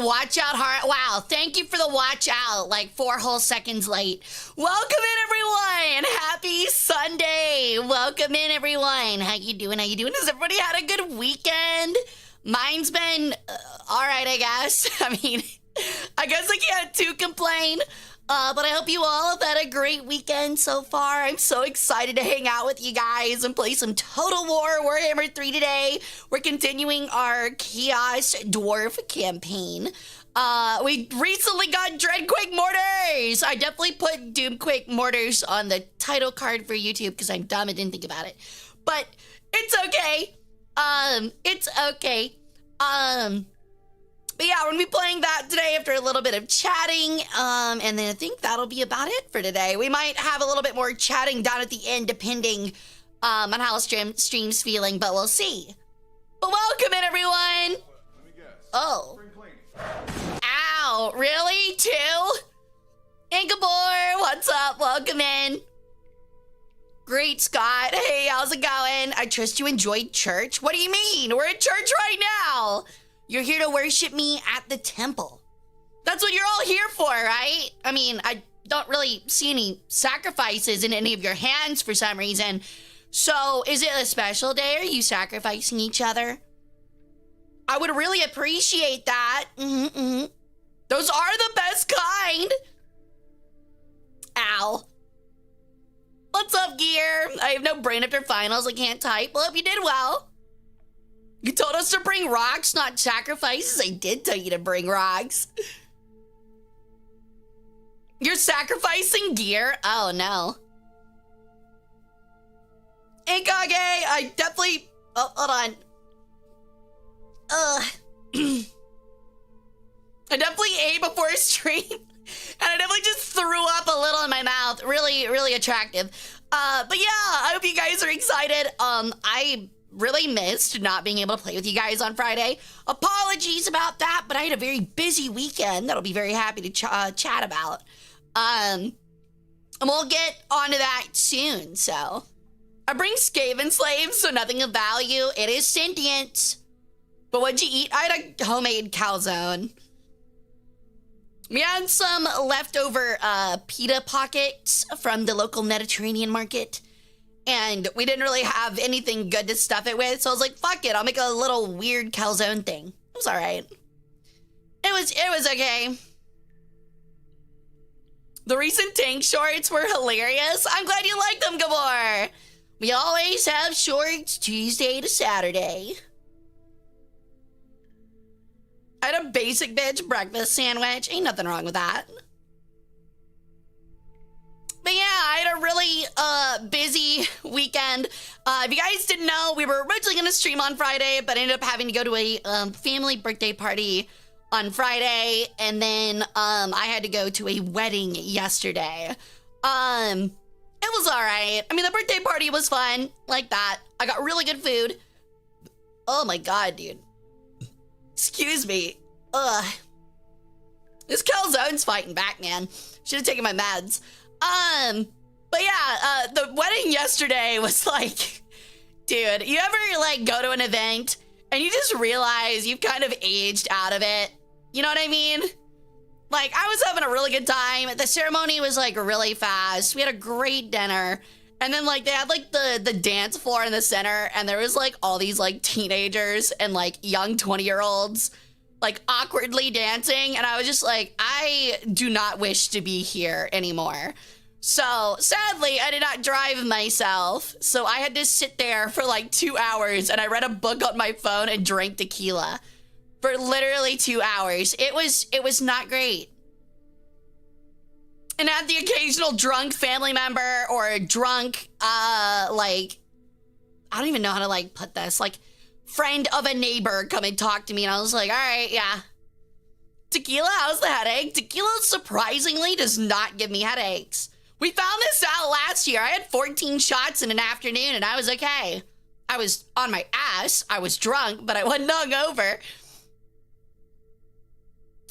watch out, Hara. Wow, thank you for the watch out, like 4 whole seconds late. Welcome in, everyone. Happy Sunday. Welcome in, everyone. How you doing? How you doing? Has everybody had a good weekend? Mine's been all right, I guess. I mean, I guess I can't too complain. But I hope you all have had a great weekend so far. I'm so excited to hang out with you guys and play some Total War Warhammer 3 today. We're continuing our Chaos Dwarf campaign. We recently got Dreadquake Mortars. I definitely put Doomquake Mortars on the title card for YouTube because I'm dumb and didn't think about it. But it's okay. It's okay. But yeah, we're gonna be playing that today after a little bit of chatting, and then I think that'll be about it for today. We might have a little bit more chatting down at the end, depending on how stream's feeling, but we'll see. But welcome in, everyone. Let me guess. Oh. Ow, really? 2? Inkabor, what's up? Welcome in. Great, Scott. Hey, how's it going? I trust you enjoyed church. What do you mean? We're at church right now. You're here to worship me at the temple. That's what you're all here for, right? I mean, I don't really see any sacrifices in any of your hands for some reason. So, is it a special day? Are you sacrificing each other? I would really appreciate that. Those are the best kind. Ow. What's up, Gear? I have no brain after finals. I can't type. Well, hope you did well. You told us to bring rocks, not sacrifices. I did tell you to bring rocks. You're sacrificing Gear? Oh, no. Inkage, I definitely... Oh, hold on. I definitely ate before a stream. And I definitely just threw up a little in my mouth. Really, really attractive. But yeah, I hope you guys are excited. I really missed not being able to play with you guys on Friday. Apologies about that, but I had a very busy weekend that I'll be very happy to chat about. And we'll get onto that soon, so. I bring Skaven slaves, so nothing of value. It is sentient. But what'd you eat? I had a homemade calzone. We had some leftover pita pockets from the local Mediterranean market. And we didn't really have anything good to stuff it with, so I was like, fuck it, I'll make a little weird calzone thing. It was all right. It was okay. The recent tank shorts were hilarious. I'm glad you liked them, Gabor. We always have shorts Tuesday to Saturday. I had a basic bitch breakfast sandwich. Ain't nothing wrong with that. But yeah, I had a really busy weekend. If you guys didn't know, we were originally going to stream on Friday, but ended up having to go to a family birthday party on Friday. And then I had to go to a wedding yesterday. It was all right. I mean, the birthday party was fun, like that. I got really good food. Oh my God, dude. Excuse me. Ugh. This calzone's fighting back, man. Should have taken my meds. But yeah, the wedding yesterday was like, dude, you ever like go to an event and you just realize you've kind of aged out of it? You know what I mean? Like, I was having a really good time. The ceremony was like really fast. We had a great dinner. And then like they had like the dance floor in the center, and there was like all these like teenagers and like young 20-year-olds like awkwardly dancing, and I was just like, I do not wish to be here anymore. So sadly, I did not drive myself, so I had to sit there for like 2 hours, and I read a book on my phone and drank tequila for literally 2 hours. It was not great. And had the occasional drunk family member or a drunk, like, I don't even know how to like put this, like, friend of a neighbor come and talk to me, and I was like, all right, yeah. Tequila, how's the headache? Tequila surprisingly does not give me headaches. We found this out last year. I had 14 shots in an afternoon, and I was okay. I was on my ass. I was drunk, but I wasn't hungover.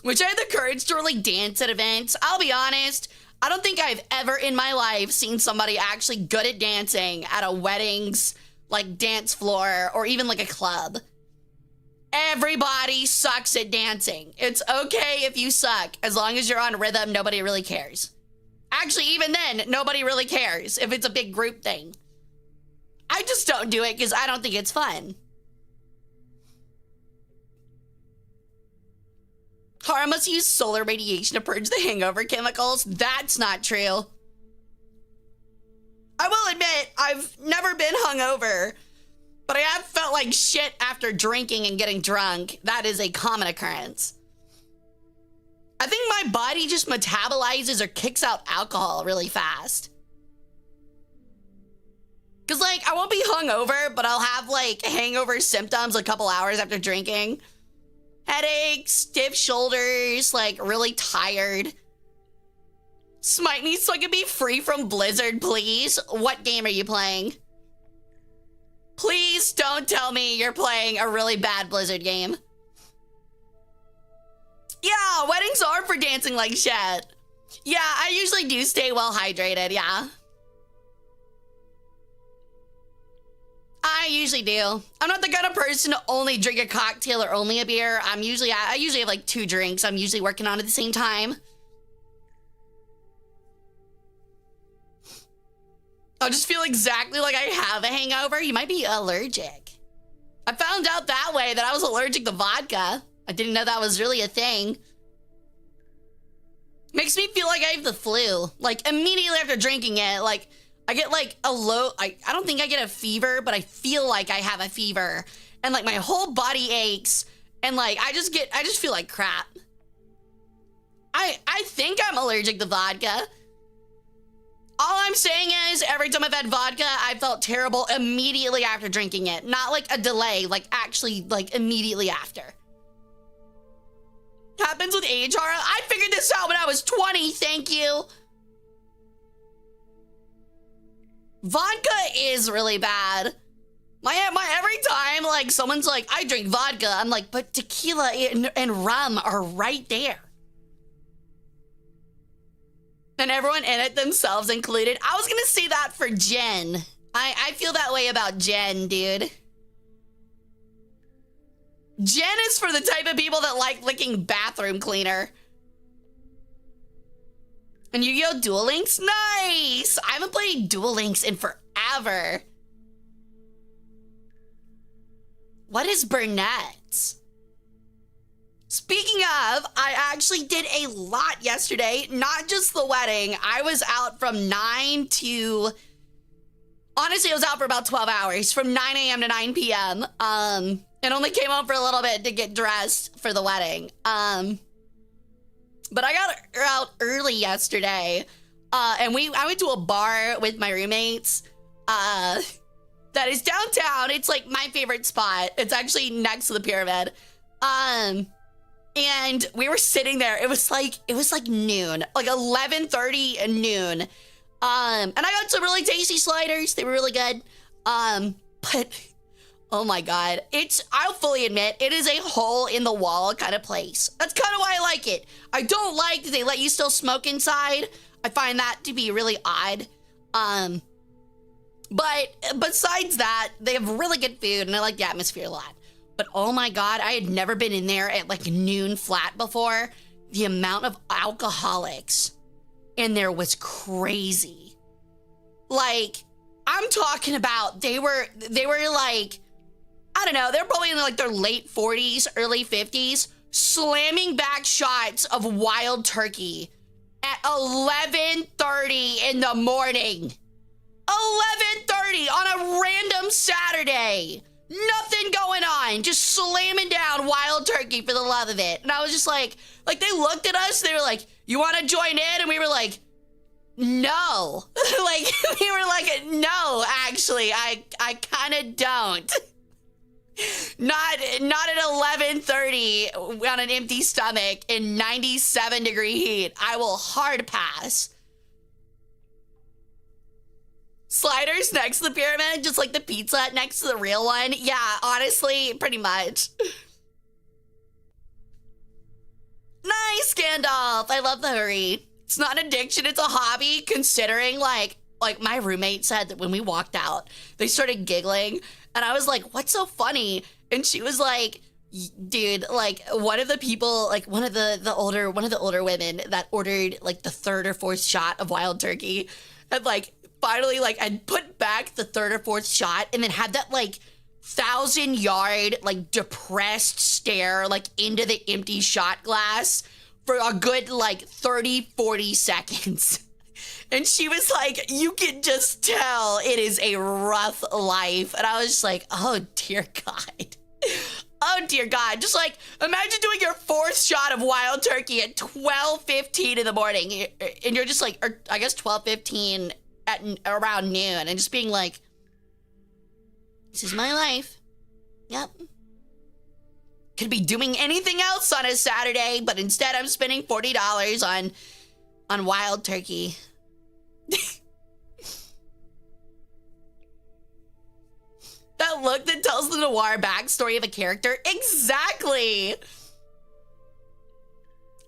Which I had the courage to really dance at events. I'll be honest, I don't think I've ever in my life seen somebody actually good at dancing at a wedding's like dance floor or even like a club. Everybody sucks at dancing. It's okay if you suck. As long as you're on rhythm, nobody really cares. Actually, even then, nobody really cares if it's a big group thing. I just don't do it because I don't think it's fun. Hara must use solar radiation to purge the hangover chemicals. That's not true. I will admit, I've never been hungover, but I have felt like shit after drinking and getting drunk. That is a common occurrence. I think my body just metabolizes or kicks out alcohol really fast. Cause like, I won't be hungover, but I'll have like hangover symptoms a couple hours after drinking. Headaches, stiff shoulders, like really tired. Smite me so I can be free from Blizzard, please. What game are you playing? Please don't tell me you're playing a really bad Blizzard game. Yeah, weddings are for dancing like shit. Yeah, I usually do stay well hydrated, yeah. I usually do. I'm not the kind of person to only drink a cocktail or only a beer. I usually have like 2 drinks I'm usually working on at the same time. I'll just feel exactly like I have a hangover. You might be allergic. I found out that way that I was allergic to vodka. I didn't know that was really a thing. Makes me feel like I have the flu. Like immediately after drinking it, like I get like a low, I don't think I get a fever, but I feel like I have a fever. And like my whole body aches. And like I just feel like crap. I think I'm allergic to vodka. All I'm saying is every time I've had vodka, I felt terrible immediately after drinking it. Not like a delay, like actually like immediately after. Happens with age, Hara. I figured this out when I was 20, thank you. Vodka is really bad. My every time like someone's like, I drink vodka, I'm like, but tequila and rum are right there. And everyone in it, themselves included. I was gonna say that for gin. I feel that way about gin, dude. Gin is for the type of people that like licking bathroom cleaner. And Yu-Gi-Oh! Duel Links? Nice! I haven't played Duel Links in forever. What is Burnett's? Speaking of, I actually did a lot yesterday, not just the wedding. I was out from 9 to... Honestly, I was out for about 12 hours, from 9 a.m. to 9 p.m. And only came home for a little bit to get dressed for the wedding. But I got out early yesterday, and I went to a bar with my roommates that is downtown. It's like my favorite spot. It's actually next to the pyramid. And we were sitting there. It was like noon, like 11:30 and noon. And I got some really tasty sliders. They were really good. But oh my God, I'll fully admit, it is a hole in the wall kind of place. That's kind of why I like it. I don't like that they let you still smoke inside. I find that to be really odd. But besides that, they have really good food and I like the atmosphere a lot. But oh my God, I had never been in there at like noon flat before. The amount of alcoholics in there was crazy. Like, I'm talking about, they were like, I don't know, they're probably in like their late 40s, early 50s, slamming back shots of wild turkey at 11:30 in the morning. 11:30 on a random Saturday. Nothing going on, just slamming down wild turkey for the love of it. And I was just like they looked at us, they were like, you want to join in? And we were like, no. Like, we were like, no, actually, I kind of don't. Not at 11:30 on an empty stomach in 97-degree heat. I will hard pass. Sliders next to the pyramid, just like the pizza next to the real one. Yeah, honestly, pretty much. Nice, Gandalf. I love the hurry. It's not an addiction, it's a hobby, considering like my roommate said that when we walked out, they started giggling. And I was like, what's so funny? And she was like, Dude, like one of the people, like one of the older women that ordered like the third or fourth shot of wild turkey had like finally like I'd put back the third or fourth shot and then had that like 1,000-yard like depressed stare like into the empty shot glass for a good like 30-40 seconds. And she was like, you can just tell it is a rough life. And I was just like, oh dear God. Oh dear God. Just like, imagine doing your fourth shot of wild turkey at 12:15 in the morning. And you're just like, or I guess 12:15 at around noon. And just being like, this is my life. Yep. Could be doing anything else on a Saturday, but instead I'm spending $40 on wild turkey. That look that tells the noir backstory of a character. Exactly.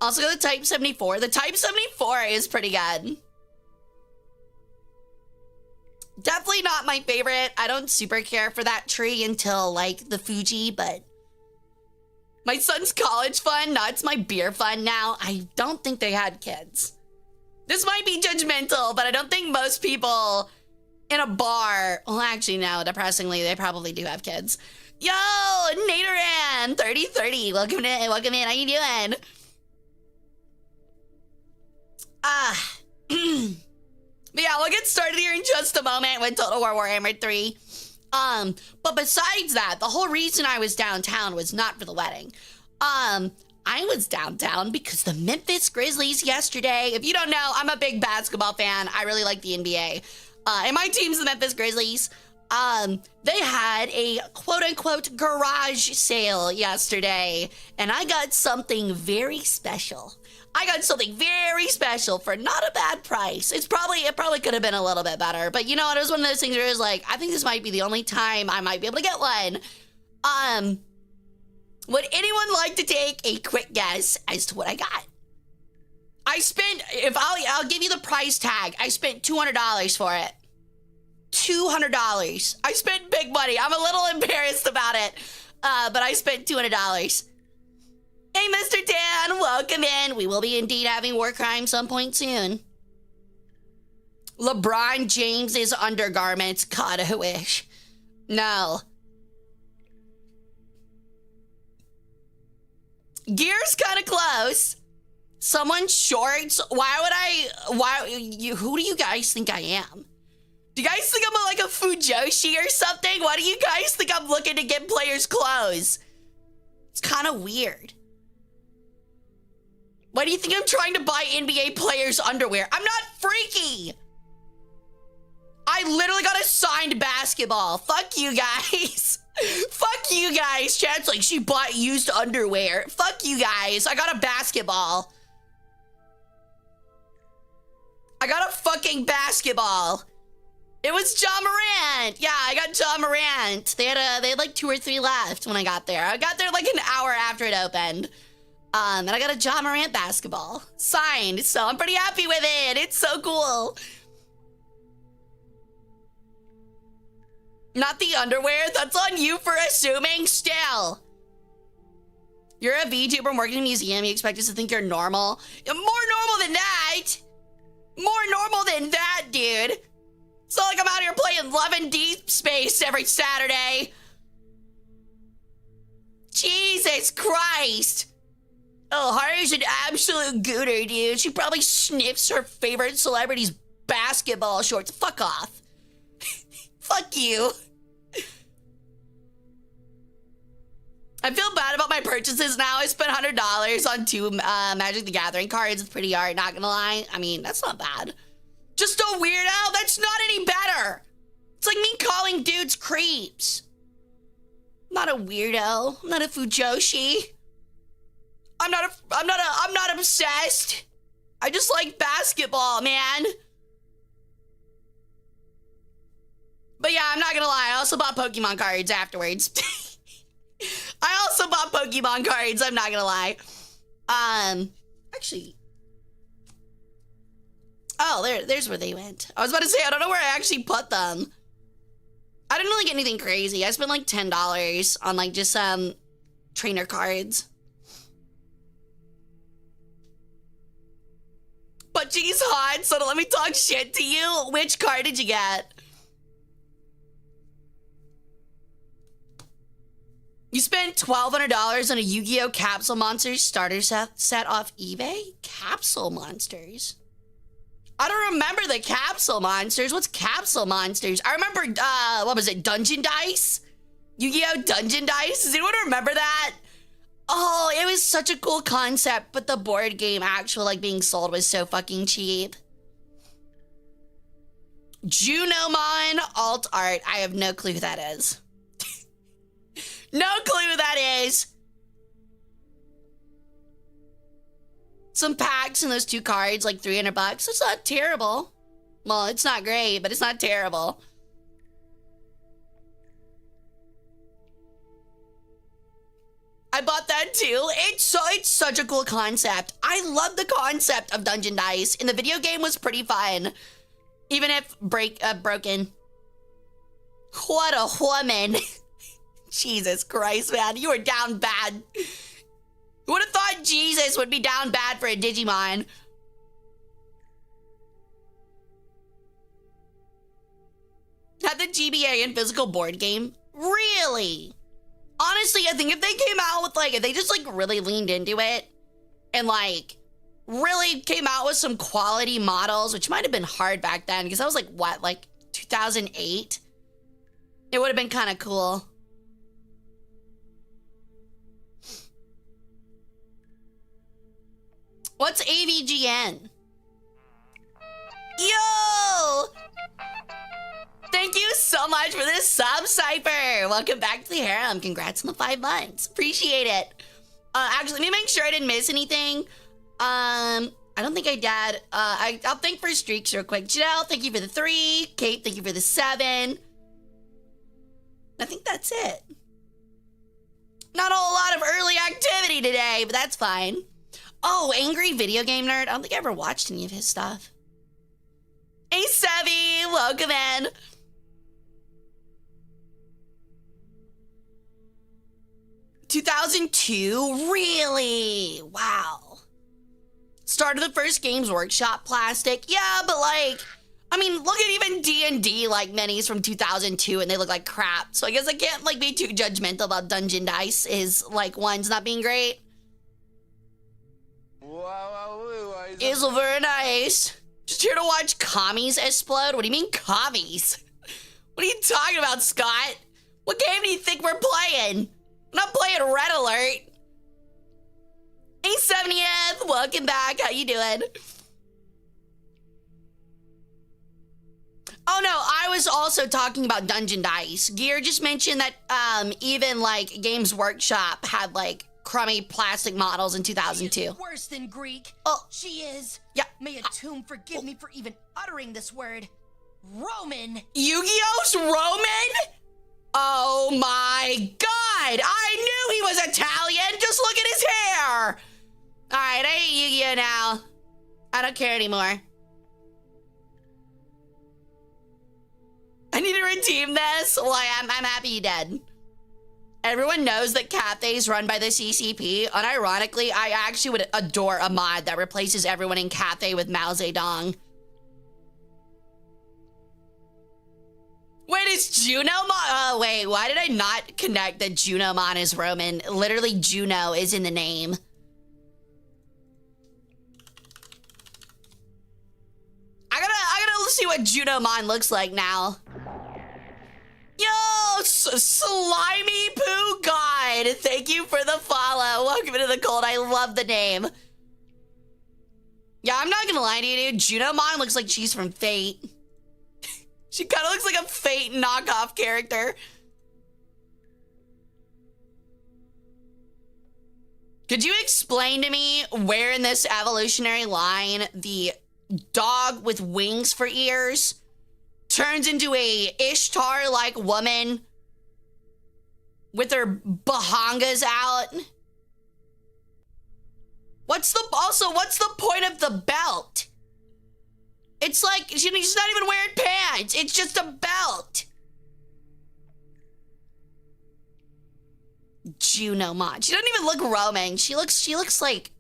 Also got the Type 74. The Type 74 is pretty good. Definitely not my favorite. I don't super care for that tree until like the Fuji, but my son's college fund, no, it's my beer fund now. I don't think they had kids. This might be judgmental, but I don't think most people in a bar, well, actually, no, depressingly, they probably do have kids. Yo, Naderan, 3030, welcome in, how you doing? But yeah, we'll get started here in just a moment with Total War Warhammer 3. But besides that, the whole reason I was downtown was not for the wedding. I was downtown because the Memphis Grizzlies yesterday, if you don't know, I'm a big basketball fan. I really like the NBA. And my team's the Memphis Grizzlies. They had a quote-unquote garage sale yesterday, and I got something very special. I got something very special for not a bad price. It probably could have been a little bit better, but you know what? It was one of those things where it was like, I think this might be the only time I might be able to get one. Would anyone like to take a quick guess as to what I got? I spent, I'll give you the price tag. I spent $200 for it. $200. I spent big money. I'm a little embarrassed about it, but I spent $200. Hey, Mr. Dan, welcome in. We will be indeed having war crime some point soon. LeBron James's undergarments. God, I wish. No. Gear's kind of close. Someone's shorts. Who do you guys think I am? Do you guys think I'm like a Fujoshi or something? Why do you guys think I'm looking to get players' clothes? It's kind of weird. Why do you think I'm trying to buy NBA players' underwear? I'm not freaky. I literally got a signed basketball. Fuck you guys. Fuck you guys. Chat's like, she bought used underwear. Fuck you guys. I got a basketball. I got a fucking basketball. It was Ja Morant. Yeah, I got Ja Morant. They had like 2 or 3 left when I got there. I got there like an hour after it opened. And I got a Ja Morant basketball signed, so I'm pretty happy with it. It's so cool. Not the underwear. That's on you for assuming still. You're a VTuber working in a museum. You expect us to think you're normal. You're more normal than that. More normal than that, dude. It's not like I'm out here playing Love and Deep Space every Saturday. Jesus Christ. Oh, Hara's an absolute gooter, dude. She probably sniffs her favorite celebrity's basketball shorts. Fuck off. Fuck you. I feel bad about my purchases now. I spent $100 on 2 Magic the Gathering cards. It's pretty hard, not gonna lie. I mean, that's not bad. Just a weirdo? That's not any better. It's like me calling dudes creeps. I'm not a weirdo. I'm not a Fujoshi. I'm not obsessed. I just like basketball, man. But yeah, I'm not gonna lie. I also bought Pokemon cards afterwards. I also bought Pokemon cards. I'm not gonna lie. Actually. Oh, there's where they went. I was about to say, I don't know where I actually put them. I didn't really get anything crazy. I spent like $10 on like just trainer cards. But she's hot, so don't let me talk shit to you. Which card did you get? You spent $1,200 on a Yu-Gi-Oh! Capsule Monsters starter set off eBay? Capsule Monsters? I don't remember the Capsule Monsters. What's Capsule Monsters? I remember, what was it, Dungeon Dice? Yu-Gi-Oh! Dungeon Dice? Does anyone remember that? Oh, it was such a cool concept, but the board game actual, like, being sold was so fucking cheap. Junomon alt art. I have no clue who that is. No clue who that is. Some packs and those 2 cards, like $300. That's not terrible. Well, it's not great, but it's not terrible. I bought that too. It's such a cool concept. I love the concept of Dungeon Dice, and the video game was pretty fun, even if broken. What a woman! Jesus Christ, man, you were down bad. Who would have thought Jesus would be down bad for a Digimon? Had the GBA and physical board game? Really? Honestly, I think if they came out with, like, if they just, like, really leaned into it and, like, really came out with some quality models, which might have been hard back then, because that was, like, what, like, 2008? It would have been kind of cool. What's AVGN? Yo! Thank you so much for this sub, Cypher. Welcome back to the harem. Congrats on the 5 months. Appreciate it. Actually, let me make sure I didn't miss anything. I don't think I did. I'll thank for streaks real quick. Janelle, thank you for the 3. Kate, thank you for the 7. I think that's it. Not a whole lot of early activity today, but that's fine. Oh, Angry Video Game Nerd. I don't think I ever watched any of his stuff. Hey, Sevi, welcome in. $2002? Really? Wow. Started the first Games Workshop plastic. Yeah, but like, I mean, look at even D&D like minis from 2002 and they look like crap. So I guess I can't like be too judgmental about Dungeon Dice is like ones not being great. It's very nice. Just here to watch commies explode? What do you mean commies? What are you talking about, Scott? What game do you think we're playing? I'm not playing Red Alert. Hey, 70th, welcome back. How you doing? Oh no, I was also talking about Dungeon Dice. Gear just mentioned that even like Games Workshop had like crummy plastic models in 2002. She is worse than Greek. Oh, she is. Yeah. May a tomb forgive me for even uttering this word. Roman. Yu-Gi-Oh's Roman? Oh my God! I knew he was Italian. Just look at his hair. All right, I hate Yu-Gi-Oh now. I don't care anymore. I need to redeem this. Well, I'm happy you did. Everyone knows that Cathay is run by the CCP. Unironically, I actually would adore a mod that replaces everyone in Cathay with Mao Zedong. Wait, is Junomon? Oh, wait, why did I not connect that Junomon is Roman? Literally, Juno is in the name. I gotta see what Junomon looks like now. Yo, Slimy Poo God, thank you for the follow. Welcome into the cold. I love the name. Yeah, I'm not gonna lie to you, dude. Junomon looks like she's from Fate. She kind of looks like a Fate knockoff character. Could you explain to me where in this evolutionary line the dog with wings for ears turns into a Ishtar-like woman with her bahangas out? What's the point of the belt? It's like she's not even wearing pants. It's just a belt. Juno mod. She doesn't even look Roman. She looks like...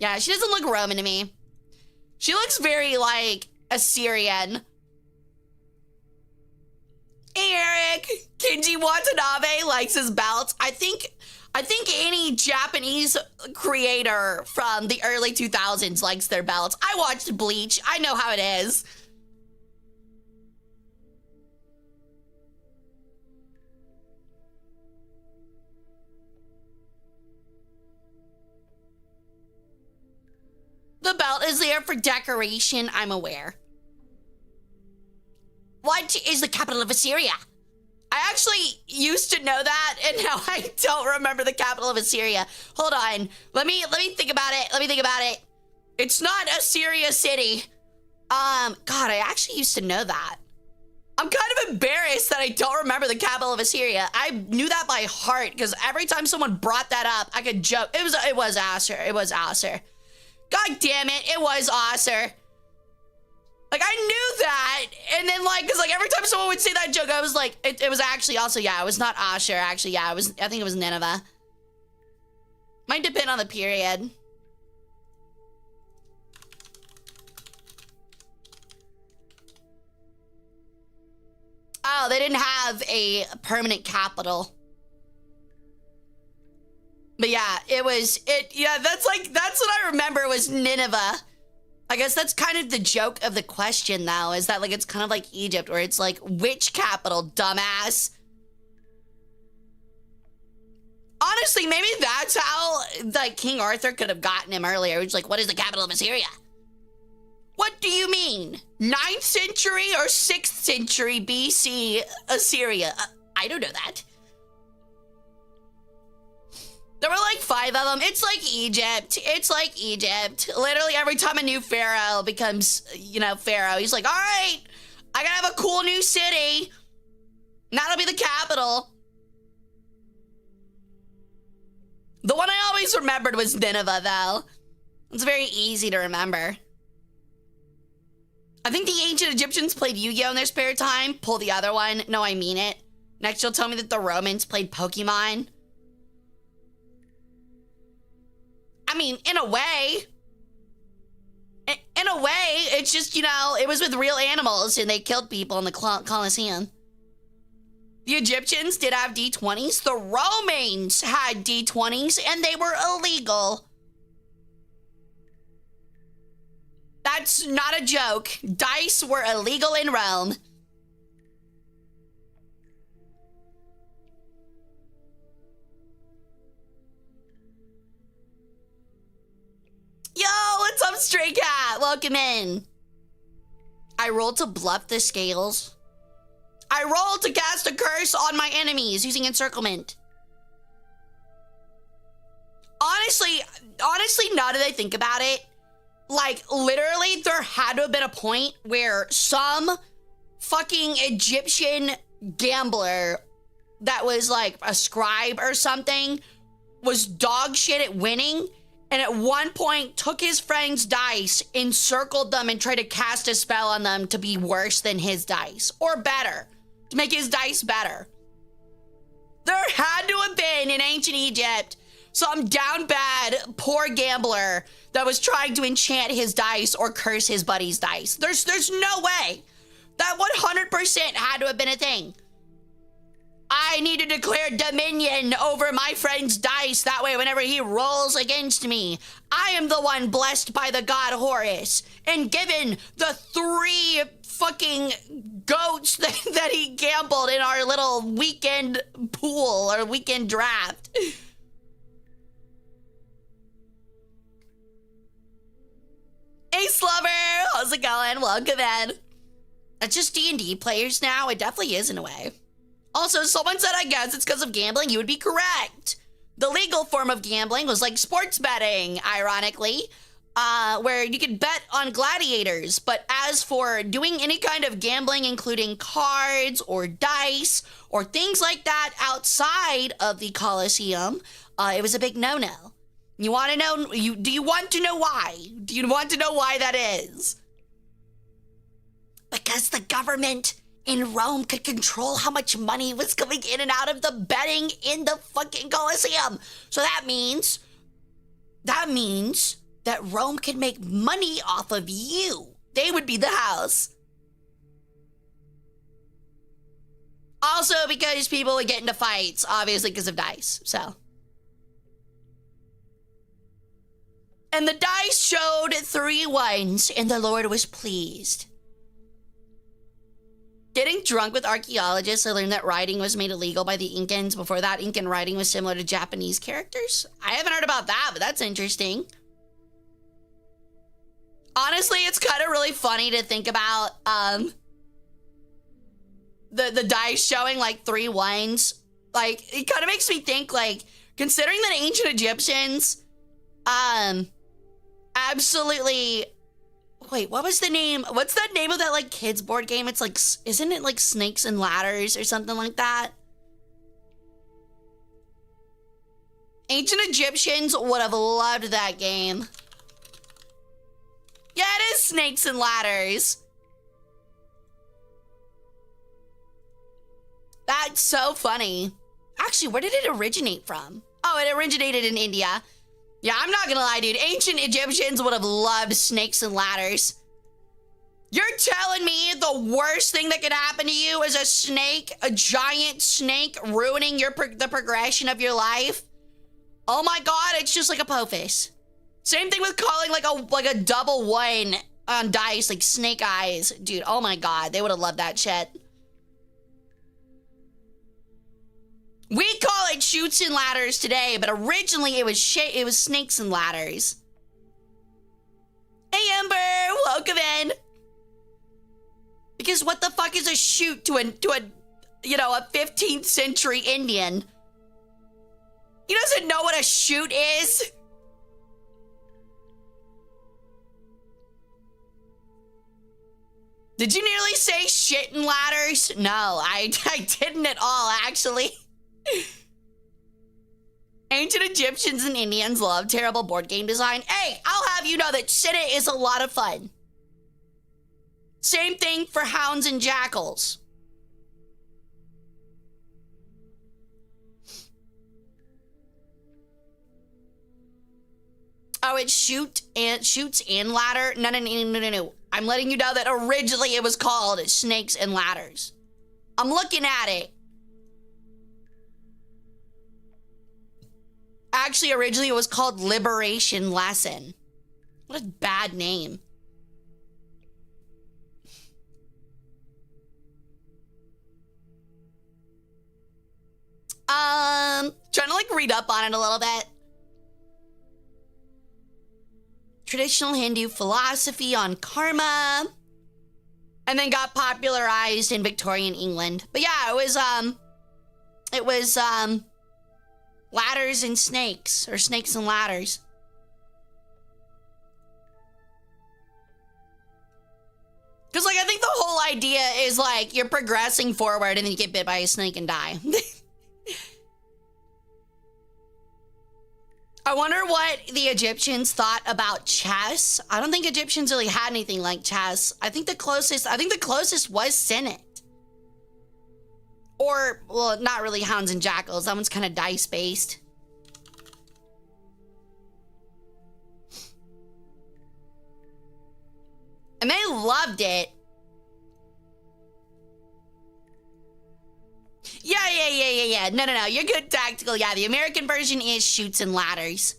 Yeah, she doesn't look Roman to me. She looks very, like, Assyrian. Hey, Eric. Kenji Watanabe likes his belts. I think any Japanese creator from the early 2000s likes their belts. I watched Bleach. I know how it is. The belt is there for decoration, I'm aware. What is the capital of Assyria? I actually used to know that, and now I don't remember the capital of Assyria. Hold on. Let me think about it. It's not Assyria City. God, I actually used to know that. I'm kind of embarrassed that I don't remember the capital of Assyria. I knew that by heart, because every time someone brought that up, I could joke. It was Assur. God damn it, it was Assur. Like, I knew that, and then, like, because, like, every time someone would say that joke, I was like, it was actually also, yeah, it was not Assur, actually, yeah, I think it was Nineveh. Might depend on the period. Oh, they didn't have a permanent capital. But yeah, yeah, that's what I remember was Nineveh. I guess that's kind of the joke of the question, though, is that, like, it's kind of like Egypt, where it's like, which capital, dumbass? Honestly, maybe that's how, like, King Arthur could have gotten him earlier. He's like, what is the capital of Assyria? What do you mean? 9th century or 6th century BC Assyria? I don't know that. There were like 5 of them. It's like Egypt. Literally every time a new pharaoh becomes, you know, pharaoh, he's like, all right, I gotta have a cool new city. And that'll be the capital. The one I always remembered was Nineveh, though. It's very easy to remember. I think the ancient Egyptians played Yu-Gi-Oh! In their spare time. Pull the other one. No, I mean it. Next, you'll tell me that the Romans played Pokemon. I mean, in a way, it's just, you know, it was with real animals and they killed people in the Colosseum. The Egyptians did have D20s. The Romans had D20s and they were illegal. That's not a joke. Dice were illegal in Rome. Yo, what's up, Stray Cat? Welcome in. I rolled to bluff the scales. I rolled to cast a curse on my enemies using encirclement. Honestly, now that I think about it, like, literally, there had to have been a point where some fucking Egyptian gambler that was, like, a scribe or something was dog shit at winning, and at one point took his friend's dice, encircled them, and tried to cast a spell on them to be worse than his dice. Or better. To make his dice better. There had to have been in ancient Egypt some down bad, poor gambler that was trying to enchant his dice or curse his buddy's dice. There's no way. That 100% had to have been a thing. I need to declare dominion over my friend's dice. That way, whenever he rolls against me, I am the one blessed by the god Horus and given the 3 fucking goats that he gambled in our little weekend pool or weekend draft. Hey, Slumber, how's it going? Welcome in. That's just D&D players now. It definitely is in a way. Also, someone said, I guess it's because of gambling. You would be correct. The legal form of gambling was like sports betting, ironically, where you could bet on gladiators. But as for doing any kind of gambling, including cards or dice or things like that outside of the Colosseum, it was a big no-no. You want to know, do you want to know why? Do you want to know why that is? Because the government in Rome could control how much money was coming in and out of the betting in the fucking Colosseum. So that means that Rome could make money off of you. They would be the house. Also because people would get into fights, obviously because of dice, so. And the dice showed 3 1s, and the Lord was pleased. Getting drunk with archaeologists, I learned that writing was made illegal by the Incans. Before that, Incan writing was similar to Japanese characters. I haven't heard about that, but that's interesting. Honestly, it's kind of really funny to think about the dice showing like 3 1s. Like, it kind of makes me think, like, considering that ancient Egyptians, absolutely, wait, what was the name? What's the name of that, like, kids board game? It's like, isn't it like Snakes and Ladders or something like that? Ancient Egyptians would have loved that game. Yeah, it is Snakes and Ladders. That's so funny. Actually, where did it originate from? Oh, it originated in India. Yeah, I'm not gonna lie, dude. Ancient Egyptians would have loved Snakes and Ladders. You're telling me the worst thing that could happen to you is a snake, a giant snake, ruining the progression of your life? Oh my god, it's just like Apophis. Same thing with calling like a double 1 on dice, like snake eyes. Dude, oh my god, they would have loved that shit. We call it Chutes and Ladders today, but originally it was Snakes and Ladders. Hey Ember, welcome in. Because what the fuck is a chute to a 15th century Indian? He doesn't know what a chute is. Did you nearly say shit and ladders? No, I didn't at all, actually. Ancient Egyptians and Indians love terrible board game design. Hey, I'll have you know that Senate is a lot of fun. Same thing for Hounds and Jackals. Oh, it's Chutes and Ladder? No. I'm letting you know that originally it was called Snakes and Ladders. I'm looking at it. Actually, originally it was called Liberation Lesson. What a bad name. Trying to like read up on it a little bit. Traditional Hindu philosophy on karma. And then got popularized in Victorian England. But yeah, it was ladders and snakes, or snakes and ladders. Because, like, I think the whole idea is, like, you're progressing forward and then you get bit by a snake and die. I wonder what the Egyptians thought about chess. I don't think Egyptians really had anything like chess. I think the closest was Senate. Or, well, not really Hounds and Jackals. That one's kind of dice-based. And they loved it. Yeah. No. You're good tactical. Yeah, the American version is Chutes and Ladders.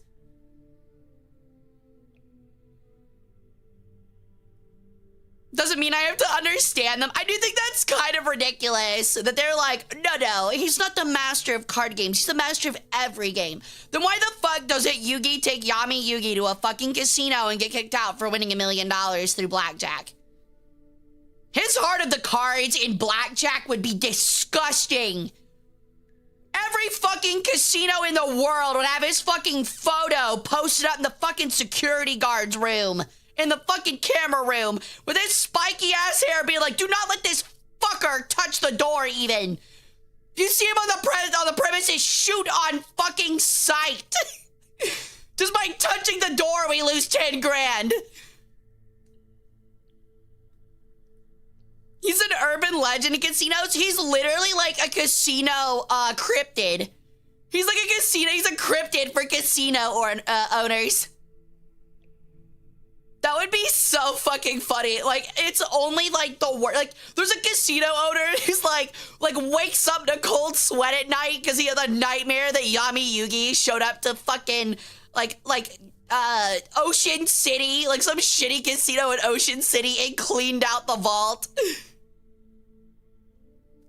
Doesn't mean I have to understand them. I do think that's kind of ridiculous that they're like, no, he's not the master of card games. He's the master of every game. Then why the fuck doesn't Yugi take Yami Yugi to a fucking casino and get kicked out for winning $1 million through blackjack? His heart of the cards in blackjack would be disgusting. Every fucking casino in the world would have his fucking photo posted up in the fucking security guard's room. In the fucking camera room with his spiky ass hair being like, do not let this fucker touch the door even. If you see him on the premises, shoot on fucking sight. Just by touching the door, we lose 10 grand. He's an urban legend in casinos. He's literally like a casino cryptid. He's like a casino. He's a cryptid for casino owners. That would be so fucking funny. Like, it's only like the worst. Like, there's a casino owner who's like wakes up in a cold sweat at night because he had a nightmare that Yami Yugi showed up to fucking like Ocean City, like some shitty casino in Ocean City, and cleaned out the vault.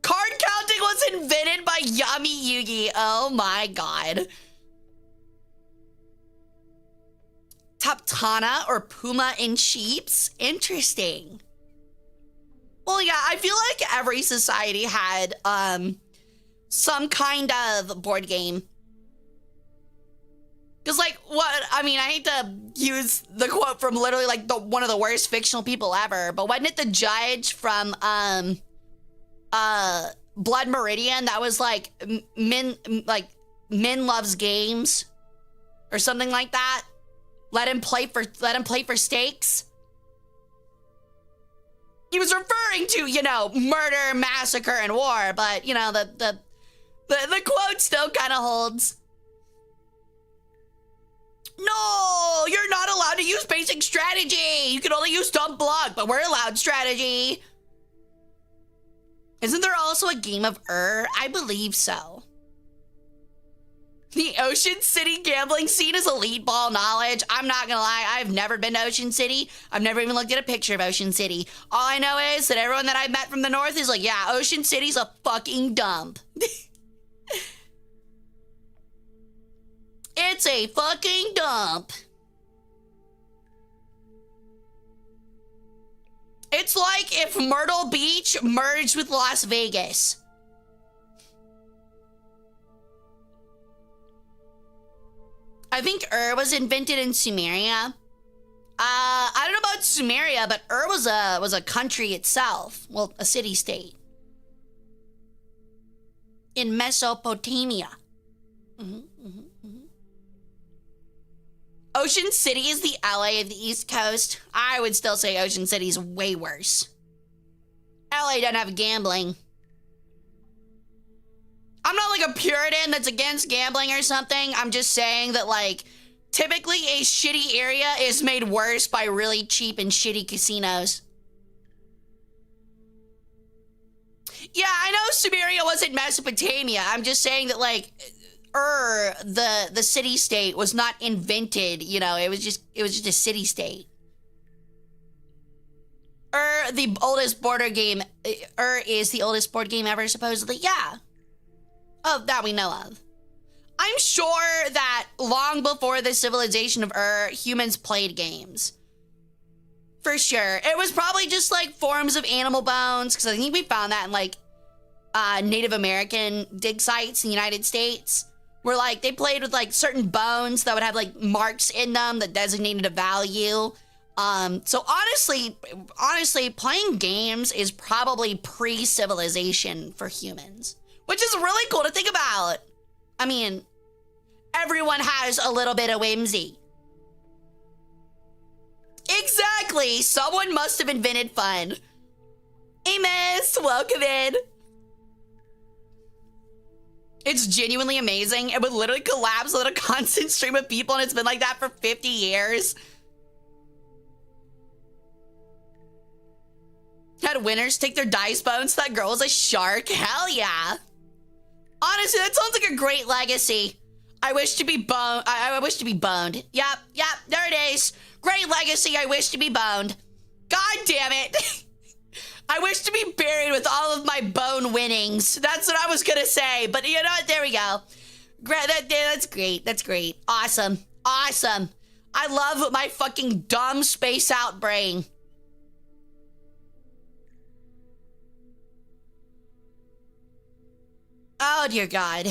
Card counting was invented by Yami Yugi. Oh my god. Taptana or Puma in Sheeps? Interesting. Well, yeah, I feel like every society had some kind of board game. Because, like, what, I mean, I hate to use the quote from literally, like, one of the worst fictional people ever, but wasn't it the judge from, Blood Meridian that was, like, men loves games? Or something like that? Let him play for stakes? He was referring to, you know, murder, massacre, and war, but, you know, the quote still kind of holds. No, you're not allowed to use basic strategy. You can only use dump block, but we're allowed strategy. Isn't there also a game of I believe so. The Ocean City gambling scene is elite ball knowledge. I'm not gonna lie, I've never been to Ocean City. I've never even looked at a picture of Ocean City. All I know is that everyone that I've met from the north is like, yeah, Ocean City's a fucking dump. It's a fucking dump. It's like if Myrtle Beach merged with Las Vegas. I think was invented in Sumeria. I don't know about Sumeria, but was a country itself. Well, a city-state. In Mesopotamia. Ocean City is the LA of the East Coast. I would still say Ocean City's way worse. LA doesn't have gambling. I'm not like a Puritan that's against gambling or something. I'm just saying that, like, typically a shitty area is made worse by really cheap and shitty casinos. Yeah, I know Sumeria wasn't Mesopotamia. I'm just saying that, like, the city-state was not invented, you know, it was just a city-state. The oldest border game, is the oldest board game ever, supposedly, yeah. Oh, that we know of. I'm sure that long before the civilization of humans played games. For sure. It was probably just, like, forms of animal bones, because I think we found that in, like, Native American dig sites in the United States. Where, like, they played with, like, certain bones that would have, like, marks in them that designated a value. So honestly, playing games is probably pre-civilization for humans. Which is really cool to think about. I mean, everyone has a little bit of whimsy. Exactly! Someone must have invented fun. Hey, miss! Welcome in! It's genuinely amazing. It would literally collapse with a constant stream of people, and it's been like that for 50 years. Had winners take their dice bones. That girl was a shark. Hell yeah. Honestly, that sounds like a great legacy. I wish to be boned. I wish to be boned. Yep, there it is. Great legacy. I wish to be boned. God damn it. I wish to be buried with all of my bone winnings. That's what I was gonna say, but you know what? There we go. That's great. That's great. Awesome. Awesome. I love my fucking dumb space out brain. Oh, dear God.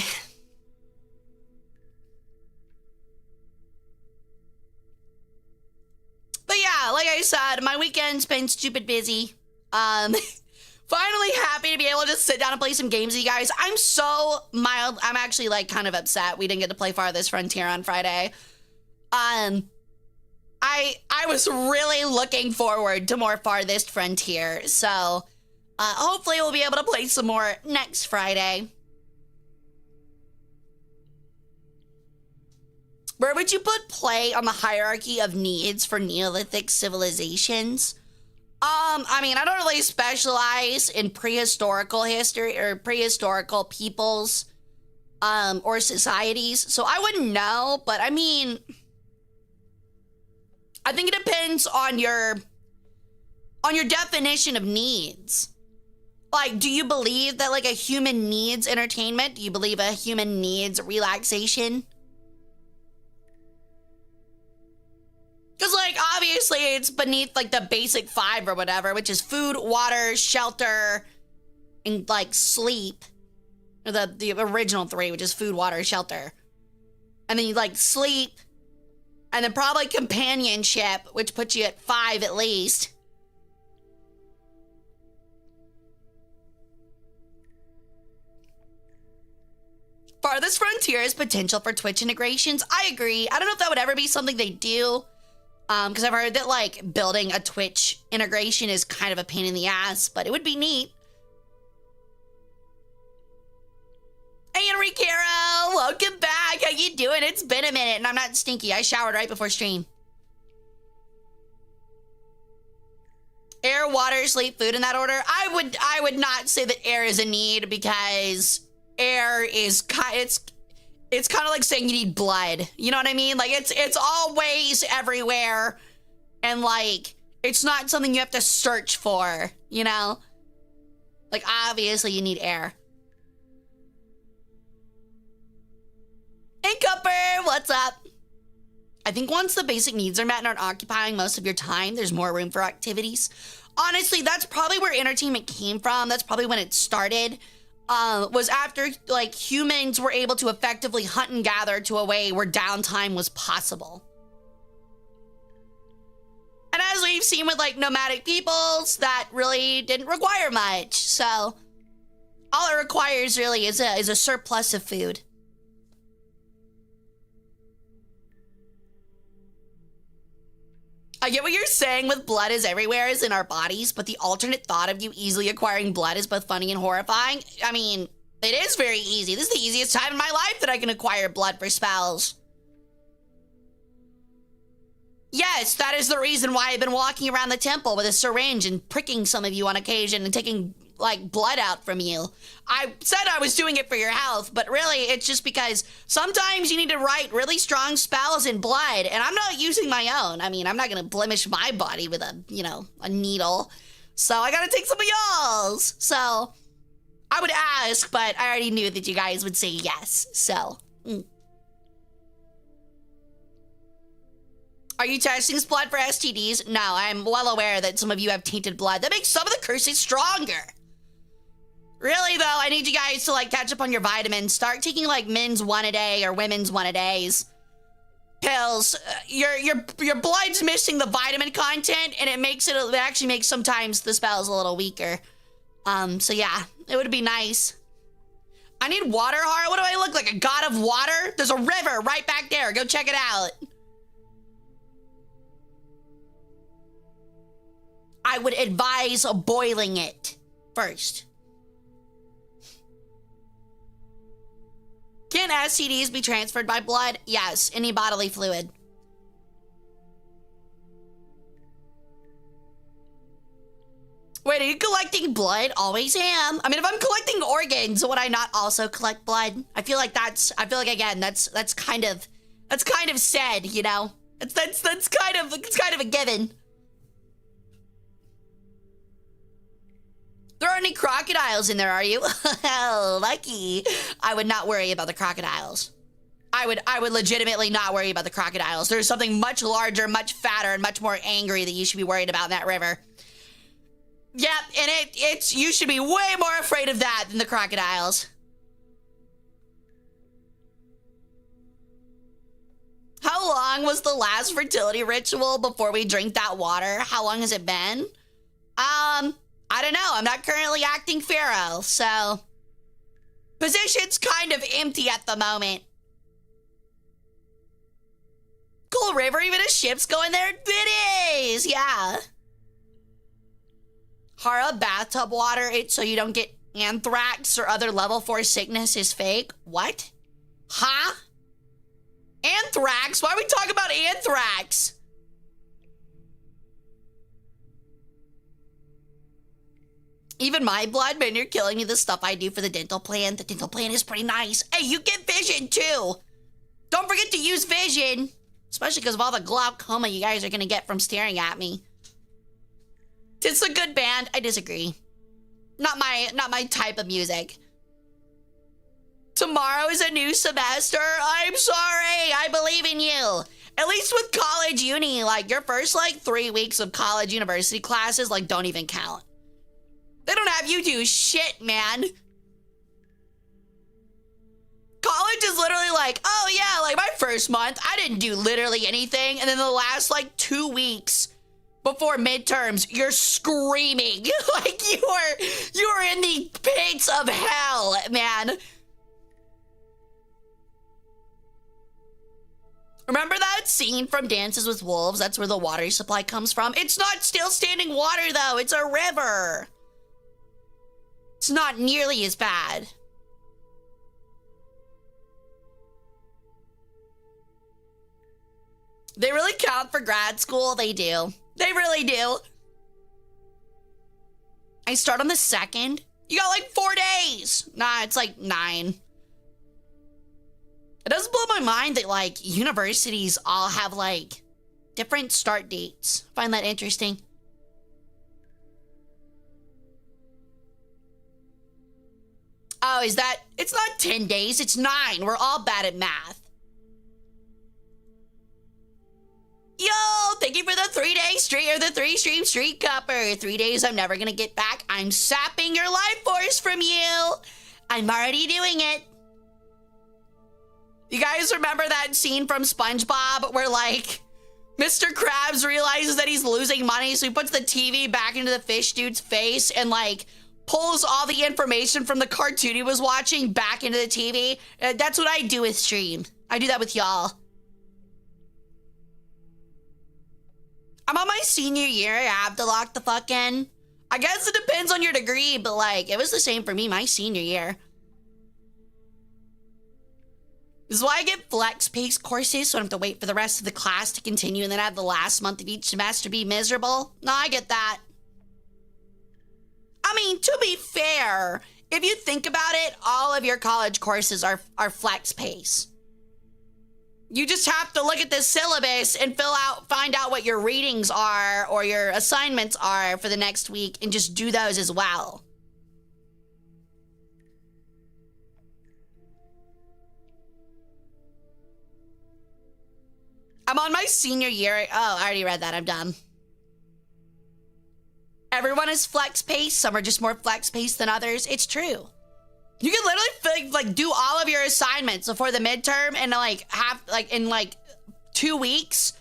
But yeah, like I said, my weekend's been stupid busy. Finally happy to be able to just sit down and play some games with you guys. I'm so mild. I'm actually, like, kind of upset we didn't get to play Farthest Frontier on Friday. I was really looking forward to more Farthest Frontier, so Hopefully we'll be able to play some more next Friday. Where would you put play on the hierarchy of needs for Neolithic civilizations? I mean, I don't really specialize in prehistorical history or prehistorical peoples, or societies, so I wouldn't know, but I mean, I think it depends on your definition of needs. Like, do you believe that, like, a human needs entertainment? Do you believe a human needs relaxation? Because, like, obviously it's beneath, like, the basic 5 or whatever, which is food, water, shelter, and, like, sleep. Or the original 3, which is food, water, shelter. And then you, like, sleep. And then probably companionship, which puts you at 5 at least. Farthest frontier is potential for Twitch integrations. I agree. I don't know if that would ever be something they do. Because I've heard that, like, building a Twitch integration is kind of a pain in the ass, but it would be neat. Hey, Enrique, welcome back. How you doing? It's been a minute, and I'm not stinky. I showered right before stream. Air, water, sleep, food in that order. I would not say that air is a need, because air is it's kind of like saying you need blood. You know what I mean? Like, it's always everywhere. And, like, it's not something you have to search for, you know? Like, obviously you need air. Hey, Cooper, what's up? I think once the basic needs are met and aren't occupying most of your time, there's more room for activities. Honestly, that's probably where entertainment came from. That's probably when it started. Was after, like, humans were able to effectively hunt and gather to a way where downtime was possible. And as we've seen with, like, nomadic peoples, that really didn't require much. So all it requires really is a surplus of food. I get what you're saying with blood is everywhere is in our bodies, but the alternate thought of you easily acquiring blood is both funny and horrifying. I mean, it is very easy. This is the easiest time in my life that I can acquire blood for spells. Yes, that is the reason why I've been walking around the temple with a syringe and pricking some of you on occasion and taking, like, blood out from you. I said I was doing it for your health, but really it's just because sometimes you need to write really strong spells in blood, and I'm not using my own. I mean, I'm not gonna blemish my body with a, you know, a needle. So I gotta take some of y'all's. So I would ask, but I already knew that you guys would say yes, so. Are you testing this blood for STDs? No, I'm well aware that some of you have tainted blood. That makes some of the curses stronger. Really, though, I need you guys to, like, catch up on your vitamins. Start taking, like, men's 1 a day or women's 1 a days. Pills. Your blood's missing the vitamin content, and it actually makes sometimes the spells a little weaker. So yeah, it would be nice. I need water, Hara. What do I look like, a god of water? There's a river right back there. Go check it out. I would advise boiling it first. Can STDs be transferred by blood? Yes, any bodily fluid. Wait, are you collecting blood? Always am. I mean, if I'm collecting organs, would I not also collect blood? I feel like again, that's kind of said, you know? It's kind of a given. There aren't any crocodiles in there, are you? Lucky. I would not worry about the crocodiles. I would legitimately not worry about the crocodiles. There's something much larger, much fatter, and much more angry that you should be worried about in that river. Yep, and you should be way more afraid of that than the crocodiles. How long was the last fertility ritual before we drink that water? How long has it been? I don't know. I'm not currently acting pharaoh, so position's kind of empty at the moment. Cool river, even a ship's going there? It is, yeah. Hara bathtub water, it's so you don't get anthrax or other level 4 sickness is fake. What? Huh? Anthrax? Why are we talking about anthrax? Even my blood, man, you're killing me. The stuff I do for the dental plan. The dental plan is pretty nice. Hey, you get vision too. Don't forget to use vision. Especially because of all the glaucoma you guys are going to get from staring at me. It's a good band. I disagree. Not my type of music. Tomorrow is a new semester. I'm sorry. I believe in you. At least with college uni, like your first like 3 weeks of college university classes like don't even count. They don't have you do shit, man. College is literally like, oh yeah, like my first month, I didn't do literally anything. And then the last like 2 weeks before midterms, you're screaming. Like you are in the pits of hell, man. Remember that scene from Dances with Wolves? That's where the water supply comes from. It's not still standing water though, it's a river. It's not nearly as bad. They really count for grad school. They do. They really do. I start on the 2nd. You got like 4 days. Nah, it's like 9. It does blow my mind that like universities all have like different start dates. Find that interesting. Oh, is that? It's not 10 days, it's 9. We're all bad at math. Yo, thank you for the 3-day stream, or the 3-stream streak cupper. 3 days I'm never gonna get back. I'm sapping your life force from you. I'm already doing it. You guys remember that scene from SpongeBob where like Mr. Krabs realizes that he's losing money, so he puts the TV back into the fish dude's face and like pulls all the information from the cartoon he was watching back into the TV. That's what I do with stream. I do that with y'all. I'm on my senior year. I have to lock the fuck in. I guess it depends on your degree, but like, it was the same for me my senior year. This is why I get flex-paced courses, so I don't have to wait for the rest of the class to continue and then have the last month of each semester be miserable. No, I get that. I mean, to be fair, if you think about it, all of your college courses are flex-paced. You just have to look at the syllabus and find out what your readings are or your assignments are for the next week and just do those as well. I'm on my senior year. Oh, I already read that. I'm done. Everyone is flex-paced. Some are just more flex-paced than others. It's true. You can literally like do all of your assignments before the midterm and like have like in like 2 weeks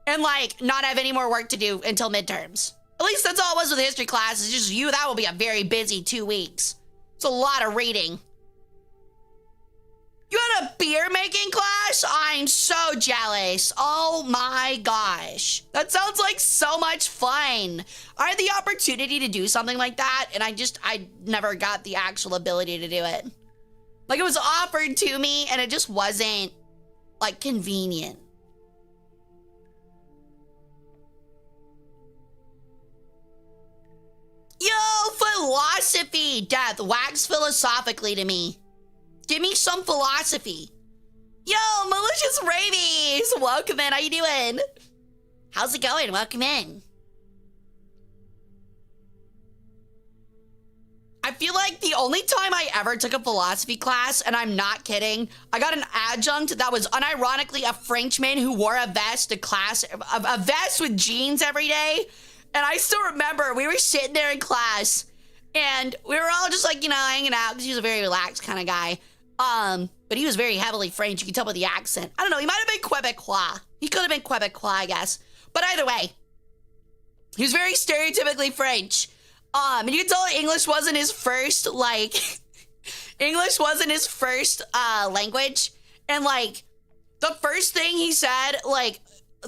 and like not have any more work to do until midterms. At least that's all it was with history class. It's just you. That will be a very busy 2 weeks. It's a lot of reading. You had a beer making class? I'm so jealous. Oh my gosh. That sounds like so much fun. I had the opportunity to do something like that and I never got the actual ability to do it. Like it was offered to me and it just wasn't like convenient. Yo, philosophy. Death, wax philosophically to me. Give me some philosophy. Yo, malicious rabies. Welcome in. How you doing? How's it going? Welcome in. I feel like the only time I ever took a philosophy class, and I'm not kidding, I got an adjunct that was unironically a Frenchman who wore a vest, a vest with jeans every day. And I still remember we were sitting there in class and we were all just like, you know, hanging out because he was a very relaxed kind of guy. But he was very heavily French. You can tell by the accent. I don't know. He might have been Quebecois. He could have been Quebecois, I guess. But either way, he was very stereotypically French. And you can tell English wasn't his first, English wasn't his first, language. And, like, the first thing he said, like,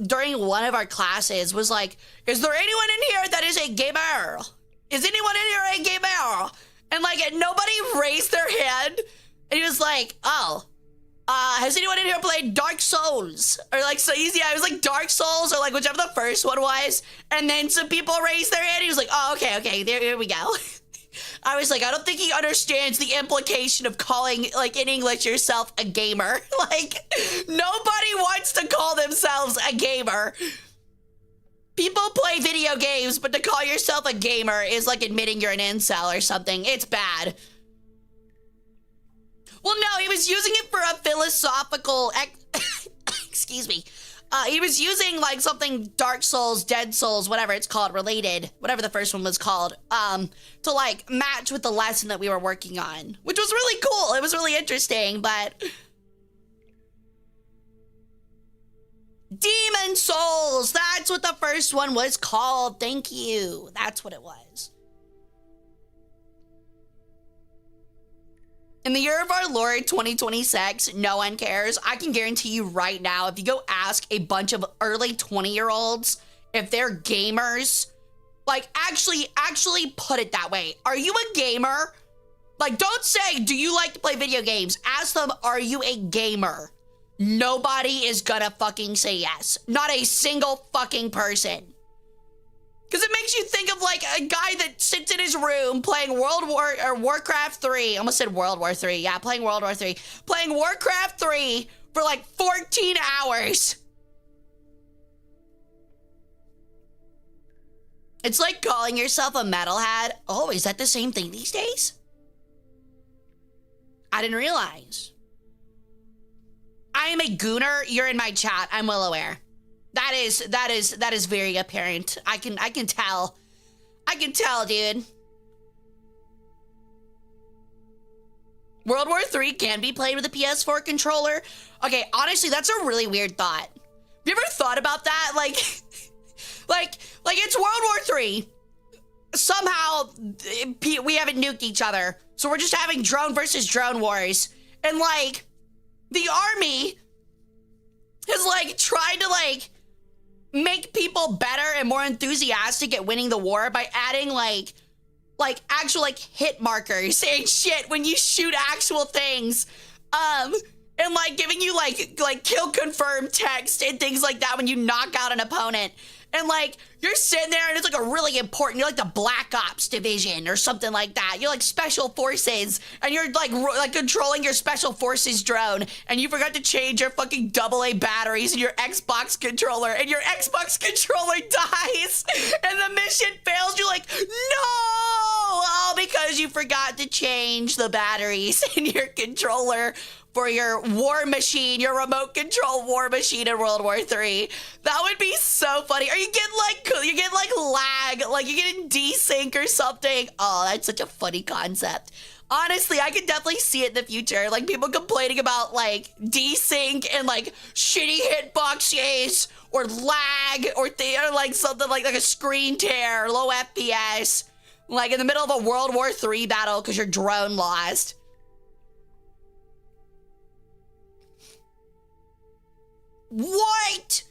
during one of our classes was like, is there anyone in here that is a gamer? is anyone in here a gamer? And like nobody raised their hand. And he was like, oh, has anyone in here played Dark Souls? Or like, so easy, I was like Dark Souls or like whichever the first one was. And then some people raised their hand. He was like, oh, okay, there we go. I was like, I don't think he understands the implication of calling, like, in English, yourself a gamer. Like, nobody wants to call themselves a gamer. People play video games, but to call yourself a gamer is like admitting you're an incel or something. It's bad. Well, no, he was using it for a philosophical, excuse me. He was using like something Dark Souls, Dead Souls, whatever it's called, related, whatever the first one was called, to like match with the lesson that we were working on, which was really cool. It was really interesting, but Demon Souls, that's what the first one was called. Thank you. That's what it was. In the year of our Lord 2026, no one cares. I can guarantee you right now, if you go ask a bunch of early 20-year-olds if they're gamers, like actually put it that way. Are you a gamer? Like, don't say, do you like to play video games? Ask them, are you a gamer? Nobody is gonna fucking say yes. Not a single fucking person. Because it makes you think of like a guy that sits in his room playing Warcraft 3. I almost said World War 3. Yeah, playing World War 3. Playing Warcraft 3 for like 14 hours. It's like calling yourself a metalhead. Oh, is that the same thing these days? I didn't realize. I am a gooner. You're in my chat. I'm well aware. That is very apparent. I can tell. I can tell, dude. World War 3 can be played with a PS4 controller. Okay, honestly, that's a really weird thought. Have you ever thought about that? Like it's World War 3. Somehow we haven't nuked each other, so we're just having drone versus drone wars, and like the army has like tried to like make people better and more enthusiastic at winning the war by adding like actual like hit markers and shit when you shoot actual things, and like giving you like kill confirm text and things like that when you knock out an opponent. And like you're sitting there and it's like a really important, you're like the Black Ops division or something like that. You're like special forces and you're like controlling your special forces drone, and you forgot to change your fucking AA batteries in your Xbox controller, and your Xbox controller dies and the mission fails. You're like, no, all because you forgot to change the batteries in your controller for your war machine, your remote control war machine in World War 3. That would be so funny. Or you get like lag, like you get in desync or something. Oh, that's such a funny concept. Honestly, I could definitely see it in the future. Like people complaining about like desync and like shitty hitboxes or lag or like something like a screen tear, low FPS, like in the middle of a World War 3 battle because your drone lost. What?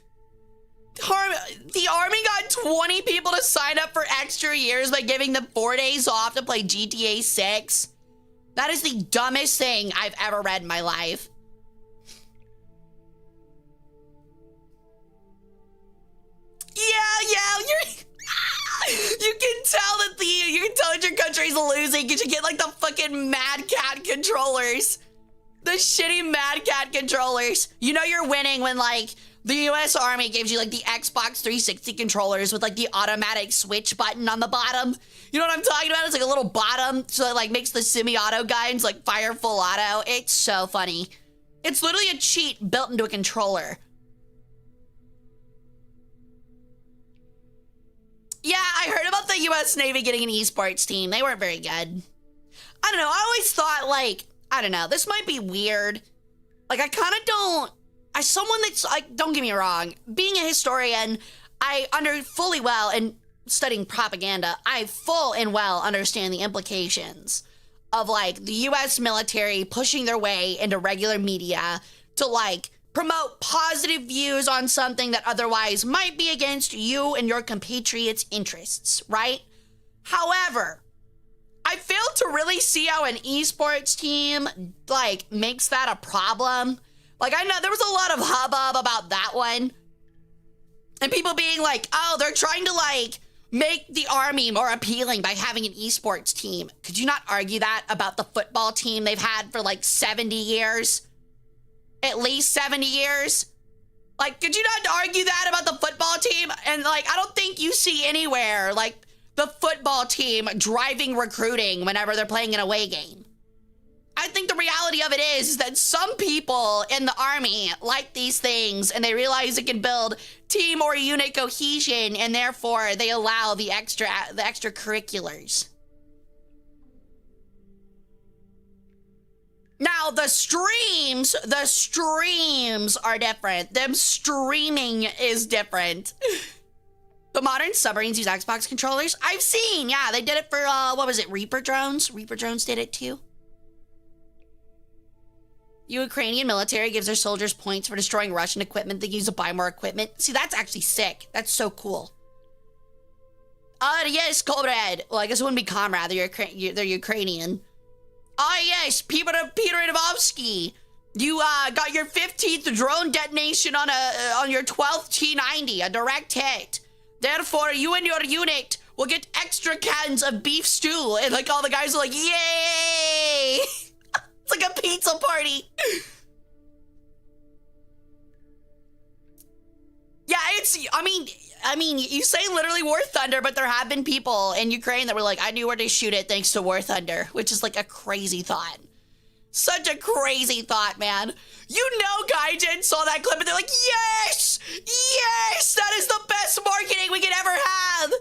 The army got 20 people to sign up for extra years by giving them 4 days off to play GTA 6. That is the dumbest thing I've ever read in my life. Yeah, you can tell that your country's losing because you get like the fucking Mad Cat controllers. The shitty Mad Cat controllers. You know you're winning when like the US Army gives you like the Xbox 360 controllers with like the automatic switch button on the bottom. You know what I'm talking about? It's like a little bottom, so it like makes the semi-auto guns like fire full auto. It's so funny. It's literally a cheat built into a controller. Yeah, I heard about the US Navy getting an esports team. They weren't very good. I don't know, I always thought like, I don't know, this might be weird. Like, I kind of don't, as someone that's, like, don't get me wrong, being a historian, I fully well, and studying propaganda, I full and well understand the implications of, like, the US military pushing their way into regular media to, like, promote positive views on something that otherwise might be against you and your compatriots' interests, right? However, I fail to really see how an esports team, like, makes that a problem. Like, I know there was a lot of hubbub about that one. And people being like, oh, they're trying to, like, make the army more appealing by having an esports team. Could you not argue that about the football team they've had for, like, 70 years? At least 70 years? Like, could you not argue that about the football team? And, like, I don't think you see anywhere, like, the football team driving recruiting whenever they're playing an away game. I think the reality of it is that some people in the army like these things and they realize it can build team or unit cohesion, and therefore they allow the extracurriculars. Now, the streams are different. Them streaming is different. The modern submarines use Xbox controllers. I've seen, yeah, they did it for, what was it, Reaper drones? Reaper drones did it too. Ukrainian military gives their soldiers points for destroying Russian equipment. They use to buy more equipment. See, that's actually sick. That's so cool. Yes, comrade. Well, I guess it wouldn't be comrade. They're Ukrainian. Yes, Peter Idovsky. You got your 15th drone detonation on your 12th T90, a direct hit. Therefore, you and your unit will get extra cans of beef stew. And like all the guys are like, yay! It's like a pizza party. Yeah, I mean, you say literally War Thunder, but there have been people in Ukraine that were like, I knew where to shoot it thanks to War Thunder, which is like a crazy thought. Such a crazy thought, man. You know, Gaijin saw that clip and they're like, yes! Yes! That is the best marketing we could ever have!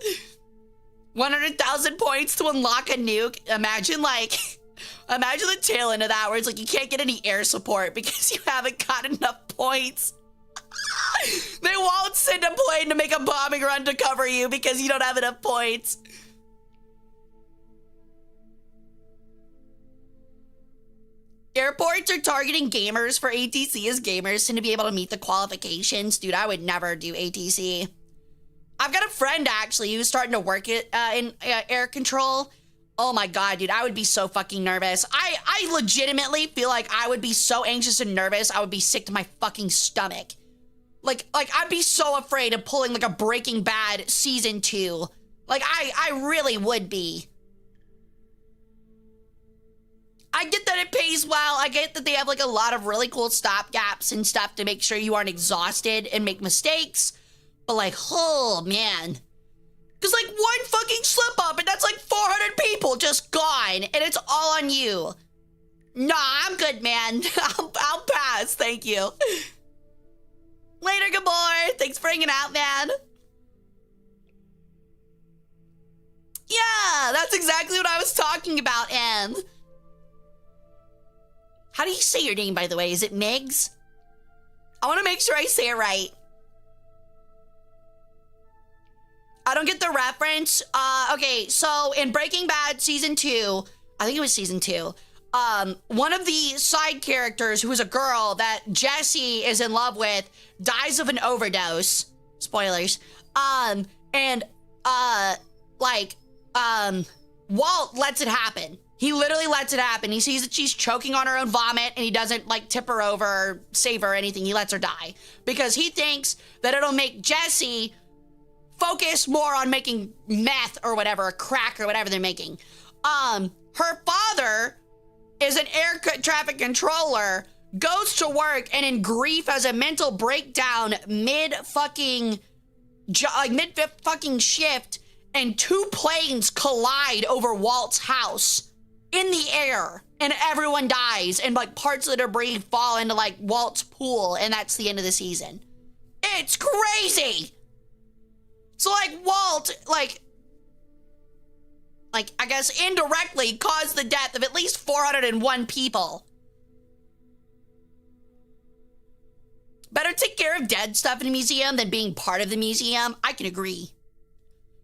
100,000 points to unlock a nuke. Imagine the tail end of that where it's like you can't get any air support because you haven't got enough points. They won't send a plane to make a bombing run to cover you because you don't have enough points. Airports are targeting gamers for ATC as gamers tend to be able to meet the qualifications. Dude, I would never do ATC. I've got a friend actually who's starting to work in air control. Oh my God, dude, I would be so fucking nervous. I legitimately feel like I would be so anxious and nervous, I would be sick to my fucking stomach. Like I'd be so afraid of pulling like a Breaking Bad season 2. Like I really would be. I get that it pays well. I get that they have like a lot of really cool stopgaps and stuff to make sure you aren't exhausted and make mistakes. But like, oh man. Because like one fucking slip up and that's like 400 people just gone and it's all on you. Nah, I'm good, man. I'll pass, thank you. Later, Gabor. Thanks for hanging out, man. Yeah, that's exactly what I was talking about, Em. How do you say your name, by the way? Is it Migs? I want to make sure I say it right. I don't get the reference. Okay, so in Breaking Bad season 2, I think it was season 2, one of the side characters, who is a girl that Jesse is in love with, dies of an overdose. Spoilers. Walt lets it happen. He literally lets it happen. He sees that she's choking on her own vomit and he doesn't like tip her over or save her or anything. He lets her die because he thinks that it'll make Jesse focus more on making meth or whatever, or crack or whatever they're making. Her father is an air traffic controller, goes to work and in grief has a mental breakdown mid fucking shift, and 2 planes collide over Walt's house in the air and everyone dies and like parts of the debris fall into like Walt's pool and that's the end of the season. It's crazy. So like Walt, like I guess indirectly caused the death of at least 401 people. Better take care of dead stuff in a museum than being part of the museum. I can agree.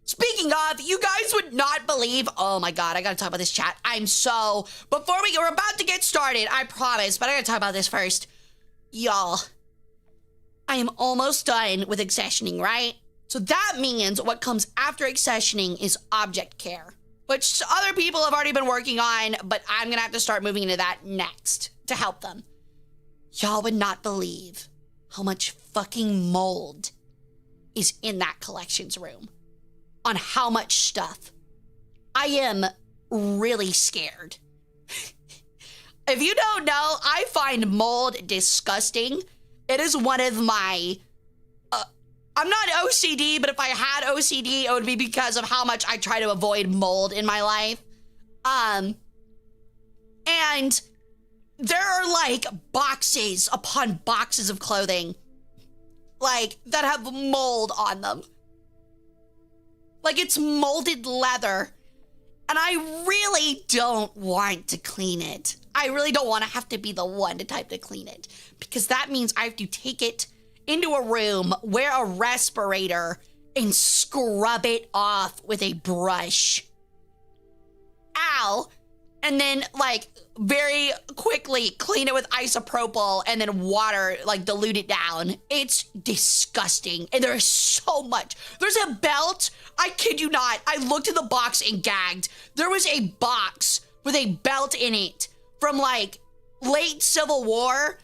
Speaking of, you guys would not believe, oh my God, I gotta talk about this chat. Before we're about to get started, I promise, but I gotta talk about this first. Y'all, I am almost done with accessioning, right? So that means what comes after accessioning is object care. which other people have already been working on, but I'm gonna have to start moving into that next to help them. Y'all would not believe how much fucking mold is in that collections room on how much stuff. I am really scared. If you don't know, I find mold disgusting. It is one of my, I'm not OCD, but if I had OCD, it would be because of how much I try to avoid mold in my life. And there are like boxes upon boxes of clothing, like that have mold on them. Like it's molded leather. And I really don't want to clean it. I really don't want to have to be the one to type to clean it, because that means I have to take it into a room, wear a respirator, and scrub it off with a brush. Ow. And then, like, very quickly clean it with isopropyl and then water, like, dilute it down. It's disgusting. And there's so much. There's a belt. I kid you not. I looked at the box and gagged. There was a box with a belt in it from, like, late Civil War.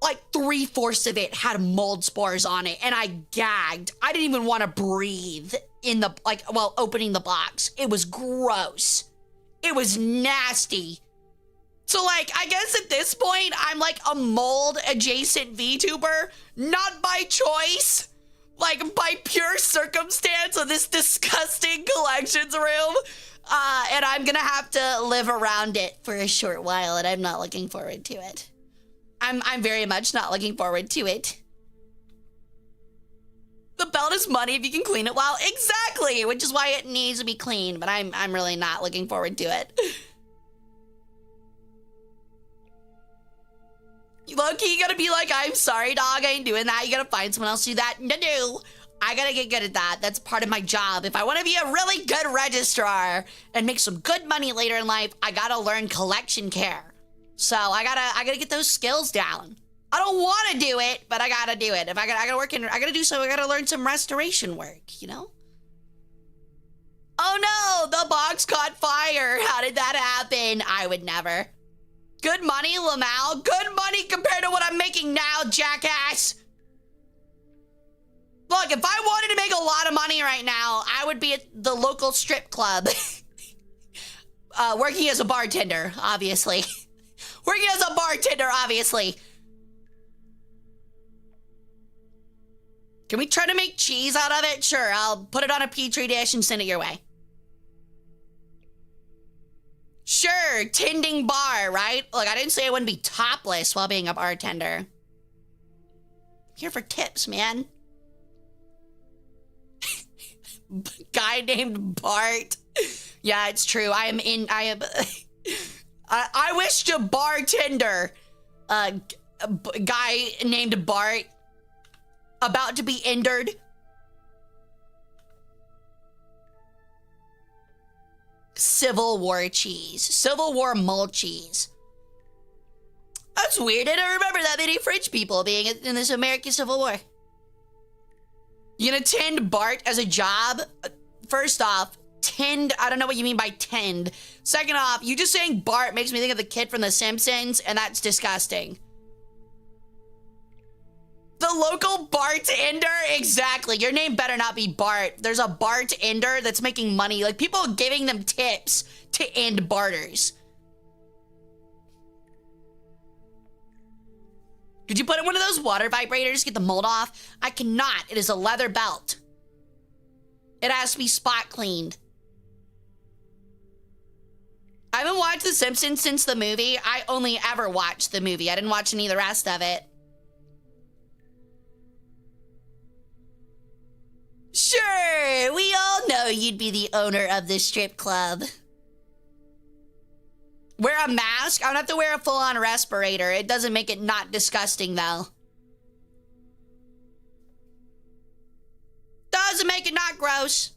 Like, 3/4 of it had mold spores on it, and I gagged. I didn't even want to breathe in the, like, while opening the box. It was gross. It was nasty. So, like, I guess at this point, I'm like a mold-adjacent VTuber, not by choice, like by pure circumstance of this disgusting collections room. And I'm gonna have to live around it for a short while, and I'm not looking forward to it. I'm very much not looking forward to it. The belt is money if you can clean it well. Exactly, which is why it needs to be cleaned, but I'm really not looking forward to it. Low-key, you gotta be like, I'm sorry, dog, I ain't doing that. You gotta find someone else to do that. No. I gotta get good at that. That's part of my job. If I want to be a really good registrar and make some good money later in life, I gotta learn collection care. So I gotta get those skills down. I don't want to do it, but I gotta do it. If I gotta work in, I gotta do so. I gotta learn some restoration work, you know? Oh no, the box caught fire. How did that happen? I would never. Good money, Lamau. Good money compared to what I'm making now, jackass. Look, if I wanted to make a lot of money right now, I would be at the local strip club. Working as a bartender, obviously. Working as a bartender, obviously. Can we try to make cheese out of it? Sure, I'll put it on a petri dish and send it your way. Sure, tending bar, right? Look, I didn't say I wouldn't be topless while being a bartender. I'm here for tips, man. Guy named Bart. Yeah, it's true. I wish to bartender. Guy named Bart. About to be entered. Civil War cheese. Civil War mold cheese. That's weird. I don't remember that many French people being in this American Civil War. You gonna tend Bart as a job? First off, tend, I don't know what you mean by tend. Second off, you just saying Bart makes me think of the kid from The Simpsons, and that's disgusting. The local bartender? Exactly. Your name better not be Bart. There's a bartender that's making money. Like, people giving them tips to end barters. Could you put in one of those water vibrators to get the mold off? I cannot. It is a leather belt. It has to be spot cleaned. I haven't watched The Simpsons since the movie. I only ever watched the movie. I didn't watch any of the rest of it. Sure, we all know you'd be the owner of this strip club. Wear a mask? I don't have to wear a full-on respirator. It doesn't make it not disgusting, though. Doesn't make it not gross.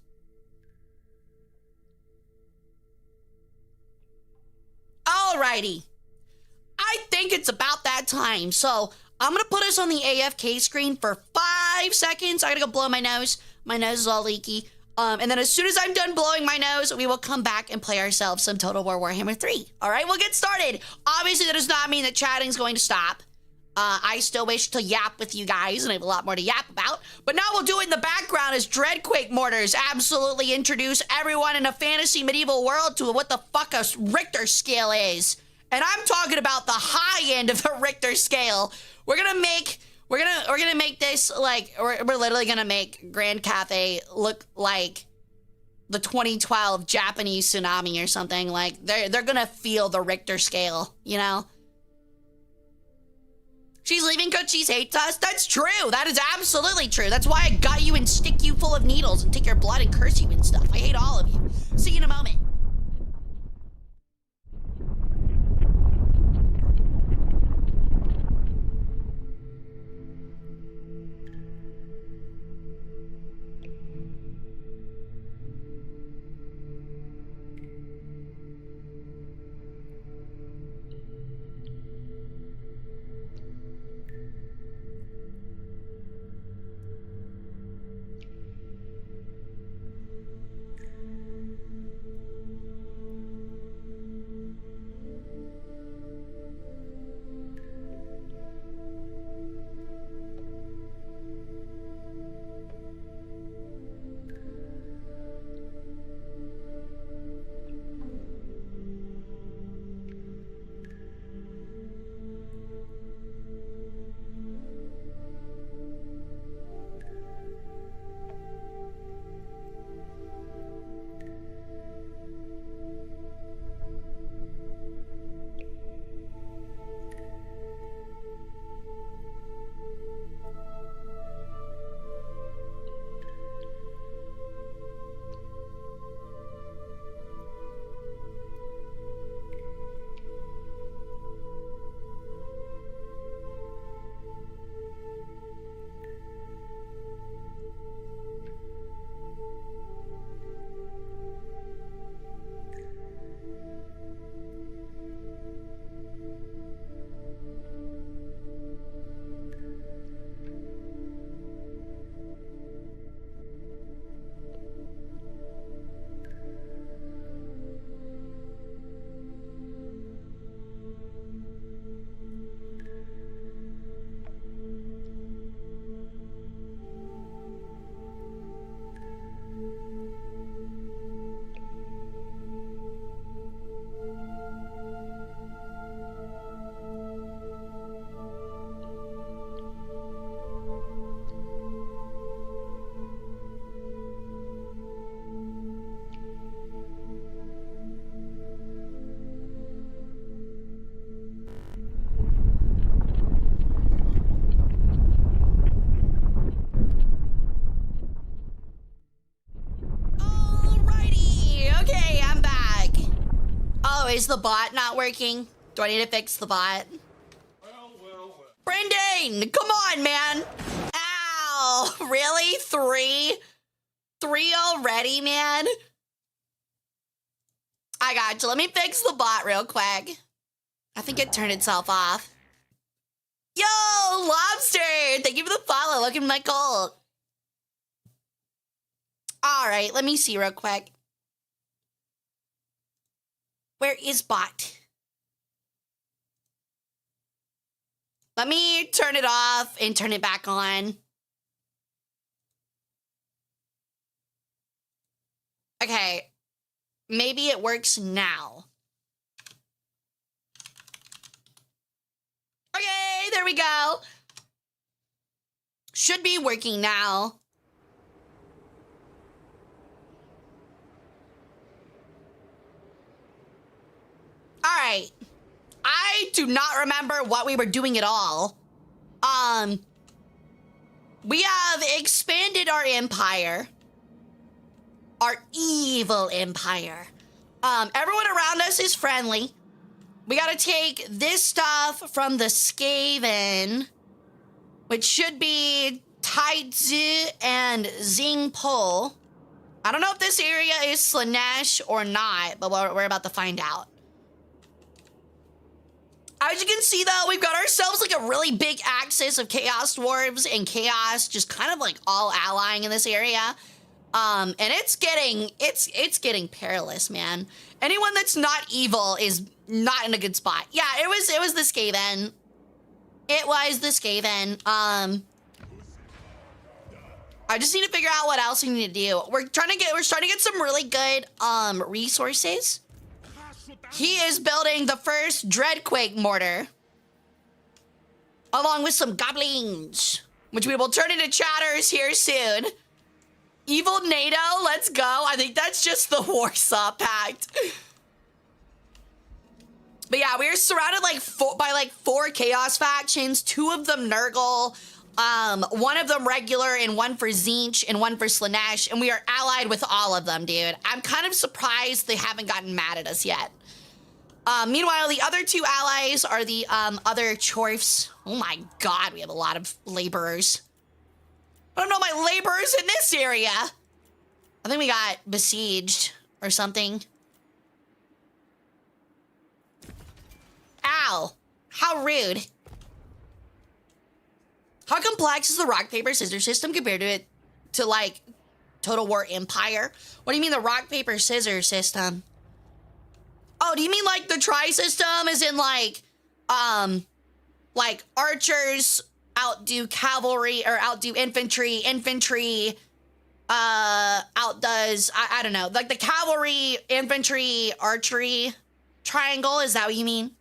Alrighty. I think it's about that time, so I'm gonna put us on the AFK screen for 5 seconds. I gotta go blow my nose. My nose is all leaky. And then as soon as I'm done blowing my nose, we will come back and play ourselves some Total War Warhammer 3. All right, we'll get started. Obviously, that does not mean that chatting's going to stop. I still wish to yap with you guys, and I have a lot more to yap about. But now we'll do it in the background as Dreadquake Mortars absolutely introduce everyone in a fantasy medieval world to what the fuck a Richter scale is. And I'm talking about the high end of the Richter scale. We're gonna make this like we're literally gonna make Grand Cathay look like the 2012 Japanese tsunami or something. Like they're gonna feel the Richter scale, you know? She's leaving because she hates us? That's true. That is absolutely true. That's why I got you and stick you full of needles and take your blood and curse you and stuff. I hate all of you. See you in a moment. Is the bot not working? Do I need to fix the bot? Well. Brendan, come on, man. Ow, really? Three already, man? I got you. Let me fix the bot real quick. I think it turned itself off. Yo, Lobster, thank you for the follow. Welcome to my cult. All right, let me see real quick. Where is bot? Let me turn it off and turn it back on. Okay, maybe it works now. Okay, there we go. Should be working now. All right. I do not remember what we were doing at all. We have expanded our empire. Our evil empire. Everyone around us is friendly. We gotta take this stuff from the Skaven, which should be Taitzu and Xingpo. I don't know if this area is Slanesh or not, but we're about to find out. As you can see, though, we've got ourselves like a really big axis of Chaos Dwarves and Chaos just kind of like all allying in this area. And it's getting perilous, man. Anyone that's not evil is not in a good spot. Yeah, it was the Skaven. It was the Skaven. I just need to figure out what else we need to do. We're starting to get some really good resources. He is building the first Dreadquake mortar, along with some goblins, which we will turn into chatters here soon. Evil NATO, let's go. I think that's just the Warsaw Pact. But yeah, we are surrounded by four Chaos factions, 2 of them Nurgle, 1 of them regular, and 1 for Tzeentch, and 1 for Slaanesh, and we are allied with all of them, dude. I'm kind of surprised they haven't gotten mad at us yet. Meanwhile, the other 2 allies are the other Chorfs. Oh my god, we have a lot of laborers. I don't know my laborers in this area. I think we got besieged or something. Ow. How rude. How complex is the rock, paper, scissors system compared to like Total War Empire? What do you mean the rock, paper, scissors system? Oh, do you mean like the tri-system is in like archers outdo cavalry or outdo infantry, outdoes, I don't know, like the cavalry, infantry, archery triangle, is that what you mean?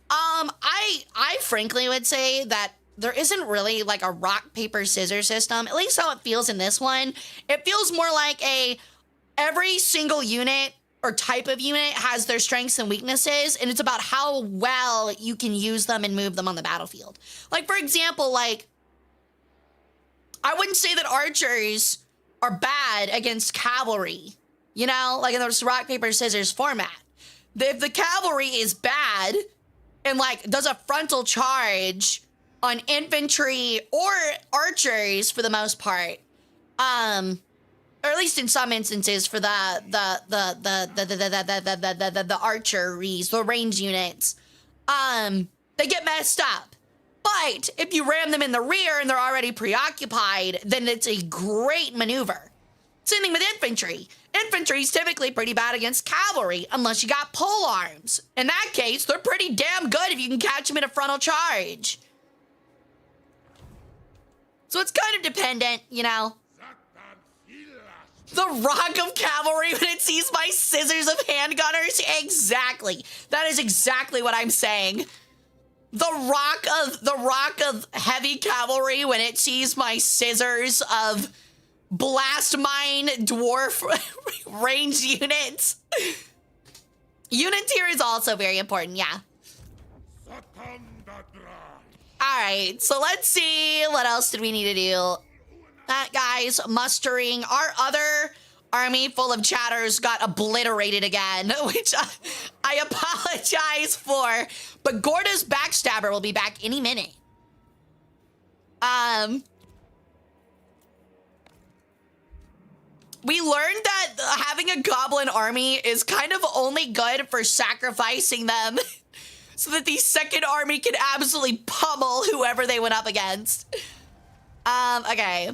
I frankly would say that there isn't really like a rock, paper, scissors system, at least how it feels in this one. It feels more like every single unit or type of unit has their strengths and weaknesses, and it's about how well you can use them and move them on the battlefield. Like, for example, like, I wouldn't say that archers are bad against cavalry, you know, like in this rock, paper, scissors format. If the cavalry is bad and like does a frontal charge on infantry or archers for the most part, or at least in some instances for the archeries, the range units, they get messed up. But if you ram them in the rear and they're already preoccupied, then it's a great maneuver. Same thing with infantry. Infantry's typically pretty bad against cavalry unless you got pole arms. In that case, they're pretty damn good if you can catch them in a frontal charge. So it's kind of dependent, you know. The rock of cavalry when it sees my scissors of handgunners? Exactly. That is exactly what I'm saying. The rock of heavy cavalry when it sees my scissors of blast mine dwarf ranged units. Unit tier is also very important, yeah. Alright, so let's see, what else did we need to do? That guy's mustering. Our other army full of chatters got obliterated again, which I apologize for. But Gorda's backstabber will be back any minute. We learned that having a goblin army is kind of only good for sacrificing them so that the second army can absolutely pummel whoever they went up against. Okay.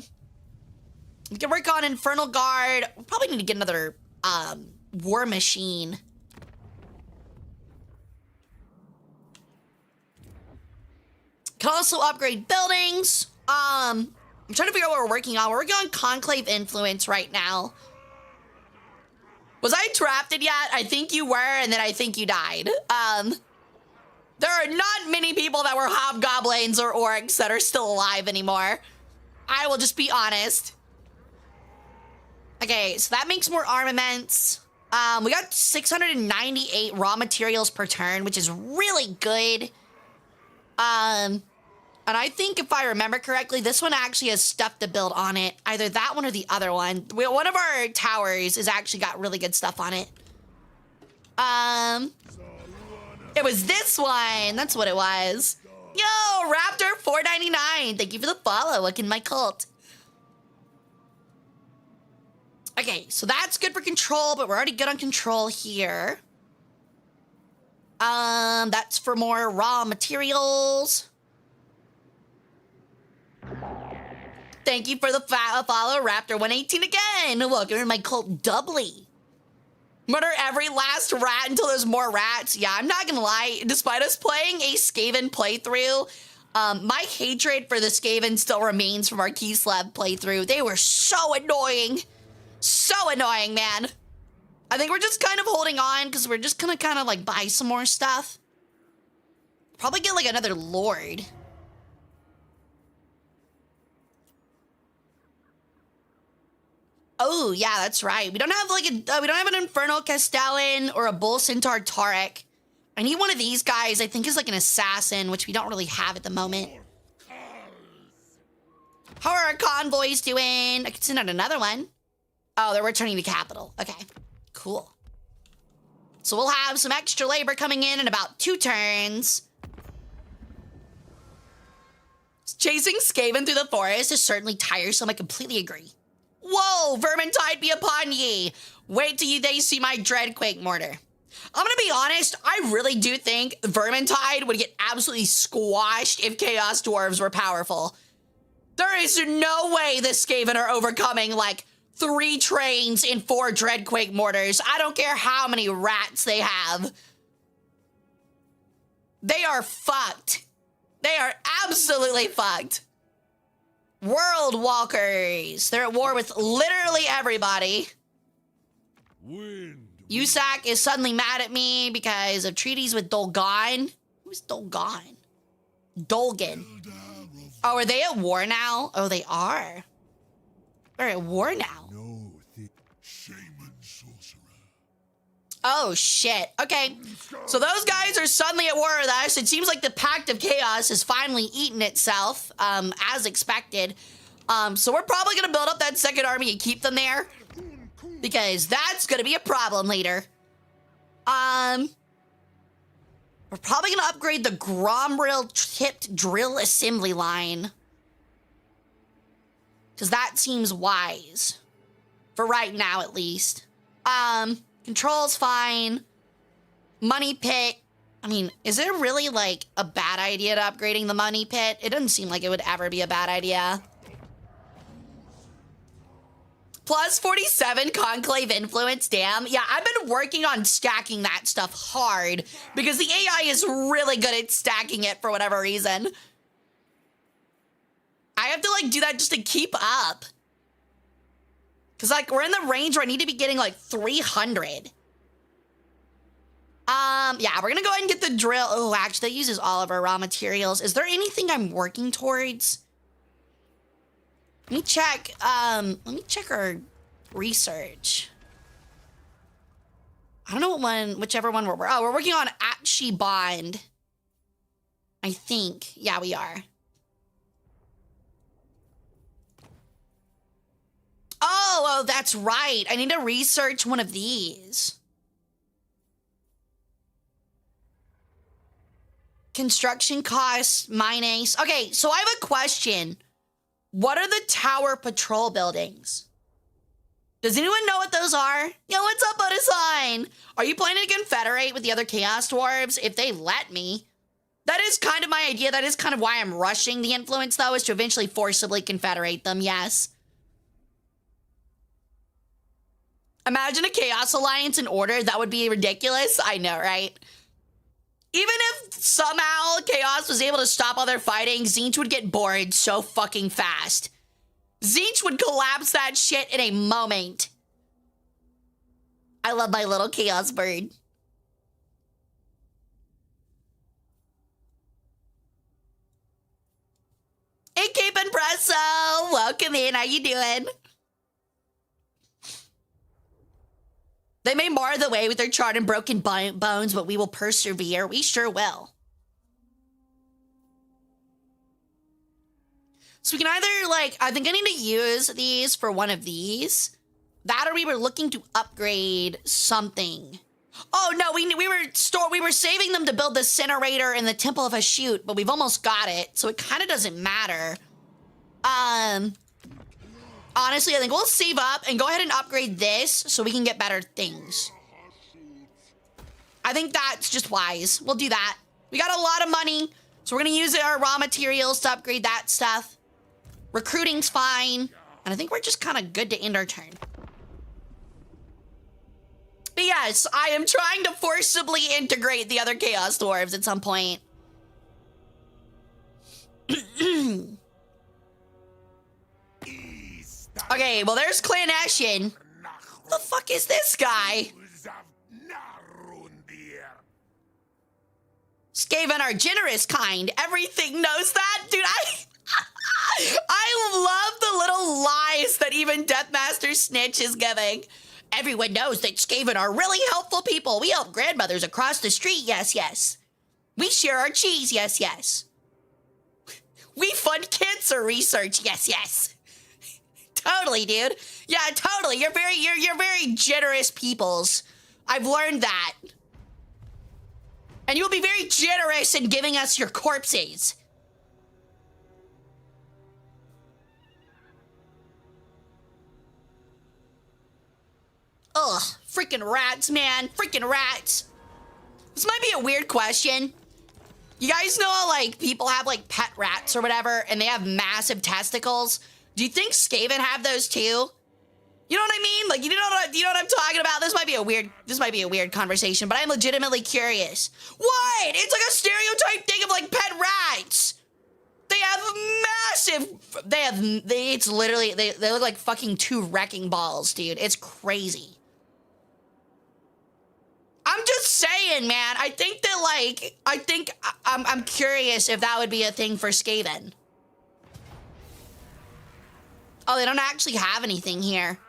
We can work on Infernal Guard. We probably need to get another war machine. Can also upgrade buildings. I'm trying to figure out what we're working on. We're working on Conclave Influence right now. Was I drafted yet? I think you were, and then I think you died. There are not many people that were hobgoblins or orcs that are still alive anymore. I will just be honest. Okay, so that makes more armaments. We got 698 raw materials per turn, which is really good. And I think if I remember correctly, this one actually has stuff to build on it. Either that one or the other one. One of our towers has actually got really good stuff on it. It was this one. That's what it was. Yo, Raptor 499. Thank you for the follow. Look in my cult. Okay, so that's good for control, but we're already good on control here. That's for more raw materials. Thank you for the follow, Raptor118 again. Welcome to my cult doubly. Murder every last rat until there's more rats. Yeah, I'm not gonna lie. Despite us playing a Skaven playthrough, my hatred for the Skaven still remains from our Kislev playthrough. They were so annoying. So annoying, man. I think we're just kind of holding on because we're just gonna kind of like buy some more stuff. Probably get like another Lord. Oh, yeah, that's right. We don't have like we don't have an Infernal Castellan or a Bull Centaur Tarek. I need one of these guys. I think is like an assassin, which we don't really have at the moment. How are our convoys doing? I could send out another one. Oh, they're returning to capital. Okay, cool. So we'll have some extra labor coming in about 2 turns. Chasing Skaven through the forest is certainly tiresome. I completely agree. Whoa, Vermintide be upon ye. Wait till they see my Dreadquake mortar. I'm gonna be honest, I really do think Vermintide would get absolutely squashed if Chaos Dwarves were powerful. There is no way the Skaven are overcoming like 3 trains and 4 Dreadquake mortars. I don't care how many rats they have. They are fucked. They are absolutely fucked. World Walkers. They're at war with literally everybody. Usak is suddenly mad at me because of treaties with Dolgan. Who's Dolgan? Dolgan. Oh, are they at war now? Oh, they are. They're at war now. Oh, shit. Okay. So those guys are suddenly at war with us. It seems like the Pact of Chaos has finally eaten itself, as expected. So we're probably going to build up that second army and keep them there. Because that's going to be a problem later. We're probably going to upgrade the Gromril tipped drill assembly line. Because that seems wise. For right now, at least. Control's fine. Money pit. I mean, is it really like a bad idea to upgrading the money pit? It doesn't seem like it would ever be a bad idea. Plus 47 Conclave influence, damn. Yeah, I've been working on stacking that stuff hard because the AI is really good at stacking it for whatever reason. I have to like do that just to keep up. Cause like we're in the range where I need to be getting like 300. Yeah, we're gonna go ahead and get the drill. Oh, actually that uses all of our raw materials. Is there anything I'm working towards? Let me check our research. I don't know whichever one we're working on Atchi Bond. I think. Yeah, we are. Oh, that's right. I need to research one of these. Construction costs, mine ace. Okay, so I have a question. What are the tower patrol buildings? Does anyone know what those are? Yo, what's up, Odasign? Are you planning to confederate with the other Chaos Dwarves? If they let me. That is kind of my idea. That is kind of why I'm rushing the influence, though, is to eventually forcibly confederate them, yes. Imagine a Chaos Alliance in order. That would be ridiculous. I know, right? Even if somehow Chaos was able to stop all their fighting, Tzeentch would get bored so fucking fast. Tzeentch would collapse that shit in a moment. I love my little Chaos bird. Hey, Cape Impresso! Welcome in. How you doing? They may mar the way with their charred and broken bones, but we will persevere. We sure will. So we can either, like, I think I need to use these for one of these. That or we were looking to upgrade something. Oh, no, we were saving them to build the Incinerator and the Temple of Hashut, but we've almost got it, so it kind of doesn't matter. Honestly, I think we'll save up and go ahead and upgrade this so we can get better things. I think that's just wise. We'll do that. We got a lot of money, so we're gonna use our raw materials to upgrade that stuff. Recruiting's fine. And I think we're just kind of good to end our turn. But yes, I am trying to forcibly integrate the other Chaos Dwarves at some point. Okay, well, there's Clan Ashen. The fuck is this guy? Skaven are generous kind. Everything knows that. Dude, I love the little lies that even Deathmaster Snitch is giving. Everyone knows that Skaven are really helpful people. We help grandmothers across the street, yes, yes. We share our cheese, yes, yes. We fund cancer research, yes, yes. Totally, dude. Yeah, totally. You're very generous peoples. I've learned that. And you'll be very generous in giving us your corpses. Ugh, freaking rats, man. Freaking rats. This might be a weird question. You guys know how, like, people have, like, pet rats or whatever, and they have massive testicles? Do you think Skaven have those too? You know what I mean? Like, you know what I'm talking about? This might be a weird conversation, but I'm legitimately curious. What? It's like a stereotype thing of, like, pet rats. They have massive, it's literally, they look like fucking 2 wrecking balls, dude. It's crazy. I'm just saying, man. I think that, like, I'm curious if that would be a thing for Skaven. Oh, they don't actually have anything here.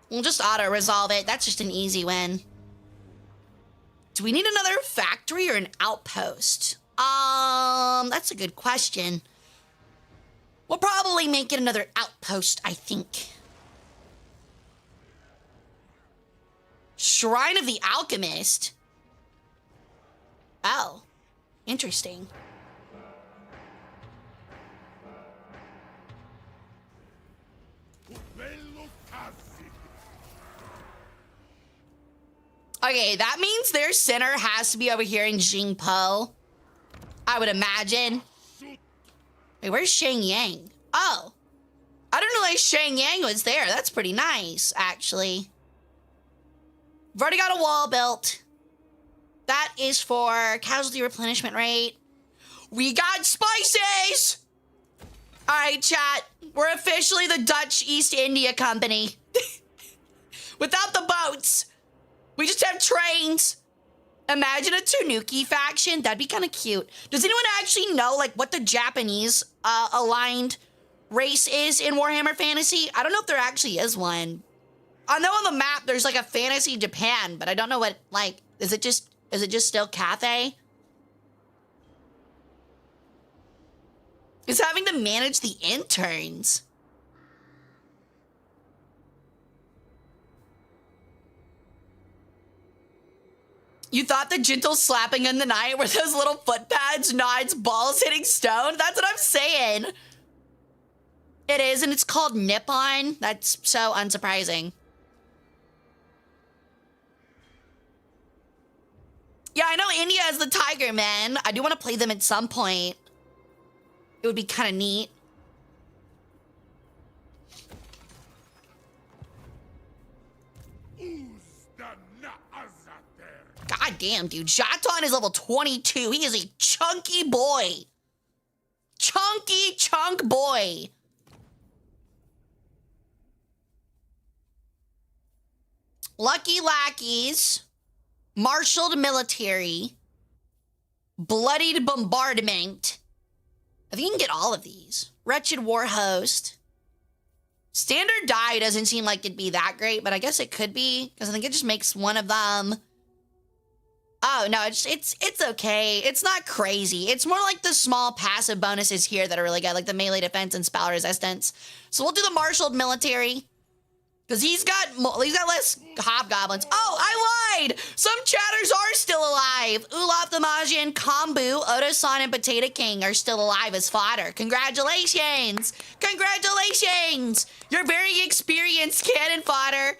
We'll just auto-resolve it. That's just an easy win. Do we need another factory or an outpost? That's a good question. We'll probably make it another outpost, I think. Shrine of the Alchemist? Oh, interesting. Okay, that means their center has to be over here in Jingpo. I would imagine. Wait, where's Shang Yang? Oh. I didn't realize Shang Yang was there. That's pretty nice, actually. We've already got a wall built. That is for casualty replenishment rate. We got spices! All right, chat. We're officially the Dutch East India Company. Without the boats. We just have trains. Imagine a Tanuki faction. That'd be kind of cute. Does anyone actually know, like, what the Japanese aligned race is in Warhammer Fantasy? I don't know if there actually is one. I know on the map there's, like, a Fantasy Japan, but I don't know what, like, is it just still Cathay? It's having to manage the interns. You thought the gentle slapping in the night were those little foot pads, nods, balls hitting stone? That's what I'm saying. It is, and it's called Nippon. That's so unsurprising. Yeah, I know India is the Tiger Men. I do want to play them at some point. It would be kind of neat. God damn, dude. Jaton is level 22. He is a chunky boy. Chunky chunk boy. Lucky lackeys. Marshaled military. Bloodied bombardment. I think you can get all of these. Wretched war host. Standard die doesn't seem like it'd be that great, but I guess it could be, because I think it just makes one of them. Oh, no, it's okay. It's not crazy. It's more like the small passive bonuses here that are really good, like the melee defense and spell resistance. So we'll do the marshaled military, because he's got less hobgoblins. Oh, I lied! Some chatters are still alive. Ulaf the Majin, Kambu, Otosan, and Potato King are still alive as fodder. Congratulations! Congratulations! You're very experienced cannon fodder.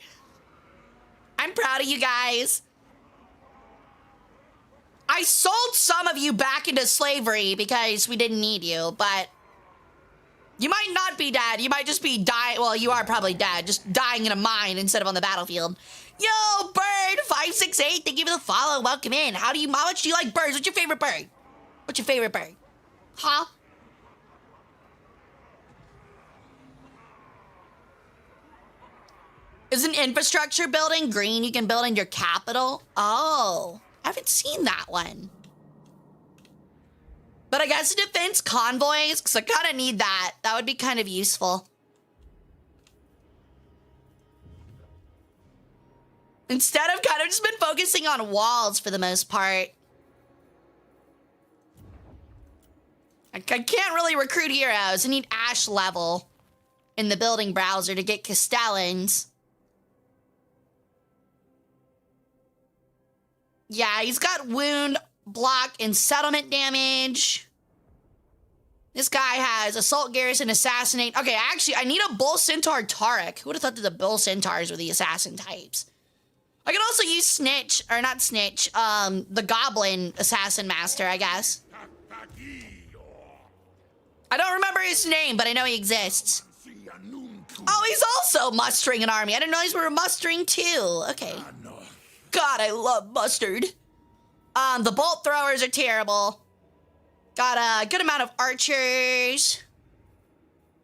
I'm proud of you guys. I sold some of you back into slavery because we didn't need you, but you might not be dead. You might just be dying. Well, you are probably dead, just dying in a mine instead of on the battlefield. Yo, bird 568, thank you for the follow. Welcome in. How much do you like birds? What's your favorite bird? What's your favorite bird? Huh? Is an infrastructure building green you can build in your capital? Oh, I haven't seen that one. But I guess defense convoys, because I kind of need that. That would be kind of useful. Instead, I've kind of just been focusing on walls for the most part. I can't really recruit heroes. I need Ash level in the building browser to get Castellans. Yeah, he's got wound, block, and settlement damage. This guy has assault, garrison, assassinate. Okay, actually, I need a bull centaur Tarek. Who would have thought that the bull centaurs were the assassin types? I can also use Snitch, or not Snitch, the goblin assassin master, I guess. I don't remember his name, but I know he exists. Oh, he's also mustering an army. I didn't realize we were mustering too. Okay. God, I love mustard. The bolt throwers are terrible. Got a good amount of archers.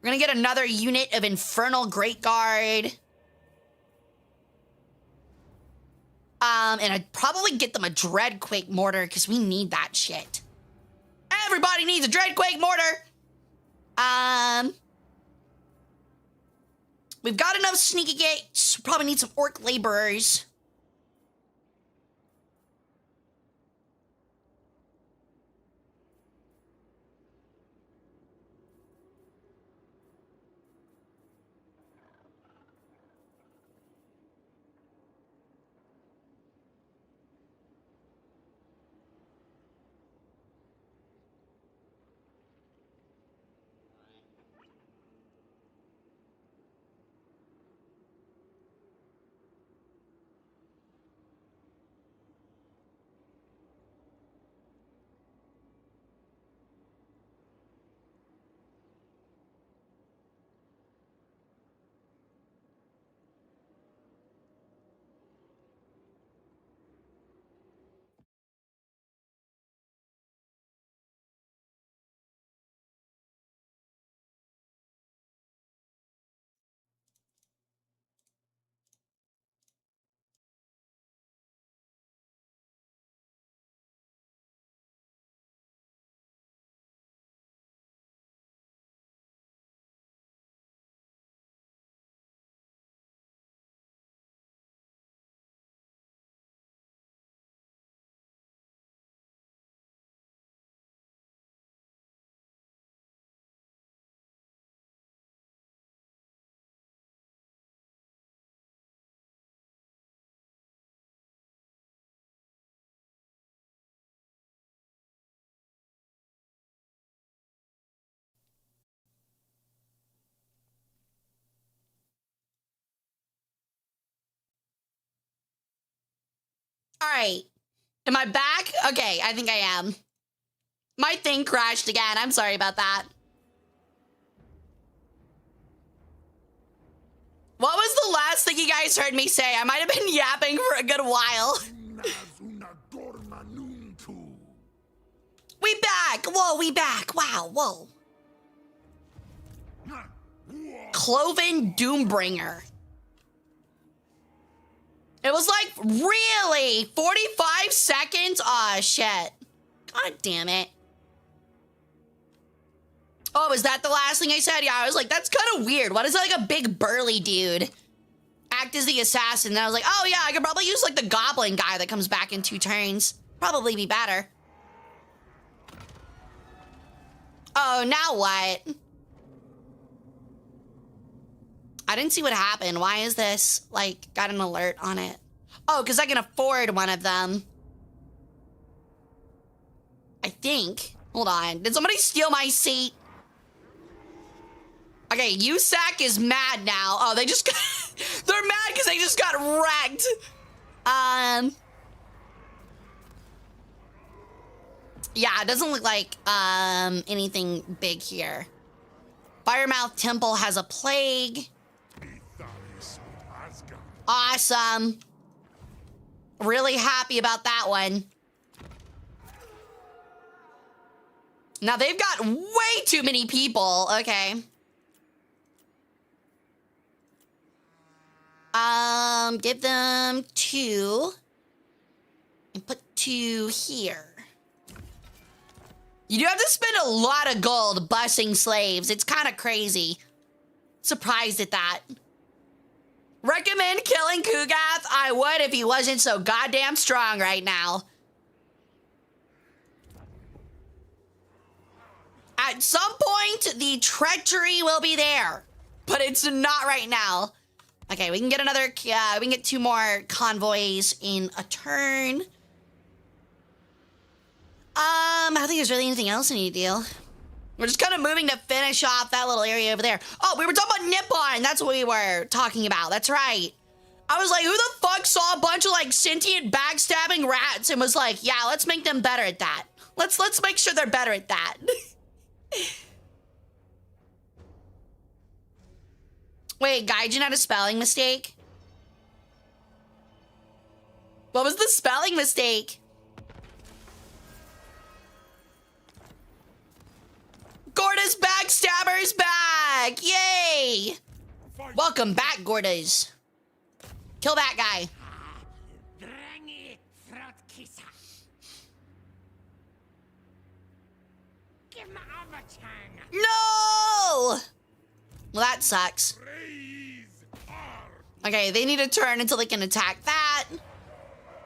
We're gonna get another unit of Infernal Great Guard. And I'd probably get them a Dreadquake mortar because we need that shit. Everybody needs a Dreadquake mortar. We've got enough sneaky gates. Probably need some orc laborers. All right. Am I back? Okay, I think I am. My thing crashed again. I'm sorry about that. What was the last thing you guys heard me say? I might have been yapping for a good while. We back. Whoa, we back. Wow, whoa. Cloven Doombringer. It was like, really? 45 seconds? Aw, shit. God damn it. Oh, is that the last thing I said? Yeah, I was like, that's kind of weird. Why does like a big burly dude act as the assassin? And I was like, oh yeah, I could probably use like the goblin guy that comes back in 2 turns. Probably be better. Oh, now what? I didn't see what happened. Why is this, like, got an alert on it? Oh, because I can afford one of them. I think. Hold on. Did somebody steal my seat? Okay, USAC is mad now. Oh, they just got... They're mad because they just got wrecked. Yeah, it doesn't look like anything big here. Firemouth Temple has a plague. Awesome. Really happy about that one. Now they've got way too many people. Okay. Give them 2. And put 2 here. You do have to spend a lot of gold busing slaves. It's kind of crazy. Surprised at that. Recommend killing Kugath? I would if he wasn't so goddamn strong right now. At some point, the treachery will be there, but it's not right now. Okay, we can get another, we can get 2 more convoys in a turn. I don't think there's really anything else I need to do. We're just kind of moving to finish off that little area over there. Oh, we were talking about Nippon. That's what we were talking about. That's right. I was like, who the fuck saw a bunch of like sentient backstabbing rats and was like, yeah, let's make them better at that. Let's make sure they're better at that. Wait, Gaijin had a spelling mistake? What was the spelling mistake? Gorda's backstabber's back! Yay! Welcome back, Gordas. Kill that guy. No! Well, that sucks. Okay, they need to turn until they can attack that.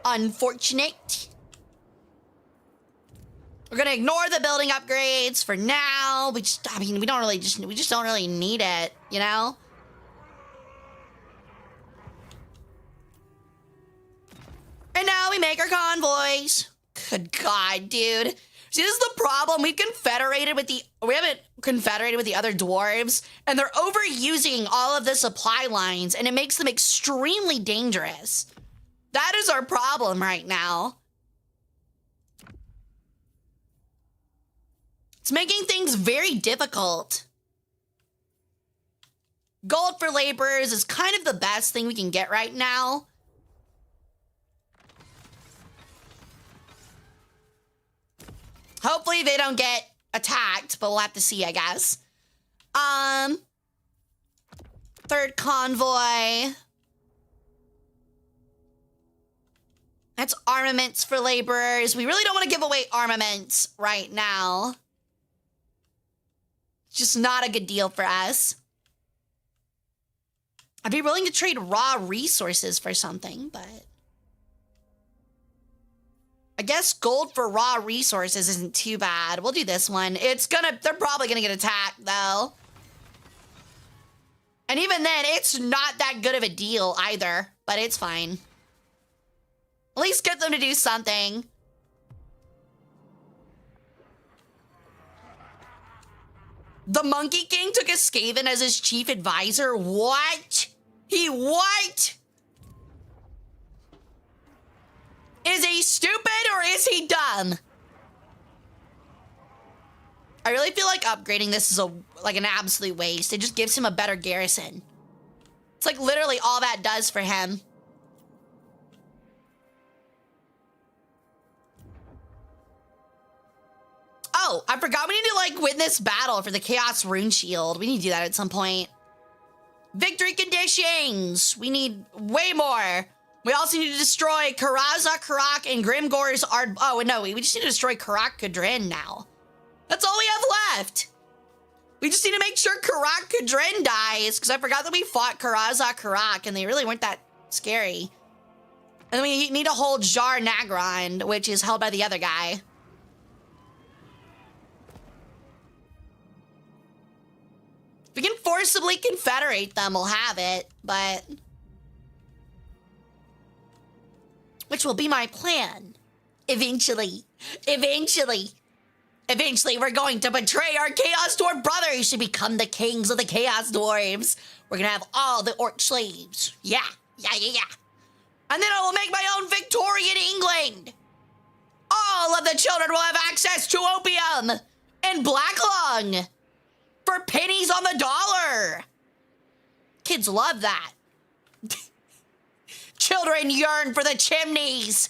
Unfortunate. We're gonna ignore the building upgrades for now. We just don't really need it, you know? And now we make our convoys. Good God, dude. See, this is the problem. We haven't confederated with the other dwarves, and they're overusing all of the supply lines, and it makes them extremely dangerous. That is our problem right now. It's making things very difficult. Gold for laborers is kind of the best thing we can get right now. Hopefully they don't get attacked, but we'll have to see, I guess. Third convoy. That's armaments for laborers. We really don't want to give away armaments right now. It's just not a good deal for us. I'd be willing to trade raw resources for something, but I guess gold for raw resources isn't too bad. We'll do this one. They're probably gonna get attacked though. And even then, it's not that good of a deal either, but it's fine. At least get them to do something. The Monkey King took a Skaven as his chief advisor? What? What? Is he stupid or is he dumb? I really feel like upgrading this is like an absolute waste. It just gives him a better garrison. It's like literally all that does for him. Oh, I forgot we need to like win this battle for the Chaos Rune Shield. We need to do that at some point. Victory conditions. We need way more. We also need to destroy Karaza, Karak, and Grimgor's Ard. Oh, no, we just need to destroy Karak Kadrin now. That's all we have left. We just need to make sure Karak Kadrin dies, because I forgot that we fought Karaza, Karak, and they really weren't that scary. And then we need to hold Jar Nagrand, which is held by the other guy. If we can forcibly confederate them, we'll have it, but which will be my plan. Eventually, we're going to betray our Chaos Dwarf brothers to become the kings of the Chaos Dwarves. We're gonna have all the orc slaves. Yeah. And then I will make my own Victorian England. All of the children will have access to opium and black lung for pennies on the dollar. Kids love that. Children yearn for the chimneys.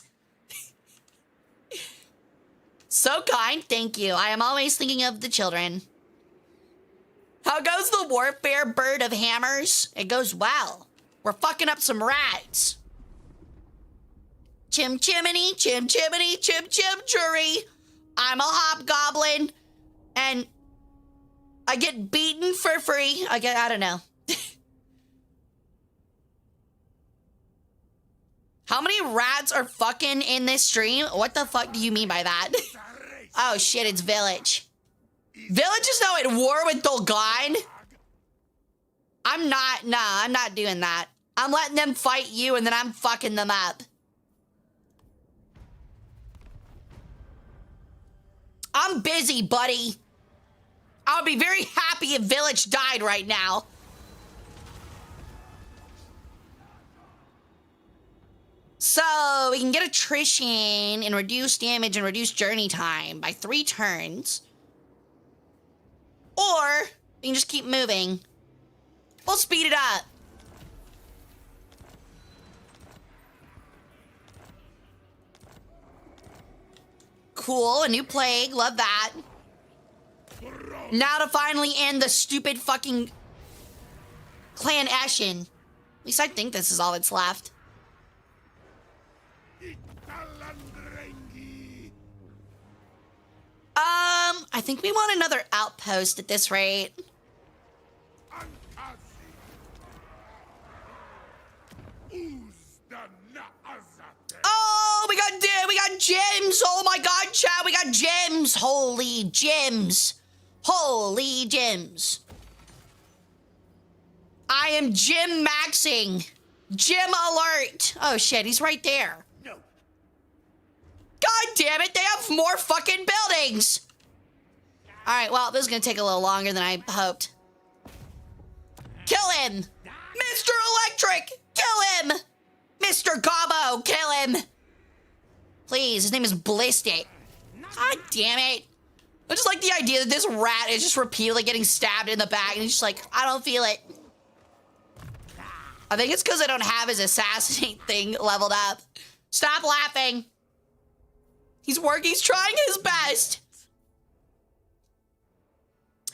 So kind, thank you. I am always thinking of the children. How goes the warfare bird of hammers? It goes well. We're fucking up some rats. Chim chimney, chim chimney, chim chim jury. I'm a hobgoblin, and I get beaten for free. I don't know. How many rats are fucking in this stream? What the fuck do you mean by that? Oh shit, it's Village. Village is now at war with Dolgan. I'm not doing that. I'm letting them fight you and then I'm fucking them up. I'm busy, buddy. I would be very happy if Village died right now. So we can get attrition and reduce damage and reduce journey time by 3 turns. Or we can just keep moving. We'll speed it up. Cool, a new plague, love that. Now to finally end the stupid fucking Clan Ashen. At least I think this is all that's left. I think we want another outpost at this rate. Oh, we got gems. Oh my god, chat, we got gems. Holy gems. Holy gems. I am gem maxing. Gem alert. Oh shit, he's right there. No. God damn it, they have more fucking buildings. All right, well, this is gonna take a little longer than I hoped. Kill him. Mr. Electric, kill him. Mr. Gobbo, kill him. Please, his name is Ballistic. God damn it. I just like the idea that this rat is just repeatedly getting stabbed in the back and he's just like, I don't feel it. I think it's because I don't have his assassinate thing leveled up. Stop laughing. He's trying his best.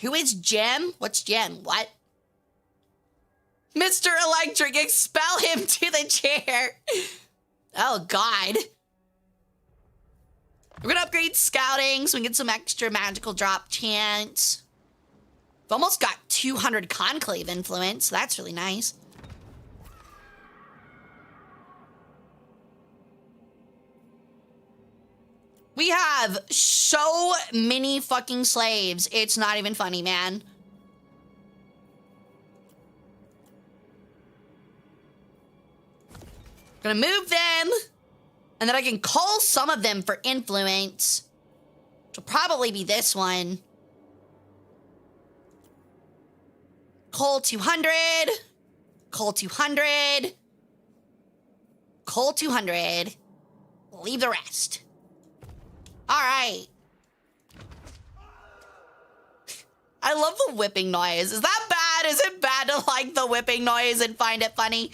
Who is Gem? What's Gem? What? Mr. Electric, expel him to the chair. Oh, God. We're gonna upgrade scouting so we can get some extra magical drop chance. We've almost got 200 conclave influence, so that's really nice. We have so many fucking slaves. It's not even funny, man. Gonna move them, and then I can call some of them for influence, which will probably be this one. Coal 200, coal 200, coal 200, leave the rest. All right. I love the whipping noise. Is that bad? Is it bad to like the whipping noise and find it funny?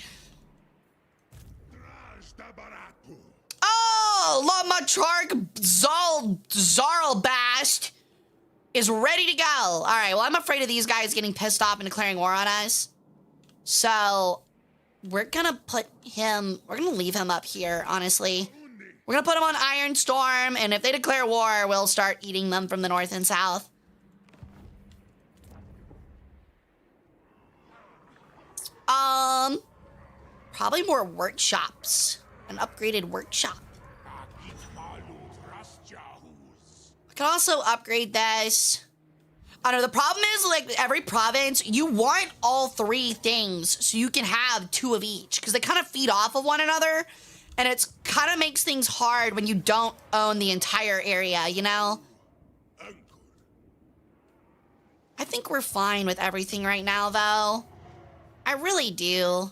Oh, Lamachark Zarlbast is ready to go. All right, well, I'm afraid of these guys getting pissed off and declaring war on us. So we're gonna leave him up here, honestly. We're gonna put him on Iron Storm, and if they declare war, we'll start eating them from the north and south. Probably more workshops. An upgraded workshop. I can also upgrade this. I don't know, the problem is, like, every province, you want all 3 things so you can have 2 of each, because they kind of feed off of one another, and it's kind of makes things hard when you don't own the entire area, you know? I think we're fine with everything right now, though. I really do.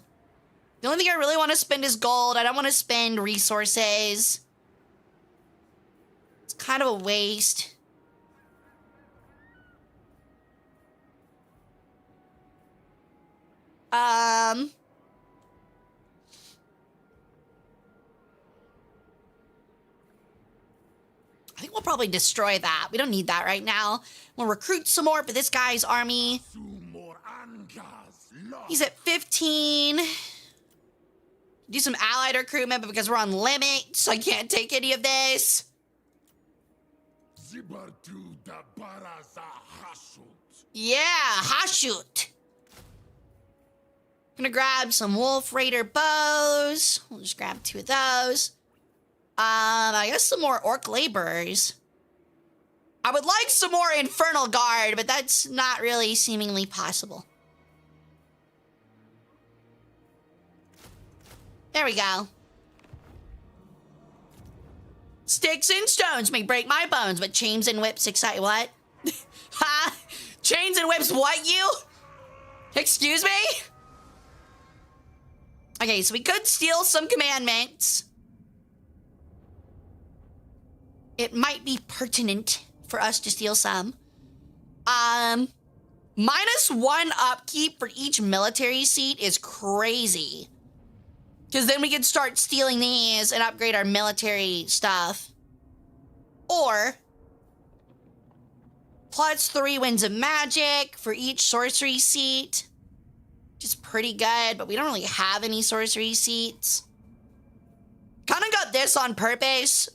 The only thing I really want to spend is gold. I don't want to spend resources. kind of a waste. I think we'll probably destroy that. We don't need that right now. We'll recruit some more for this guy's army. He's at 15. Do some allied recruitment, but because we're on limit, so I can't take any of this. Yeah, Hashut. Gonna grab some Wolf Raider bows. We'll just grab 2 of those. I guess some more Orc laborers. I would like some more Infernal Guard, but that's not really seemingly possible. There we go. Sticks and stones may break my bones, but chains and whips excite what? Ha! Chains and whips what you? Excuse me? Okay, so we could steal some commandments. It might be pertinent for us to steal some. -1 upkeep for each military seat is crazy. Because then we can start stealing these and upgrade our military stuff. Or +3 winds of magic for each sorcery seat. Which is pretty good, but we don't really have any sorcery seats. Kind of got this on purpose.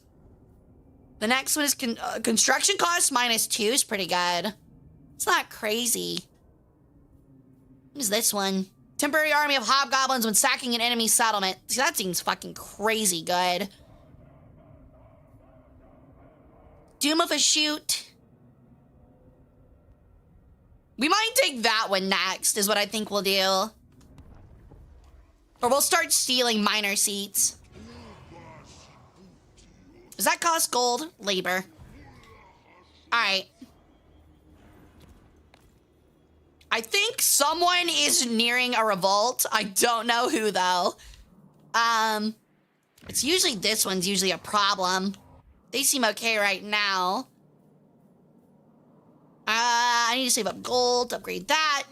The next one is construction cost -2 is pretty good. It's not crazy. What is this one? Temporary army of hobgoblins when sacking an enemy settlement. See, that seems fucking crazy good. Doom of a shoot. We might take that one next, is what I think we'll do. Or we'll start stealing minor seats. Does that cost gold? Labor. Alright. I think someone is nearing a revolt. I don't know who, though. It's usually this one's usually a problem. They seem okay right now. I need to save up gold to upgrade that.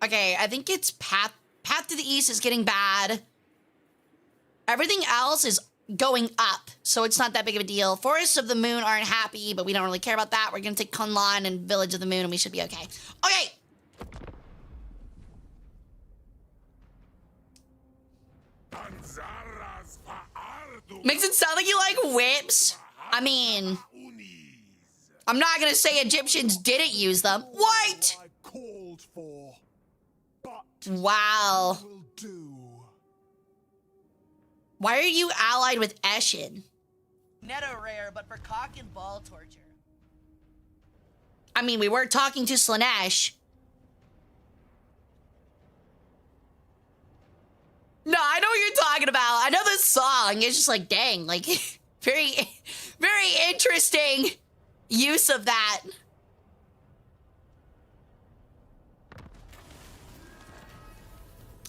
Okay, I think it's Path to the East is getting bad. Everything else is going up, so it's not that big of a deal. Forests of the Moon aren't happy, but we don't really care about that. We're gonna take Kunlan and Village of the Moon, and we should be okay. Okay! Makes it sound like you like whips. I mean, I'm not gonna say Egyptians didn't use them. What? Wow. Why are you allied with Eshin? Netto rare, but for cock and ball torture. I mean, we were talking to Slanesh. No, I know what you're talking about. I know this song. It's just like, dang, like, very, very interesting use of that.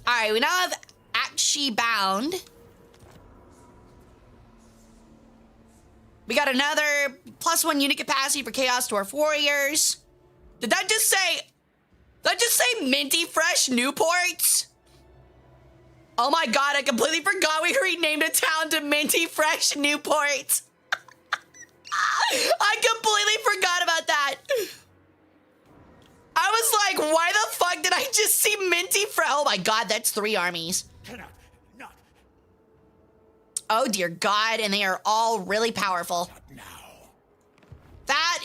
All right, we now have Akshi Bound. We got another +1 unit capacity for Chaos Dwarf Warriors. Did that just say Minty Fresh Newports? Oh my god, I completely forgot we renamed a town to Minty Fresh Newport. I completely forgot about that. I was like, why the fuck did I just see Minty Fresh? Oh my god, that's 3 armies. Oh dear god, and they are all really powerful. That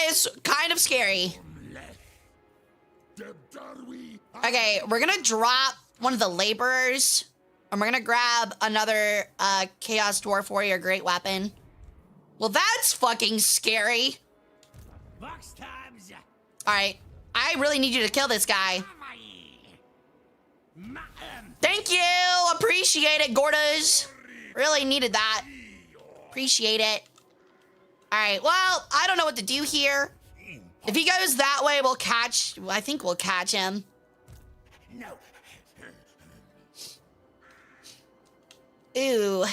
is kind of scary. Okay, we're gonna drop one of the laborers, and we're gonna grab another Chaos Dwarf Warrior Great Weapon. Well, that's fucking scary. Alright, I really need you to kill this guy. Thank you! Appreciate it, Gordas. Really needed that. Appreciate it. Alright, well, I don't know what to do here. If he goes that way, I think we'll catch him. Ooh.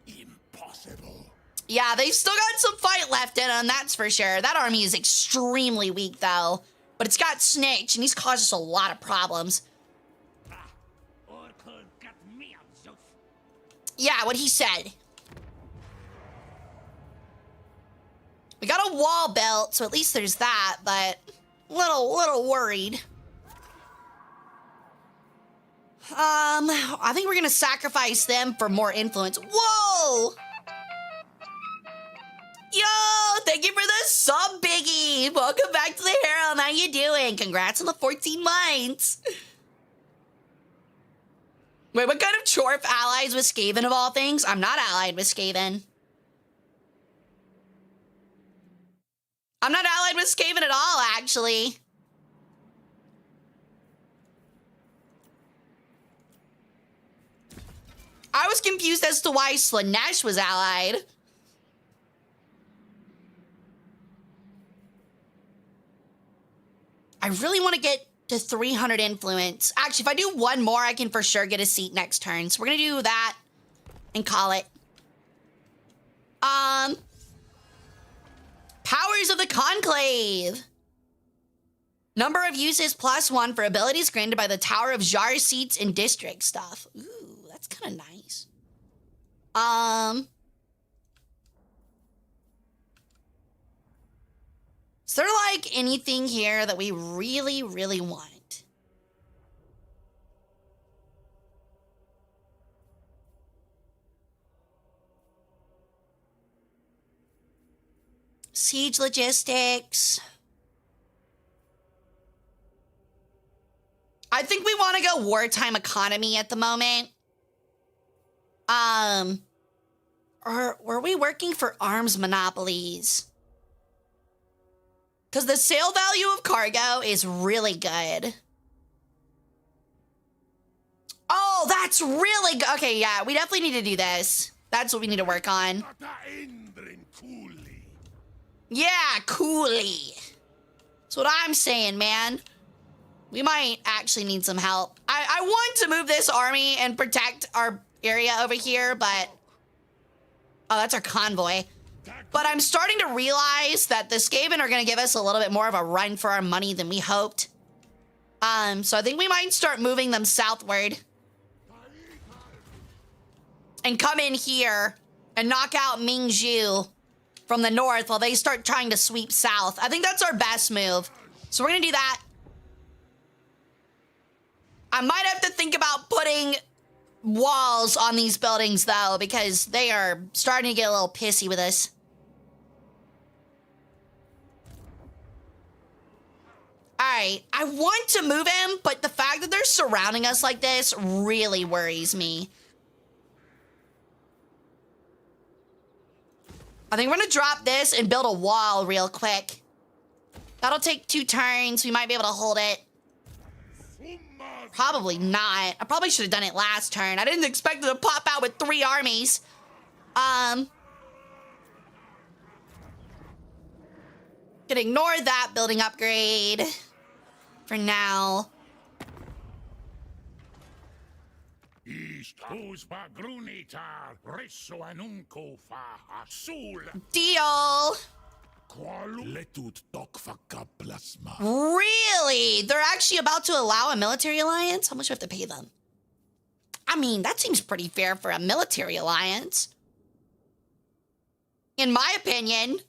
Impossible. Yeah, they've still got some fight left in them, that's for sure. That army is extremely weak, though. But it's got Snitch, and he's caused us a lot of problems. Yeah, what he said. We got a wall built, so at least there's that, but little worried. I think we're gonna sacrifice them for more influence. Whoa! Yo, thank you for the sub, Biggie. Welcome back to the Herald. How you doing? Congrats on the 14 months. Wait, what kind of Chorf allies with Skaven of all things? I'm not allied with Skaven. I'm not allied with Skaven at all, actually. I was confused as to why Slanesh was allied. I really want to get to 300 influence. Actually, if I do one more, I can for sure get a seat next turn. So we're going to do that and call it. Powers of the Conclave. Number of uses +1 for abilities granted by the Tower of Jar seats and district stuff. Ooh, that's kind of nice. Is there like anything here that we really, really want? Siege logistics. I think we want to go wartime economy at the moment. Or were we working for arms monopolies? Because the sale value of cargo is really good. Oh, that's really good. Okay, yeah, we definitely need to do this. That's what we need to work on. Yeah, coolly. That's what I'm saying, man. We might actually need some help. I want to move this army and protect our area over here, but... Oh, that's our convoy. But I'm starting to realize that the Skaven are going to give us a little bit more of a run for our money than we hoped. So I think we might start moving them southward. And come in here and knock out Mingzhu from the north while they start trying to sweep south. I think that's our best move. So we're going to do that. I might have to think about putting walls on these buildings, though, because they are starting to get a little pissy with us. All right, I want to move him, but the fact that they're surrounding us like this really worries me. I think we're gonna drop this and build a wall real quick. That'll take 2 turns. We might be able to hold it. Probably not. I probably should have done it last turn. I didn't expect it to pop out with 3 armies. Gonna ignore that building upgrade for now. Deal. Really? They're actually about to allow a military alliance? How much do we have to pay them? I mean, that seems pretty fair for a military alliance. In my opinion.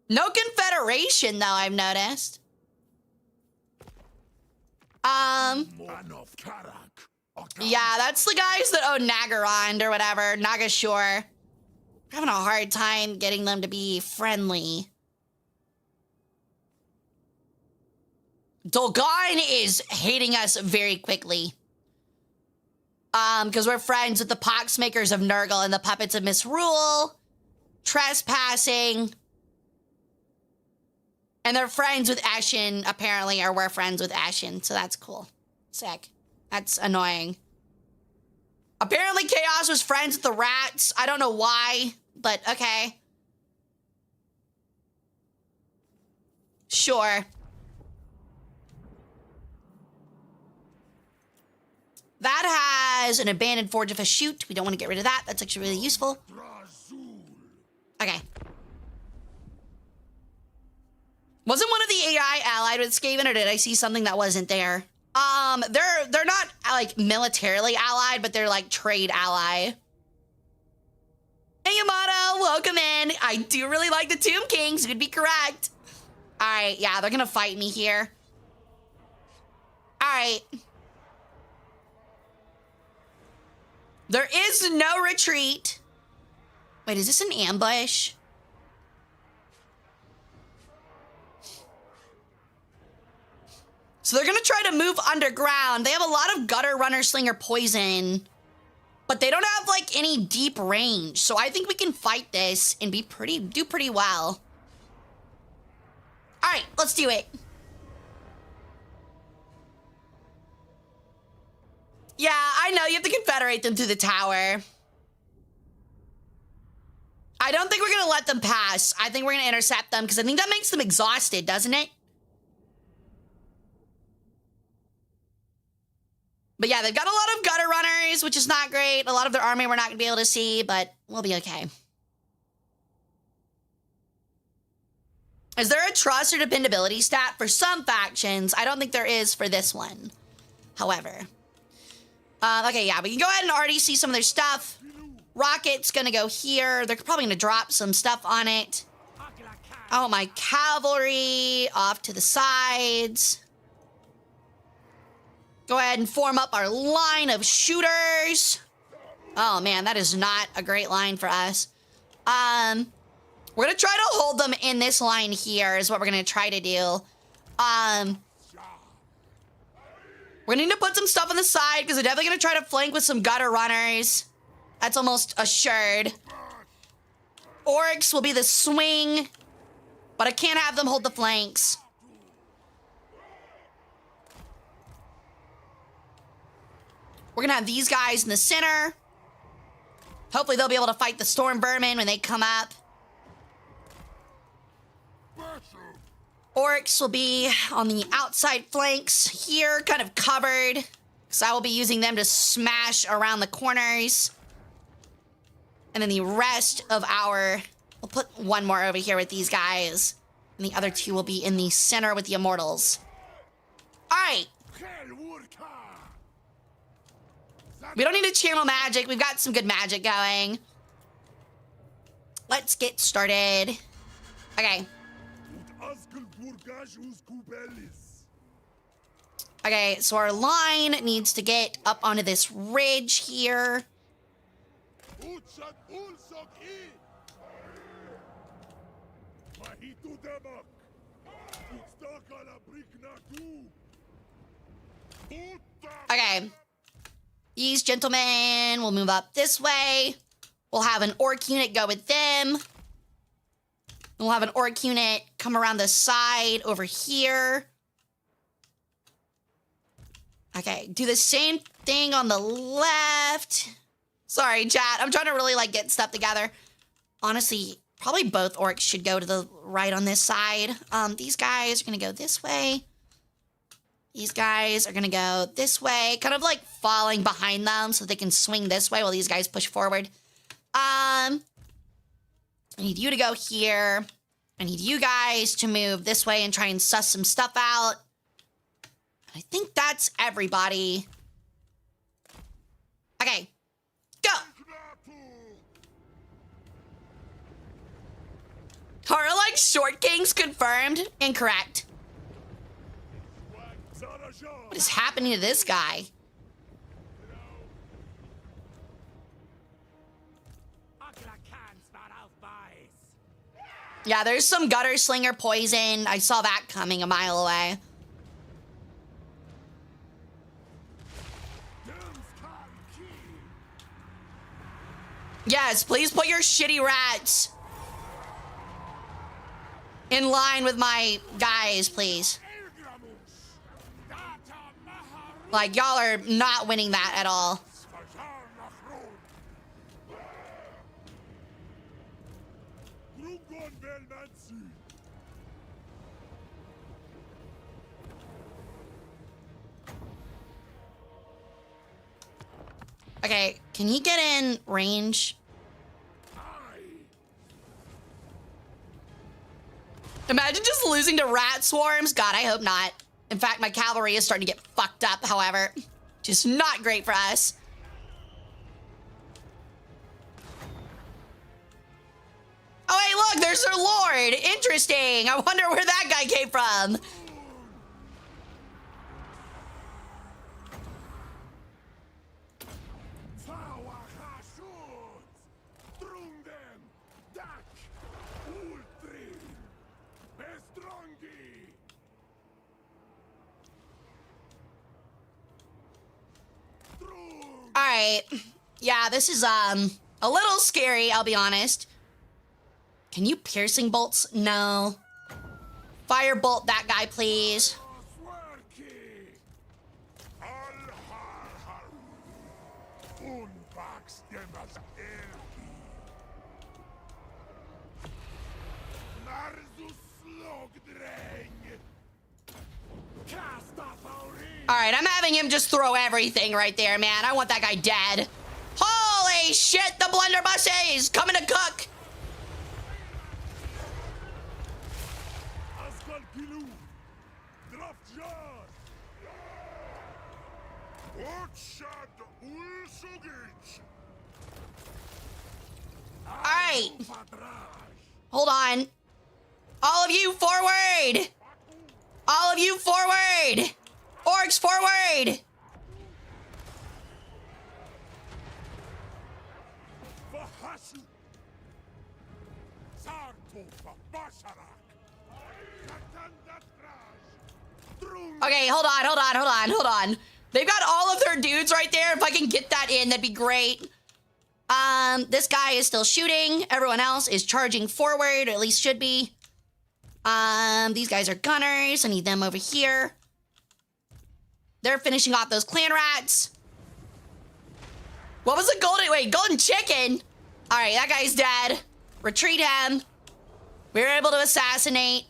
No confederation, though, I've noticed. Yeah, that's the guys that own Nagarond or whatever, Nagashore. We're having a hard time getting them to be friendly. Dolgan is hating us very quickly. Because we're friends with the Poxmakers of Nurgle and the Puppets of Misrule. Trespassing. And they're friends with Ashen, apparently, or we're friends with Ashen, so that's cool. Sick. That's annoying. Apparently Chaos was friends with the rats. I don't know why, but okay. Sure. That has an abandoned forge of a chute. We don't want to get rid of that. That's actually really useful. Okay. Wasn't one of the AI allied with Skaven, or did I see something that wasn't there? They're not like militarily allied, but they're like trade ally. Hey Yamato, welcome in. I do really like the Tomb Kings. You'd be correct. All right, yeah, they're gonna fight me here. All right. There is no retreat. Wait, is this an ambush? So they're gonna try to move underground. They have a lot of gutter runner slinger poison, but they don't have like any deep range. So I think we can fight this and do pretty well. All right, let's do it. Yeah, I know you have to confederate them through the tower. I don't think we're gonna let them pass. I think we're gonna intercept them because I think that makes them exhausted, doesn't it? But yeah, they've got a lot of gutter runners, which is not great. A lot of their army we're not gonna be able to see, but we'll be okay. Is there a trust or dependability stat for some factions? I don't think there is for this one, however. Okay, yeah, we can go ahead and already see some of their stuff. Rocket's gonna go here. They're probably gonna drop some stuff on it. Oh, my cavalry off to the sides. Go ahead and form up our line of shooters. Oh man, that is not a great line for us. We're gonna try to hold them in this line here is what we're gonna try to do. We're gonna need to put some stuff on the side because they're definitely gonna try to flank with some gutter runners. That's almost assured. Orcs will be the swing, but I can't have them hold the flanks. We're gonna have these guys in the center. Hopefully they'll be able to fight the storm vermin when they come up. Orcs will be on the outside flanks here, kind of covered. So I will be using them to smash around the corners. And then the rest of we'll put one more over here with these guys. And the other two will be in the center with the immortals. All right. We don't need to channel magic. We've got some good magic going. Let's get started. Okay. Okay, so our line needs to get up onto this ridge here. Okay. These gentlemen will move up this way. We'll have an orc unit go with them. We'll have an orc unit come around the side over here. Okay, do the same thing on the left. Sorry, chat. I'm trying to really, like, get stuff together. Honestly, probably both orcs should go to the right on this side. These guys are going to go this way. These guys are going to go this way. Kind of, like, falling behind them so they can swing this way while these guys push forward. I need you to go here. I need you guys to move this way and try and suss some stuff out. I think that's everybody. Okay, go. Hara like short kings confirmed. Incorrect. What is happening to this guy? Yeah, there's some gutter slinger poison. I saw that coming a mile away. Yes, please put your shitty rats in line with my guys, please. Like, y'all are not winning that at all. Okay, can he get in range? Imagine just losing to rat swarms. God, I hope not. In fact, my cavalry is starting to get fucked up, however. Just not great for us. Oh, hey, look, there's their lord. Interesting. I wonder where that guy came from. All right. Yeah, this is a little scary, I'll be honest. Can you piercing bolts? No. Firebolt that guy, please. All right, I'm having him just throw everything right there, man. I want that guy dead. Holy shit, the blunderbusses coming to cook. All right. Hold on. All of you forward. All of you forward. Orcs forward. Okay, hold on. They've got all of their dudes right there. If I can get that in, that'd be great. This guy is still shooting. Everyone else is charging forward, or at least should be. These guys are gunners. I need them over here. They're finishing off those clan rats. What was the golden chicken? All right, that guy's dead. Retreat him. We were able to assassinate.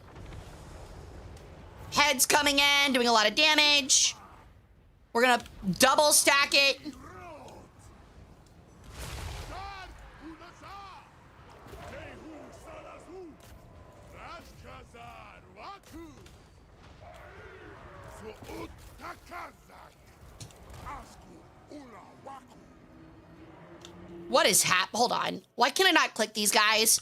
Heads coming in, doing a lot of damage. We're gonna double stack it. What is hold on. Why can I not click these guys?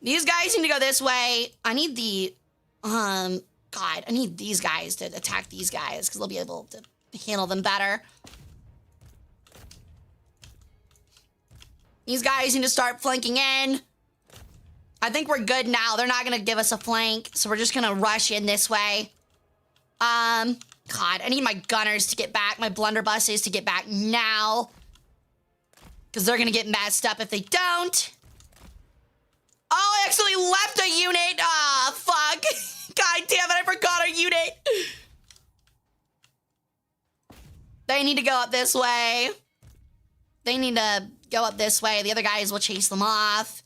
These guys need to go this way. I need the, God, I need these guys to attack these guys because they'll be able to handle them better. These guys need to start flanking in. I think we're good now. They're not going to give us a flank, so we're just going to rush in this way. God, I need my gunners to get back, my blunderbusses to get back now. Because they're going to get messed up if they don't. Oh, I actually left a unit. Ah, fuck. God damn it, I forgot a unit. They need to go up this way. They need to go up this way. The other guys will chase them off.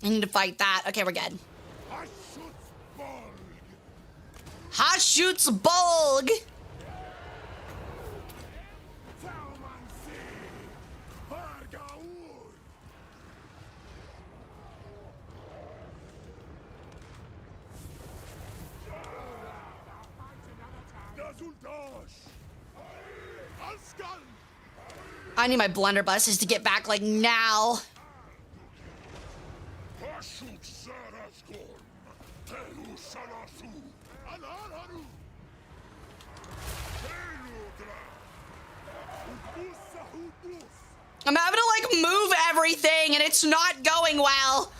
I need to fight that. Okay, we're good. Hashut's Bolg. I need my blunderbusses to get back, like, now. I'm having to, like, move everything, and it's not going well.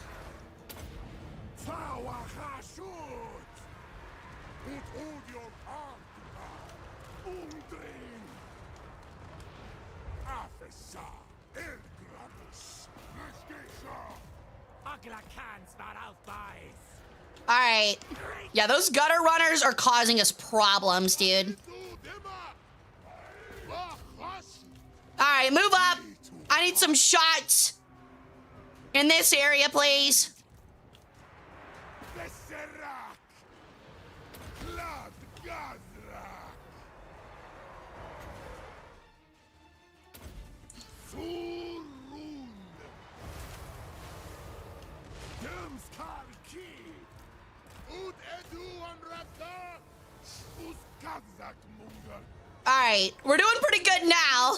All right. Yeah, those gutter runners are causing us problems, dude. All right, move up. I need some shots in this area, please. All right, we're doing pretty good now.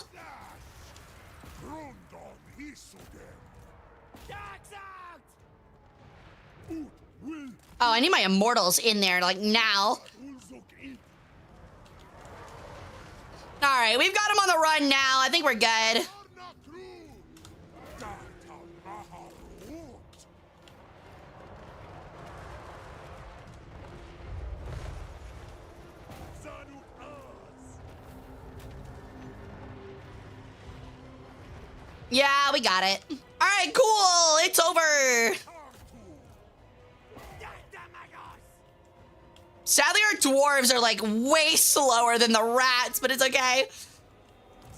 Oh, I need my immortals in there, like, now. All right, we've got him on the run now. I think we're good. Yeah, we got it. All right, cool. It's over. Sadly, our dwarves are like way slower than the rats, but it's okay.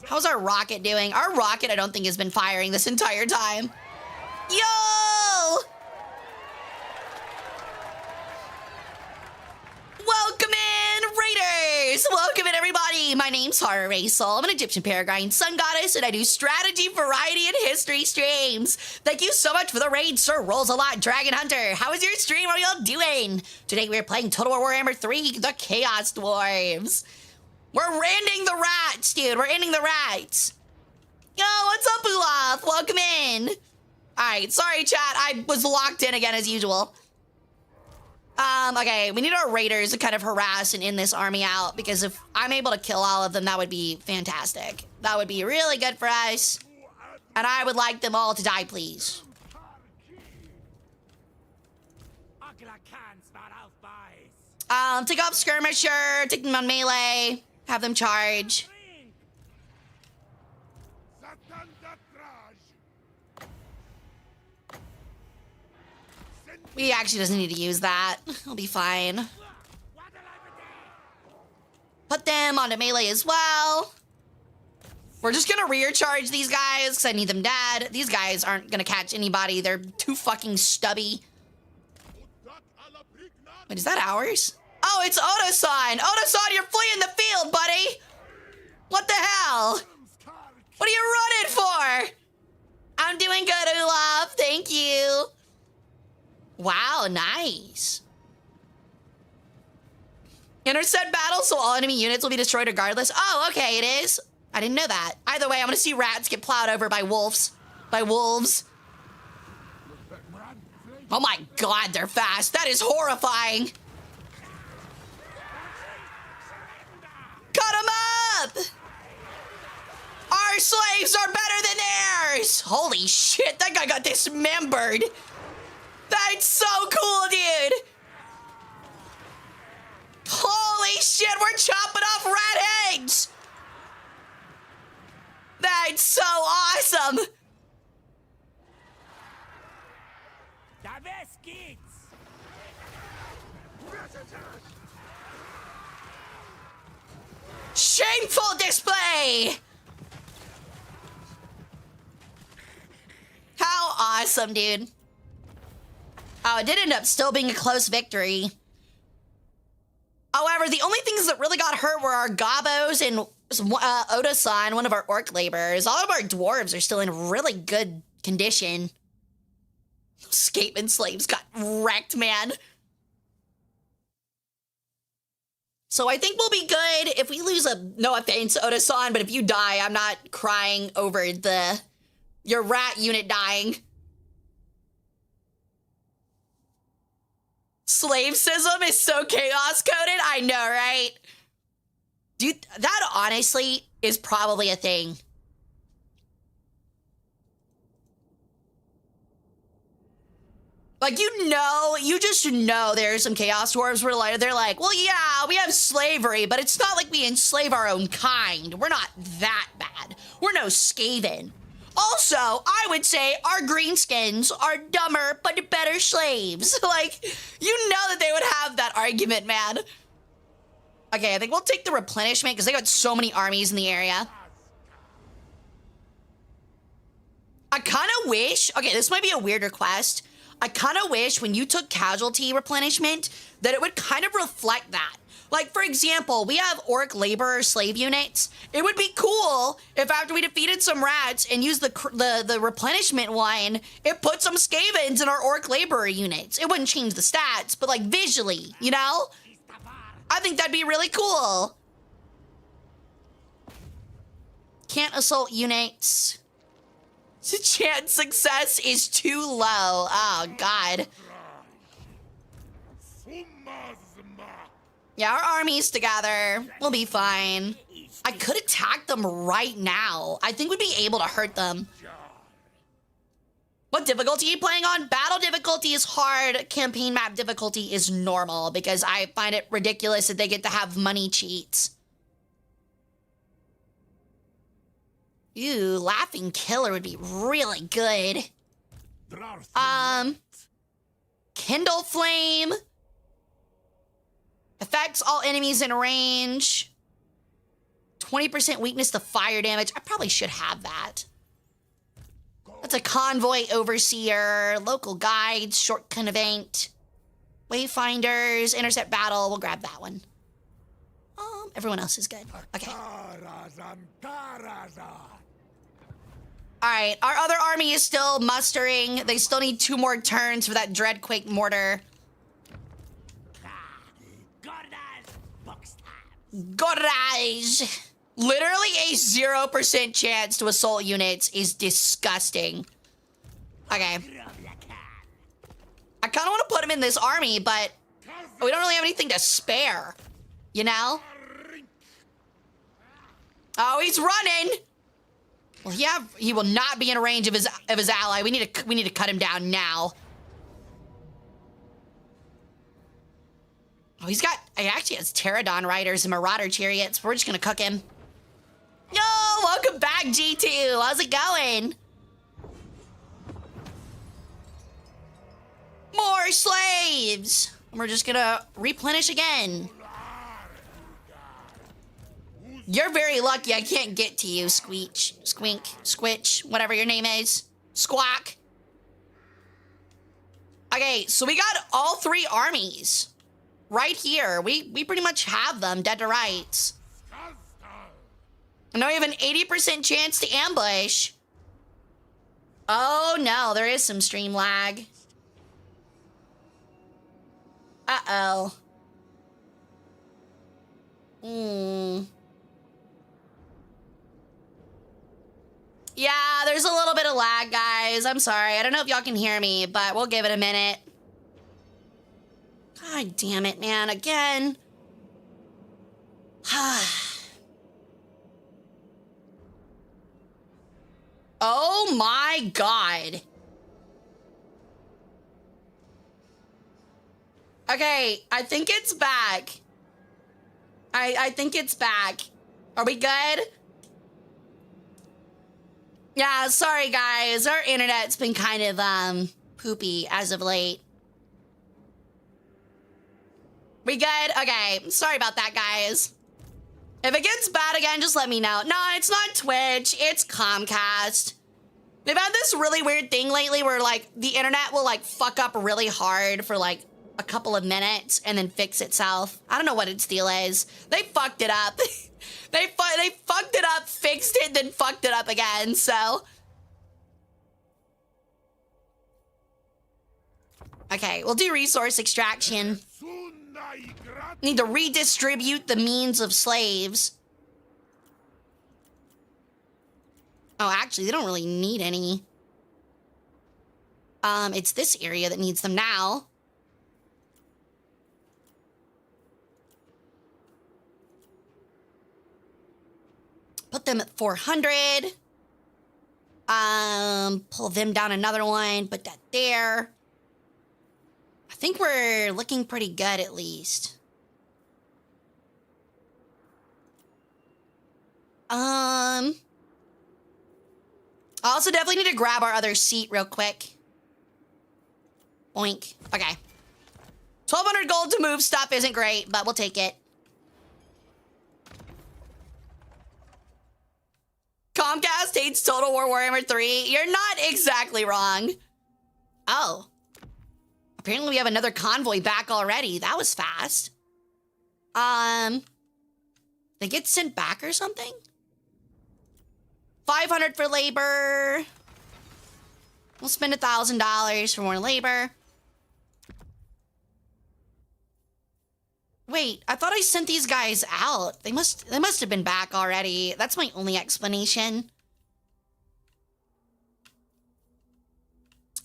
How's our rocket doing? Our rocket, I don't think, has been firing this entire time. Yo! Welcome in, Raiders! Welcome in, everybody! My name's Hara Rae Sol. I'm an Egyptian Peregrine sun goddess, and I do strategy, variety, and history streams. Thank you so much for the raid, Sir Rolls a Lot Dragon Hunter. How is your stream? How are y'all doing? Today we're playing Total War Warhammer 3, the Chaos Dwarves. We're ending the rats, dude. We're ending the rats. Yo, what's up, Olaf? Welcome in. All right, sorry, chat. I was locked in again as usual. Okay, we need our raiders to kind of harass and end this army out, because if I'm able to kill all of them, that would be fantastic. That would be really good for us. And I would like them all to die, please. Take off skirmisher, take them on melee, have them charge. We actually doesn't need to use that. I'll be fine. Put them onto melee as well. We're just gonna rear charge these guys because I need them dead. These guys aren't gonna catch anybody. They're too fucking stubby. Wait, is that ours? Oh, it's Oda-san. Oda-san, you're fleeing the field, buddy. What the hell? What are you running for? I'm doing good, Olaf. Thank you. Wow, nice. Intercept battle, so all enemy units will be destroyed regardless. Oh, okay, it is. I didn't know that. Either way, I'm gonna see rats get plowed over by wolves. Oh my god, they're fast. That is horrifying. Cut them up! Our slaves are better than theirs! Holy shit, that guy got dismembered. That's so cool, dude. Holy shit, we're chopping off rat heads. That's so awesome. Shameful display. How awesome, dude. Oh, it did end up still being a close victory. However, the only things that really got hurt were our gobos and Oda-san, one of our orc laborers. All of our dwarves are still in really good condition. Scapeman slaves got wrecked, man. So I think we'll be good. If we lose no offense, Oda-san, but if you die, I'm not crying over your rat unit dying. Slaveism is so chaos coded. I know, right? Dude, that honestly is probably a thing. Like, you just know there's some chaos dwarves where they're like, well, yeah, we have slavery, but it's not like we enslave our own kind. We're not that bad. We're no Skaven. Also, I would say our greenskins are dumber but better slaves. Like, you know that they would have that argument, man. Okay, I think we'll take the replenishment because they got so many armies in the area. I kind of wish, okay, this might be a weird request. I kind of wish when you took casualty replenishment that it would kind of reflect that. Like, for example, we have orc laborer slave units. It would be cool if after we defeated some rats and used the replenishment one, it put some Skavens in our orc laborer units. It wouldn't change the stats, but like visually, you know? I I think that'd be really cool. Can't assault units. Chance success is too low. Oh, God. Yeah, our armies together. We'll be fine. I could attack them right now. I think we'd be able to hurt them. What difficulty are you playing on? Battle difficulty is hard. Campaign map difficulty is normal because I find it ridiculous that they get to have money cheats. Ooh, Laughing Killer would be really good. Kindle Flame. Affects all enemies in range. 20% weakness to fire damage. I probably should have that. That's a Convoy Overseer. Local Guides. Short Convent. Wayfinders. Intercept Battle. We'll grab that one. Everyone else is good. Okay. Alright, our other army is still mustering. They still need 2 more turns for that Dreadquake Mortar. Garage! Literally a 0% chance to assault units is disgusting. Okay. I kind of want to put him in this army, but we don't really have anything to spare. You know? Oh, he's running! Well, yeah, he will not be in range of his ally. We need to cut him down now. Oh, he actually has Pterodon Riders and Marauder Chariots. We're just gonna cook him. Yo, welcome back, G2. How's it going? More slaves. And we're just gonna replenish again. You're very lucky I can't get to you, Squeak, Squitch, whatever your name is. Squawk. Okay, so we got all 3 armies right here. We pretty much have them dead to rights. And now we have an 80% chance to ambush. Oh no, there is some stream lag. Uh-oh. Yeah, there's a little bit of lag, guys. I'm sorry. I don't know if y'all can hear me, but we'll give it a minute. God damn it, man. Again. Oh my God. Okay, I think it's back. I think it's back. Are we good? Yeah, sorry guys. Our internet's been kind of poopy as of late. We good? Okay, sorry about that, guys. If it gets bad again, just let me know. No, it's not Twitch, it's Comcast. They've had this really weird thing lately where like the internet will like fuck up really hard for like a couple of minutes and then fix itself. I don't know what its deal is. They fucked it up. They fucked it up, fixed it, then fucked it up again, so. Okay, we'll do resource extraction. Need to redistribute the means of slaves. Oh, actually, they don't really need any. It's this area that needs them now. Put them at 400. Pull them down another one, put that there. I think we're looking pretty good at least. I also definitely need to grab our other seat real quick. Boink. Okay. 1,200 gold to move stuff isn't great, but we'll take it. Comcast hates Total War Warhammer 3. You're not exactly wrong. Oh. Apparently we have another convoy back already. That was fast. They get sent back or something? 500 for labor. We'll spend $1,000 for more labor. Wait, I thought I sent these guys out. They must have been back already. That's my only explanation.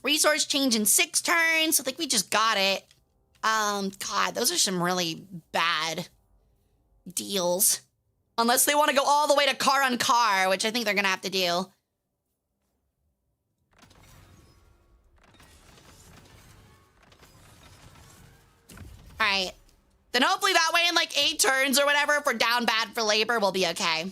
Resource change in 6 turns. I think we just got it. God, those are some really bad deals. Unless they want to go all the way to car on car, which I think they're gonna have to do. All right. Then hopefully that way in like 8 turns or whatever, if we're down bad for labor, we'll be okay.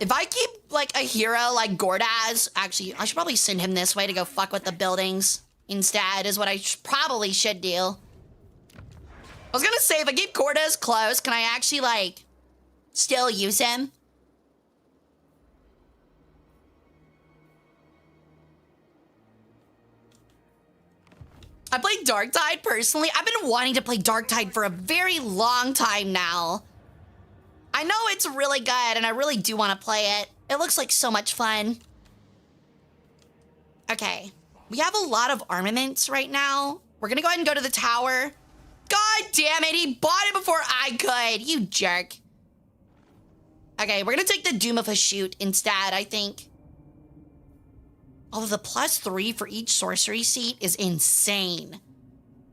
If I keep like a hero like Gordaz, actually, I should probably send him this way to go fuck with the buildings instead, is what I probably should do. I was gonna say, if I keep Gordaz close, can I actually like still use him? I played Darktide personally. I've been wanting to play Darktide for a very long time now. I know it's really good, and I really do want to play it. It looks like so much fun. Okay. We have a lot of armaments right now. We're gonna go ahead and go to the tower. God damn it, he bought it before I could. You jerk. Okay, we're gonna take the Doom of a Shoot instead, I think. Although the +3 for each sorcery seat is insane.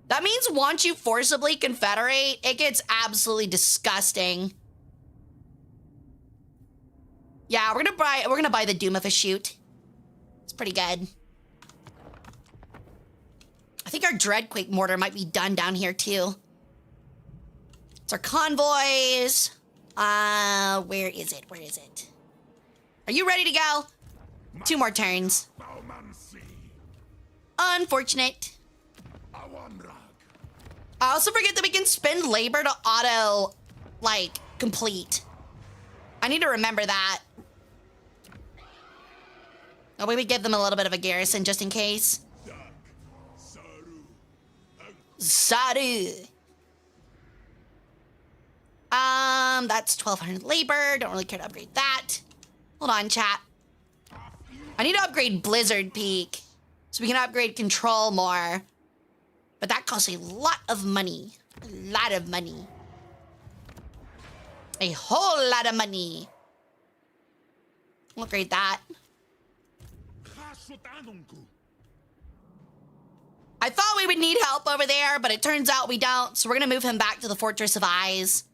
That means once you forcibly confederate, it gets absolutely disgusting. Yeah, we're gonna buy the Doom of a Shoot. It's pretty good. I think our Dreadquake mortar might be done down here too. It's our convoys. Where is it? Where is it? Are you ready to go? 2 more turns. Unfortunate. I also forget that we can spend labor to auto, like, complete. I need to remember that. Oh, maybe give them a little bit of a garrison just in case. Saru. That's 1,200 labor. Don't really care to upgrade that. Hold on, chat. I need to upgrade Blizzard Peak so we can upgrade Control more. But that costs a lot of money. A lot of money. A whole lot of money. We'll upgrade that. I thought we would need help over there, but it turns out we don't. So we're going to move him back to the Fortress of Eyes.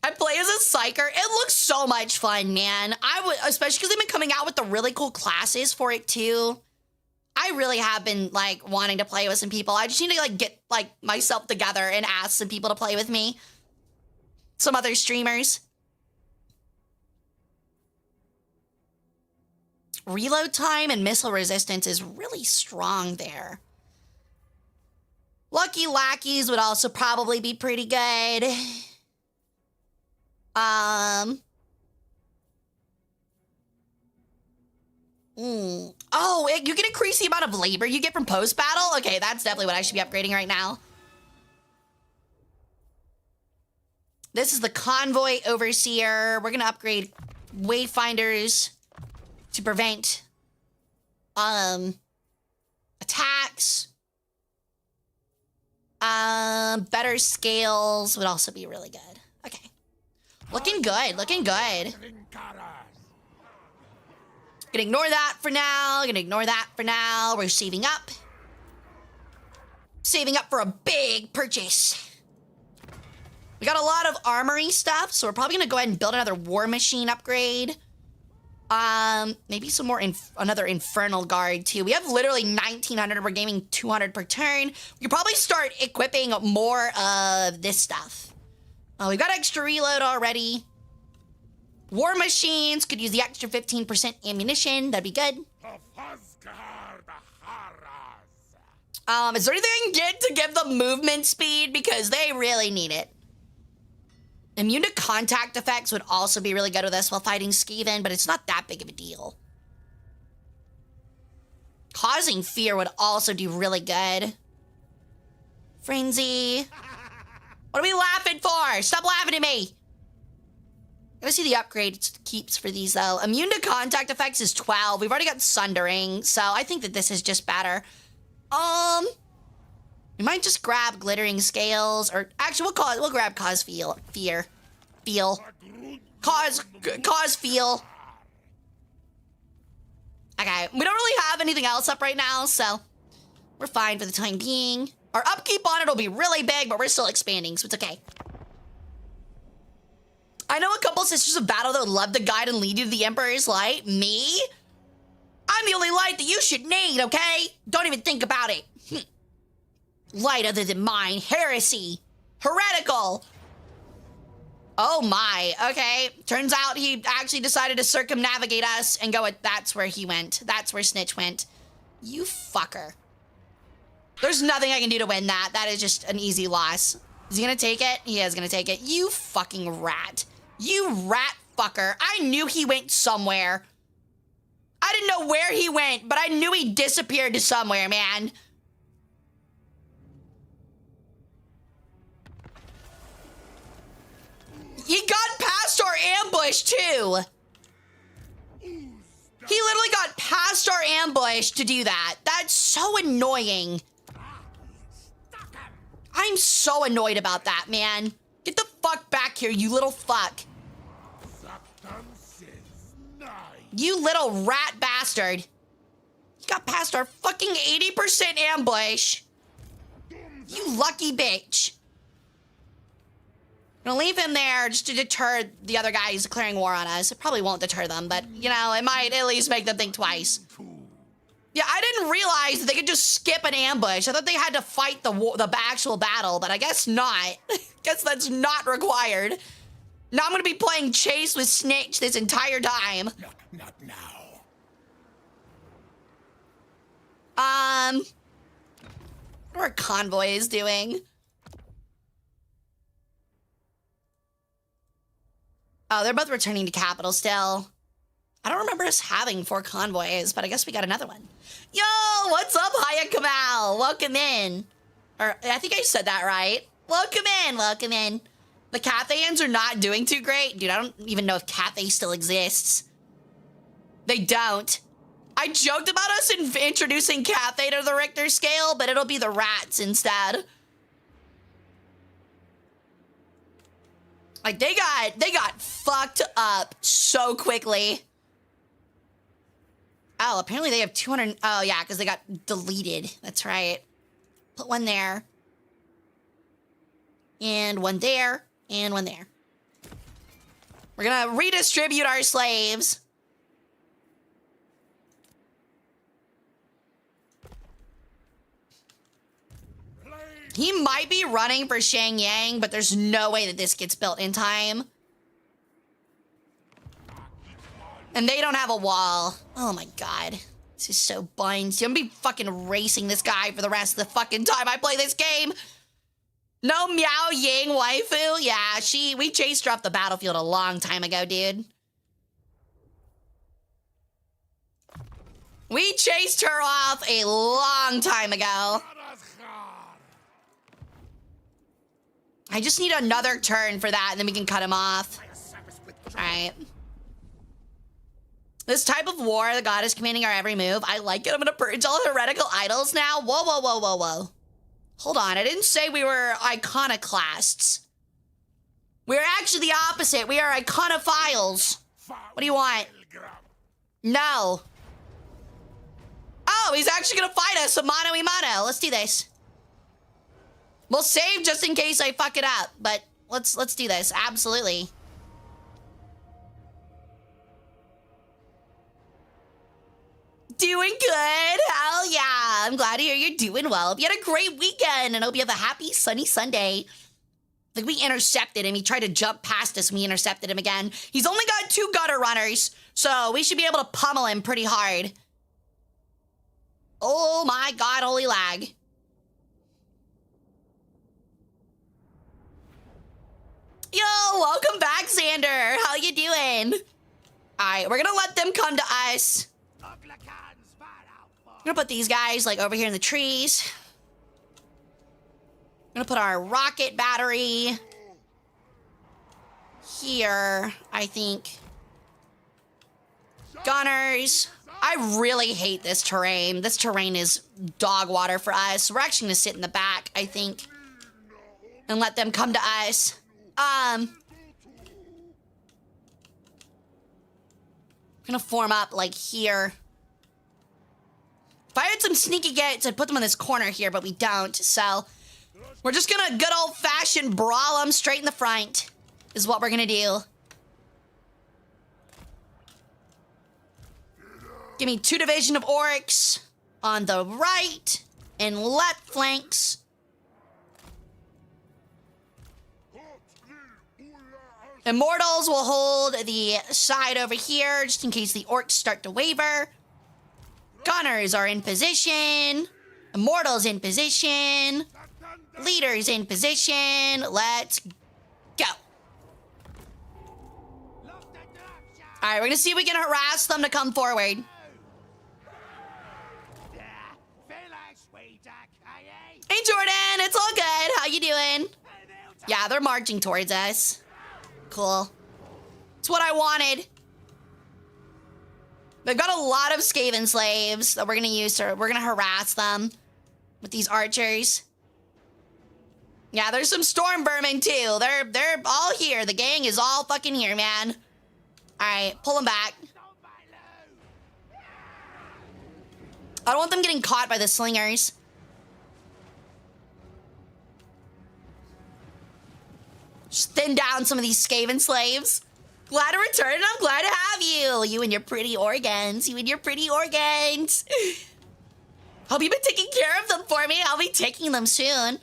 I play as a psyker. It looks so much fun, man. Especially because they've been coming out with the really cool classes for it too. I really have been like wanting to play with some people. I just need to like get like myself together and ask some people to play with me. Some other streamers. Reload time and missile resistance is really strong there. Lucky Lackeys would also probably be pretty good. Oh, you can increase the amount of labor you get from post-battle? Okay, that's definitely what I should be upgrading right now. This is the Convoy Overseer. We're gonna upgrade Wayfinders to prevent attacks. Better scales would also be really good. Okay. Looking good, looking good. Gonna ignore that for now. Gonna ignore that for now. We're saving up. Saving up for a big purchase. We got a lot of armory stuff, so we're probably gonna go ahead and build another war machine upgrade. Maybe some more, another Infernal Guard too. We have literally 1,900, we're gaming 200 per turn. We could probably start equipping more of this stuff. We've got extra reload already. War machines could use the extra 15% ammunition. That'd be good. Is there anything I can get to give them movement speed? Because they really need it. Immune to contact effects would also be really good with us while fighting Skaven, but it's not that big of a deal. Causing fear would also do really good. Frenzy. What are we laughing for? Stop laughing at me. Gotta see the upgrade keeps for these, though. Immune to contact effects is 12. We've already got Sundering, so I think that this is just better. We might just grab Glittering Scales, or actually, we'll grab Cause Feel. Cause Feel. Okay, we don't really have anything else up right now, so we're fine for the time being. Our upkeep on it will be really big, but we're still expanding, so it's okay. I know a couple Sisters of Battle that would love to guide and lead you to the Emperor's Light. Me? I'm the only light that you should need, okay? Don't even think about it. Light other than mine. Heresy. Heretical. Oh my, okay. Turns out he actually decided to circumnavigate us and go at, that's where he went. That's where Snitch went. You fucker. There's nothing I can do to win that. That is just an easy loss. Is he gonna take it? He is gonna take it. You fucking rat. You rat fucker. I knew he went somewhere. I didn't know where he went, but I knew he disappeared to somewhere, man. He got past our ambush, too. He literally got past our ambush to do that. That's so annoying. I'm so annoyed about that, man. Get the fuck back here, you little fuck. You little rat bastard. He got past our fucking 80% ambush. You lucky bitch. I'm gonna leave him there just to deter the other guys declaring war on us. It probably won't deter them, but, you know, it might at least make them think twice. Yeah, I didn't realize that they could just skip an ambush. I thought they had to fight the actual battle, but I guess not. Guess that's not required. Now I'm gonna be playing chase with Snitch this entire time. Not now. What are convoys doing? Oh, they're both returning to capital still. I don't remember us having 4 convoys, but I guess we got another one. Yo, what's up, Haya Kamal? Welcome in. Or, I think I said that right. Welcome in, welcome in. The Cathayans are not doing too great. Dude, I don't even know if Cathay still exists. They don't. I joked about us introducing Cathay to the Richter scale, but it'll be the rats instead. Like, they got fucked up so quickly. Oh, apparently they have 200. Oh, yeah, because they got deleted. That's right. Put one there. And one there. And one there. We're gonna redistribute our slaves. He might be running for Shenyang, but there's no way that this gets built in time. And they don't have a wall. Oh my god. This is so binds. I'm gonna be fucking racing this guy for the rest of the fucking time I play this game. No Miao Ying waifu? Yeah, we chased her off the battlefield a long time ago, dude. We chased her off a long time ago. I just need another turn for that, and then we can cut him off. Alright. This type of war, the god is commanding our every move. I like it. I'm gonna purge all heretical idols now. Whoa, whoa, whoa, whoa, whoa. Hold on, I didn't say we were iconoclasts. We're actually the opposite. We are iconophiles. What do you want? No. Oh, he's actually gonna fight us, so mano y mano. Let's do this. We'll save just in case I fuck it up, but let's do this. Absolutely. Doing good. Hell yeah. I'm glad to hear you're doing well. Hope you had a great weekend, and hope you have a happy sunny Sunday. Like, we intercepted him. He tried to jump past us, and we intercepted him again. He's only got 2 gutter runners, so we should be able to pummel him pretty hard. Oh my god, holy lag. Yo, welcome back, Xander. How you doing? All right, we're gonna let them come to us. We're gonna put these guys, like, over here in the trees. We're gonna put our rocket battery here, I think. Gunners. I really hate this terrain. This terrain is dog water for us. We're actually gonna sit in the back, I think, and let them come to us. We're gonna form up like here. If I had some sneaky gates, I'd put them in this corner here, but we don't, so we're just gonna good old-fashioned brawl them straight in the front, is what we're gonna do. Give me 2 division of orcs on the right and left flanks. Immortals will hold the side over here just in case the orcs start to waver. Gunners are in position. Immortals in position. Leaders in position. Let's go. All right, we're gonna see if we can harass them to come forward. Hey, Jordan, it's all good. How you doing? Yeah, they're marching towards us. Cool. It's what I wanted. They've got a lot of Skaven slaves that we're gonna use to, we're gonna harass them with these archers. Yeah, there's some storm vermin too. They're all here. The gang is all fucking here, man. All right, pull them back. I don't want them getting caught by the slingers. Just thin down some of these Skaven slaves. Glad to return, and I'm glad to have you. You and your pretty organs. You and your pretty organs. Hope you've been taking care of them for me. I'll be taking them soon.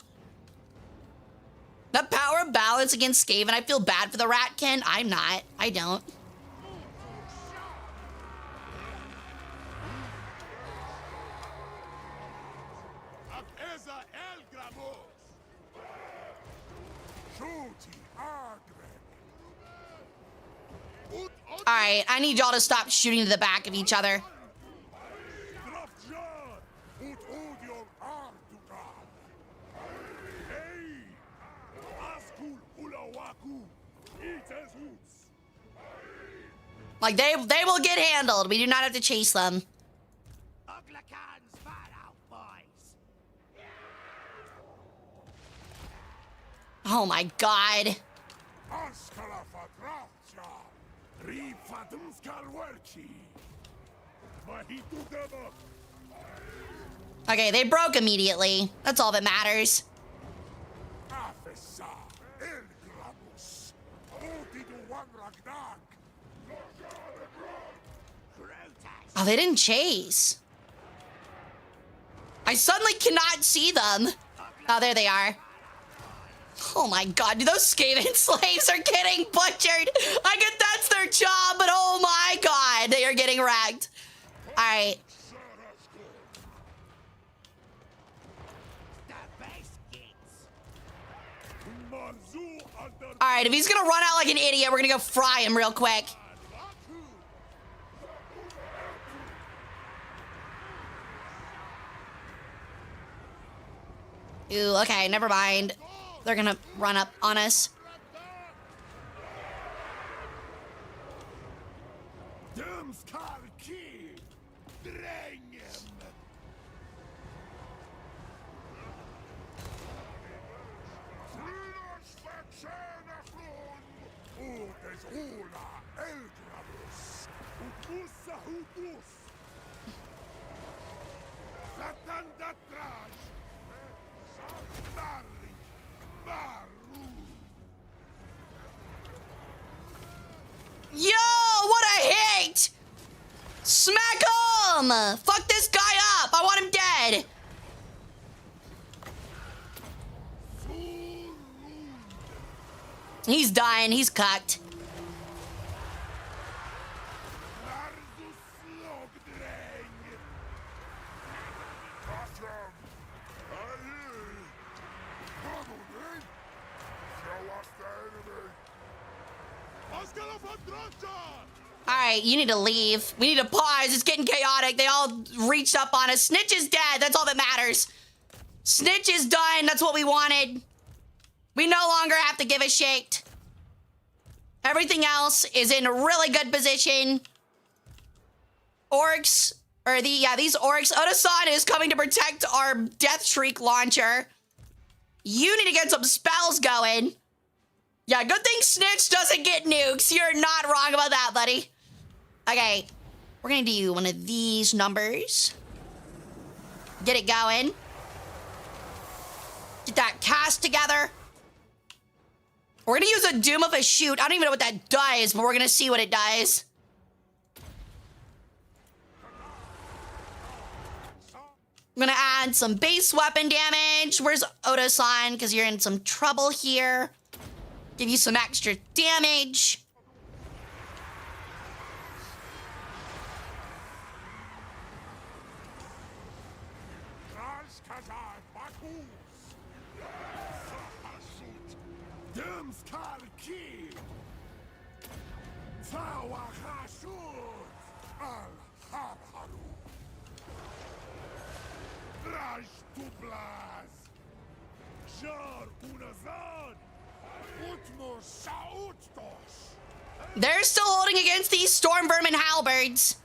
That power balance against Skaven, I feel bad for the Ratkin. I'm not. I don't. All right, I need y'all to stop shooting to the back of each other. Like, they will get handled. We do not have to chase them. Oh my god. Okay, they broke immediately. That's all that matters. Oh, they didn't chase. I suddenly cannot see them. Oh, there they are. Oh my god, those Skaven slaves are getting butchered. I get that's their job, but oh my god, they are getting wrecked. All right. All right, if he's gonna run out like an idiot, we're gonna go fry him real quick. Ooh, okay, never mind. They're gonna run up on us. Yo, what a hit! Smack him! Fuck this guy up! I want him dead! He's dying, he's cucked. All right, you need to leave. We need to pause. It's getting chaotic. They all reached up on us. Snitch is dead. That's all that matters. Snitch is done. That's what we wanted. We no longer have to give a shit. Everything else is in a really good position. Orcs, these orcs. Oda-san is coming to protect our Death Shriek launcher. You need to get some spells going. Yeah, good thing Snitch doesn't get nukes. You're not wrong about that, buddy. Okay, we're gonna do one of these numbers. Get it going. Get that cast together. We're gonna use a Doom of a Shoot. I don't even know what that does, but we're gonna see what it does. I'm gonna add some base weapon damage. Where's Oda-san? Because you're in some trouble here. Give you some extra damage. They're still holding against these storm vermin halberds.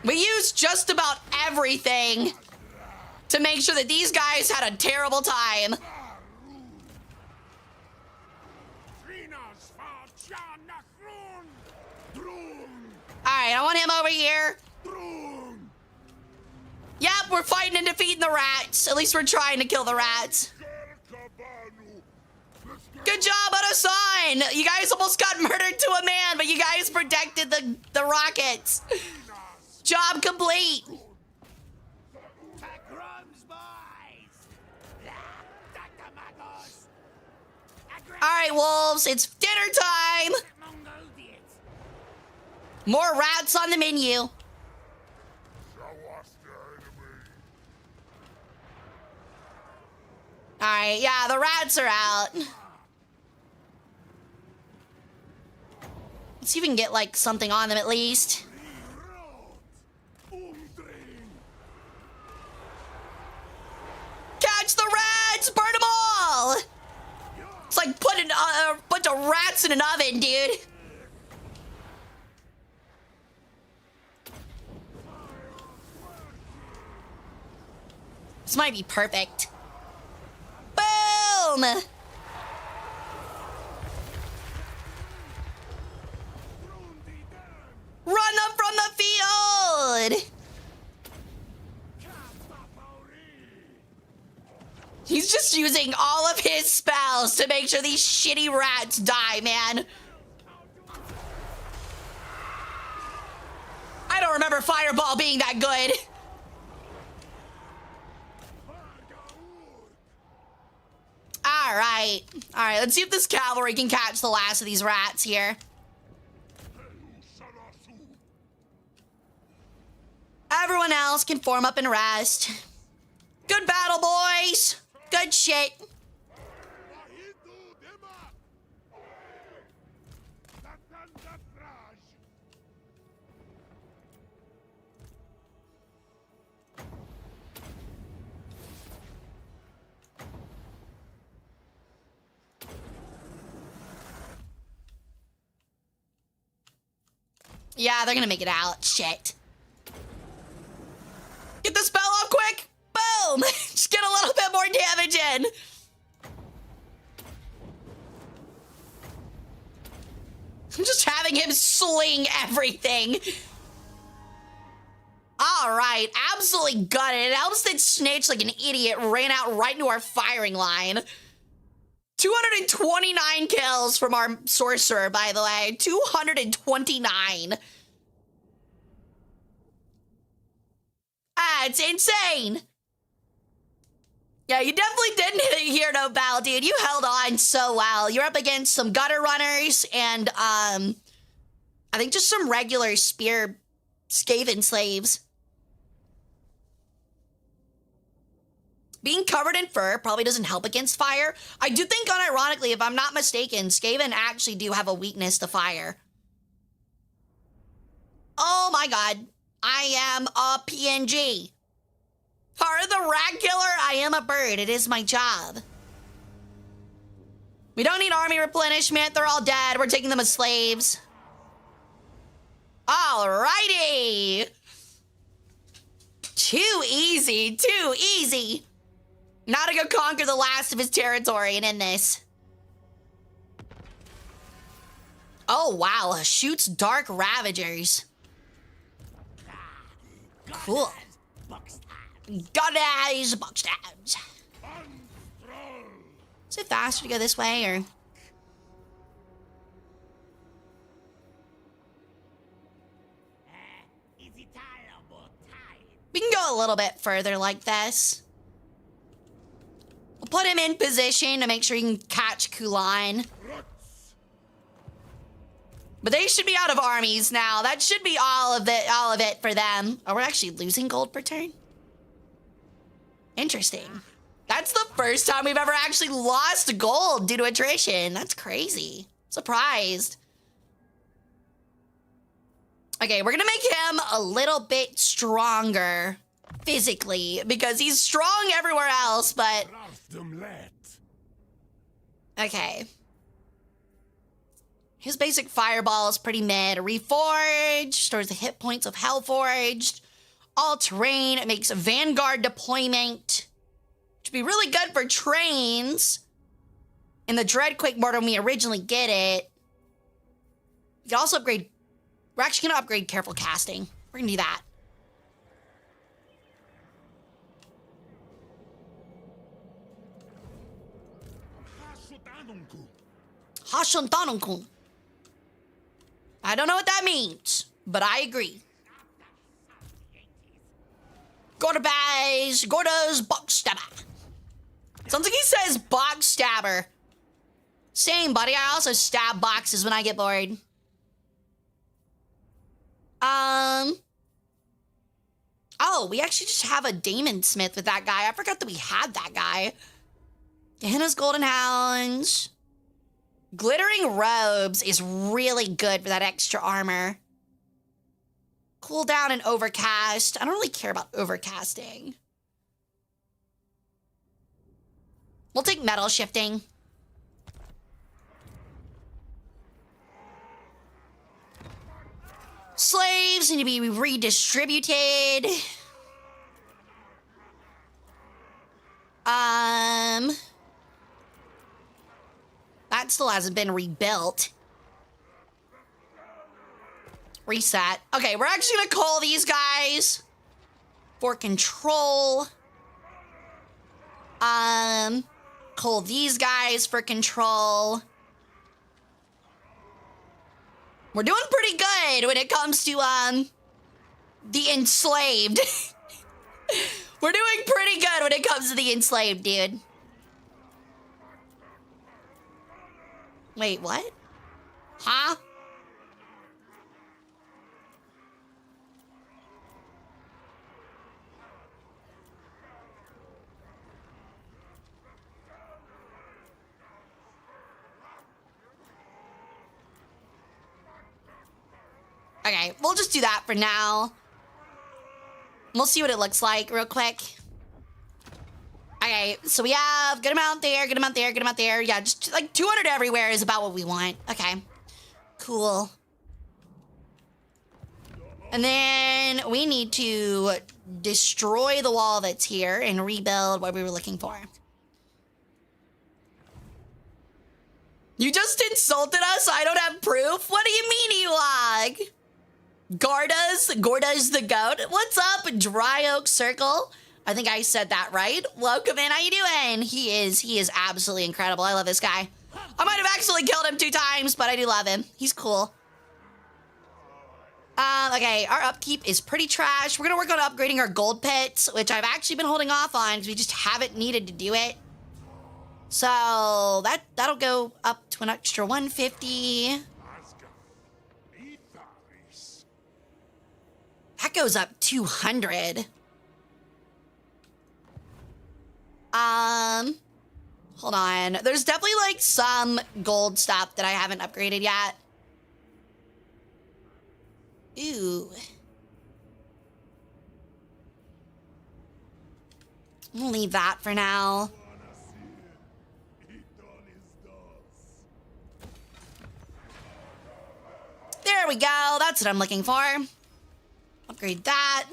We used just about everything to make sure that these guys had a terrible time. Alright, I want him over here. Yep, we're fighting and defeating the rats. At least we're trying to kill the rats. Good job, Oda-san! You guys almost got murdered to a man, but you guys protected the rockets. Job complete. Alright, wolves, it's dinner time! More rats on the menu. Alright, yeah, the rats are out. Let's see if we can get, like, something on them at least. Catch the rats! Burn them all! It's like putting a bunch of rats in an oven, dude. This might be perfect. Boom! Run them from the field! He's just using all of his spells to make sure these shitty rats die, man. I don't remember Fireball being that good. Alright. Alright, let's see if this cavalry can catch the last of these rats here. Everyone else can form up and rest. Good battle, boys. Good shit. Yeah, they're gonna make it out. Shit. Get the spell off quick! Boom! Just get a little bit more damage in. I'm just having him sling everything. Alright, absolutely gutted. It helps that Snitch, like an idiot, ran out right into our firing line. 229 kills from our sorcerer, by the way. 229. Ah, it's insane. Yeah, you definitely didn't hear no battle, dude. You held on so well. You're up against some gutter runners and, I think just some regular spear Skaven slaves. Being covered in fur probably doesn't help against fire. I do think, unironically, if I'm not mistaken, Skaven actually do have a weakness to fire. Oh my god. I am a PNG. Hara the rat killer, I am a bird. It is my job. We don't need army replenishment. They're all dead. We're taking them as slaves. Alrighty. Too easy. Too easy. Now to go conquer the last of his territory and end this. Oh, wow. Shoots dark ravagers. Cool. Goddess backstabs. Is it faster to go this way, or? We can go a little bit further like this. We'll put him in position to make sure he can catch Kulan. But they should be out of armies now. That should be all of it for them. Oh, we're actually losing gold per turn? Interesting. That's the first time we've ever actually lost gold due to attrition. That's crazy. Surprised. Okay, we're gonna make him a little bit stronger physically because he's strong everywhere else, but... Okay. His basic fireball is pretty mid. Reforged, stores the hit points of Hellforged. All terrain, it makes a Vanguard deployment. Which would be really good for trains. In the Dreadquake mode when we originally get it. You can also upgrade... We're actually going to upgrade Careful Casting. We're going to do that. Hashuntanunku. I don't know what that means, but I agree. Gorda's Backstabber. Sounds like he says Backstabber. Same, buddy. I also stab boxes when I get bored. Oh, we actually just have a Damon Smith with that guy. I forgot that we had that guy. Gehenna's Golden Hounds. Glittering Robes is really good for that extra armor. Cooldown and Overcast. I don't really care about Overcasting. We'll take Metal Shifting. Slaves need to be redistributed. That still hasn't been rebuilt. Reset. Okay, we're actually gonna call these guys for control. Call these guys for control. We're doing pretty good when it comes to, the enslaved. We're doing pretty good when it comes to the enslaved, dude. Wait, what? Huh? Okay, we'll just do that for now. We'll see what it looks like real quick. Okay, so we have good amount there, good amount there, good amount there. Yeah, just like 200 everywhere is about what we want. Okay, cool. And then we need to destroy the wall that's here and rebuild what we were looking for. You just insulted us? I don't have proof? What do you mean, Ewok? Gorda's the goat. What's up, Dry Oak Circle? I think I said that right. Welcome in, how you doing? He is absolutely incredible. I love this guy. I might have accidentally killed him 2 times, but I do love him. He's cool. Okay, our upkeep is pretty trash. We're gonna work on upgrading our gold pits, which I've actually been holding off on because we just haven't needed to do it. So that'll go up to an extra 150. That goes up 200. Hold on. There's definitely like some gold stuff that I haven't upgraded yet. Ooh. We'll leave that for now. we go. That's what I'm looking for. Upgrade that.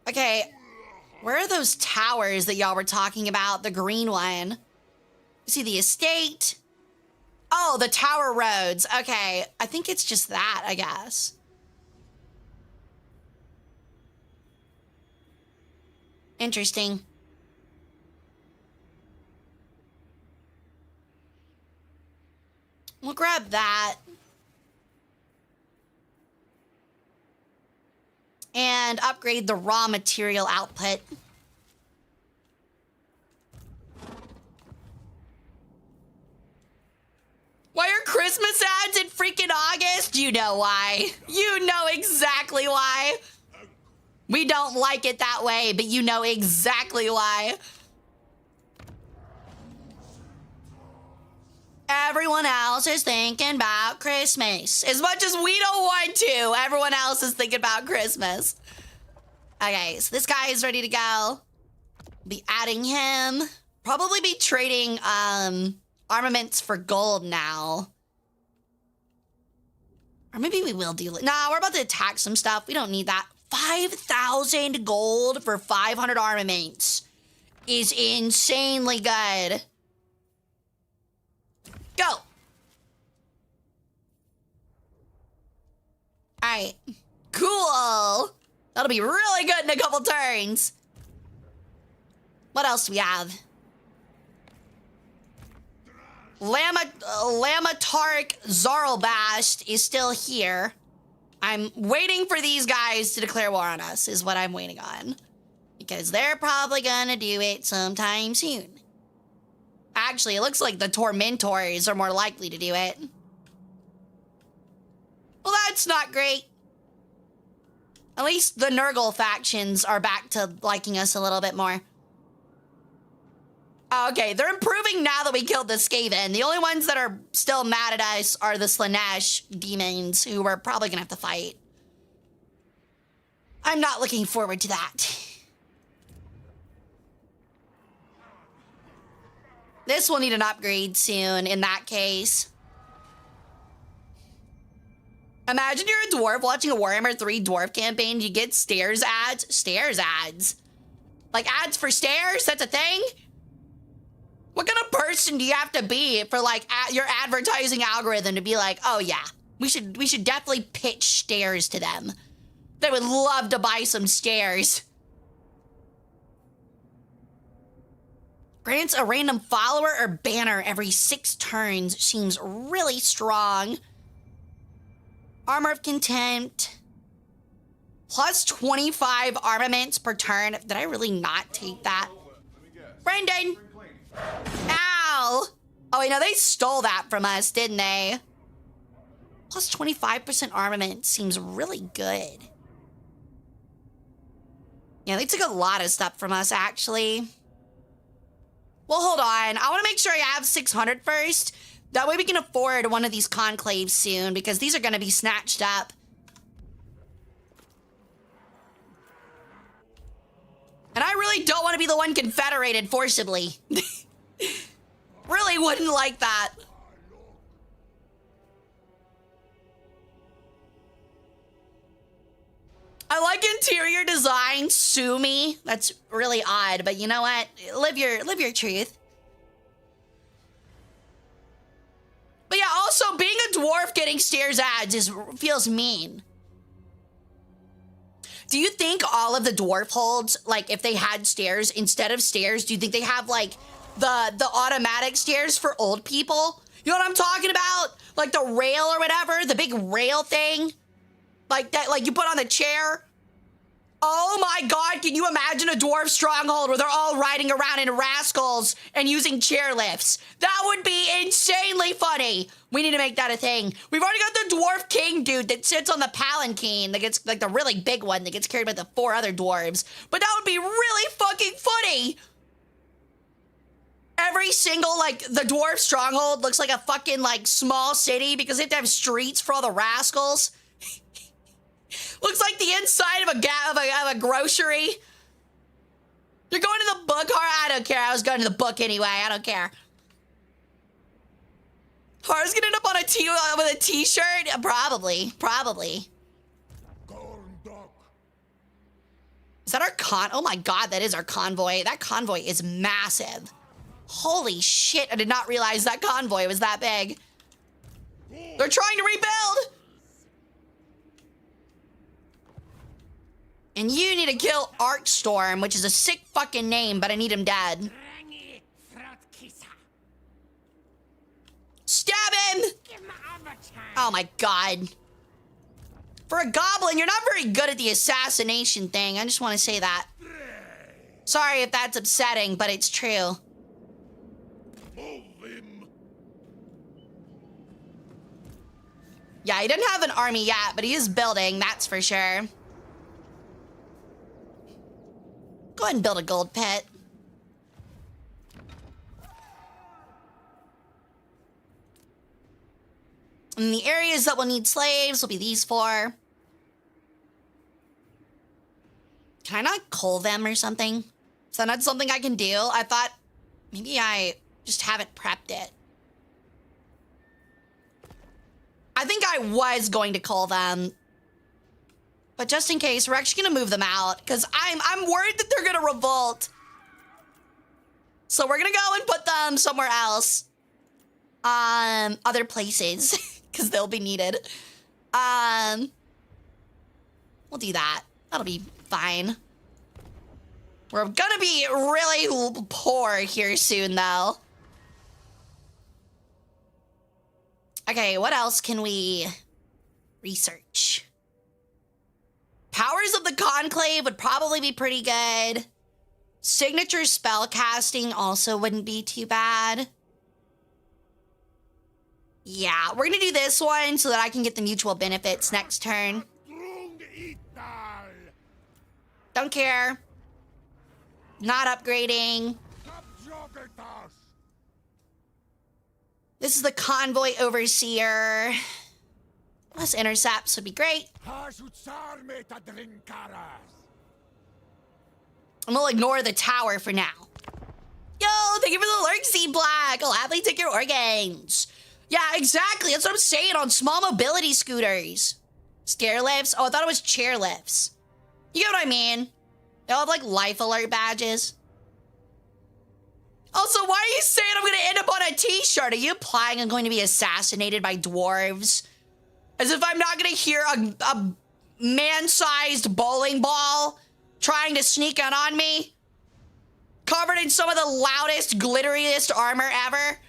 Okay. Where are those towers that y'all were talking about? The green one. You see the estate? Oh, the tower roads. Okay. I think it's just that, I guess. Interesting. We'll grab that. And upgrade the raw material output. Why are Christmas ads in freaking August? You know why. You know exactly why. We don't like it that way, but you know exactly why. Everyone else is thinking about Christmas. As much as we don't want to, everyone else is thinking about Christmas. Okay, so this guy is ready to go. Be adding him. Probably be trading armaments for gold now. Or maybe we will do... Nah, we're about to attack some stuff. We don't need that. 5,000 gold for 500 armaments is insanely good. Go. All right. Cool. That'll be really good in a couple turns. What else do we have? Lamatark Zarlbast is still here. I'm waiting for these guys to declare war on us, is what I'm waiting on. Because they're probably gonna do it sometime soon. Actually, it looks like the Tormentors are more likely to do it. Well, that's not great. At least the Nurgle factions are back to liking us a little bit more. Okay, they're improving now that we killed the Skaven. The only ones that are still mad at us are the Slanesh demons, who we're probably gonna have to fight. I'm not looking forward to that. This will need an upgrade soon, in that case. Imagine you're a dwarf watching a Warhammer 3 dwarf campaign. You get stairs ads. Stairs ads? Like ads for stairs? That's a thing? What kind of person do you have to be for like your advertising algorithm to be like, oh yeah, we should definitely pitch stairs to them. They would love to buy some stairs. Grants a random follower or banner every 6 turns. Seems really strong. Armor of Contempt. Plus 25 armaments per turn. Did I really not take that? Brendan! Ow! Oh, wait, no, they stole that from us, didn't they? Plus 25% armament seems really good. Yeah, they took a lot of stuff from us, actually. Well, hold on. I want to make sure I have 600 first. That way we can afford one of these conclaves soon, because these are going to be snatched up. And I really don't want to be the one confederated forcibly. Really wouldn't like that. I like interior design, sue me. That's really odd, but you know what? Live your truth. But yeah, also being a dwarf getting stairs ads feels mean. Do you think all of the dwarf holds, like if they had stairs instead of stairs, do you think they have like the automatic stairs for old people? You know what I'm talking about? Like the rail or whatever, the big rail thing? Like that, like you put on the chair? Oh my God, can you imagine a dwarf stronghold where they're all riding around in rascals and using chair lifts? That would be insanely funny. We need to make that a thing. We've already got the dwarf king dude that sits on the palanquin that gets like the really big one that gets carried by the 4 other dwarves. But that would be really fucking funny. Every single, like, the dwarf stronghold looks like a fucking, like, small city because they have to have streets for all the rascals. Looks like the inside of a grocery. You're going to the book? I don't care. I was going to the book anyway. I don't care. Hara's gonna end up on a with a t-shirt? Probably. Is that our oh my god, that is our convoy. That convoy is massive. Holy shit, I did not realize that convoy was that big. They're trying to rebuild! And you need to kill Arcstorm, which is a sick fucking name, but I need him dead. Stab him! Oh my god. For a goblin, you're not very good at the assassination thing. I just want to say that. Sorry if that's upsetting, but it's true. Yeah, he didn't have an army yet, but he is building, that's for sure. Go ahead and build a gold pit. And the areas that will need slaves will be these four. Can I not coal them or something? Is that not something I can do? I thought maybe I just haven't prepped it. I think I was going to coal them. But just in case, we're actually gonna move them out because I'm worried that they're gonna revolt. So we're gonna go and put them somewhere else. Other places because they'll be needed. We'll do that. That'll be fine. We're gonna be really poor here soon though. Okay, what else can we research? Powers of the Conclave would probably be pretty good. Signature spell casting also wouldn't be too bad. Yeah, we're gonna do this one so that I can get the mutual benefits next turn. Don't care. Not upgrading. This is the convoy overseer. Less intercepts would be great. And we'll ignore the tower for now. Yo, thank you for the lurk, C Black. I'll happily take your organs. Yeah, exactly. That's what I'm saying on small mobility scooters. Stair lifts? Oh, I thought it was chair lifts. You get what I mean? They all have like life alert badges. Also, why are you saying I'm gonna end up on a t-shirt? Are you implying I'm going to be assassinated by dwarves? As if I'm not gonna hear a man-sized bowling ball trying to sneak in on me? Covered in some of the loudest, glitteriest armor ever?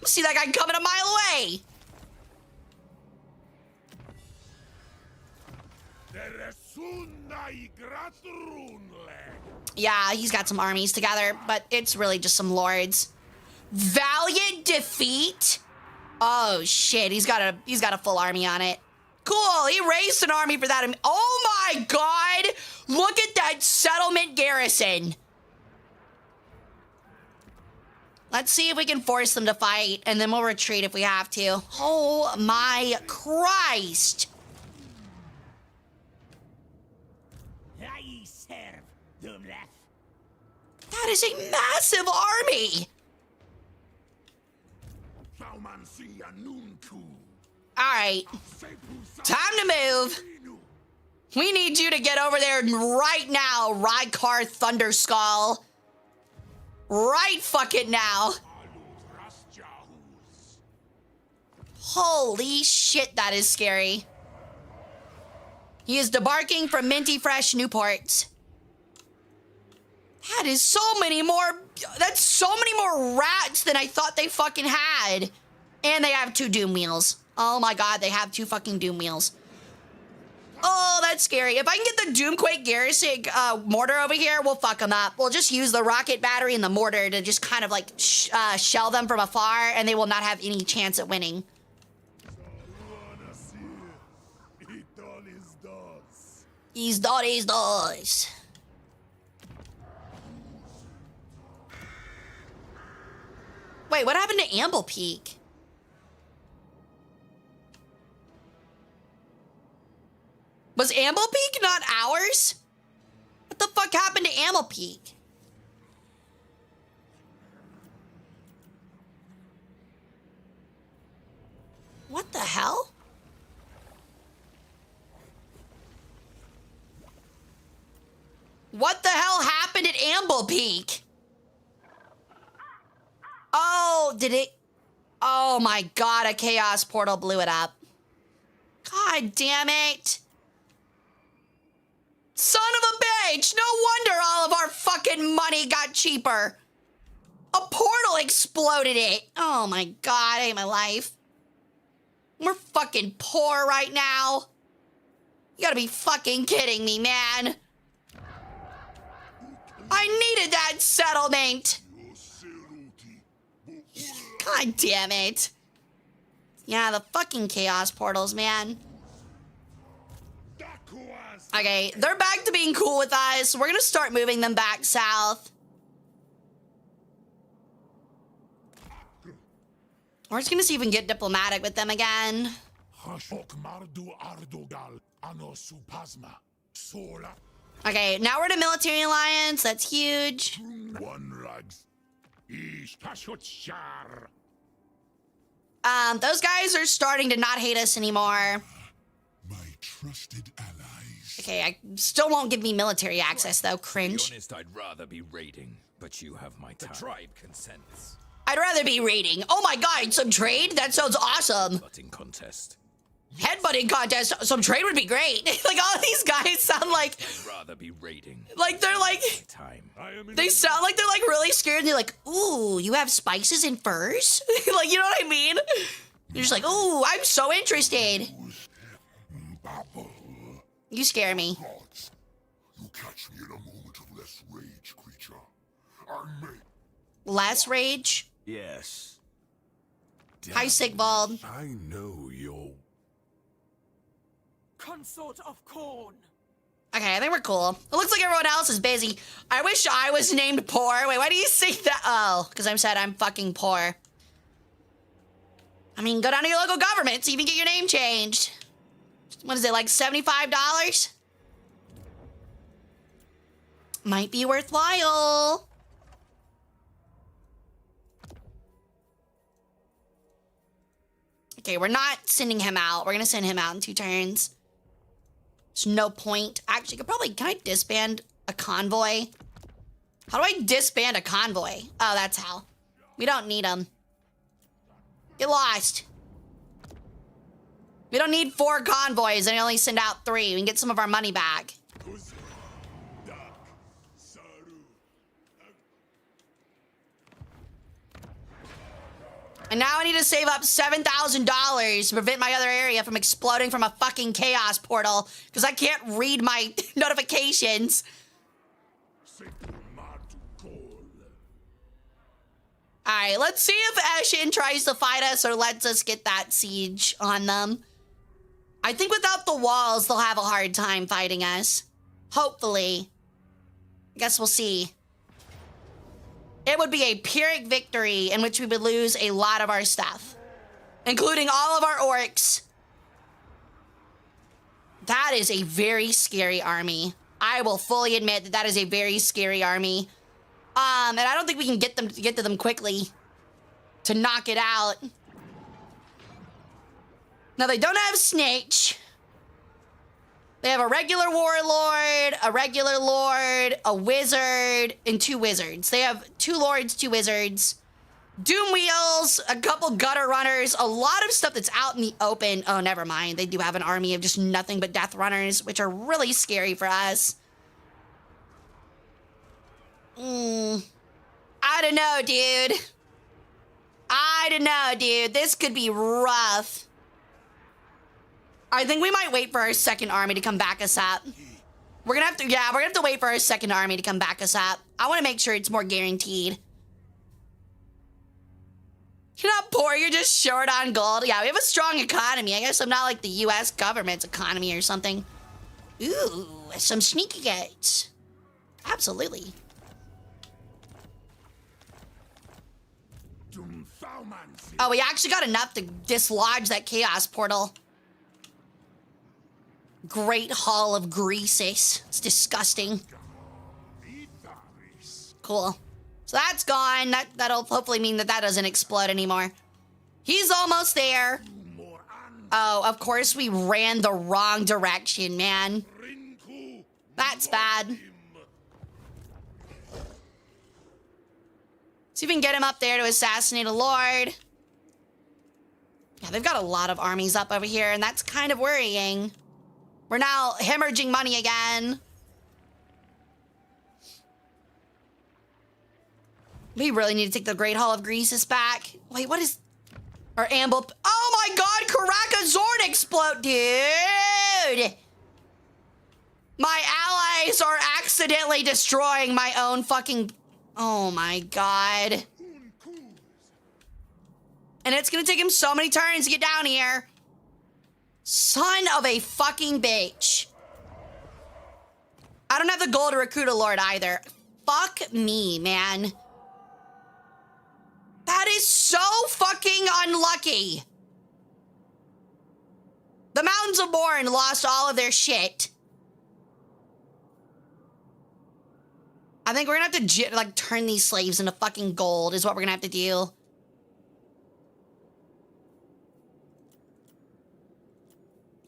See that guy coming a mile away. Yeah, he's got some armies together, but it's really just some lords. Valiant defeat? Oh shit, he's got a full army on it. Cool, he raised an army for that. Oh my god! Look at that settlement garrison. Let's see if we can force them to fight, and then we'll retreat if we have to. Oh my Christ! That is a massive army! Alright. Time to move. We need you to get over there right now, Rykar Thunderskull. Right fucking now. Holy shit, that is scary. He is debarking from Minty Fresh Newport. That is so many more. That's so many more rats than I thought they fucking had. And they have 2 doom wheels. Oh my god, they have 2 fucking doom wheels. Oh, that's scary. If I can get the Doomquake Garrison mortar over here, we'll fuck them up. We'll just use the rocket battery and the mortar to just kind of like shell them from afar, and they will not have any chance at winning. He's does. Wait, what happened to Amble Peak? Was Amble Peak not ours? What the fuck happened to Amble Peak? What the hell? What the hell happened at Amble Peak? Oh, did it? Oh my god, a chaos portal blew it up. God damn it. Son of a bitch! No wonder all of our fucking money got cheaper. A portal exploded it. Oh my god, I hate my life. We're fucking poor right now. You gotta be fucking kidding me, man. I needed that settlement. God damn it. Yeah, the fucking chaos portals, man. Okay, they're back to being cool with us. We're gonna start moving them back south. We're just gonna see if we can get diplomatic with them again. Okay, now we're in a military alliance. That's huge. Those guys are starting to not hate us anymore. My trusted allies. Okay, I still won't give me military access though. Cringe. To be honest, I'd rather be raiding, but you have my time. The tribe consents. I'd rather be raiding. Oh my god, some trade? That sounds awesome. Headbutting contest. Headbutting contest. Some trade would be great. Like all these guys sound like. I'd rather be raiding. Like they're like. Time. They sound like they're like really scared. And they're like, ooh, you have spices and furs? Like, you know what I mean? You're just like, ooh, I'm so interested. You scare me. You catch me in a moment of less rage, creature. I may. Less rage? Yes. Hi, Sigvald. I know you're. Consort of Corn. Okay, I think we're cool. It looks like everyone else is busy. I wish I was named poor. Wait, why do you say that? Oh, because I said I'm fucking poor. I mean, go down to your local government so you can get your name changed. What is it, like $75? Might be worthwhile. Okay, we're not sending him out. We're gonna send him out in 2 turns. There's no point. Actually, can I disband a convoy? How do I disband a convoy? Oh, that's how. We don't need them. Get lost. We don't need 4 convoys and only send out 3. We can get some of our money back. And now I need to save up $7,000 to prevent my other area from exploding from a fucking chaos portal because I can't read my notifications. Alright, let's see if Ashen tries to fight us or lets us get that siege on them. I think without the walls, they'll have a hard time fighting us. Hopefully. I guess we'll see. It would be a Pyrrhic victory in which we would lose a lot of our stuff, including all of our orcs. That is a very scary army. I will fully admit that that is a very scary army. And I don't think we can get to them quickly to knock it out. Now they don't have Snitch. They have a regular warlord, a regular lord, a wizard, and 2 wizards. They have 2 lords, 2 wizards, doom wheels, a couple gutter runners, a lot of stuff that's out in the open. Oh, never mind. They do have an army of just nothing but death runners, which are really scary for us. I don't know, dude. I don't know, dude. This could be rough. I think we might wait for our second army to come back us up. We're gonna have to wait for our second army to come back us up. I want to make sure it's more guaranteed. You're not poor, you're just short on gold. Yeah, we have a strong economy. I guess I'm not like the US government's economy or something. Ooh, some sneaky gates. Absolutely. Oh, we actually got enough to dislodge that chaos portal. Great Hall of Greases. It's disgusting. Cool. So that's gone. That'll hopefully mean that doesn't explode anymore. He's almost there. Oh, of course we ran the wrong direction, man. That's bad. See if we can get him up there to assassinate a lord. Yeah, they've got a lot of armies up over here, and that's kind of worrying. We're now hemorrhaging money again. We really need to take the Great Hall of Greases back. Wait, what is... Or Amble... Oh my god, Karakazord explode! Dude! My allies are accidentally destroying my own fucking... Oh my god. And it's gonna take him so many turns to get down here. Son of a fucking bitch. I don't have the gold to recruit a lord either. Fuck me, man. That is so fucking unlucky. The Mountains of Morn lost all of their shit. I think we're gonna have to, like, turn these slaves into fucking gold is what we're gonna have to do.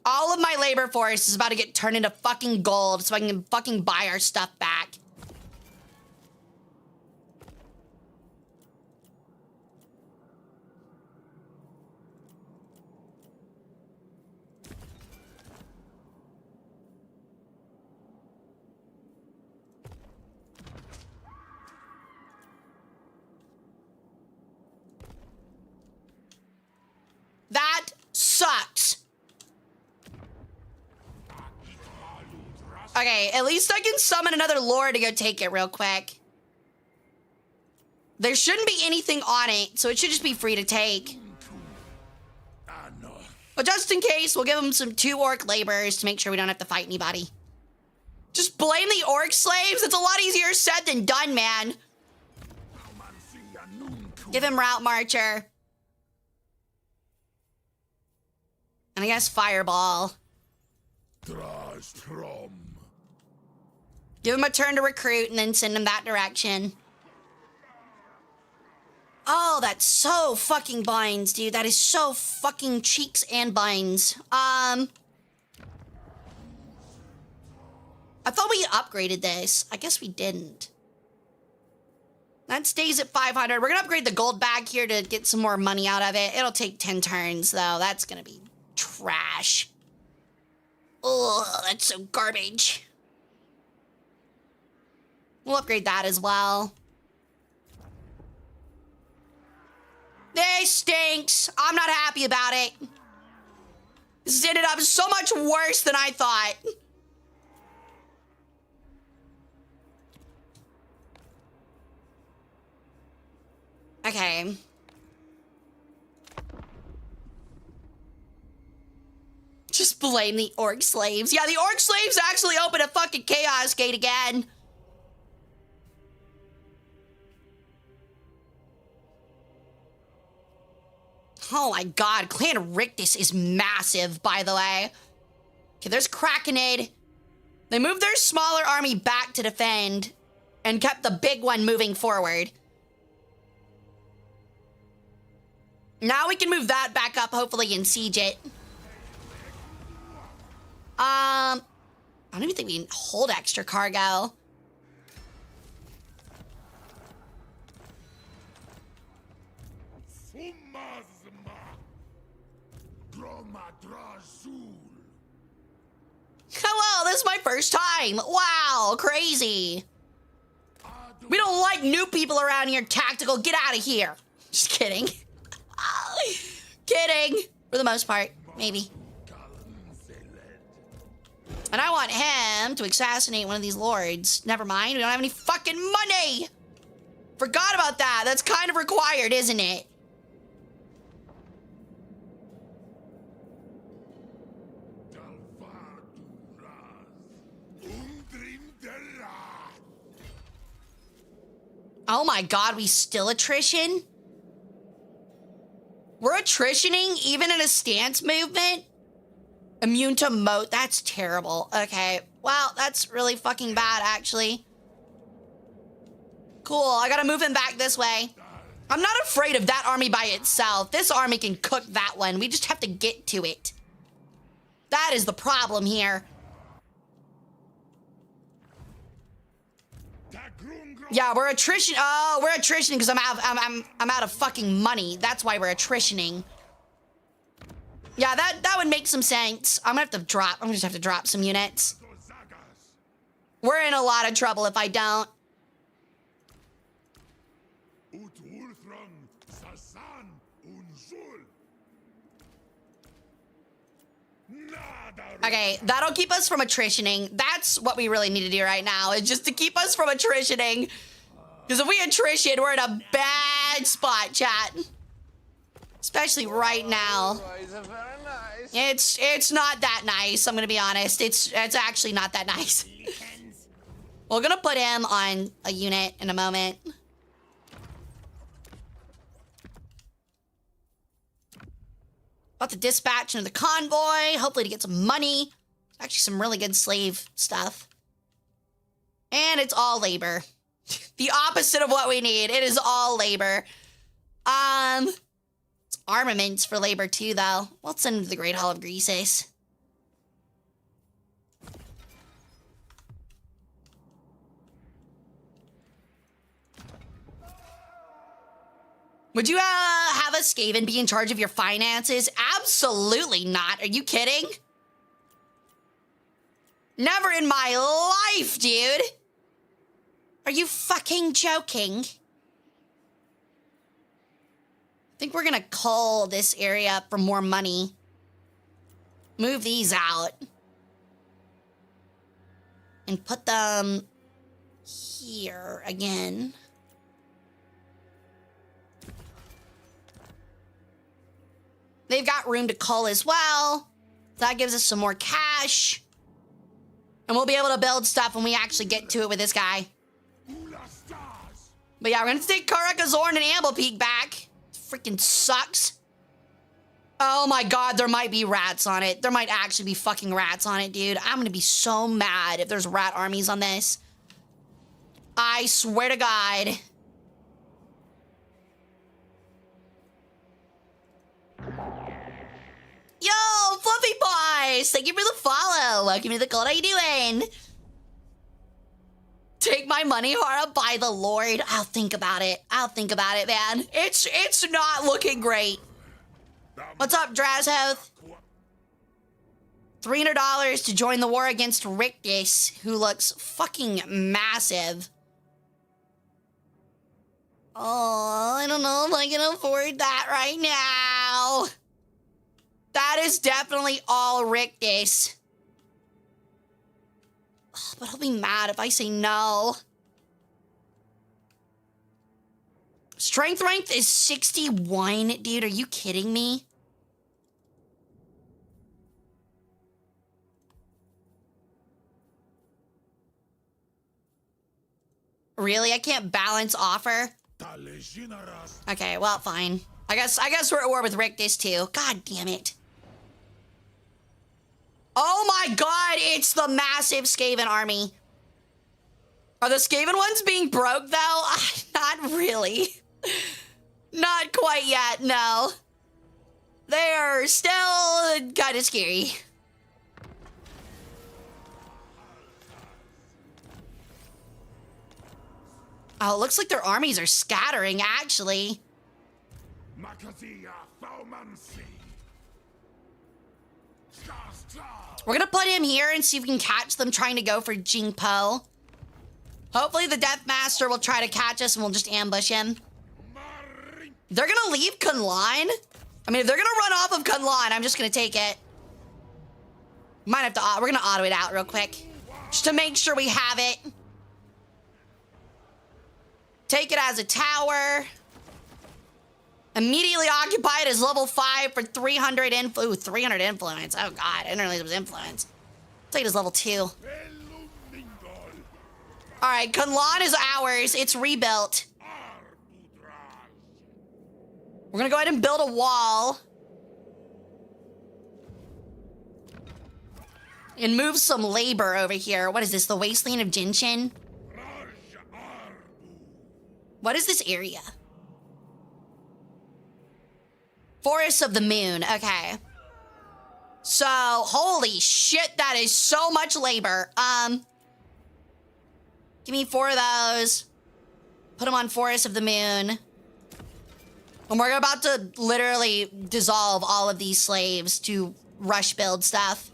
All of my labor force is about to get turned into fucking gold so I can fucking buy our stuff back. That sucks. Okay, at least I can summon another lord to go take it real quick. There shouldn't be anything on it, so it should just be free to take. But just in case, we'll give them some 2 orc laborers to make sure we don't have to fight anybody. Just blame the orc slaves? It's a lot easier said than done, man. Give him Route Marcher. And I guess Fireball. Give him a turn to recruit and then send him that direction. Oh, that's so fucking binds, dude. That is so fucking cheeks and binds. I thought we upgraded this. I guess we didn't. That stays at 500. We're gonna upgrade the gold bag here to get some more money out of it. It'll take 10 turns, though. That's gonna be trash. Ugh, that's so garbage. We'll upgrade that as well. This stinks. I'm not happy about it. This ended up so much worse than I thought. Okay. Just blame the orc slaves. Yeah, the orc slaves actually opened a fucking chaos gate again. Oh my god, Clan Rictus is massive, by the way. Okay, there's Krakenade. They moved their smaller army back to defend and kept the big one moving forward. Now we can move that back up, hopefully, and siege it. I don't even think we can hold extra cargo. Hello, this is my first time. Wow, crazy. We don't like new people around here, Tactical. Get out of here. Just kidding. Kidding. For the most part, maybe. And I want him to assassinate one of these lords. Never mind, we don't have any fucking money. Forgot about that. That's kind of required, isn't it? Oh my god, we still attrition? We're attritioning even in a stance movement? Immune to moat, that's terrible. Okay, wow, that's really fucking bad, actually. Cool, I gotta move him back this way. I'm not afraid of that army by itself. This army can cook that one. We just have to get to it. That is the problem here. Yeah, we're attrition. Oh, we're attritioning because I'm out of fucking money. That's why we're attritioning. Yeah, that would make some sense. I'm gonna just have to drop some units. We're in a lot of trouble if I don't. Okay, that'll keep us from attritioning. That's what we really need to do right now, is just to keep us from attritioning. Because if we attrition, we're in a bad spot, chat. Especially right now. It's not that nice, I'm gonna be honest. It's actually not that nice. We're gonna put him on a unit in a moment. About to dispatch into the convoy, hopefully to get some money. Actually, some really good slave stuff. And it's all labor. The opposite of what we need. It is all labor. It's armaments for labor too, though. We'll send them to the Great Hall of Greases. Would you have a Skaven be in charge of your finances? Absolutely not. Are you kidding? Never in my life, dude. Are you fucking joking? I think we're gonna cull this area for more money. Move these out. And put them here again. They've got room to cull as well. That gives us some more cash. And we'll be able to build stuff when we actually get to it with this guy. But yeah, we're gonna take Karakazorn and Amblepeak back. Freaking sucks. Oh my god, there might be rats on it. There might actually be fucking rats on it, dude. I'm gonna be so mad if there's rat armies on this. I swear to God. Yo, Fluffy Boys! Thank you for the follow. Welcome to the cult. How you doing? Take my money, Hara, by the Lord. I'll think about it. I'll think about it, man. It's not looking great. What's up, Drazhoth? $300 to join the war against Richter, who looks fucking massive. Oh, I don't know if I can afford that right now. That is definitely all Richter. Oh, but he'll be mad if I say no. Strength rank is 61, dude. Are you kidding me? Really? I can't balance offer? Okay, well, fine. I guess we're at war with Richter too. God damn it. Oh my god, it's the massive Skaven army. Are the Skaven ones being broke though? Not really. Not quite yet, no. They are still kind of scary. Oh, it looks like their armies are scattering, actually. We're gonna put him here and see if we can catch them trying to go for Jingpo. Hopefully the Death Master will try to catch us and we'll just ambush him. They're gonna leave Kunlan? I mean, if they're gonna run off of Kunlan, I'm just gonna take it. Might have to, we're gonna auto it out real quick. Just to make sure we have it. Take it as a tower. Immediately occupy it as level 5 for 300 influence. Ooh, 300 influence. Oh god, I didn't realize it was influence. Take it as level 2. Alright, Kunlan is ours. It's rebuilt. We're gonna go ahead and build a wall. And move some labor over here. What is this, the Wasteland of Jinshin? What is this area? Forest of the Moon. Okay. So, holy shit, that is so much labor. Give me 4 of those. Put them on Forest of the Moon. And we're about to literally dissolve all of these slaves to rush build stuff.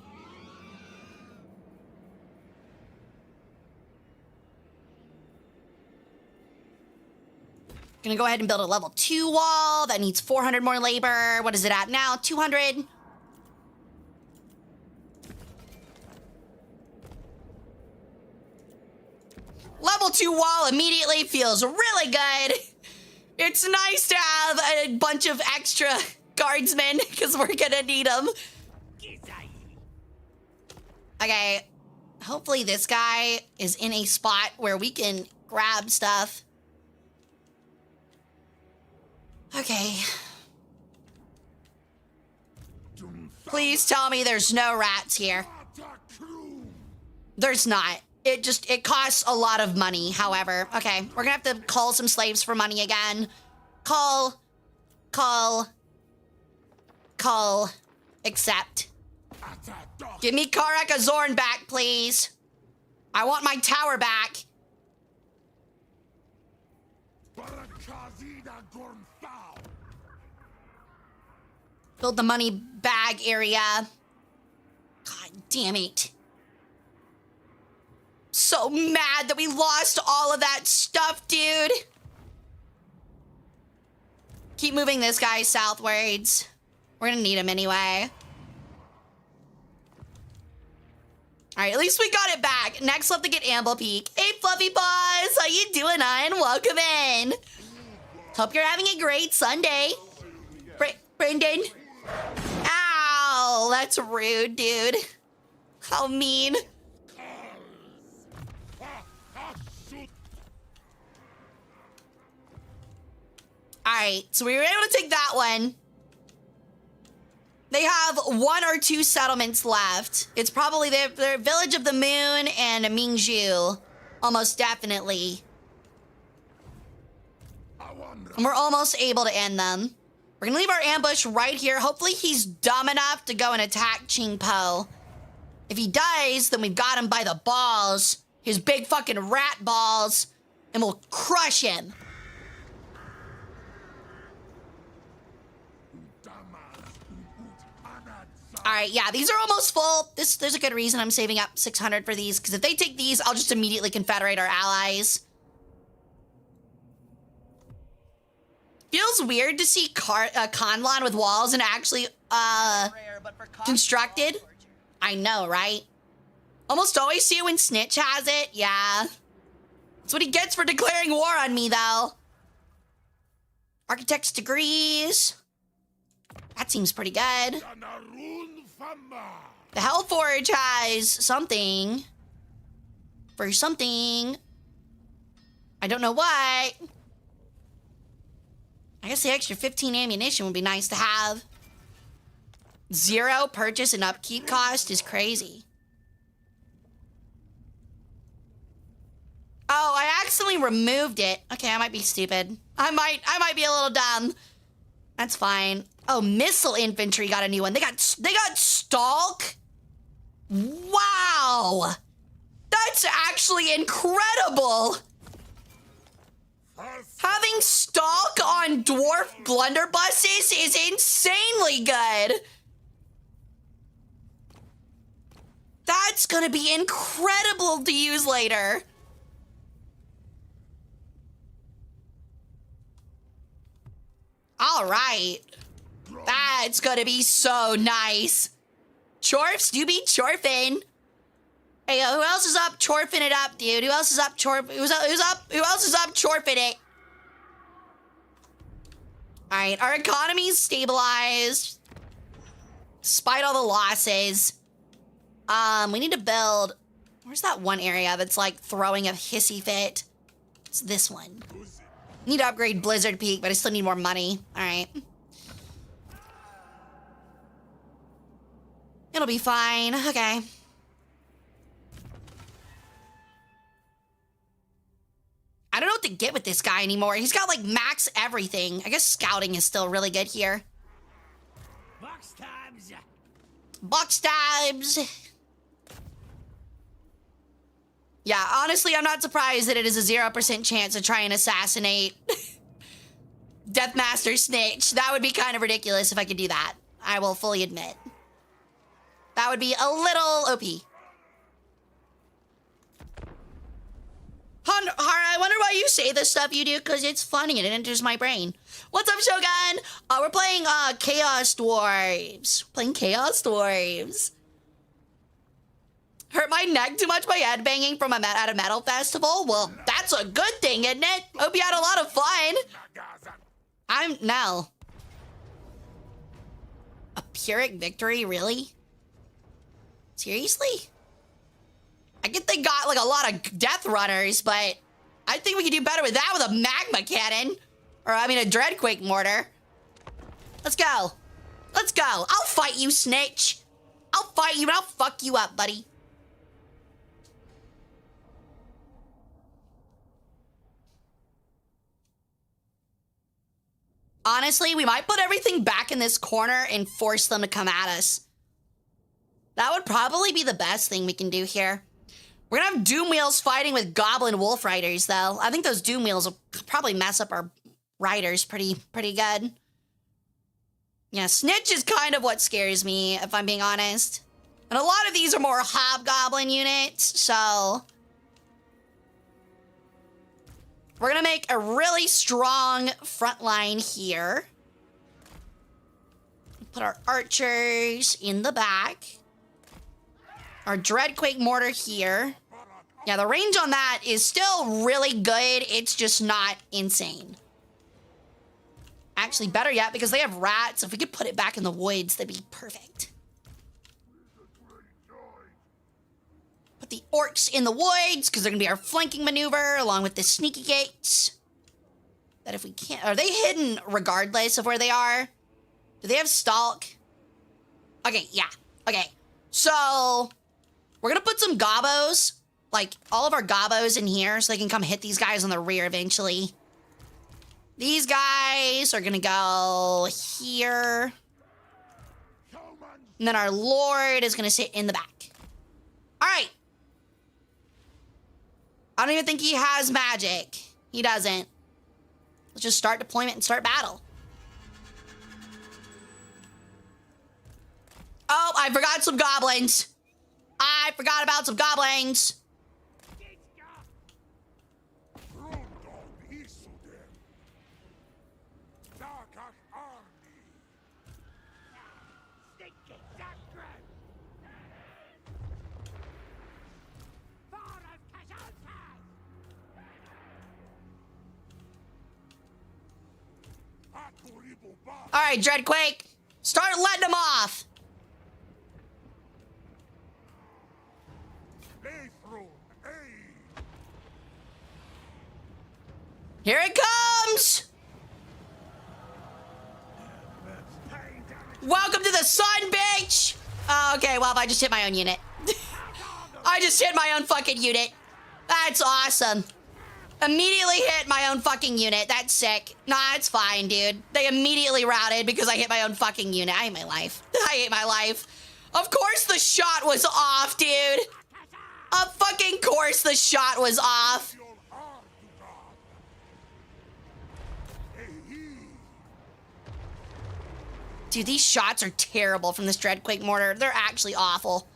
Gonna go ahead and build a level 2 wall. That needs 400 more labor. What is it at now? 200. Level 2 wall immediately feels really good. It's nice to have a bunch of extra guardsmen because we're gonna need them. Okay, hopefully this guy is in a spot where we can grab stuff. Okay. Please tell me there's no rats here. There's not. It costs a lot of money, however. Okay, we're gonna have to call some slaves for money again. Call, accept. Give me Karak Azorn back, please. I want my tower back. Build the money bag area. God damn it. So mad that we lost all of that stuff, dude. Keep moving this guy southwards. We're gonna need him anyway. All right, at least we got it back. Next, we'll have to get Amble Peak. Hey, Fluffy Paws, how you doing, Ian? Welcome in. Hope you're having a great Sunday. Brendan. Ow, that's rude, dude. How mean. All right, so we were able to take that one. They have 1 or 2 settlements left. It's probably their Village of the Moon and Mingzhu, almost definitely. And we're almost able to end them. We're gonna leave our ambush right here. Hopefully he's dumb enough to go and attack Qingpo. If he does, then we've got him by the balls, his big fucking rat balls, and we'll crush him. All right, yeah, these are almost full. There's a good reason I'm saving up 600 for these, because if they take these, I'll just immediately confederate our allies. Feels weird to see Conlan with walls and actually constructed. I know, right? Almost always see it when Snitch has it. Yeah. That's what he gets for declaring war on me, though. Architect's degrees. That seems pretty good. The Hellforge has something. For something. I don't know what. I guess the extra 15 ammunition would be nice to have. 0 purchase and upkeep cost is crazy. Oh, I accidentally removed it. Okay, I might be stupid. I might be a little dumb. That's fine. Oh, missile infantry got a new one. They got Stalk? Wow. That's actually incredible. Having Stalk on dwarf blunderbusses is insanely good. That's gonna be incredible to use later. All right. That's gonna be so nice. Chorfs, do be chorfing. Hey, who else is up chorfing it up, dude? Who else is up who else is up chorfing it? All right, our economy's stabilized. Despite all the losses. We need to build... Where's that one area that's like throwing a hissy fit? It's this one. Need to upgrade Blizzard Peak, but I still need more money. All right. It'll be fine. Okay. I don't know what to get with this guy anymore. He's got like max everything. I guess scouting is still really good here. Box stabs. Yeah, honestly, I'm not surprised that it is a 0% chance to try and assassinate Deathmaster Snitch. That would be kind of ridiculous if I could do that. I will fully admit. That would be a little OP. Hara, I wonder why you say the stuff you do, because it's funny and it enters my brain. What's up, Shogun? We're playing Chaos Dwarves. Playing Chaos Dwarves. Hurt my neck too much by headbanging from at a metal festival? Well, that's a good thing, isn't it? Hope you had a lot of fun. No. A Pyrrhic victory, really? Seriously? I get they got like a lot of death runners, but I think we could do better with that with a magma cannon. Or, I mean, a Dreadquake mortar. Let's go. Let's go. I'll fight you, Snitch. I'll fight you and I'll fuck you up, buddy. Honestly, we might put everything back in this corner and force them to come at us. That would probably be the best thing we can do here. We're gonna have Doom Wheels fighting with Goblin Wolf Riders, though. I think those Doom Wheels will probably mess up our riders pretty good. Yeah, Snitch is kind of what scares me, if I'm being honest. And a lot of these are more Hobgoblin units, so... We're gonna make a really strong front line here. Put our archers in the back. Our Dreadquake mortar here. Yeah, the range on that is still really good. It's just not insane. Actually, better yet, because they have rats. If we could put it back in the woods, that'd be perfect. Put the orcs in the woods, because they're going to be our flanking maneuver, along with the sneaky gates. That if we can't... Are they hidden regardless of where they are? Do they have stalk? Okay, yeah. Okay. So, we're going to put some gobos, like all of our gobos in here, so they can come hit these guys on the rear eventually. These guys are going to go here. And then our Lord is going to sit in the back. All right. I don't even think he has magic. He doesn't. Let's just start deployment and start battle. Oh, I forgot some goblins. I forgot about some goblins. All right, Dreadquake, start letting them off. Here it comes! Welcome to the sun, bitch! Oh, okay, well, I just hit my own unit. I just hit my own fucking unit. That's awesome. Immediately hit my own fucking unit. That's sick. Nah, it's fine, dude. They immediately routed because I hit my own fucking unit. I hate my life. I hate my life. Of course the shot was off, dude. Of fucking course the shot was off. Dude, these shots are terrible from this Dreadquake mortar. They're actually awful.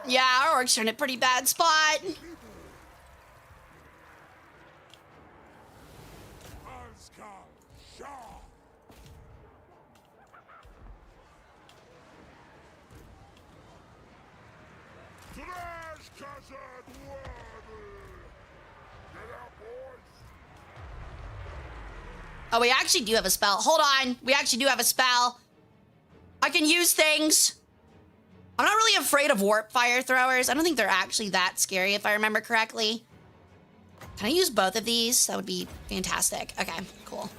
Yeah, our orcs are in a pretty bad spot. Oh, we actually do have a spell. Hold on. We actually do have a spell. I can use things. I'm not really afraid of warp fire throwers. I don't think they're actually that scary if I remember correctly. Can I use both of these? That would be fantastic. Okay, cool.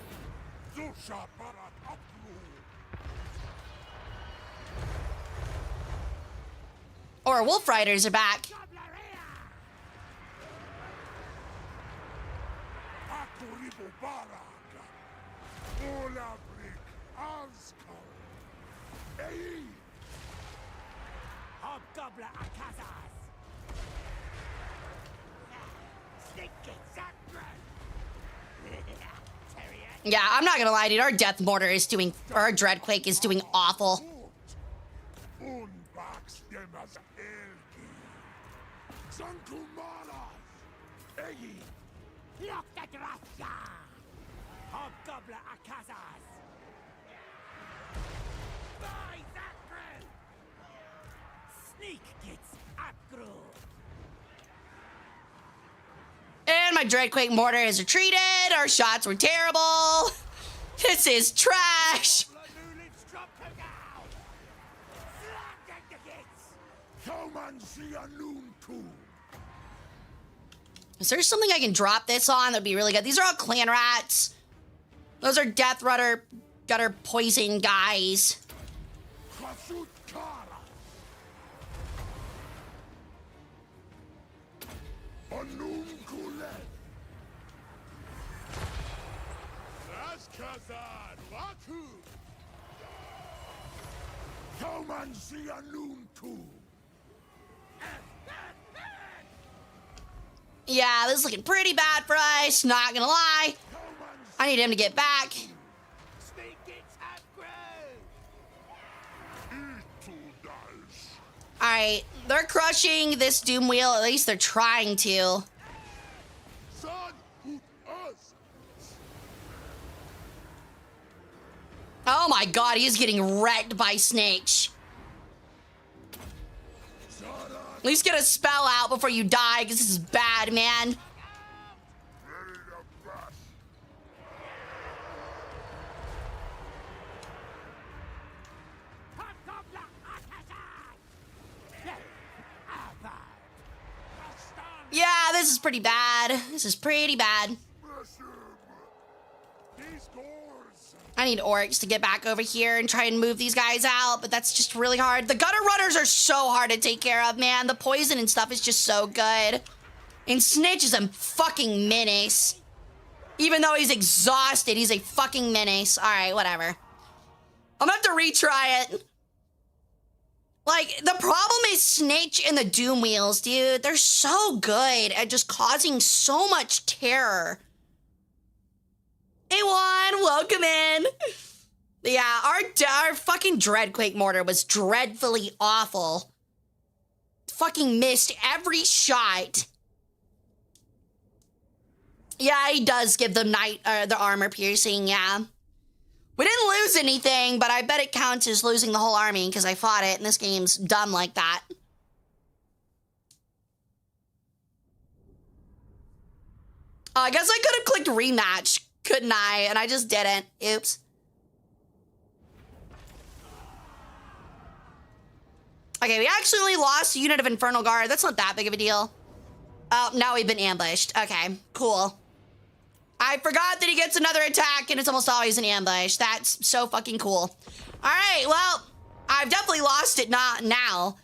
Or wolf riders are back. Yeah, I'm not gonna lie, dude. Our Death Mortar is doing, or our Dreadquake is doing awful. And my Dreadquake Mortar has retreated. Our shots were terrible. This is trash. Is there something I can drop this on that'd be really good? These are all clan rats. Those are Death Rudder gutter poison guys. Yeah, this is looking pretty bad for us, not gonna lie. I need him to get back. Alright, they're crushing this Doom Wheel. At least they're trying to. Oh my god, he's getting wrecked by snakes. At least get a spell out before you die, because this is bad, man. Yeah, this is pretty bad. This is pretty bad. I need orcs to get back over here and try and move these guys out, but that's just really hard. The gutter runners are so hard to take care of, man. The poison and stuff is just so good. And Snitch is a fucking menace. Even though he's exhausted, he's a fucking menace. All right, whatever. I'm gonna have to retry it. Like, the problem is Snitch and the Doom Wheels, dude. They're so good at just causing so much terror. Hey, Juan, welcome in. Yeah, our fucking Dreadquake Mortar was dreadfully awful. Fucking missed every shot. Yeah, he does give them the armor piercing, yeah. We didn't lose anything, but I bet it counts as losing the whole army because I fought it, and this game's dumb like that. I guess I could have clicked rematch, couldn't I? And I just didn't. Oops. Okay, we actually only lost a unit of Infernal Guard. That's not that big of a deal. Oh, now we've been ambushed. Okay, cool. I forgot that he gets another attack, and it's almost always an ambush. That's so fucking cool. All right, well, I've definitely lost it not now.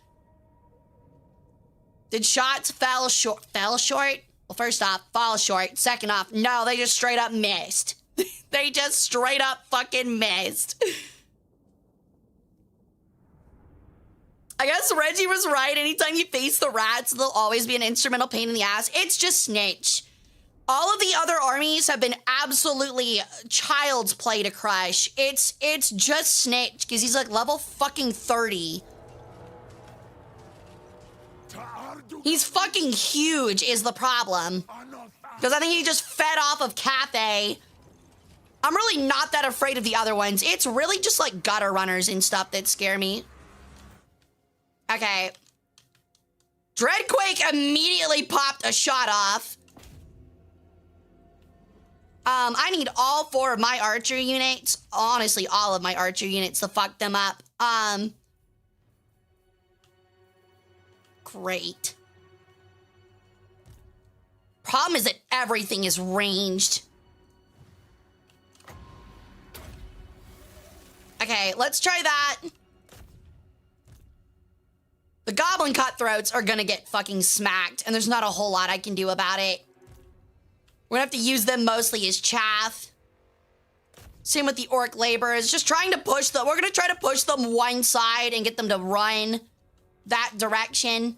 Did shots fell short? Fell short? Well, first off, fall short. Second off, no, they just straight up missed. They just straight up fucking missed. I guess Reggie was right. Anytime you face the rats, they'll always be an instrumental pain in the ass. It's just Snitch. All of the other armies have been absolutely child's play to crush. It's just Snitch, because he's like level fucking 30. He's fucking huge is the problem. Because I think he just fed off of Cathay. I'm really not that afraid of the other ones. It's really just like gutter runners and stuff that scare me. Okay. Dreadquake immediately popped a shot off. I need all 4 of my archer units. Honestly, all of my archer units to fuck them up. Great. Problem is that everything is ranged. Okay, let's try that. The goblin cutthroats are gonna get fucking smacked, and there's not a whole lot I can do about it. We're gonna have to use them mostly as chaff. Same with the orc laborers, just trying to push them. We're gonna try to push them one side and get them to run that direction.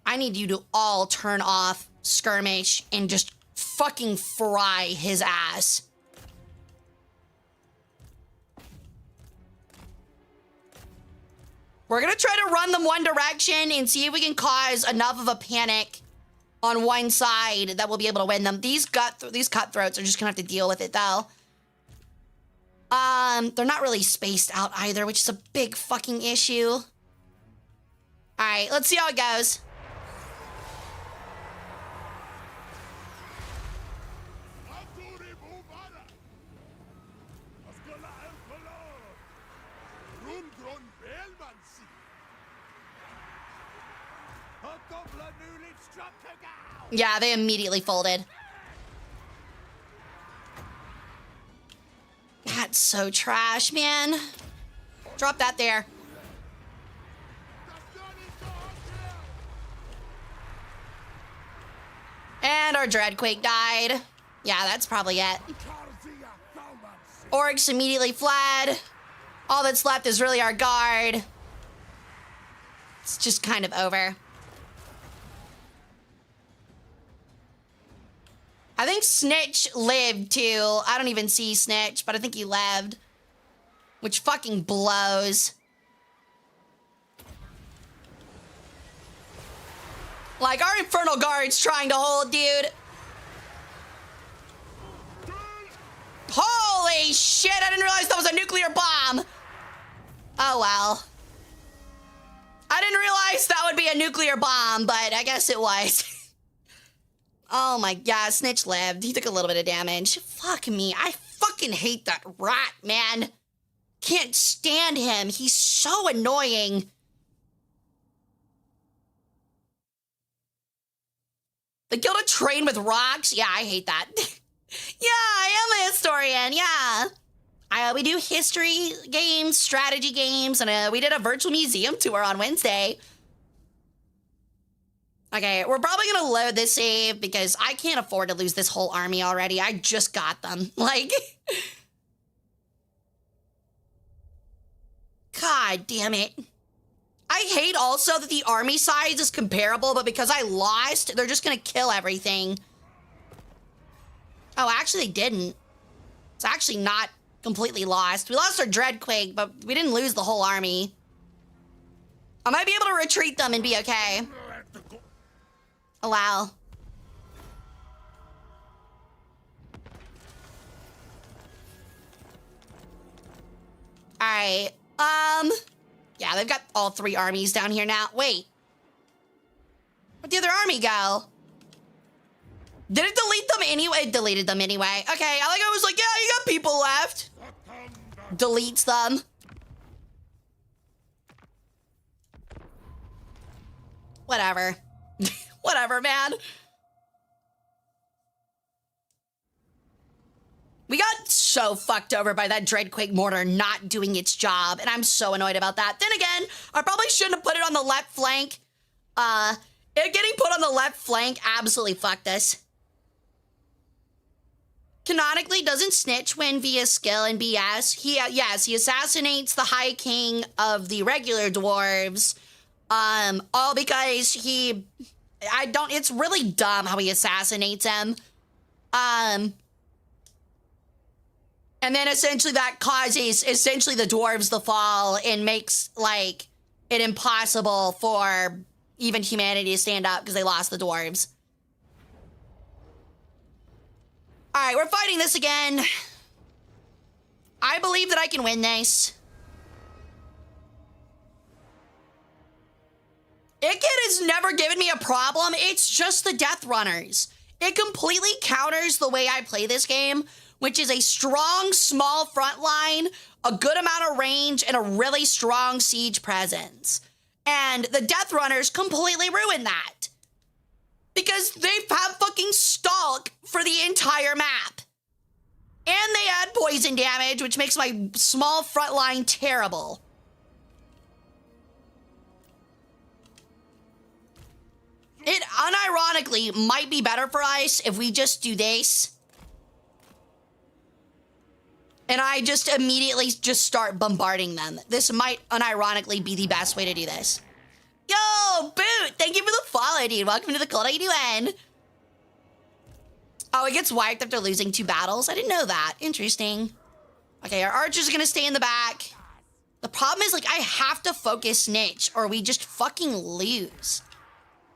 I need you to all turn off skirmish and just fucking fry his ass. We're gonna try to run them one direction and see if we can cause enough of a panic on one side that we'll be able to win them. These cutthroats are just gonna have to deal with it though. They're not really spaced out either, which is a big fucking issue. All right, let's see how it goes. Yeah, they immediately folded. That's so trash, man. Drop that there. And our Dreadquake died. Yeah, that's probably it. Orcs immediately fled. All that's left is really our guard. It's just kind of over. I think Snitch lived too. I don't even see Snitch, but I think he lived. Which fucking blows. Like, our Infernal Guard's trying to hold, dude. Holy shit, I didn't realize that was a nuclear bomb. Oh, well. I didn't realize that would be a nuclear bomb, but I guess it was. Oh my god, Snitch lived. He took a little bit of damage. Fuck me, I fucking hate that rat, man. Can't stand him. He's so annoying. They killed a train with rocks? Yeah, I hate that. Yeah, I am a historian, yeah. We do history games, strategy games, and we did a virtual museum tour on Wednesday. Okay, we're probably gonna load this save because I can't afford to lose this whole army already. I just got them. Like, god damn it. I hate also that the army size is comparable, but because I lost, they're just gonna kill everything. Oh, actually they didn't. It's actually not completely lost. We lost our Dreadquake, but we didn't lose the whole army. I might be able to retreat them and be okay. Oh, wow. All right. Yeah, they've got all three armies down here now. Wait. Where'd the other army go? Did it delete them anyway? It deleted them anyway. Okay, I was like, yeah, you got people left. Deletes them. Whatever. Whatever, man. We got so fucked over by that Dreadquake mortar not doing its job, and I'm so annoyed about that. Then again, I probably shouldn't have put it on the left flank. It getting put on the left flank absolutely fucked us. Canonically, doesn't Snitch win via skill and BS? Yes, he assassinates the High King of the regular dwarves. All because it's really dumb how he assassinates him. And then essentially that causes the dwarves to fall and makes, like, it impossible for even humanity to stand up because they lost the dwarves. All right, we're fighting this again. I believe that I can win this. Ikit has never given me a problem. It's just the Death Runners. It completely counters the way I play this game, which is a strong, small front line, a good amount of range, and a really strong siege presence. And the Death Runners completely ruined that. Because they have fucking stalk for the entire map. And they add poison damage, which makes my small front line terrible. It unironically might be better for us if we just do this. And I just immediately just start bombarding them. This might unironically be the best way to do this. Yo, Boot, thank you for the follow, dude. Welcome to the cult. How you doing? Oh, it gets wiped after losing 2 battles. I didn't know that. Interesting. Okay, our archers are gonna stay in the back. The problem is, like, I have to focus Snitch or we just fucking lose.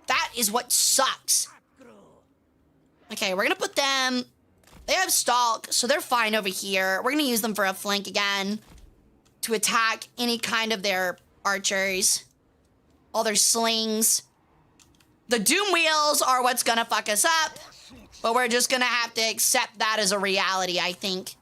That is what sucks. Okay, we're gonna put them... They have stalk, so they're fine over here. We're gonna use them for a flank again to attack any kind of their archers. All their slings. The Doom Wheels are what's gonna fuck us up, but we're just gonna have to accept that as a reality, I think.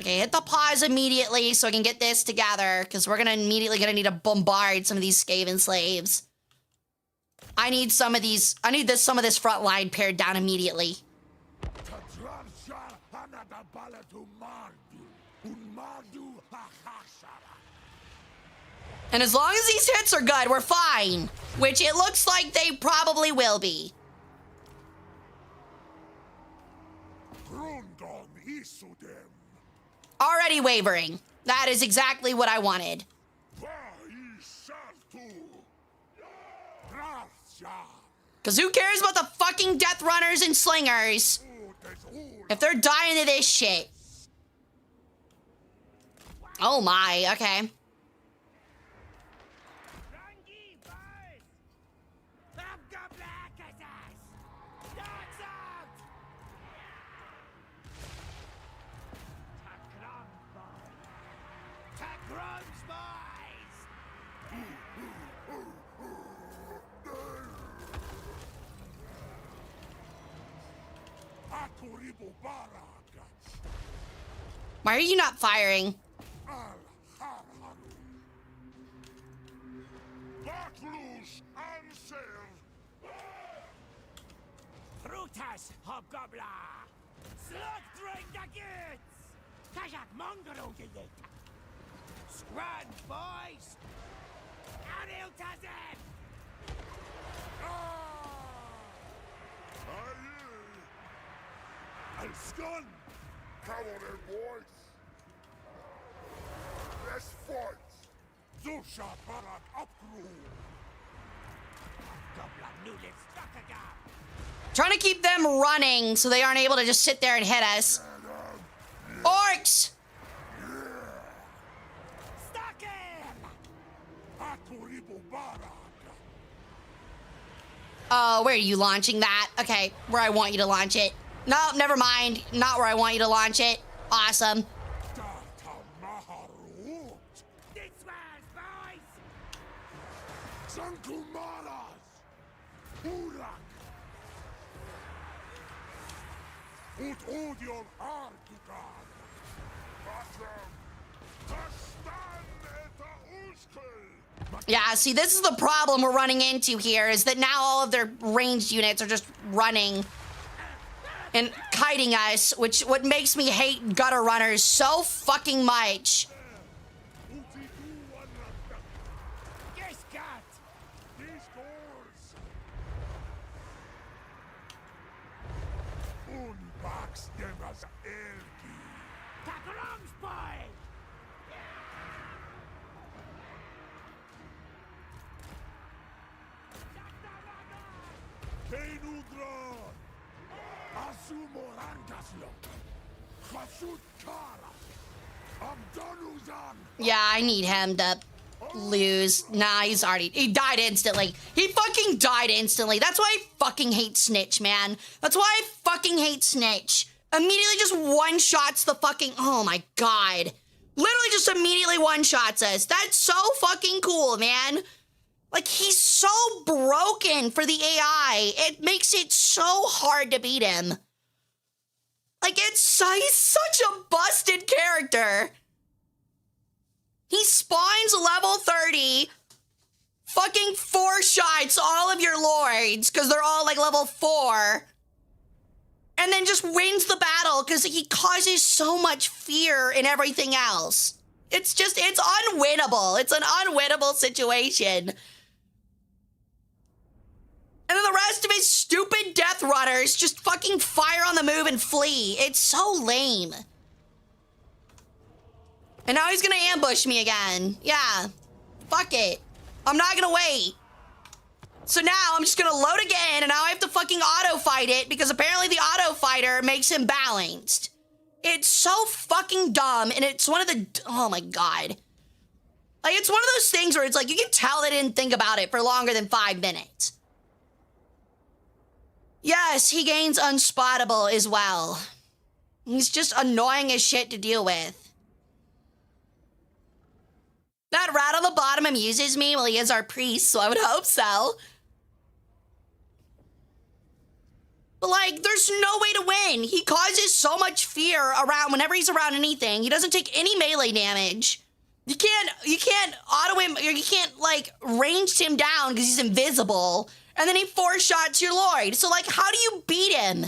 Okay, hit the pause immediately so I can get this together, because we're immediately gonna need to bombard some of these Skaven slaves. I need some of these, some of this front line pared down immediately. And as long as these hits are good, we're fine. Which it looks like they probably will be. Already wavering. That is exactly what I wanted. Because who cares about the fucking Death Runners and Slingers if they're dying to this shit? Oh my, okay. Why are you not firing? Stun! Come on then, boys! Let's fight! Zusha Barak Upru! Trying to keep them running so they aren't able to just sit there and hit us. Orcs! Oh, where are you launching that? Okay, where I want you to launch it. No, never mind. Not where I want you to launch it. Awesome. Yeah, see, this is the problem we're running into here, is that now all of their ranged units are just running and kiting us, which what makes me hate gutter runners so fucking much. Yeah, I need him to lose. Nah, he died instantly. He fucking died instantly. That's why I fucking hate Snitch, man. That's why I fucking hate Snitch. Immediately just one-shots the fucking, oh my God. Literally just immediately one-shots us. That's so fucking cool, man. Like, he's so broken for the AI. It makes it so hard to beat him. Like, he's such a busted character. He spawns level 30, fucking 4-shots all of your lords, because they're all like level 4, and then just wins the battle because he causes so much fear in everything else. It's unwinnable. It's an unwinnable situation. And then the rest of his stupid death runners just fucking fire on the move and flee. It's so lame. And now he's gonna ambush me again. Yeah, fuck it. I'm not gonna wait. So now I'm just gonna load again, and now I have to fucking auto fight it because apparently the auto fighter makes him balanced. It's so fucking dumb, and it's one of the, oh my God. Like, it's one of those things where it's like, you can tell they didn't think about it for longer than 5 minutes. Yes, he gains unspottable as well. He's just annoying as shit to deal with. That rat on the bottom amuses me. Well, he is our priest, so I would hope so. But, like, there's no way to win. He causes so much fear around whenever he's around anything. He doesn't take any melee damage. You can't auto him, or you can't, like, range him down because he's invisible. And then he 4-shots your lord. So, like, how do you beat him?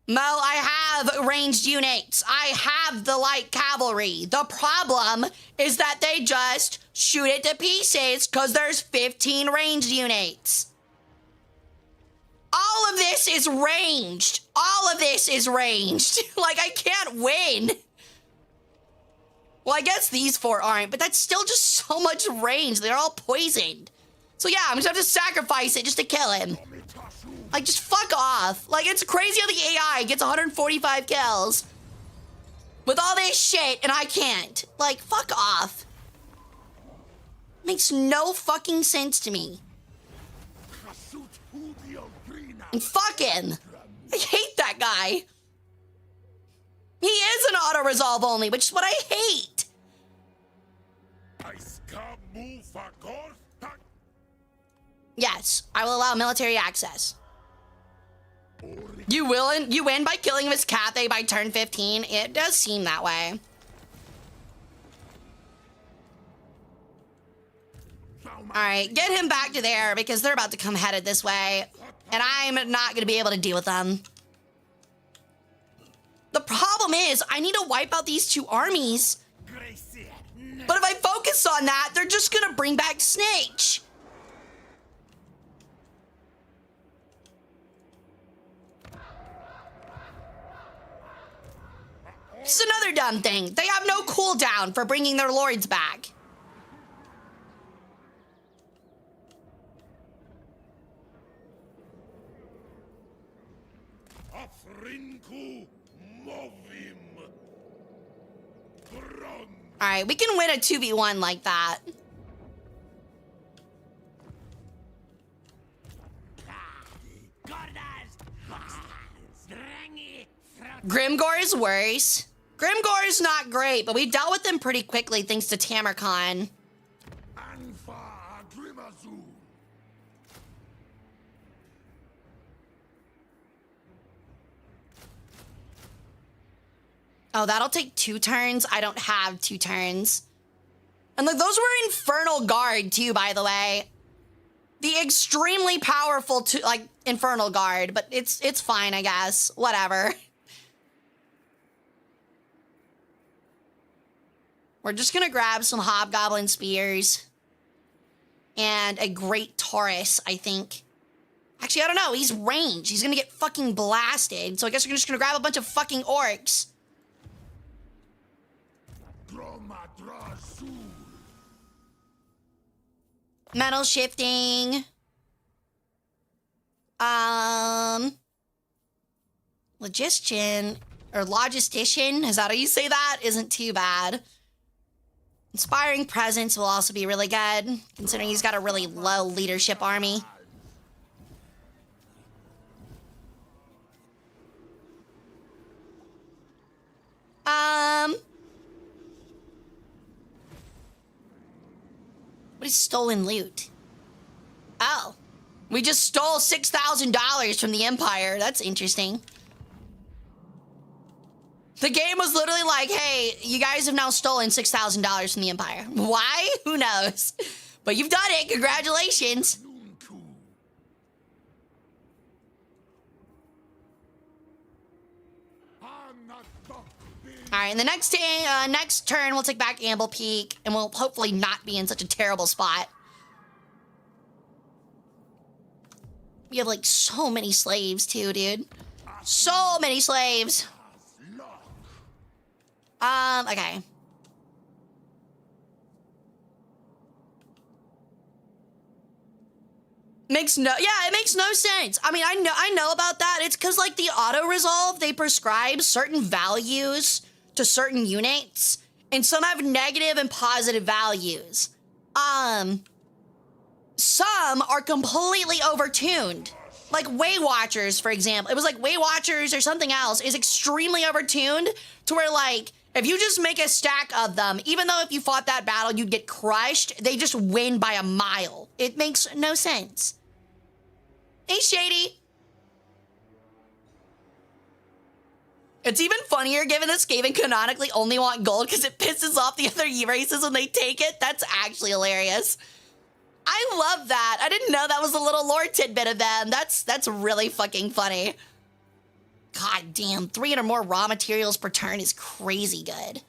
Mo, I have ranged units. I have the light cavalry. The problem is that they just shoot it to pieces because there's 15 ranged units. All of this is ranged. All of this is ranged. Like, I can't win. Well, I guess these 4 aren't, but that's still just so much range. They're all poisoned. So yeah, I'm just gonna have to sacrifice it just to kill him. Like, just fuck off. Like, it's crazy how the AI gets 145 kills with all this shit and I can't. Like, fuck off. Makes no fucking sense to me. And fuck him. I hate that guy. He is an auto-resolve only, which is what I hate. Yes, I will allow military access. You win by killing his Cathay by turn 15. It does seem that way. Alright, get him back to there because they're about to come headed this way. And I'm not going to be able to deal with them. The problem is, I need to wipe out these 2 armies. But if I focus on that, they're just going to bring back Snitch. It's another dumb thing. They have no cooldown for bringing their lords back. Alright, we can win a 2v1 like that. Grimgor is worse. Grimgor is not great, but we dealt with him pretty quickly thanks to Tamarcon. Oh, that'll take 2 turns? I don't have 2 turns. And look, those were Infernal Guard too, by the way. The extremely powerful, Infernal Guard, but it's fine, I guess. Whatever. We're just gonna grab some Hobgoblin Spears. And a Great Taurus, I think. Actually, I don't know. He's ranged. He's gonna get fucking blasted. So I guess we're just gonna grab a bunch of fucking orcs. Metal shifting. Logistician, or logistician, is that how you say that? Isn't too bad. Inspiring Presence will also be really good, considering he's got a really low leadership army. What is stolen loot? Oh. We just stole $6,000 from the Empire. That's interesting. The game was literally like, hey, you guys have now stolen $6,000 from the Empire. Why? Who knows? But you've done it. Congratulations. All right, in the next turn, we'll take back Amble Peak, and we'll hopefully not be in such a terrible spot. We have, like, so many slaves, too, dude. So many slaves. Okay. It makes no sense. I mean, I know about that. It's because, like, the auto-resolve, they prescribe certain values to certain units, and some have negative and positive values. Some are completely overtuned. Like Way Watchers, for example. It was like Way Watchers or something else is extremely overtuned to where, like, if you just make a stack of them, even though if you fought that battle, you'd get crushed, they just win by a mile. It makes no sense. Hey, Shady. It's even funnier given that Skaven canonically only want gold because it pisses off the other races when they take it. That's actually hilarious. I love that. I didn't know that was a little lore tidbit of them. That's really fucking funny. God damn, 300 more raw materials per turn is crazy good.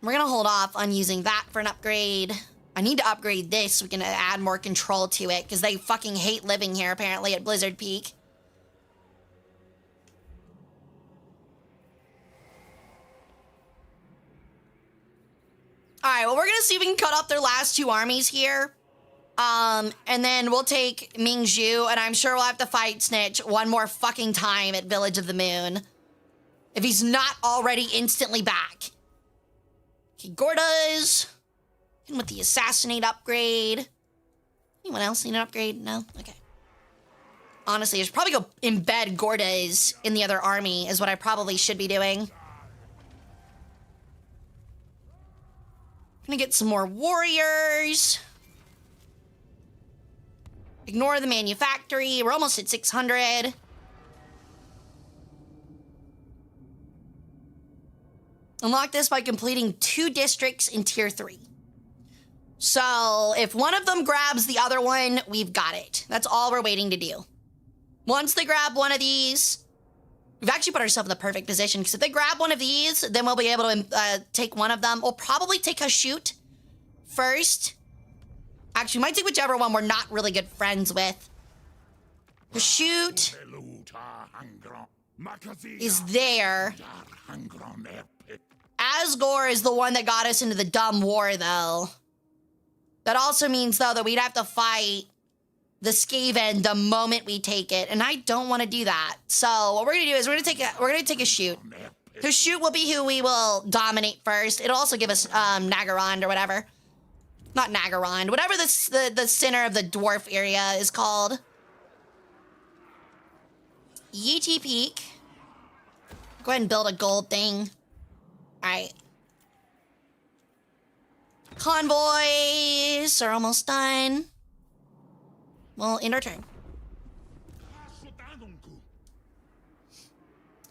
We're gonna hold off on using that for an upgrade. I need to upgrade this so we can add more control to it because they fucking hate living here apparently at Blizzard Peak. All right, well, we're gonna see if we can cut off their last two armies here. And then we'll take Mingzhu, and I'm sure we'll have to fight Snitch one more fucking time at Village of the Moon. If he's not already instantly back. Okay, Gordas. And with the Assassinate upgrade. Anyone else need an upgrade? No? Okay. Honestly, I should probably go embed Gordas in the other army is what I probably should be doing. Gonna get some more warriors. Ignore the manufactory. We're almost at 600. Unlock this by completing 2 districts in Tier 3. So, if one of them grabs the other one, we've got it. That's all we're waiting to do. Once they grab one of these, we've actually put ourselves in the perfect position, because if they grab one of these, then we'll be able to take one of them. We'll probably take Hashut first. Actually, we might take whichever one we're not really good friends with. Hashut is there. Asgore is the one that got us into the dumb war, though. That also means, though, that we'd have to fight the Skaven the moment we take it, and I don't want to do that. So what we're gonna do is we're gonna take a shoot. The shoot will be who we will dominate first. It'll also give us Nagarond or whatever. Not Nagarond, whatever the center of the dwarf area is called. Yeti Peak. Go ahead and build a gold thing. All right. Convoys are almost done. We'll end our turn.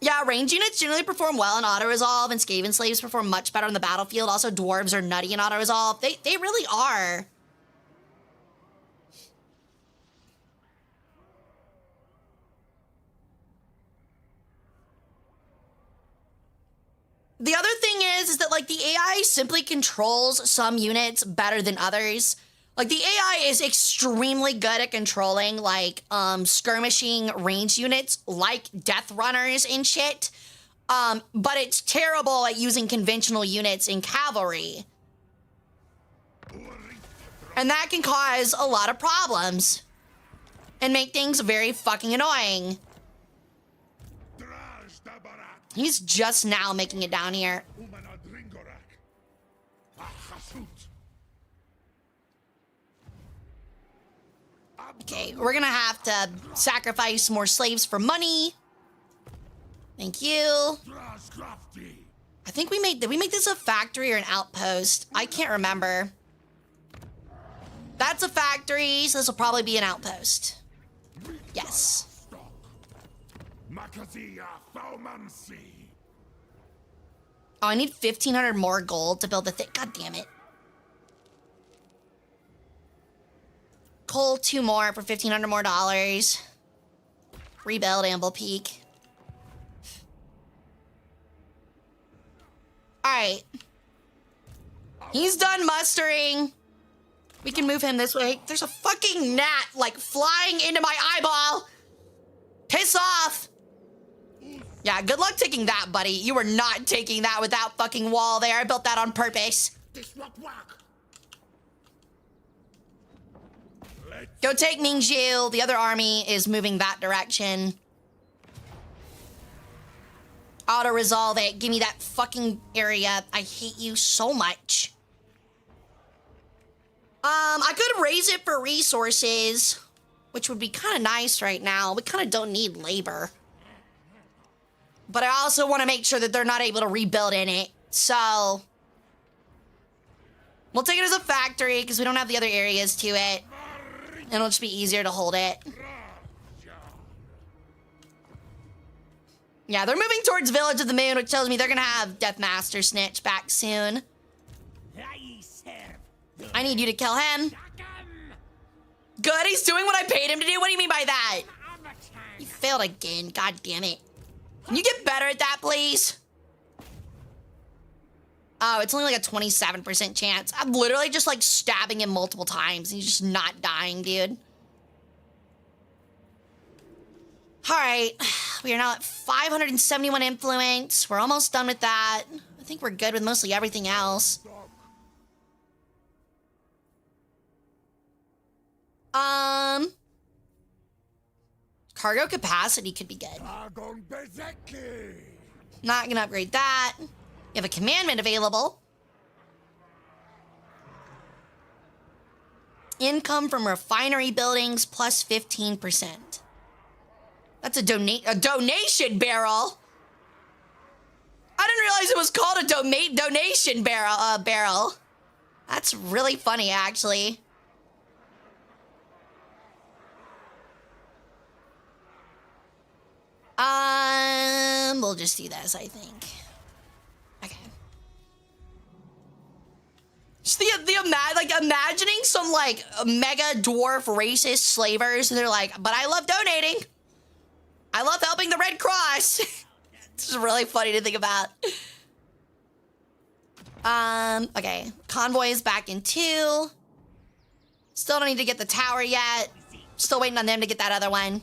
Yeah, range units generally perform well in auto-resolve, and Skaven slaves perform much better on the battlefield. Also, dwarves are nutty in auto-resolve. They really are. The other thing is that, like, the AI simply controls some units better than others. Like, the AI is extremely good at controlling, like, skirmishing range units, like Death Runners and shit. But it's terrible at using conventional units in cavalry. And that can cause a lot of problems. And make things very fucking annoying. He's just now making it down here. Okay, we're gonna have to sacrifice more slaves for money. Thank you. I think did we make this a factory or an outpost? I can't remember. That's a factory, so this will probably be an outpost. Yes. Makazia Faumansi. Oh, I need 1,500 more gold to build the thing. God damn it. Coal, 2 more for 1,500 more dollars. Rebuild Amble Peak. Alright. He's done mustering. We can move him this way. There's a fucking gnat, like, flying into my eyeball. Piss off. Yeah, good luck taking that, buddy. You were not taking that with that fucking wall there. I built that on purpose. Go take Mingzhu. The other army is moving that direction. Auto-resolve it. Give me that fucking area. I hate you so much. I could raise it for resources, which would be kind of nice right now. We kind of don't need labor. But I also want to make sure that they're not able to rebuild in it. So we'll take it as a factory because we don't have the other areas to it. And it'll just be easier to hold it. Yeah, they're moving towards Village of the Moon, which tells me they're going to have Deathmaster Snitch back soon. I need you to kill him. Good, he's doing what I paid him to do. What do you mean by that? You failed again. God damn it. Can you get better at that, please? Oh, it's only like a 27% chance. I'm literally just like stabbing him multiple times. He's just not dying, dude. All right, we are now at 571 influence. We're almost done with that. I think we're good with mostly everything else. Cargo capacity could be good. Not gonna upgrade that. You have a commandment available. Income from refinery buildings plus 15%. That's a donation barrel. I didn't realize it was called a donation barrel. That's really funny, actually. We'll just do this, I think. Okay. Just imagining some like mega dwarf racist slavers, and they're like, "But I love donating. I love helping the Red Cross." This is really funny to think about. Okay. Convoy is back in 2. Still don't need to get the tower yet. Still waiting on them to get that other one.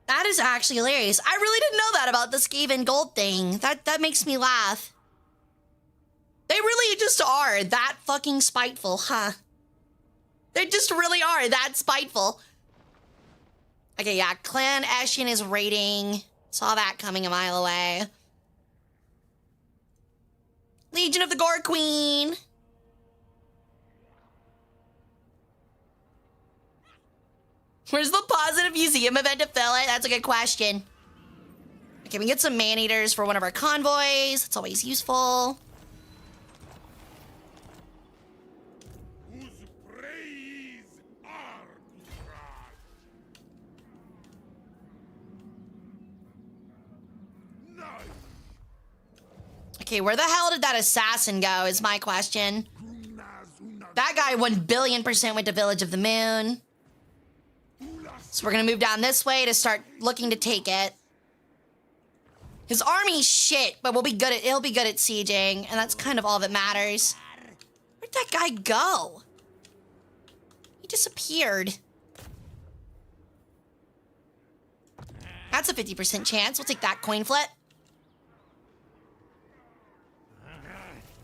That is actually hilarious. I really didn't know that about the Skaven gold thing. That makes me laugh. They really just are that fucking spiteful, huh? They just really are that spiteful. Okay, yeah, Clan Eshin is raiding. Saw that coming a mile away. Legion of the Gore Queen. Where's the positive museum event to fill it? That's a good question. Okay, we can get some man-eaters for one of our convoys. That's always useful. Okay, where the hell did that assassin go is my question. That guy 1,000,000,000% went to Village of the Moon. So we're gonna move down this way to start looking to take it. His army's shit, but he'll be good at sieging, and that's kind of all that matters. Where'd that guy go? He disappeared. That's a 50% chance. We'll take that coin flip.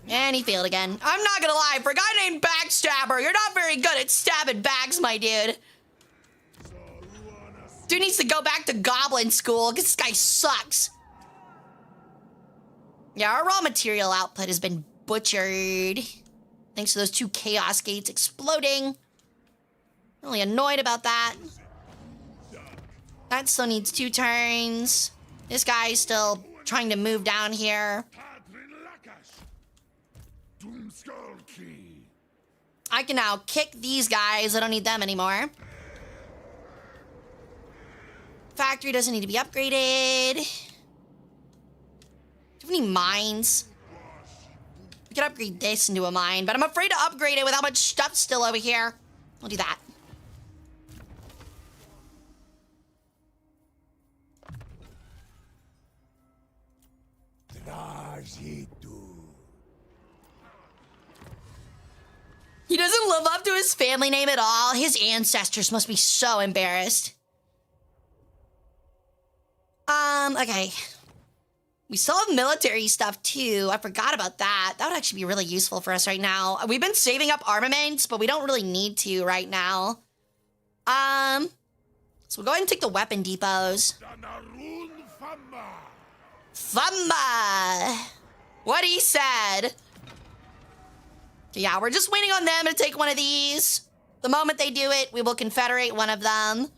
And he failed again. I'm not gonna lie, for a guy named Backstabber, you're not very good at stabbing bags, my dude. Dude needs to go back to Goblin School, because this guy sucks. Yeah, our raw material output has been butchered. Thanks to those 2 Chaos Gates exploding. Really annoyed about that. That still needs 2 turns. This guy's still trying to move down here. I can now kick these guys. I don't need them anymore. Factory doesn't need to be upgraded. Do you have any mines? We could upgrade this into a mine, but I'm afraid to upgrade it with how much stuff's still over here. I'll do that. He doesn't live up to his family name at all. His ancestors must be so embarrassed. Okay. We still have military stuff too. I forgot about that. That would actually be really useful for us right now. We've been saving up armaments, but we don't really need to right now. So we'll go ahead and take the weapon depots. Famba! What he said. Yeah, we're just waiting on them to take one of these. The moment they do it, we will confederate one of them.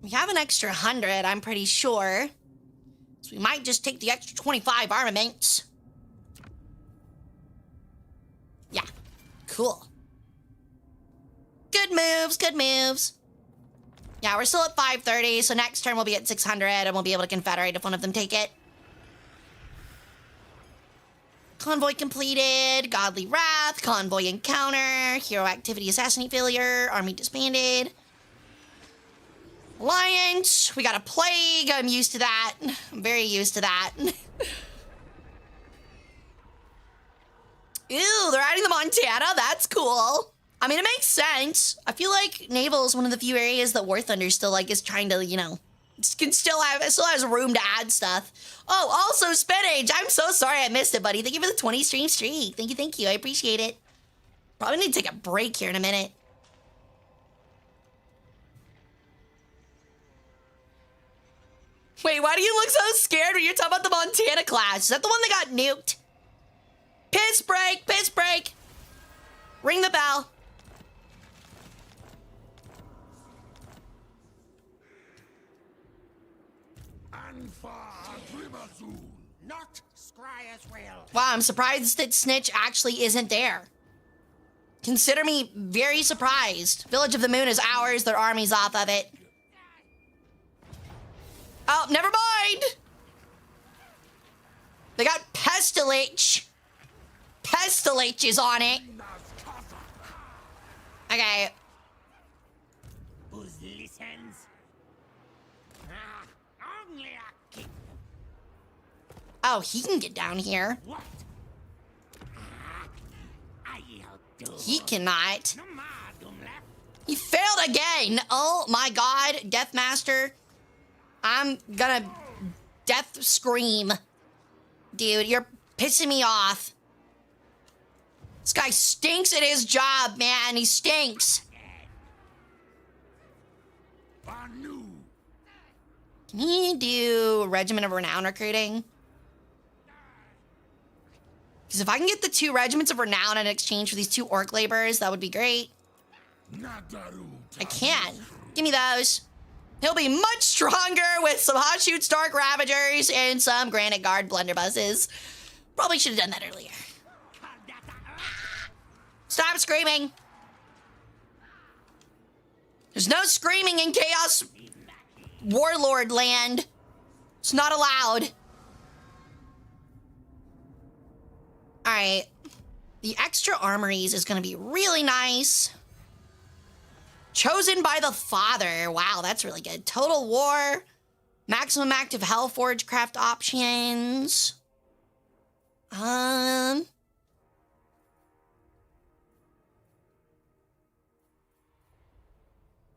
We have an extra 100, I'm pretty sure. So we might just take the extra 25 armaments. Yeah, cool. Good moves, good moves. Yeah, we're still at 530, so next turn we'll be at 600 and we'll be able to confederate if one of them take it. Convoy completed, Godly Wrath, Convoy Encounter, Hero Activity Assassinate Failure, Army disbanded. Alliance, we got a Plague, I'm used to that. I'm very used to that. Ew, they're adding the Montana, that's cool. I mean, it makes sense. I feel like Naval is one of the few areas that War Thunder still, like, is trying to, you know, still has room to add stuff. Oh, also Spinach, I'm so sorry I missed it, buddy. Thank you for the 20 stream streak. Thank you, I appreciate it. Probably need to take a break here in a minute. Wait, why do you look so scared when you're talking about the Montana class? Is that the one that got nuked? Piss break, piss break. Ring the bell. Not Scryer's will. Wow, I'm surprised that Snitch actually isn't there. Consider me very surprised. Village of the Moon is ours, their army's off of it. Oh, never mind! They got Pestilence. Pestilence is on it. Okay. Who listens? Only a king. Oh, he can get down here. What? He cannot. He failed again. Oh my god, Deathmaster. I'm gonna death scream. Dude, you're pissing me off. This guy stinks at his job, man. He stinks. Can he do Regiment of Renown recruiting? Because if I can get the 2 regiments of renown in exchange for these 2 orc laborers, that would be great. I can. Give me those. He'll be much stronger with some Hot Shoot Stark Ravagers and some Granite Guard blunderbusses. Probably should have done that earlier. Stop screaming. There's no screaming in Chaos Warlord land. It's not allowed. All right. The extra armories is going to be really nice. Chosen by the Father. Wow, that's really good. Total War. Maximum active Hellforge craft options.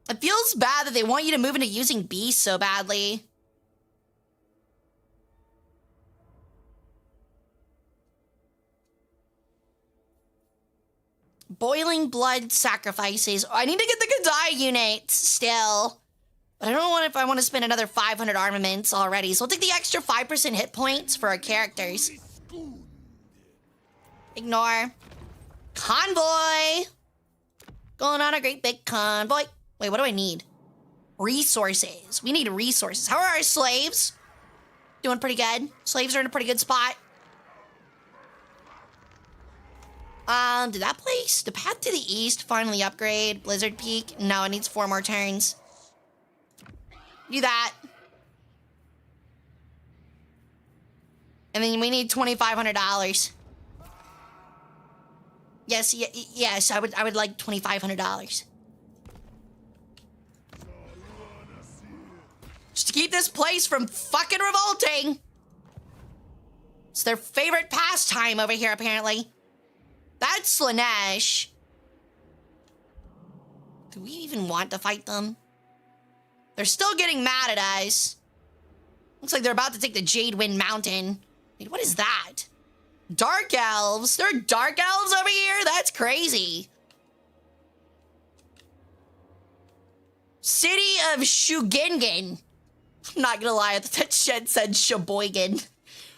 It feels bad that they want you to move into using beasts so badly. Boiling blood sacrifices. I need to get the Cathay units still. But I don't know if I want to spend another 500 armaments already. So we'll take the extra 5% hit points for our characters. Ignore. Convoy. Going on a great big convoy. Wait, what do I need? Resources. We need resources. How are our slaves? Doing pretty good. Slaves are in a pretty good spot. Did that place, the path to the east, finally upgrade? Blizzard Peak? No, it needs 4 more turns. Do that. And then we need $2,500. Yes, yes, I would like $2,500. Just to keep this place from fucking revolting. It's their favorite pastime over here, apparently. That's Slanesh. Do we even want to fight them? They're still getting mad at us. Looks like they're about to take the Jade Wind Mountain. Wait, what is that? Dark elves? There are dark elves over here? That's crazy. City of Shugingen. I'm not gonna lie, that shed said Sheboygan.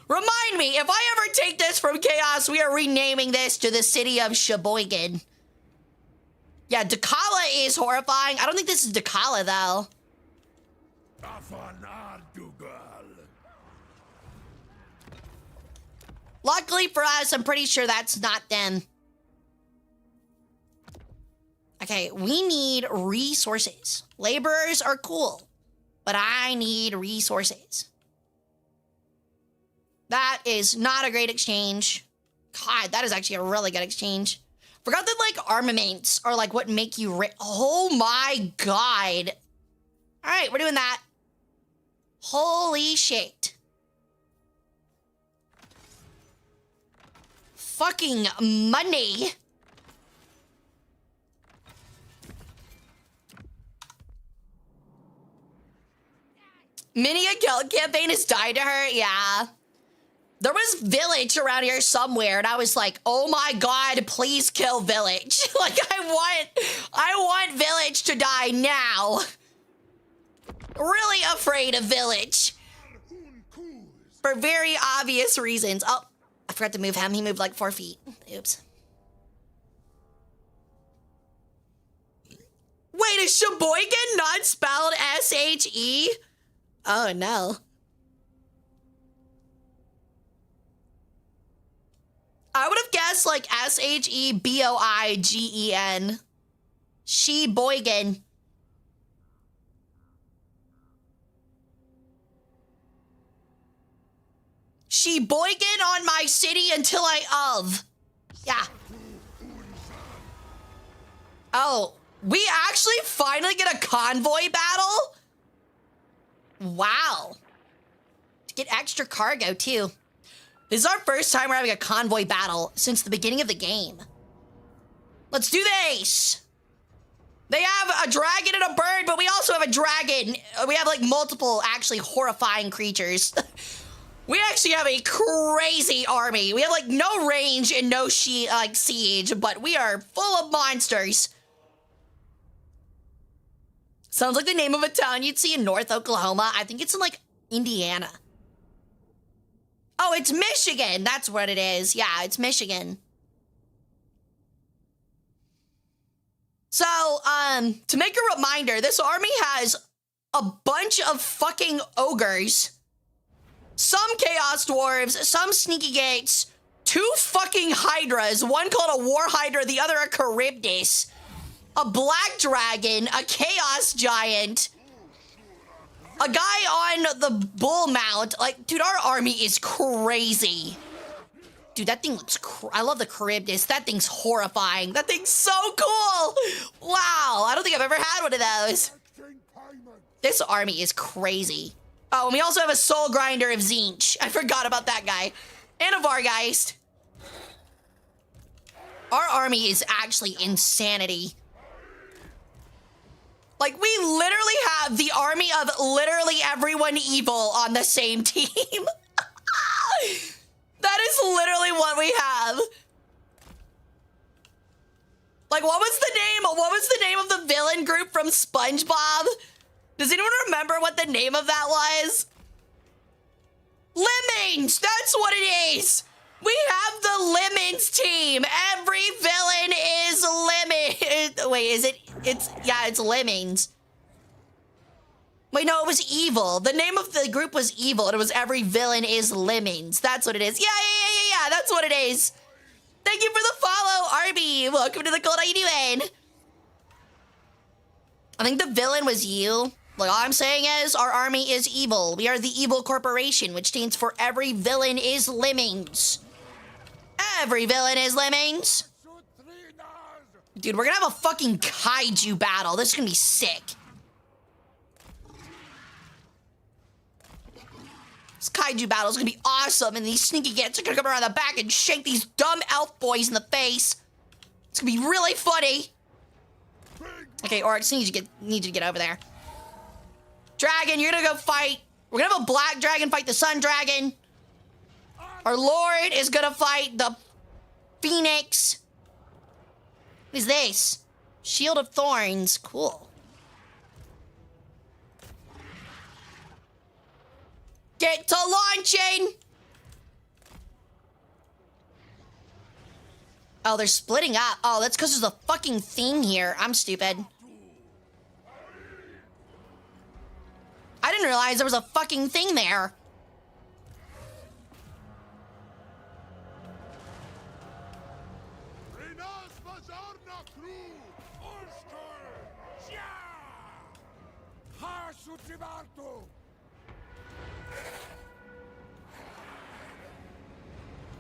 Remind me, if I ever take this from Chaos, we are renaming this to the City of Sheboygan. Yeah, Dakala is horrifying. I don't think this is Dakala, though. Luckily for us, I'm pretty sure that's not them. Okay, we need resources. Laborers are cool, but I need resources. That is not a great exchange. God, that is actually a really good exchange. Forgot that, like, armaments are, like, what make you rich. Oh, my God. All right, we're doing that. Holy shit. Fucking money. Mini account campaign has died to her? Yeah. There was Village around here somewhere, and I was like, oh my God, please kill Village. Like, I want Village to die now. Really afraid of Village. For very obvious reasons. Oh, I forgot to move him. He moved like 4 feet. Oops. Wait, is Sheboygan not spelled S-H-E? Oh, no. I would have guessed like S-H-E-B-O-I-G-E-N. Sheboygan. Sheboygan on my city until I of. Yeah. Oh, we actually finally get a convoy battle? Wow. To get extra cargo, too. This is our first time we're having a convoy battle since the beginning of the game. Let's do this. They have a dragon and a bird, but we also have a dragon. We have like multiple actually horrifying creatures. We actually have a crazy army. We have like no range and no siege, but we are full of monsters. Sounds like the name of a town you'd see in North Oklahoma. I think it's in like Indiana. Oh, it's Michigan. That's what it is. Yeah, it's Michigan. So, to make a reminder, this army has a bunch of fucking ogres, some chaos dwarves, some sneaky gates, 2 fucking hydras, one called a war hydra, the other a Charybdis, a black dragon, a chaos giant, a guy on the bull mount. Like, dude, our army is crazy. Dude, that thing looks I love the Charybdis. That thing's horrifying. That thing's so cool. Wow, I don't think I've ever had one of those. This army is crazy. Oh, and we also have a soul grinder of Zinch. I forgot about that guy. And a Vargeist. Our army is actually insanity. Like, we literally have the army of literally everyone evil on the same team. That is literally what we have. Like, what was the name of the villain group from SpongeBob? Does anyone remember what the name of that was? Lemmings! That's what it is! We have the Lemmings team! Every villain is Lemmings! Wait, is it? It's Lemmings. Wait, no, it was evil. The name of the group was evil, and it was every villain is Lemmings. That's what it is. Yeah, that's what it is. Thank you for the follow, Arby. Welcome to the cult. How you doing? I think the villain was you. Like, all I'm saying is our army is evil. We are the evil corporation, which stands for every villain is lemmings. Every villain is lemmings. Dude, we're gonna have a fucking kaiju battle. This is gonna be sick. This kaiju battle is gonna be awesome, and these sneaky gets are gonna come around the back and shake these dumb elf boys in the face. It's gonna be really funny. Okay, or I just need you to get over there. Dragon, you're gonna go fight. We're gonna have a black dragon fight the sun dragon. Our lord is gonna fight the phoenix. What is this? Shield of Thorns. Cool. Get to launching! Oh, they're splitting up. Oh, that's because there's a fucking theme here. I'm stupid. I didn't realize there was a fucking thing there.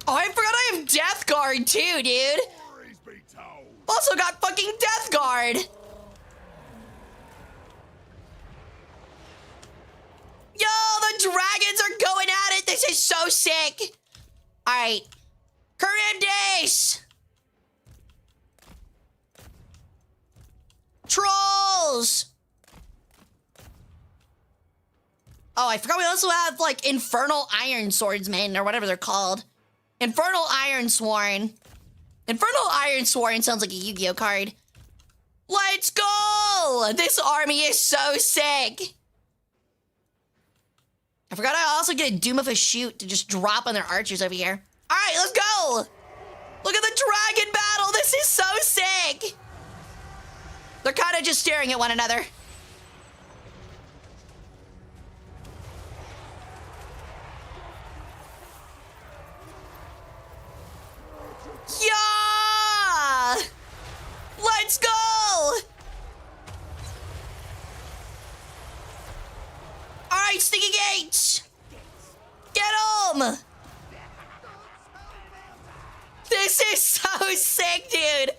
Oh, I forgot I have Death Guard too, dude. Also got fucking Death Guard. Yo, the dragons are going at it. This is so sick. All right. Charybdis. Trolls. Oh, I forgot we also have, like, Infernal Iron Swordsmen, or whatever they're called. Infernal Iron Sworn. Infernal Iron Sworn sounds like a Yu-Gi-Oh card. Let's go! This army is so sick. I forgot I also get a Doom of a Shoot to just drop on their archers over here. All right, let's go! Look at the dragon battle. This is so sick. They're kind of just staring at one another. Yeah! Let's go! All right, Sticky Gates! Get him! This is so sick, dude!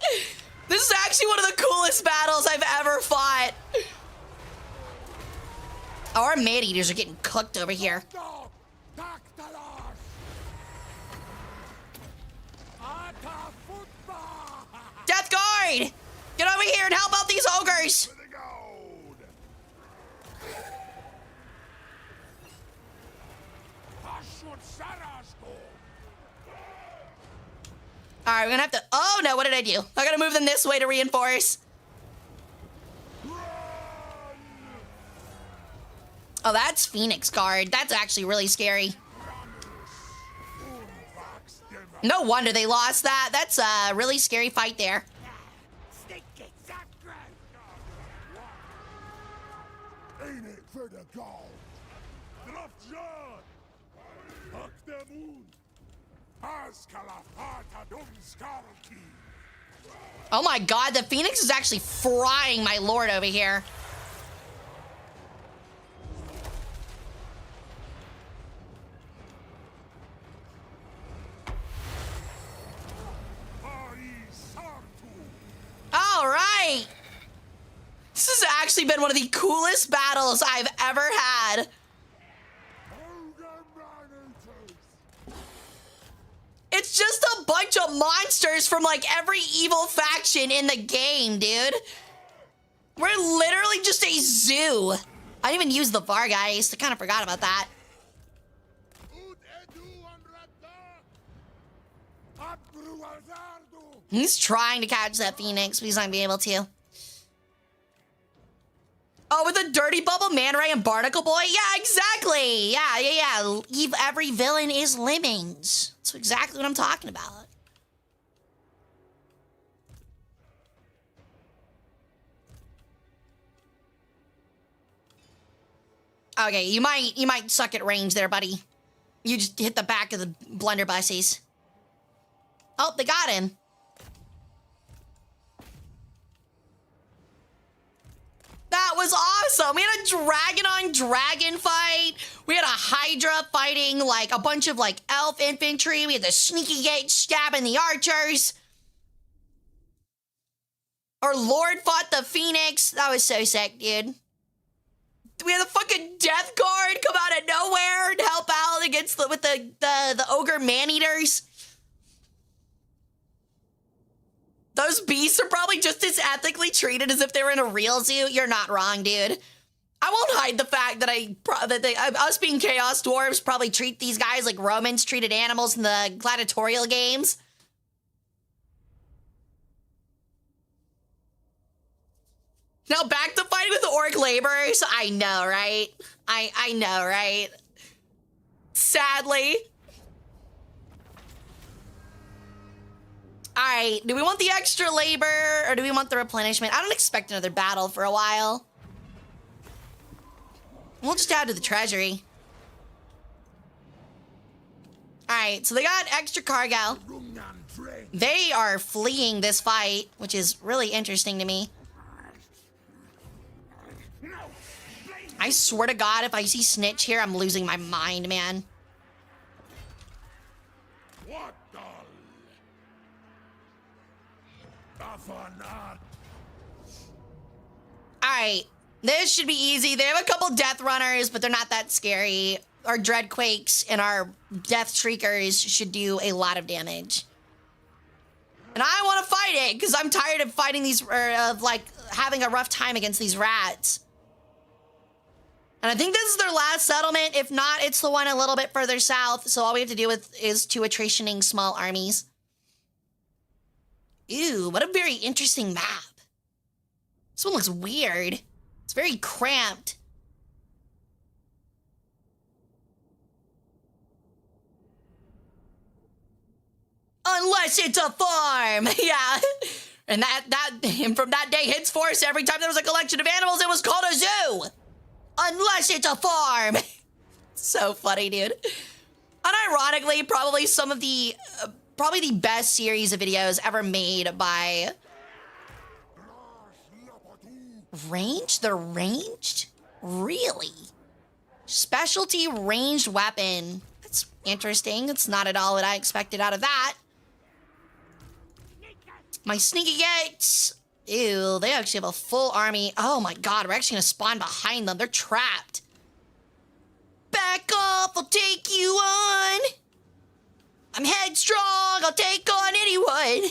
This is actually one of the coolest battles I've ever fought. Oh, our man-eaters are getting cooked over here. Death Guard! Get over here and help out these ogres! Alright, we're gonna have to... Oh, no, what did I do? I gotta move them this way to reinforce. Oh, that's Phoenix Guard. That's actually really scary. No wonder they lost that. That's a really scary fight there. Oh my god, the Phoenix is actually frying my lord over here. All right. This has actually been one of the coolest battles I've ever had. It's just a bunch of monsters from like every evil faction in the game, dude. We're literally just a zoo. I didn't even use the Vargeist. I kind of forgot about that. He's trying to catch that Phoenix, but he's not gonna be able to. Oh, with the Dirty Bubble, Man Ray, and Barnacle Boy? Yeah, exactly. Yeah. Every villain is lemmings. That's exactly what I'm talking about. Okay, you might suck at range there, buddy. You just hit the back of the blunderbusses. Oh, they got him. That was awesome. We had a dragon on dragon fight. We had a Hydra fighting like a bunch of like elf infantry. We had the sneaky gate stabbing the archers. Our Lord fought the Phoenix. That was so sick, dude. We had the fucking Death Guard come out of nowhere and help out against the ogre man-eaters. Those beasts are probably just as ethically treated as if they were in a real zoo. You're not wrong, dude. I won't hide the fact that us being Chaos Dwarves probably treat these guys like Romans treated animals in the gladiatorial games. Now back to fighting with the orc laborers. I know, right? I know, right? Sadly. All right, do we want the extra labor or do we want the replenishment? I don't expect another battle for a while. We'll just add to the treasury. All right, so they got extra cargo. They are fleeing this fight, which is really interesting to me. I swear to God, if I see Snitch here, I'm losing my mind, man. What Alright, this should be easy. They have a couple Death Runners, but they're not that scary. Our Dreadquakes and our Death Shriekers should do a lot of damage. And I want to fight it, because I'm tired of fighting these, of like, having a rough time against these rats. And I think this is their last settlement. If not, it's the one a little bit further south. So all we have to do is to attritioning small armies. Ew, what a very interesting map. This one looks weird. It's very cramped. Unless it's a farm. Yeah. And and from that day henceforth, every time there was a collection of animals, it was called a zoo. Unless it's a farm. So funny, dude. Unironically, probably some of the, probably the best series of videos ever made by... Ranged? They're ranged? Really? Specialty ranged weapon. That's interesting. It's not at all what I expected out of that. My sneaky gates. Ew, they actually have a full army. Oh my God, we're actually gonna spawn behind them. They're trapped. Back off, I'll take you on. I'm headstrong, I'll take on anyone.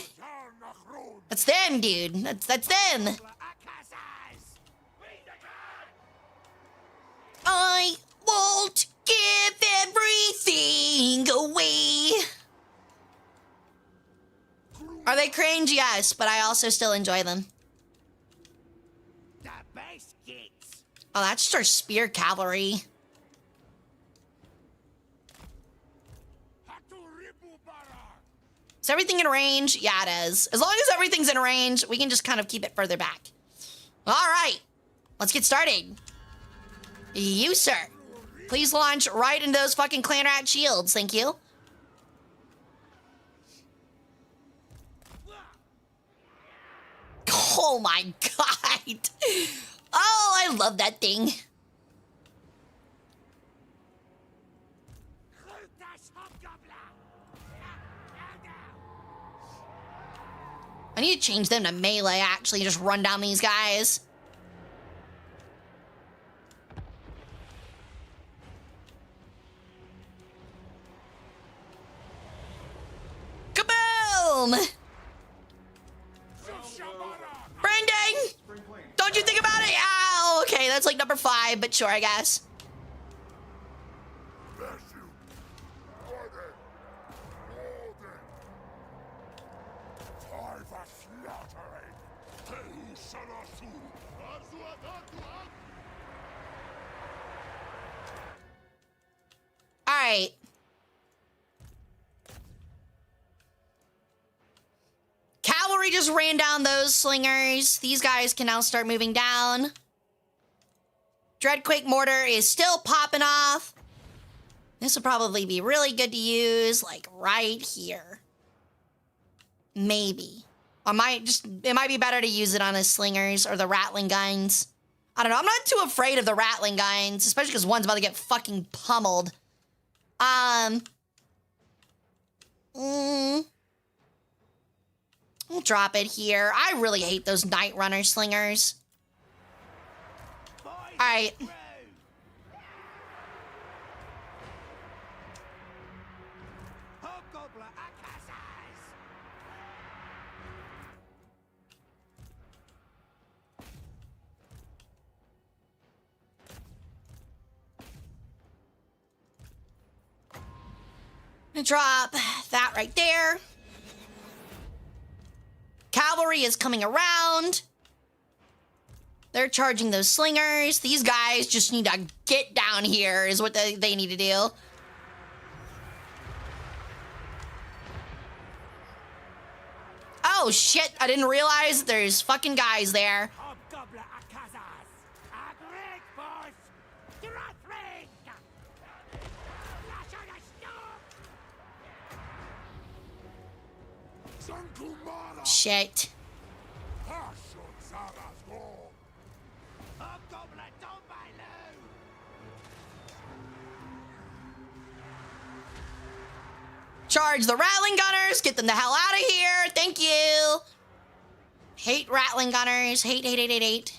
That's them, dude. That's them. I won't give everything away. Are they cringe? Yes, but I also still enjoy them. Oh, that's just our spear cavalry. Is everything in range? Yeah, it is. As long as everything's in range, we can just kind of keep it further back. All right, let's get started. You, sir. Please launch right into those fucking clan rat shields. Thank you. Oh my God. Oh, I love that thing. I need to change them to melee, actually, just run down these guys. Kaboom! Brendan! Don't you think about it? Ow! Okay, that's like number 5, but sure, I guess. All right. Cavalry just ran down those slingers. These guys can now start moving down. Dreadquake mortar is still popping off. This will probably be really good to use, like right here. Maybe. It might be better to use it on the slingers or the rattling guns. I don't know. I'm not too afraid of the rattling guns, especially because one's about to get fucking pummeled. We'll drop it here. I really hate those Night Runner slingers. Alright. Drop that right there. Cavalry is coming around. They're charging those slingers. These guys just need to get down here is what they need to do. Oh shit, I didn't realize there's fucking guys there. Shit. Charge the rattling gunners. Get them the hell out of here. Thank you. Hate rattling gunners. Hate.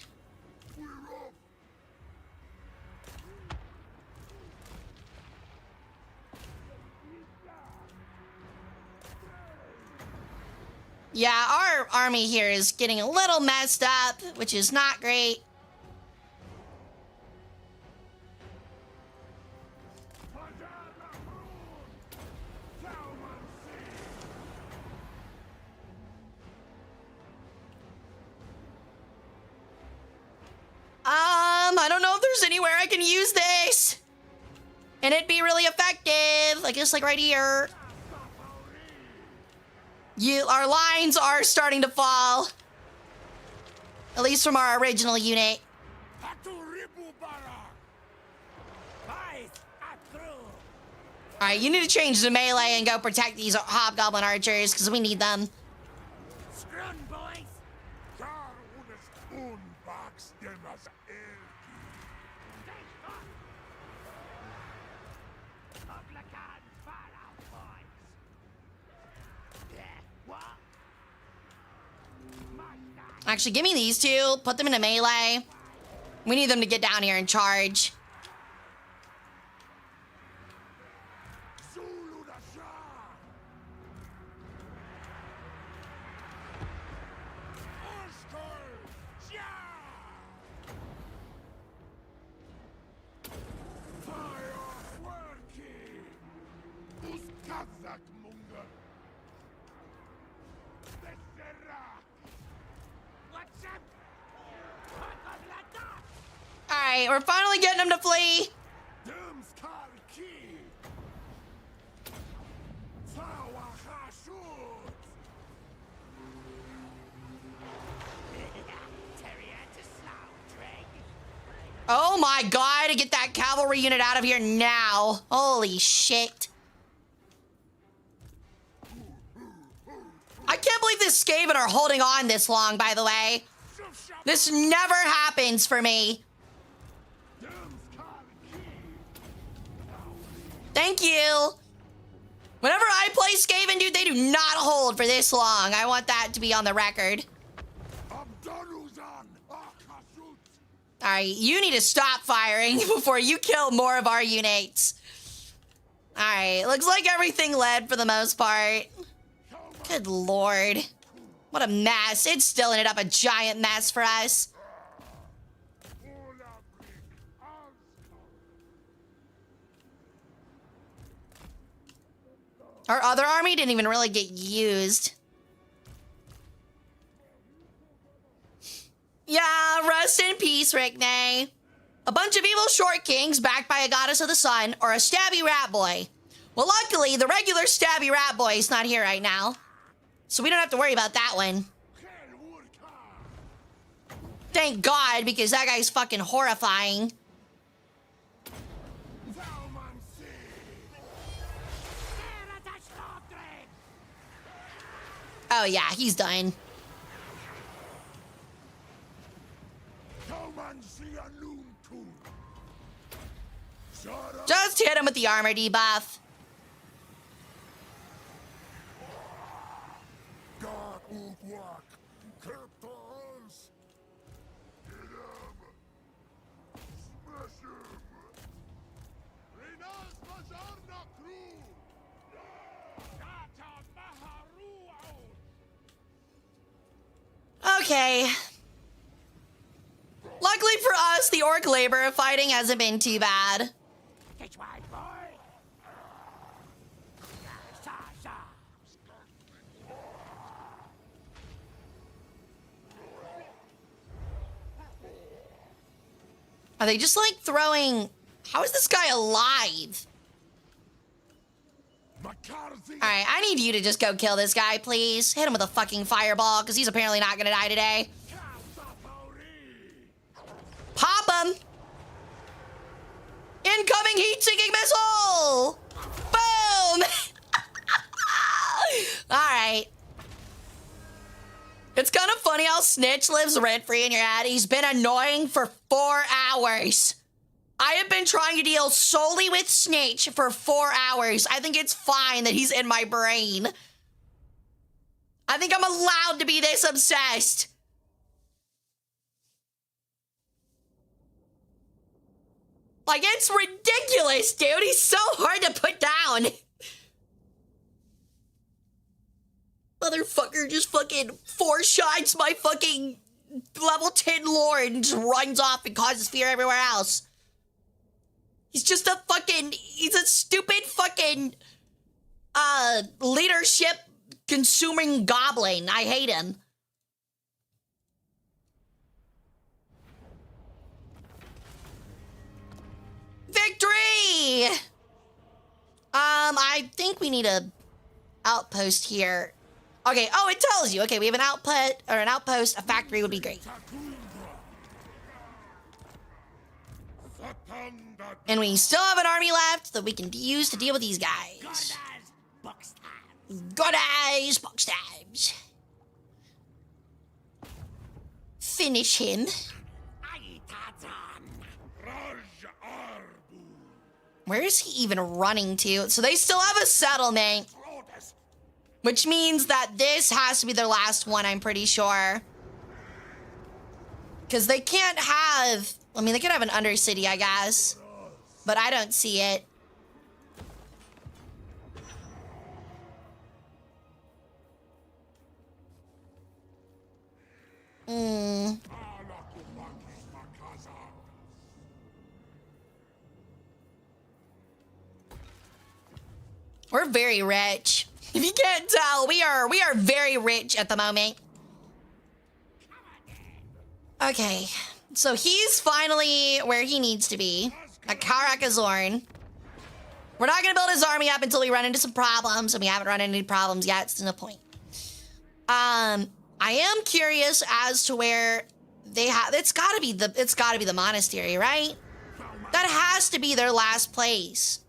Yeah, our army here is getting a little messed up, which is not great. I don't know if there's anywhere I can use this. And it'd be really effective. I guess like right here. Our lines are starting to fall. At least from our original unit. Alright, you need to change to melee and go protect these hobgoblin archers, because we need them. Actually, give me these two. Put them in a melee. We need them to get down here and charge. Alright, we're finally getting them to flee. Oh my god, to get that cavalry unit out of here now. Holy shit. I can't believe this Skaven are holding on this long, by the way. This never happens for me. Thank you. Whenever I play Skaven, dude, they do not hold for this long. I want that to be on the record. Alright, you need to stop firing before you kill more of our units. Alright, looks like everything led for the most part. Good lord. What a mess. It still ended up a giant mess for us. Our other army didn't even really get used. Yeah, rest in peace, Richter. A bunch of evil short kings backed by a goddess of the sun or a stabby rat boy. Well, luckily, the regular stabby rat boy is not here right now. So we don't have to worry about that one. Thank God, because that guy's fucking horrifying. Oh, yeah, he's done. Come and see a noon too. Shut Just hit him with the armor debuff. God walk. Captors. Get him. Smash him. Renas Mazarna crew. Okay. Luckily for us, the orc labor fighting hasn't been too bad. Are they just like throwing... How is this guy alive? McCarthy. Alright, I need you to just go kill this guy, please. Hit him with a fucking fireball, because he's apparently not gonna die today. Pop him! Incoming heat-seeking missile! Boom! Alright. It's kind of funny how Snitch lives rent-free in your head. He's been annoying for 4 hours. I have been trying to deal solely with Snitch for 4 hours. I think it's fine that he's in my brain. I think I'm allowed to be this obsessed. Like, it's ridiculous, dude. He's so hard to put down. Motherfucker just fucking 4-shots my fucking level 10 lord and just runs off and causes fear everywhere else. He's just a fucking... He's a stupid fucking... leadership consuming goblin. I hate him. Victory! I think we need a outpost here. Okay, oh, it tells you. Okay, we have an output, or an outpost. A factory would be great. And we still have an army left that we can use to deal with these guys. Good eyes, box tabs. Finish him. Where is he even running to? So they still have a settlement. Which means that this has to be their last one, I'm pretty sure. Because they can't have... I mean, they could have an undercity, I guess. But I don't see it. We're very rich. If you can't tell, we are very rich at the moment. Okay, so he's finally where he needs to be, at Karakazorn. We're not gonna build his army up until we run into some problems, and we haven't run into any problems yet, so no point. I am curious as to where they have, it's gotta be the monastery, right? That has to be their last place.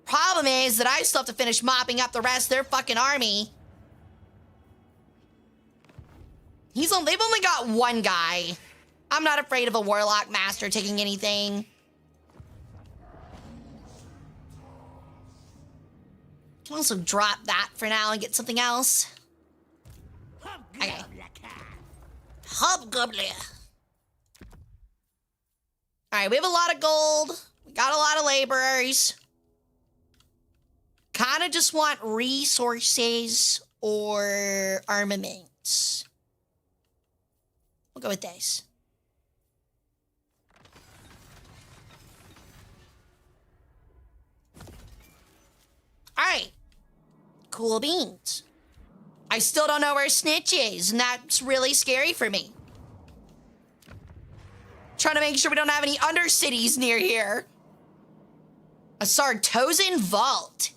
Problem is that I still have to finish mopping up the rest of their fucking army. They've only got one guy. I'm not afraid of a warlock master taking anything. Can also drop that for now and get something else. Okay. Hobgoblin. Alright, we have a lot of gold. We got a lot of laborers. Kind of just want resources or armaments. We'll go with this. All right. Cool beans. I still don't know where Snitch is, and that's really scary for me. Trying to make sure we don't have any undercities near here. A Sartosan Vault.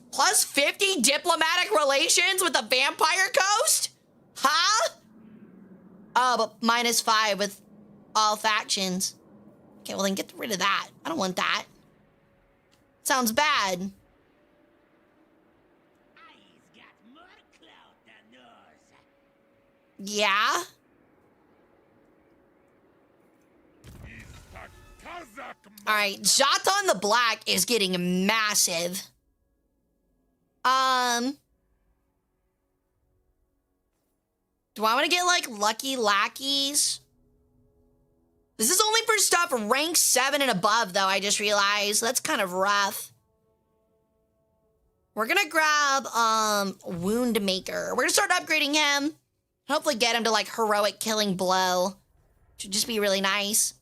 Plus 50 diplomatic relations with the Vampire Coast? Huh? Oh, but -5 with all factions. Okay, well then get rid of that. I don't want that. Sounds bad. Yeah. All right, Jatan the Black is getting massive. Do I want to get, like, Lucky Lackeys? This is only for stuff rank 7 and above, though, I just realized. That's kind of rough. We're gonna grab, Wound Maker. We're gonna start upgrading him. Hopefully get him to, like, Heroic Killing Blow. Should just be really nice.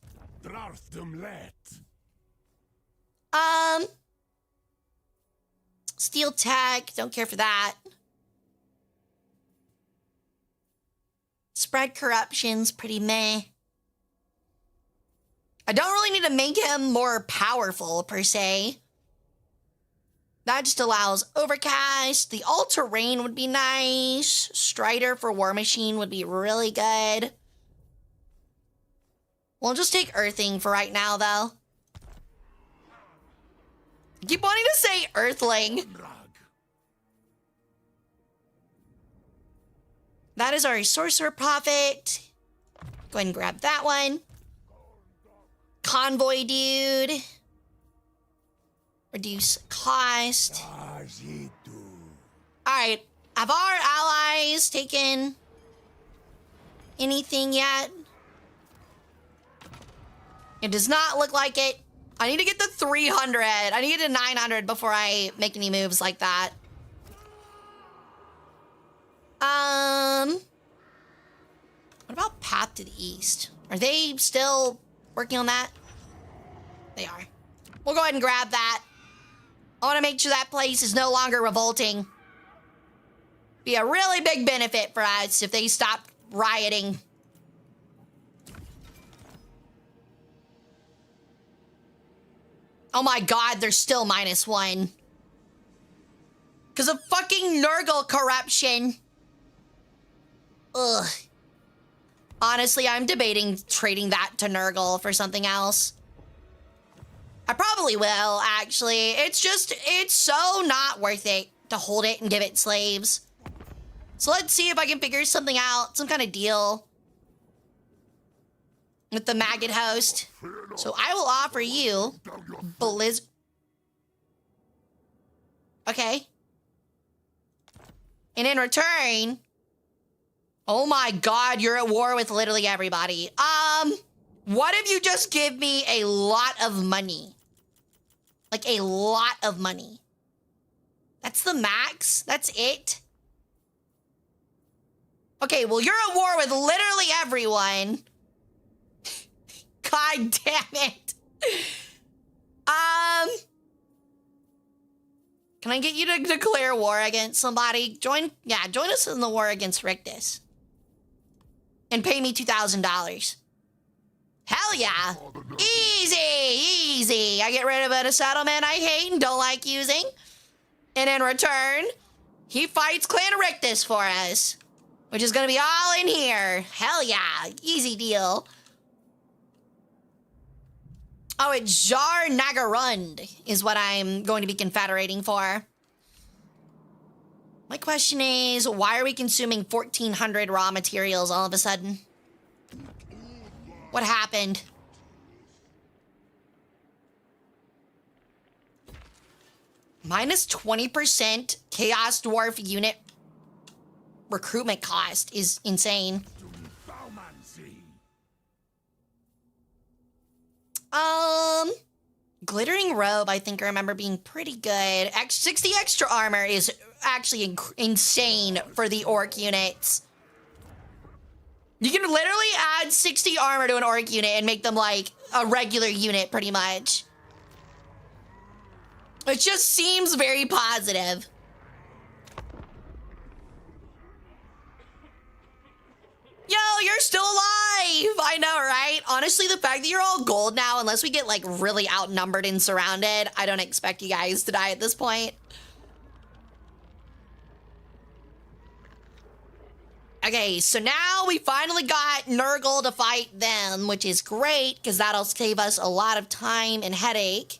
Steel Tech, don't care for that. Spread Corruption's pretty meh. I don't really need to make him more powerful, per se. That just allows Overcast. The All-Terrain would be nice. Strider for War Machine would be really good. We'll just take Earthing for right now, though. I keep wanting to say Earthling. That is our Sorcerer Prophet. Go ahead and grab that one. Convoy Dude. Reduce cost. Alright, have our allies taken anything yet? It does not look like it. I need to get to 300. I need to get to 900 before I make any moves like that. What about Path to the East? Are they still working on that? They are. We'll go ahead and grab that. I want to make sure that place is no longer revolting. Be a really big benefit for us if they stop rioting. Oh my god, they're still -1. Because of fucking Nurgle corruption. Ugh. Honestly, I'm debating trading that to Nurgle for something else. I probably will, actually. It's so not worth it to hold it and give it slaves. So let's see if I can figure something out, some kind of deal with the maggot host. So I will offer you Okay. And in return, oh my god, you're at war with literally everybody. What if you just give me a lot of money? Like a lot of money. That's the max? That's it? Okay, well, you're at war with literally everyone. God damn it. Can I get you to declare war against somebody? Join us in the war against Richter. And pay me $2,000. Hell yeah. Easy. I get rid of a settlement I hate and don't like using. And in return, he fights Clan Richter for us. Which is gonna be all in here. Hell yeah. Easy deal. Oh, it's Jar Nagarund is what I'm going to be confederating for. My question is, why are we consuming 1,400 raw materials all of a sudden? What happened? Minus 20% Chaos Dwarf unit recruitment cost is insane. Glittering Robe, I think I remember being pretty good. 60 extra armor is actually insane for the orc units. You can literally add 60 armor to an orc unit and make them like a regular unit, pretty much. It just seems very positive. Yo, you're still alive! I know, right? Honestly, the fact that you're all gold now, unless we get, like, really outnumbered and surrounded, I don't expect you guys to die at this point. Okay, so now we finally got Nurgle to fight them, which is great, because that'll save us a lot of time and headache.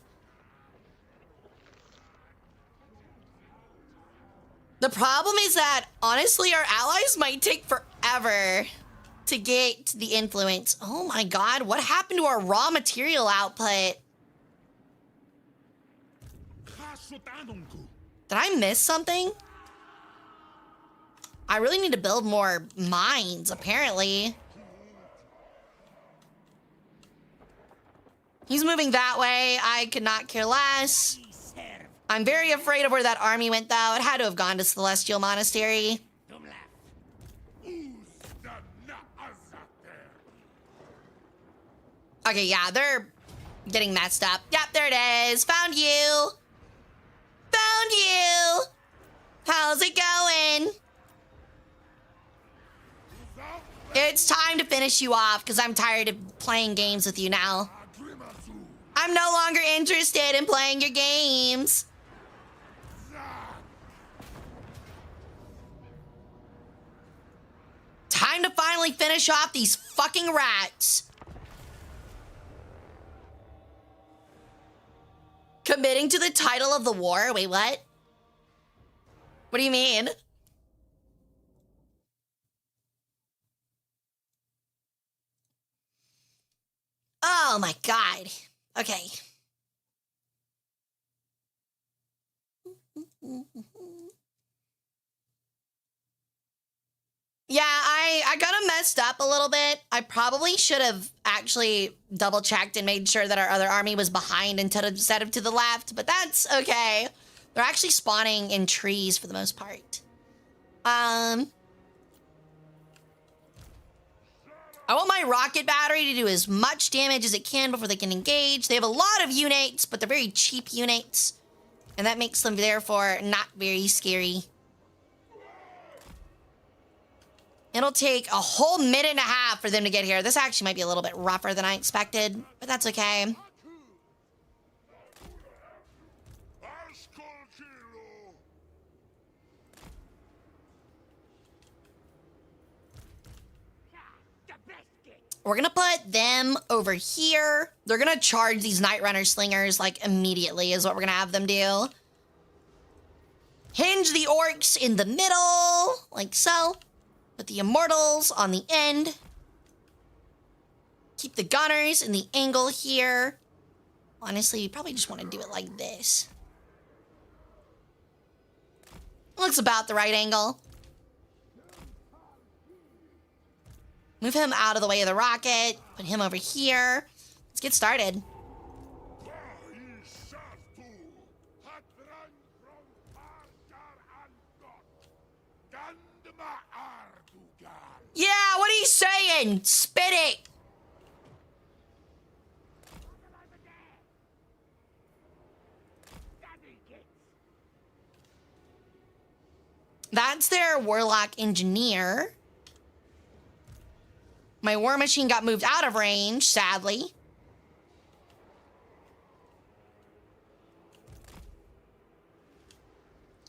The problem is that, honestly, our allies might take forever forever to get the influence. Oh my god, what happened to our raw material output? Did I miss something? I really need to build more mines, apparently. He's moving that way. I could not care less. I'm very afraid of where that army went, though. It had to have gone to Celestial Monastery. Okay, yeah, they're getting messed up. Yep, there it is. Found you. Found you. How's it going? It's time to finish you off because I'm tired of playing games with you now. I'm no longer interested in playing your games. Time to finally finish off these fucking rats. Committing to the title of the war? Wait, what? What do you mean? Oh my god. Okay. Yeah, I got them messed up a little bit. I probably should have actually double checked and made sure that our other army was behind instead of to the left, but that's okay. They're actually spawning in trees for the most part. I want my rocket battery to do as much damage as it can before they can engage. They have a lot of units, but they're very cheap units. And that makes them, therefore, not very scary. It'll take a whole minute and a half for them to get here. This actually might be a little bit rougher than I expected, but that's okay. We're gonna put them over here. They're gonna charge these Night Runner slingers like immediately is what we're gonna have them do. Hinge the orcs in the middle, like so. Put the immortals on the end. Keep the gunners in the angle here. Honestly, you probably just want to do it like this. Looks about the right angle. Move him out of the way of the rocket. Put him over here. Let's get started. Yeah, what are you saying? Spit it. That's their warlock engineer. My war machine got moved out of range, sadly.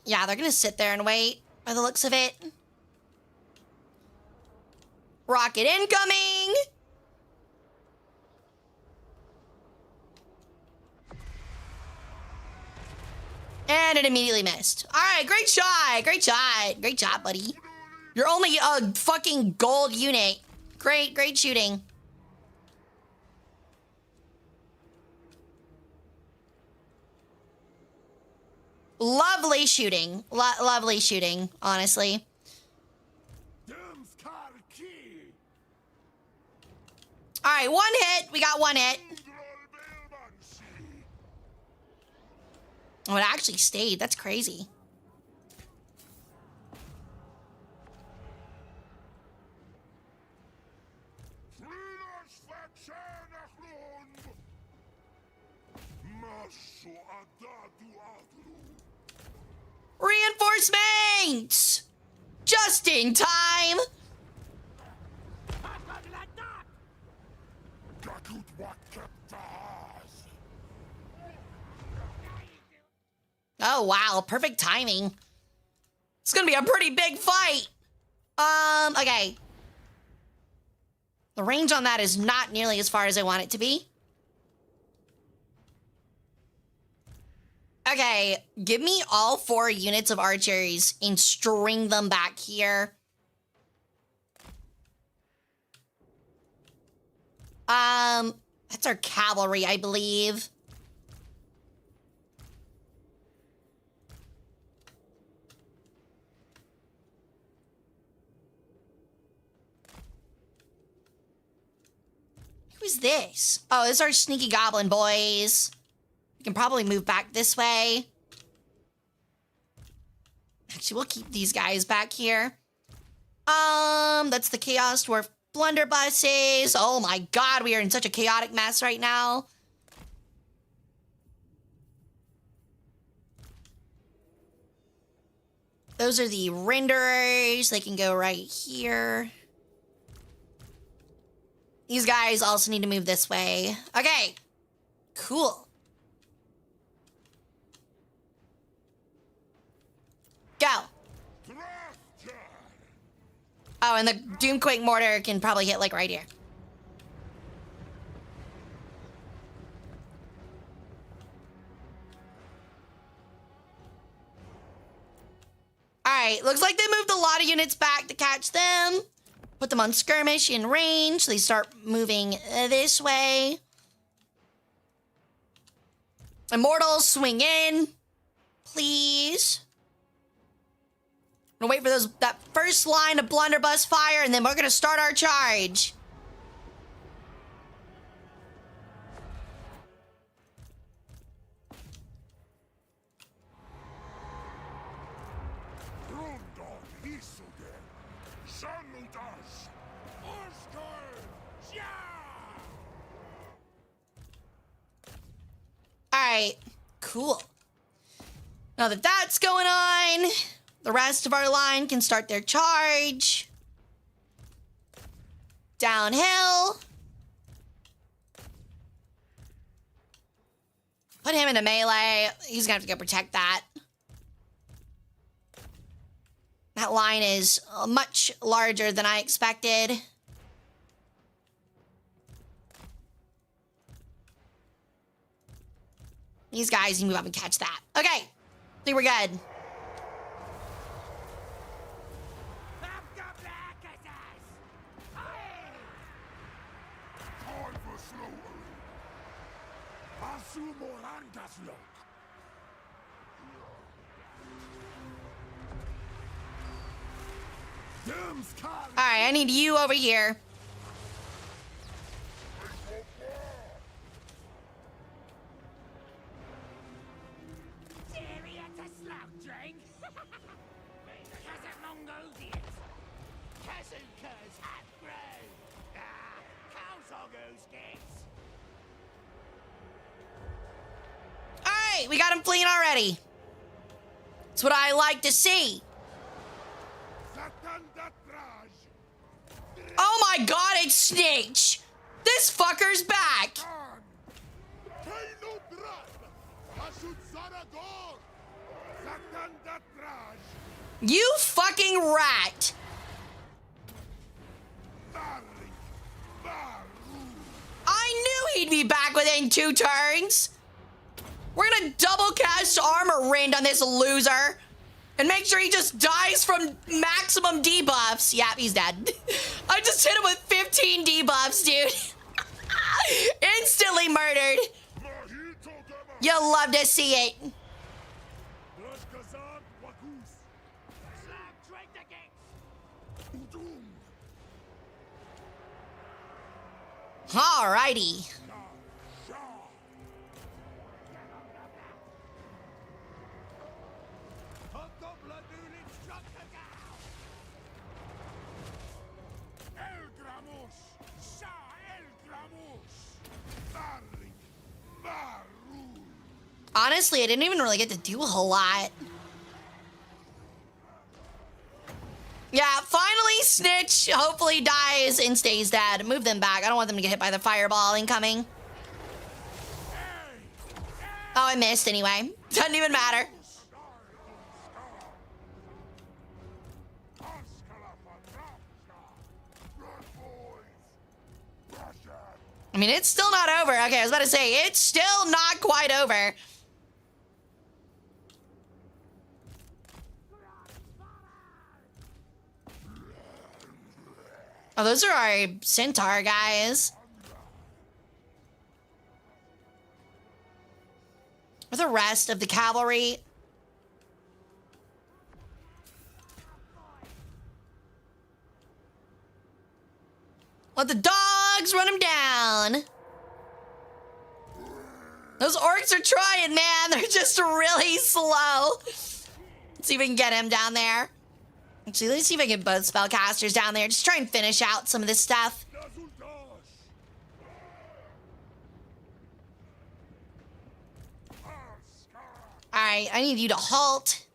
Yeah, they're gonna sit there and wait by the looks of it. Rocket incoming! And it immediately missed. All right, great shot, great shot. Great job, buddy. You're only a fucking gold unit. Great, great shooting. Lovely shooting. Lovely shooting, honestly. All right, one hit. We got one hit. Oh, it actually stayed. That's crazy. Reinforcements! Just in time! Oh, wow. Perfect timing. It's gonna be a pretty big fight. Okay. The range on that is not nearly as far as I want it to be. Okay, give me all 4 units of archers and string them back here. That's our cavalry, I believe. Who's this? Oh, this is our sneaky goblin boys. We can probably move back this way. Actually, we'll keep these guys back here. That's the Chaos Dwarf blunderbusses. Oh my god, we are in such a chaotic mess right now. Those are the renderers. They can go right here. These guys also need to move this way. Okay, cool. Go. Oh, and the Doomquake mortar can probably hit like right here. All right, looks like they moved a lot of units back to catch them. Put them on skirmish in range. They start moving this way. Immortals, swing in, please. I'm gonna wait for that first line of blunderbuss fire, and then we're gonna start our charge. All right, cool. Now that that's going on, the rest of our line can start their charge. Downhill. Put him into melee. He's gonna have to go protect that. That line is much larger than I expected. These guys can move up and catch that. Okay, I think we're good. All right, I need you over here. All right, we got him fleeing already. That's what I like to see. Oh my god, it's Snitch! This fucker's back! You fucking rat! I knew he'd be back within 2 turns! We're gonna double cast Armor Rend on this loser! And make sure he just dies from maximum debuffs. Yep, he's dead. I just hit him with 15 debuffs, dude. Instantly murdered. You'll love to see it. Alrighty. Honestly, I didn't even really get to do a whole lot. Yeah, finally Snitch hopefully dies and stays dead. Move them back. I don't want them to get hit by the fireball incoming. Oh, I missed anyway. Doesn't even matter. I mean, it's still not over. Okay, I was about to say, it's still not quite over. Oh, those are our centaur guys. the rest of the cavalry. Let the dogs run him down. Those orcs are trying, man. They're just really slow. Let's see if we can get him down there. Actually, let's see if I can get both spellcasters down there. Just try and finish out some of this stuff. Alright, I need you to halt.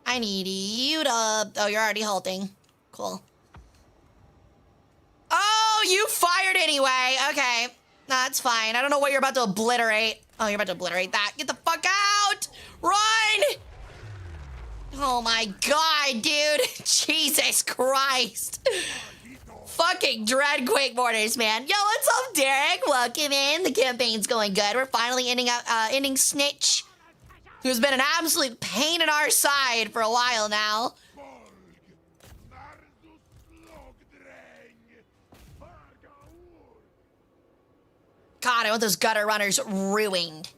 I need you to... Oh, you're already halting. Cool. Oh, you fired anyway. Okay. That's fine. I don't know what you're about to obliterate. Oh, you're about to obliterate that. Get the fuck out! Run! Oh my god, dude. Jesus Christ. Fucking dread Quake Mortars, man. Yo, what's up, Derek? Welcome in. The campaign's going good. We're finally ending Snitch, who's been an absolute pain in our side for a while now. God, I want those gutter runners ruined.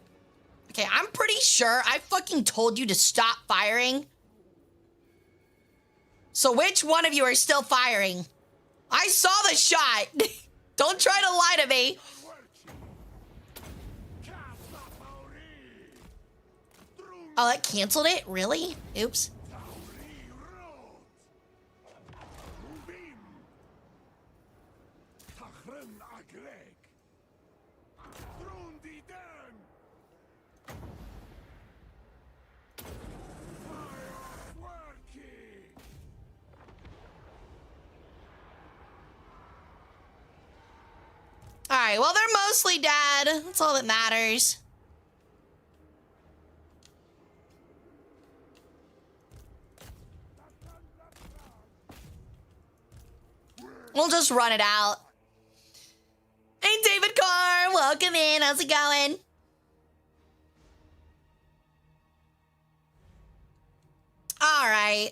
Okay, I'm pretty sure I fucking told you to stop firing. So which one of you are still firing? I saw the shot. Don't try to lie to me. Oh, that canceled it? Really? Oops. All right, well, they're mostly dead. That's all that matters. We'll just run it out. Hey, David Carr, welcome in. How's it going? All right.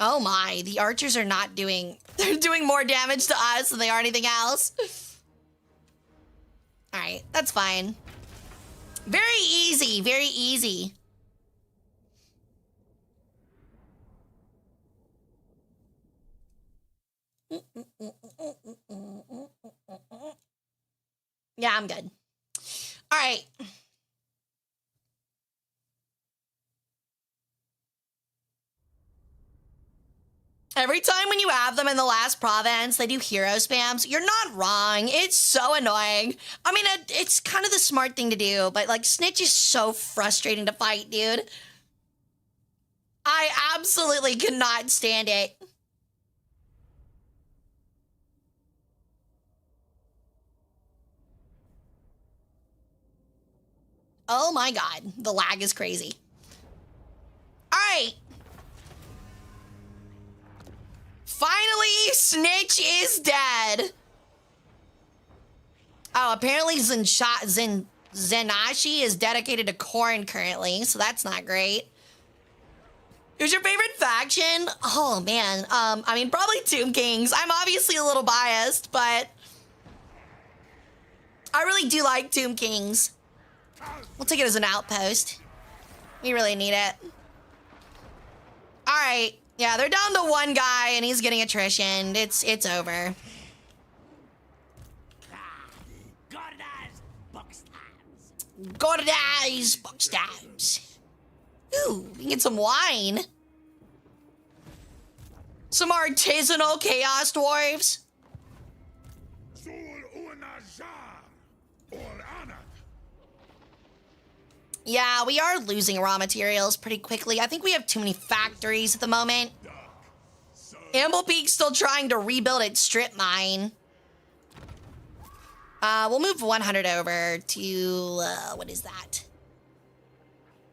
Oh my, the archers are not doing... They're doing more damage to us than they are anything else. All right, that's fine. Very easy, very easy. Yeah, I'm good. All right. Every time when you have them in the last province, they do hero spams. You're not wrong. It's so annoying. I mean, it's kind of the smart thing to do, but like Snitch is so frustrating to fight, dude. I absolutely cannot stand it. Oh my god, the lag is crazy. All right. Finally, Snitch is dead. Oh, apparently Zenashi is dedicated to Korn currently, so that's not great. Who's your favorite faction? Oh, man. I mean, probably Tomb Kings. I'm obviously a little biased, but I really do like Tomb Kings. We'll take it as an outpost. We really need it. All right. Yeah, they're down to one guy, and he's getting attrition. It's over. Gordai's Buckstabs. Ooh, we can get some wine. Some artisanal Chaos Dwarves. Yeah, we are losing raw materials pretty quickly. I think we have too many factories at the moment. Amble Peak's still trying to rebuild its strip mine. We'll move 100 over to, what is that?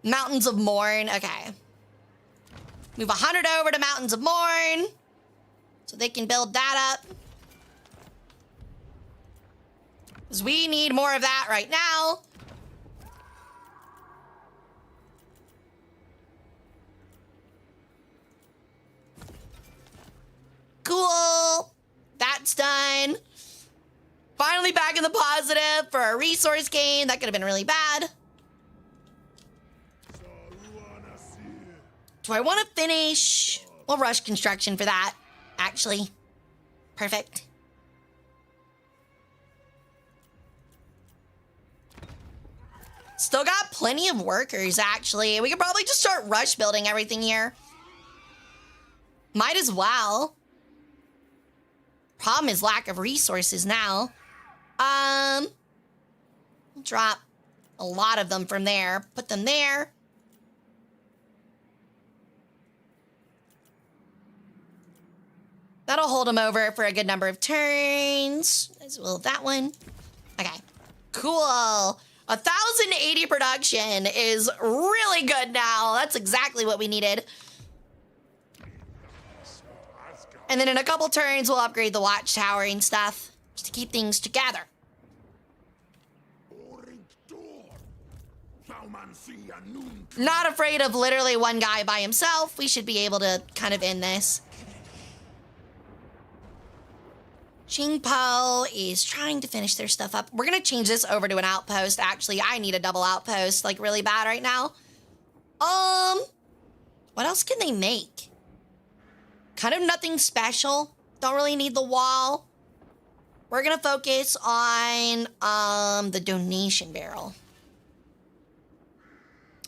Mountains of Morn, okay. Move 100 over to Mountains of Morn, so they can build that up. Because we need more of that right now. Cool. That's done. Finally back in the positive for a resource gain. That could have been really bad. Do I want to finish? We'll rush construction for that, actually. Perfect. Still got plenty of workers, actually. We could probably just start rush building everything here. Might as well. Problem is lack of resources now. Drop a lot of them from there. Put them there. That'll hold them over for a good number of turns. As will that one. Okay. Cool. 1,080 production is really good now. That's exactly what we needed. And then in a couple turns, we'll upgrade the watchtower and stuff just to keep things together. Not afraid of literally one guy by himself. We should be able to kind of end this. Qingpo is trying to finish their stuff up. We're going to change this over to an outpost. Actually, I need a double outpost, like, really bad right now. What else can they make? Kind of nothing special. Don't really need the wall. We're going to focus on, the donation barrel.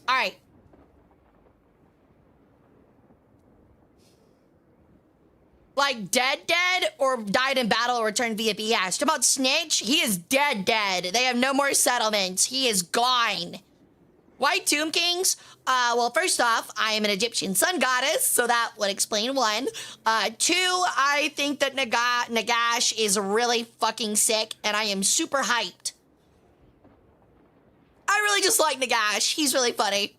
All right. Like dead or died in battle or returned via BS. Talk about Snitch? He is dead. They have no more settlements. He is gone. Why Tomb Kings? Well, first off, I am an Egyptian sun goddess, so that would explain one. Two, I think that Nagash is really fucking sick, and I am super hyped. I really just like Nagash. He's really funny.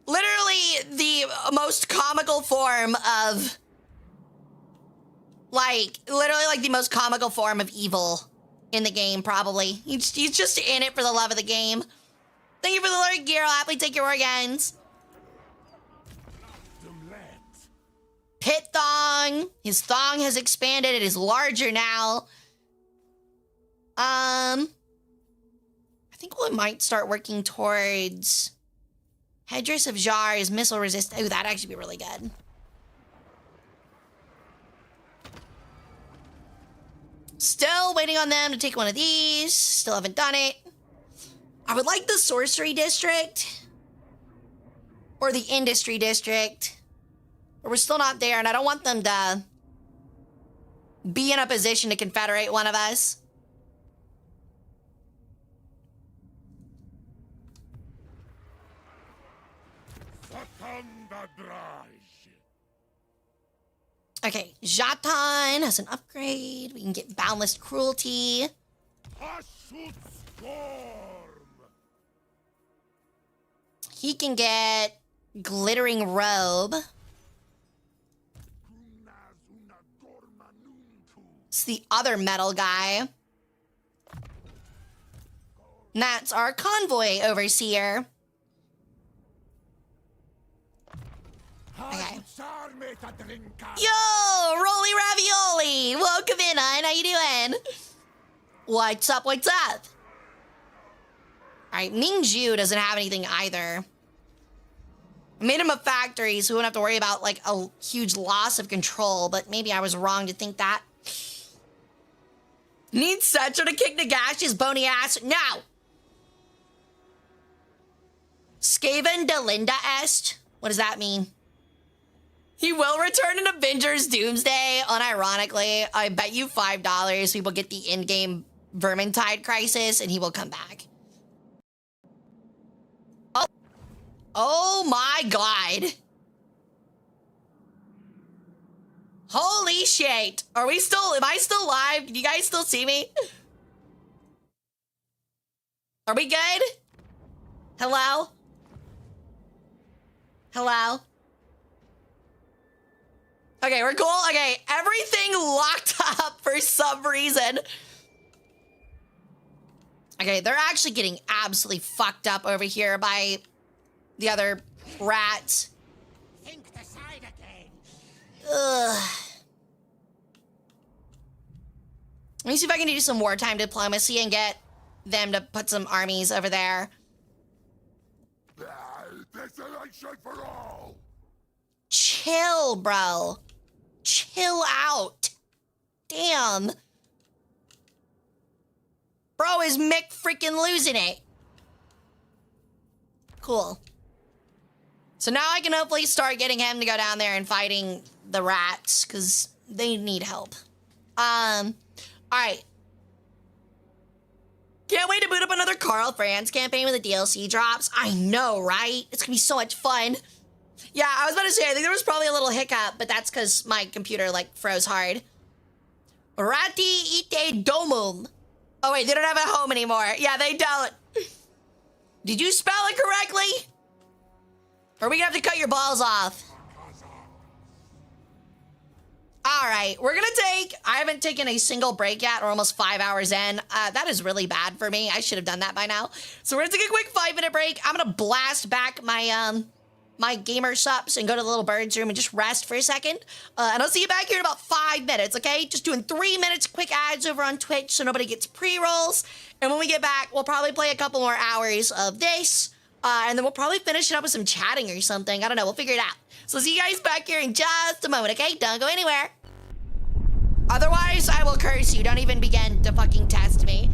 Literally the most comical form of... literally the most comical form of evil in the game, probably. He's just in it for the love of the game. Thank you for the alert, gear. I'll happily take your organs. Pit thong. His thong has expanded. It is larger now. I think we might start working towards... Headdress of Jar is missile resistant. Ooh, that'd actually be really good. Still waiting on them to take one of these. Still haven't done it. I would like the sorcery district. Or the industry district. But we're still not there, and I don't want them to be in a position to confederate one of us. Okay, Jatan has an upgrade. We can get Boundless Cruelty. He can get Glittering Robe. It's the other metal guy. And that's our convoy overseer. Okay. Yo, Rolly Ravioli! Welcome in, hon. How you doing? What's up? What's up? All right, Mingju doesn't have anything either. I made him a factory, so we won't have to worry about, like, a huge loss of control, but maybe I was wrong to think that. Need Setzer to kick Nagash's bony ass? No! Skaven de Linda est? What does that mean? He will return in Avengers Doomsday. Unironically, I bet you $5 we will get the in-game Vermintide Crisis and he will come back. Oh my god. Holy shit. Am I still live? Can you guys still see me? Are we good? Hello? Hello? Okay, we're cool. Okay, everything locked up for some reason. Okay, they're actually getting absolutely fucked up over here by the other rats. Think the side again. Ugh. Let me see if I can do some wartime diplomacy and get them to put some armies over there. Desolation for all! Chill, bro. Chill out. Damn. Bro is Mick freaking losing it. Cool. So now I can hopefully start getting him to go down there and fighting the rats, because they need help. Alright. Can't wait to boot up another Carl Franz campaign with the DLC drops. I know, right? It's gonna be so much fun. Yeah, I was about to say, I think there was probably a little hiccup, but that's because my computer, like, froze hard. Rati ite domum. Oh, wait, they don't have a home anymore. Yeah, they don't. Did you spell it correctly? Or are we gonna have to cut your balls off? All right, we're gonna take, I haven't taken a single break yet. We're almost 5 hours in. That is really bad for me. I should have done that by now. So we're gonna take a quick 5-minute break. I'm gonna blast back my, my gamer subs and go to the little bird's room and just rest for a second. And I'll see you back here in about 5 minutes, okay? Just doing 3 minutes quick ads over on Twitch so nobody gets pre-rolls. And when we get back, we'll probably play a couple more hours of this. And then we'll probably finish it up with some chatting or something. I don't know, we'll figure it out. So see you guys back here in just a moment, okay? Don't go anywhere. Otherwise, I will curse you. Don't even begin to fucking test me.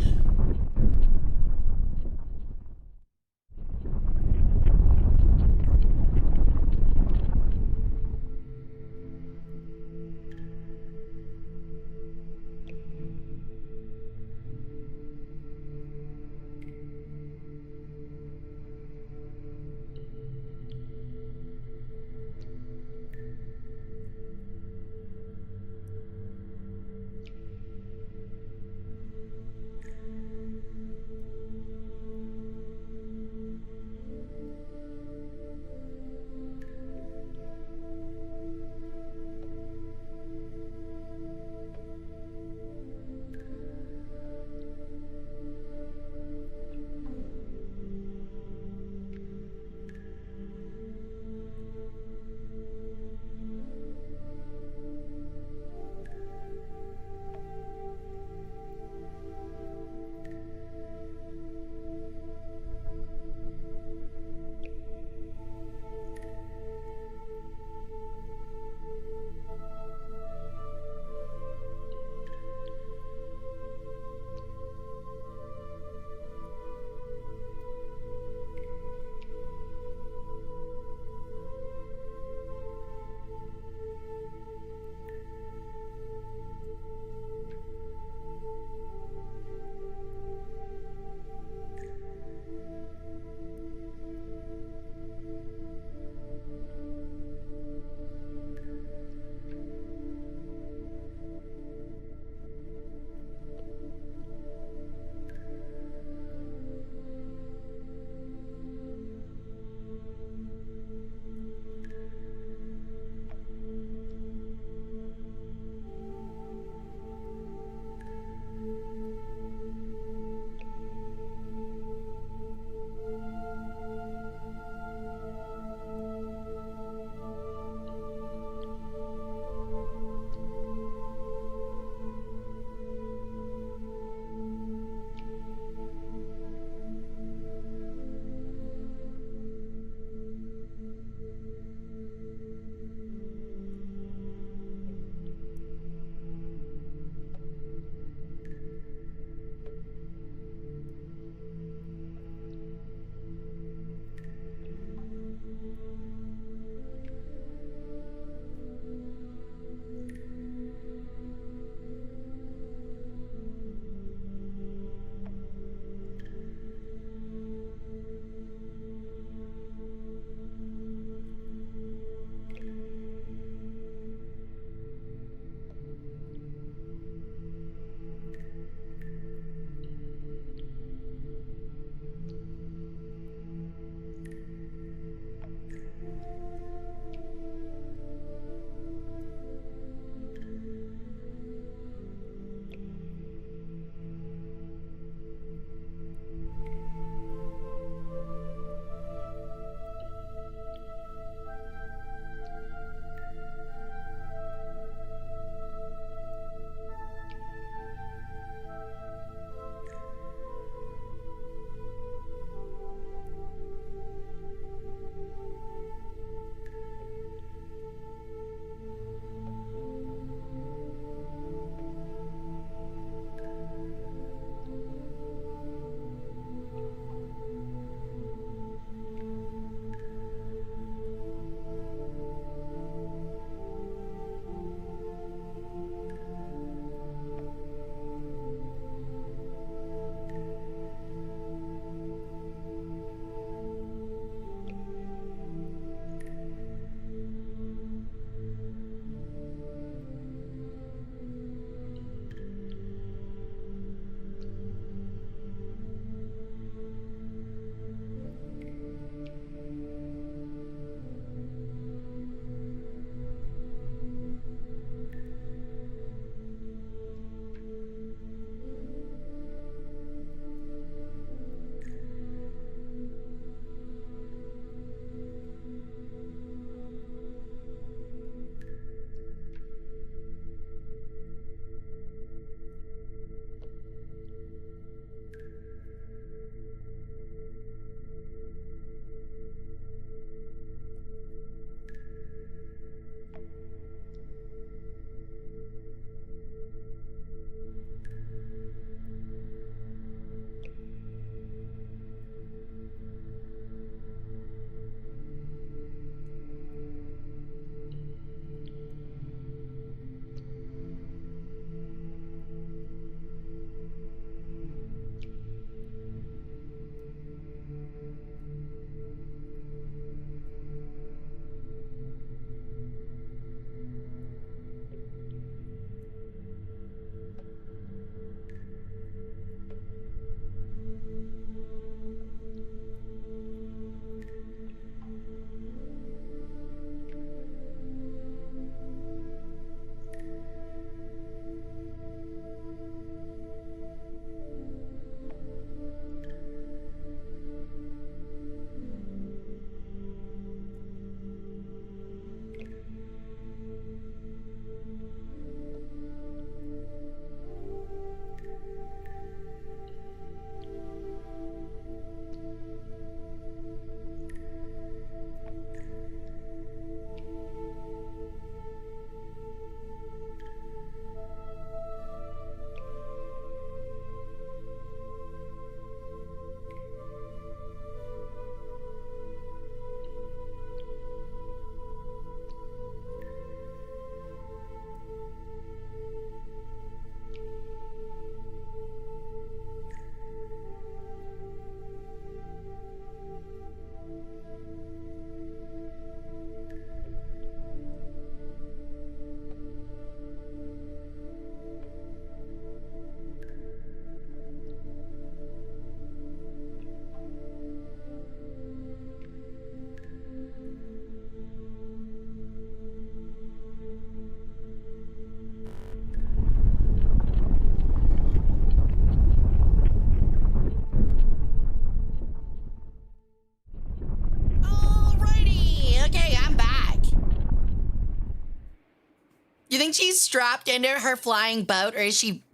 You think she's strapped into her flying boat, or is she,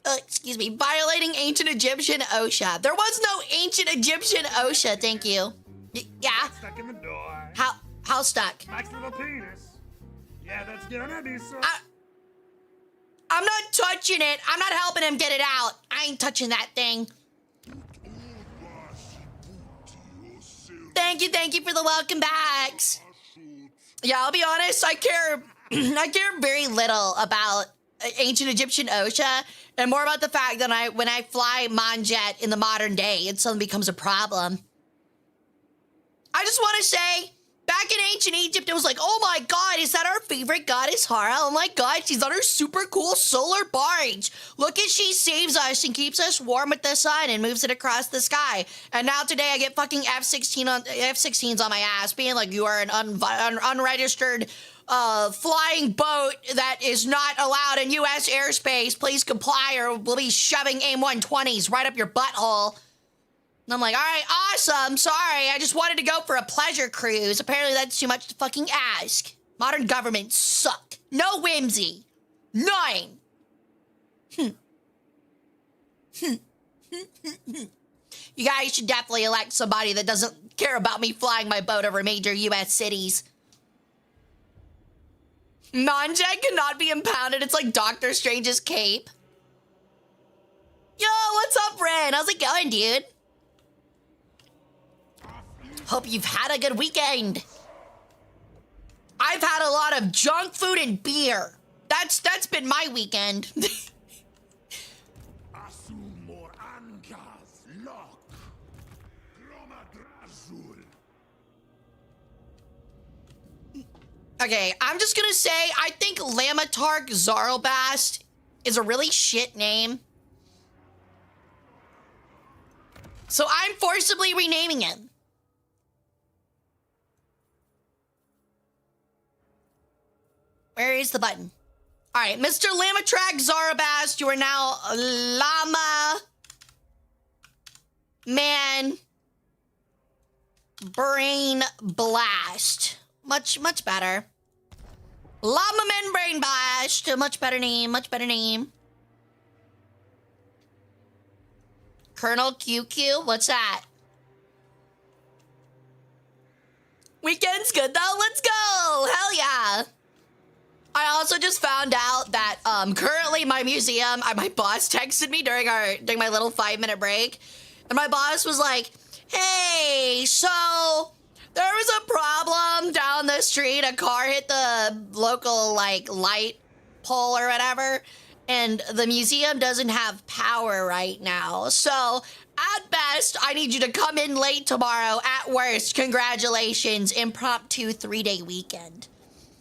excuse me, violating ancient Egyptian OSHA? There was no ancient Egyptian OSHA, thank you. Yeah? Stuck in the door. How stuck? Mike's little penis. Yeah, that's gonna be so. I'm not touching it. I'm not helping him get it out. I ain't touching that thing. Thank you for the welcome backs. Yeah, I'll be honest, I care very little about ancient Egyptian OSHA and more about the fact that when I fly Monjet in the modern day, it suddenly becomes a problem. I just want to say, back in ancient Egypt, it was like, oh my god, is that our favorite goddess Hara? Oh my god, she's on her super cool solar barge. Look as she saves us and keeps us warm with the sun and moves it across the sky. And now today I get fucking F-16s on my ass, being like, you are an unregistered flying boat that is not allowed in U.S. airspace. Please comply or we'll be shoving AIM-120s right up your butthole. And I'm like, all right, awesome. Sorry, I just wanted to go for a pleasure cruise. Apparently that's too much to fucking ask. Modern governments suck. No whimsy. None. You guys should definitely elect somebody that doesn't care about me flying my boat over major U.S. cities. Monjet cannot be impounded. It's like Doctor Strange's cape. Yo, what's up, Ren? How's it going, dude? Hope you've had a good weekend. I've had a lot of junk food and beer. That's been my weekend. Okay, I'm just gonna say, I think Lamatark Zarlbast is a really shit name. So I'm forcibly renaming him. Where is the button? All right, Mr. Lamatrack Zarabast, you are now Llama Man Brain Blast. Much better. Llama Man Brain Blast, a much better name. Colonel QQ, what's that? Weekend's good though, let's go, hell yeah. I also just found out that currently my museum, my boss texted me during my little 5-minute break, and my boss was like, hey, so there was a problem down the street. A car hit the local like light pole or whatever, and the museum doesn't have power right now. So at best, I need you to come in late tomorrow. At worst, congratulations, impromptu 3-day weekend.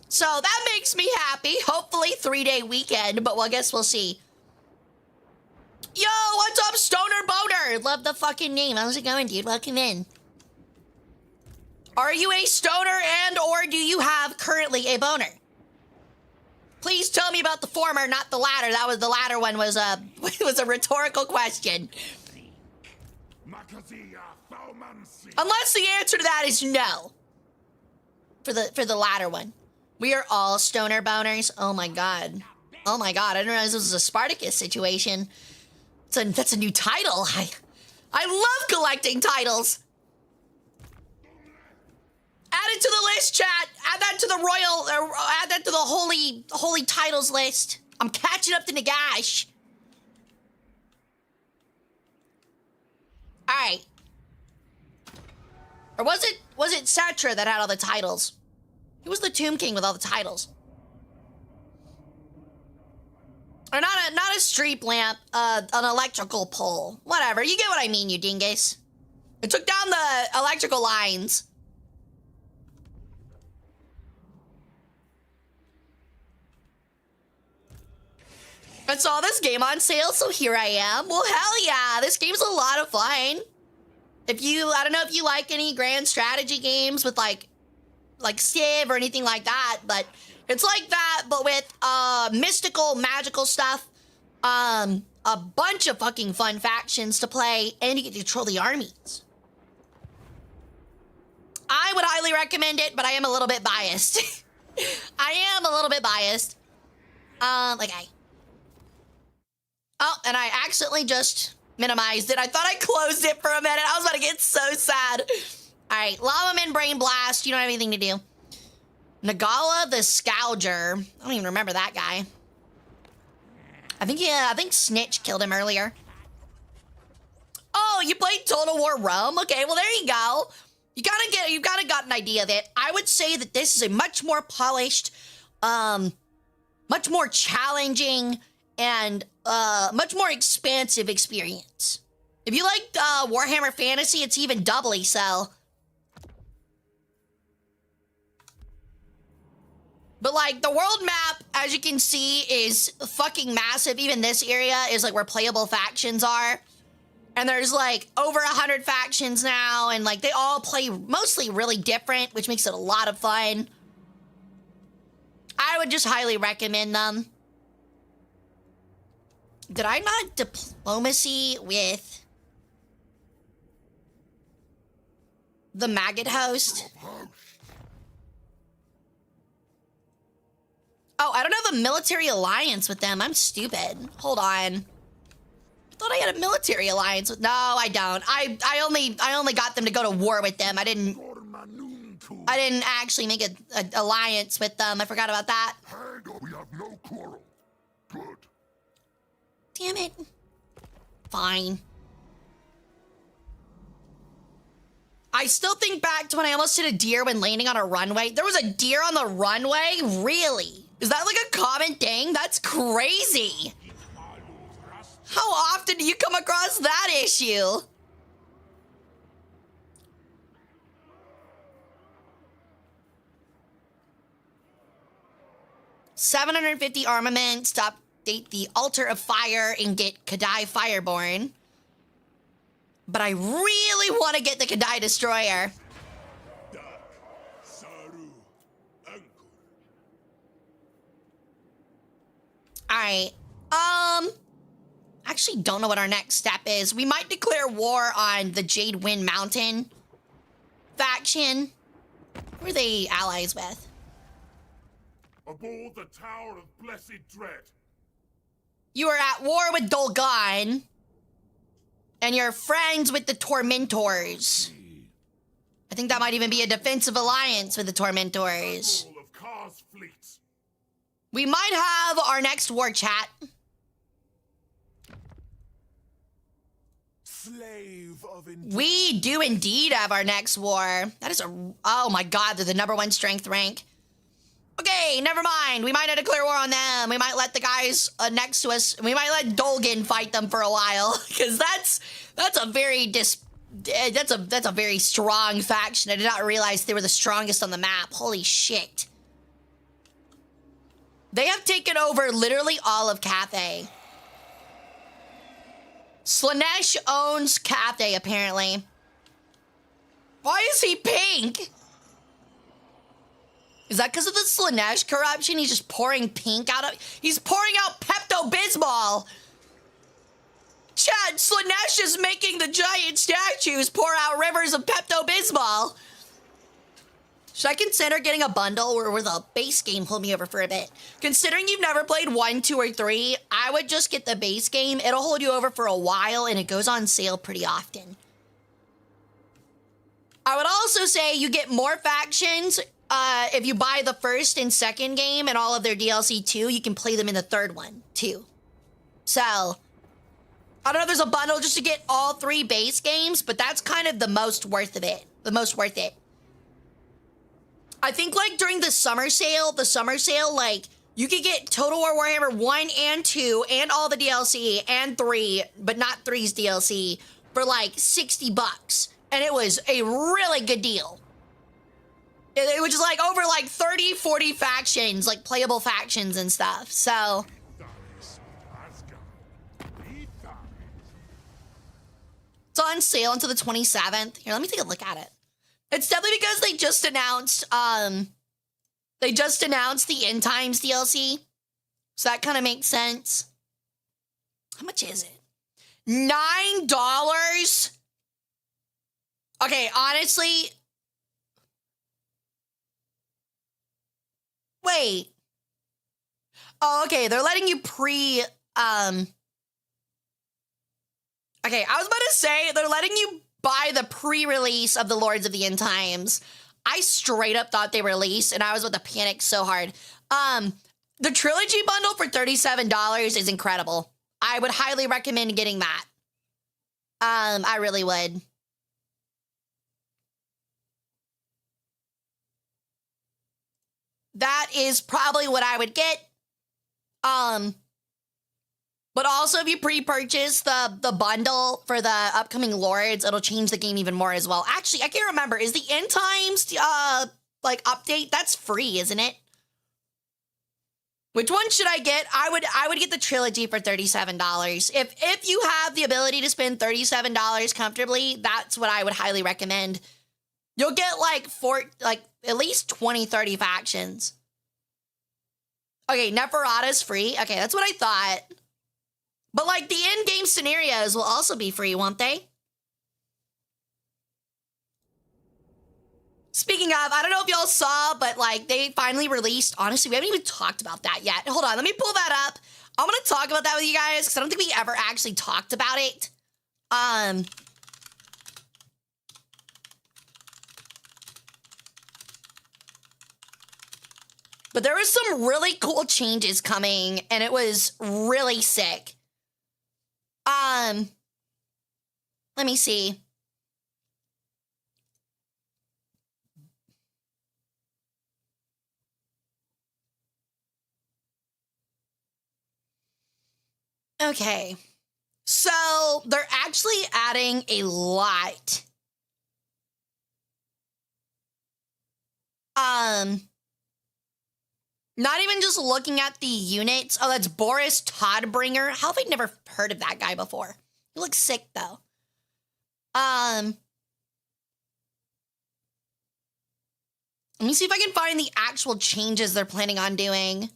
So that makes me happy. Hopefully 3-day weekend, but well, I guess we'll see. Yo, what's up, Stoner Boner? Love the fucking name. How's it going, dude? Welcome in. Are you a stoner and or do you have currently a boner? Please tell me about the former, not the latter. That was the latter one was a rhetorical question. Unless the answer to that is no. For the latter one. We are all stoner boners. Oh my god. Oh my god. I didn't realize this was a Spartacus situation. That's a new title. I love collecting titles. Add it to the list, chat. Add that to the add that to the holy titles list. I'm catching up to Nagash. All right. Or was it Satra that had all the titles? He was the Tomb King with all the titles. Or not a street lamp, an electrical pole. Whatever, you get what I mean, you dingus. It took down the electrical lines. I saw this game on sale, so here I am. Well, hell yeah, this game's a lot of fun. I don't know if you like any grand strategy games with like Civ or anything like that, but it's like that, but with mystical, magical stuff. A bunch of fucking fun factions to play, and you get to control the armies. I would highly recommend it, but I am a little bit biased. I am a little bit biased. Okay. Oh, and I accidentally just minimized it. I thought I closed it for a minute. I was about to get so sad. All right, Lava Man Brain Blast. You don't have anything to do. Nagala the Scouger. I don't even remember that guy. I think Snitch killed him earlier. Oh, you played Total War Rome? Okay, well, there you go. You gotta got an idea of it. I would say that this is a much more polished, much more challenging, and much more expansive experience. If you like Warhammer Fantasy, it's even doubly so. But like the world map, as you can see, is fucking massive. Even this area is like where playable factions are. And there's like over 100 factions now, and like they all play mostly really different, which makes it a lot of fun. I would just highly recommend them. Did I not diplomacy with the maggot host? Oh, I don't have a military alliance with them. I'm stupid. Hold on. I thought I had a military alliance with... No, I don't. I only got them to go to war with them. I didn't actually make an alliance with them. I forgot about that. We have no quarrel. Good. Damn it. Fine. I still think back to when I almost hit a deer when landing on a runway. There was a deer on the runway? Really? Is that like a common thing? That's crazy. How often do you come across that issue? $750 armaments to update the Altar of Fire and get Cathay Fireborn. But I really want to get the Cathay Destroyer. Alright, actually don't know what our next step is. We might declare war on the Jade Wind Mountain faction. Who are they allies with? Aboard the Tower of Blessed Dread. You are at war with Dolgan, and you're friends with the Tormentors. I think that might even be a defensive alliance with the Tormentors. Of Kar's fleets. We might have our next war chat. Slave of We do indeed have our next war. That is a... Oh my god, they're the #1 strength rank. Okay, never mind. We might not declare war on them. We might let the guys next to us... We might let Dolgan fight them for a while. Because that's a very... That's a very strong faction. I did not realize they were the strongest on the map. Holy shit. They have taken over literally all of Cathay. Slanesh owns Cathay, apparently. Why is he pink? Is that because of the Slanesh corruption? He's just pouring pink out of... He's pouring out Pepto-Bismol! Chad, Slanesh is making the giant statues pour out rivers of Pepto-Bismol! Should I consider getting a bundle where the base game hold me over for a bit? Considering you've never played 1, 2, or 3, I would just get the base game. It'll hold you over for a while, and it goes on sale pretty often. I would also say you get more factions if you buy the first and second game and all of their DLC too. You can play them in the third one too. So, I don't know if there's a bundle just to get all 3 base games, but that's kind of the most worth of it. The most worth it. I think like during the summer sale, like you could get Total War Warhammer 1 and 2 and all the DLC and 3, but not 3's DLC for like $60. And it was a really good deal. It was just like over like 30, 40 factions, like playable factions and stuff. So it's on sale until the 27th. Here, let me take a look at it. It's definitely because they just announced the End Times DLC. So that kind of makes sense. How much is it? $9? Okay, honestly. Wait. Oh, okay. They're letting you okay, I was about to say they're letting you buy the pre-release of the Lords of the End Times. I straight up thought they released, and I was about to panic so hard. The trilogy bundle for $37 is incredible. I would highly recommend getting that. I really would. That is probably what I would get. But also if you pre-purchase the bundle for the upcoming Lords, it'll change the game even more as well. Actually, I can't remember. Is the End Times like update? That's free, isn't it? Which one should I get? I would get the trilogy for $37. If you have the ability to spend $37 comfortably, that's what I would highly recommend. You'll get like at least 20, 30 factions. Okay, Neferata's free. Okay, that's what I thought. But like the in-game scenarios will also be free, won't they? Speaking of, I don't know if y'all saw, but like they finally released, honestly, we haven't even talked about that yet. Hold on, let me pull that up. I'm gonna talk about that with you guys because I don't think we ever actually talked about it. But there was some really cool changes coming and it was really sick. Let me see. Okay. So they're actually adding a lot. Not even just looking at the units. Oh, that's Boris Toddbringer. How have I never heard of that guy before? He looks sick though. Let me see if I can find the actual changes they're planning on doing.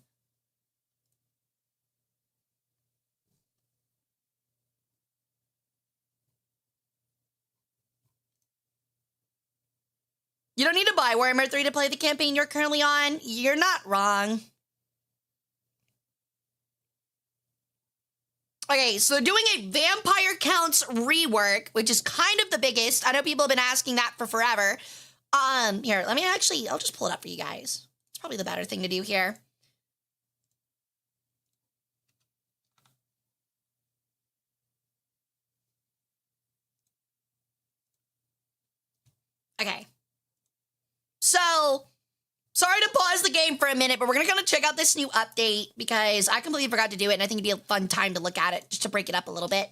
You don't need to buy Warhammer 3 to play the campaign you're currently on. You're not wrong. Okay, so doing a Vampire Counts rework, which is kind of the biggest. I know people have been asking that for forever. Here, let me I'll just pull it up for you guys. It's probably the better thing to do here. Okay. So, sorry to pause the game for a minute, but we're going to check out this new update because I completely forgot to do it, and I think it'd be a fun time to look at it, just to break it up a little bit.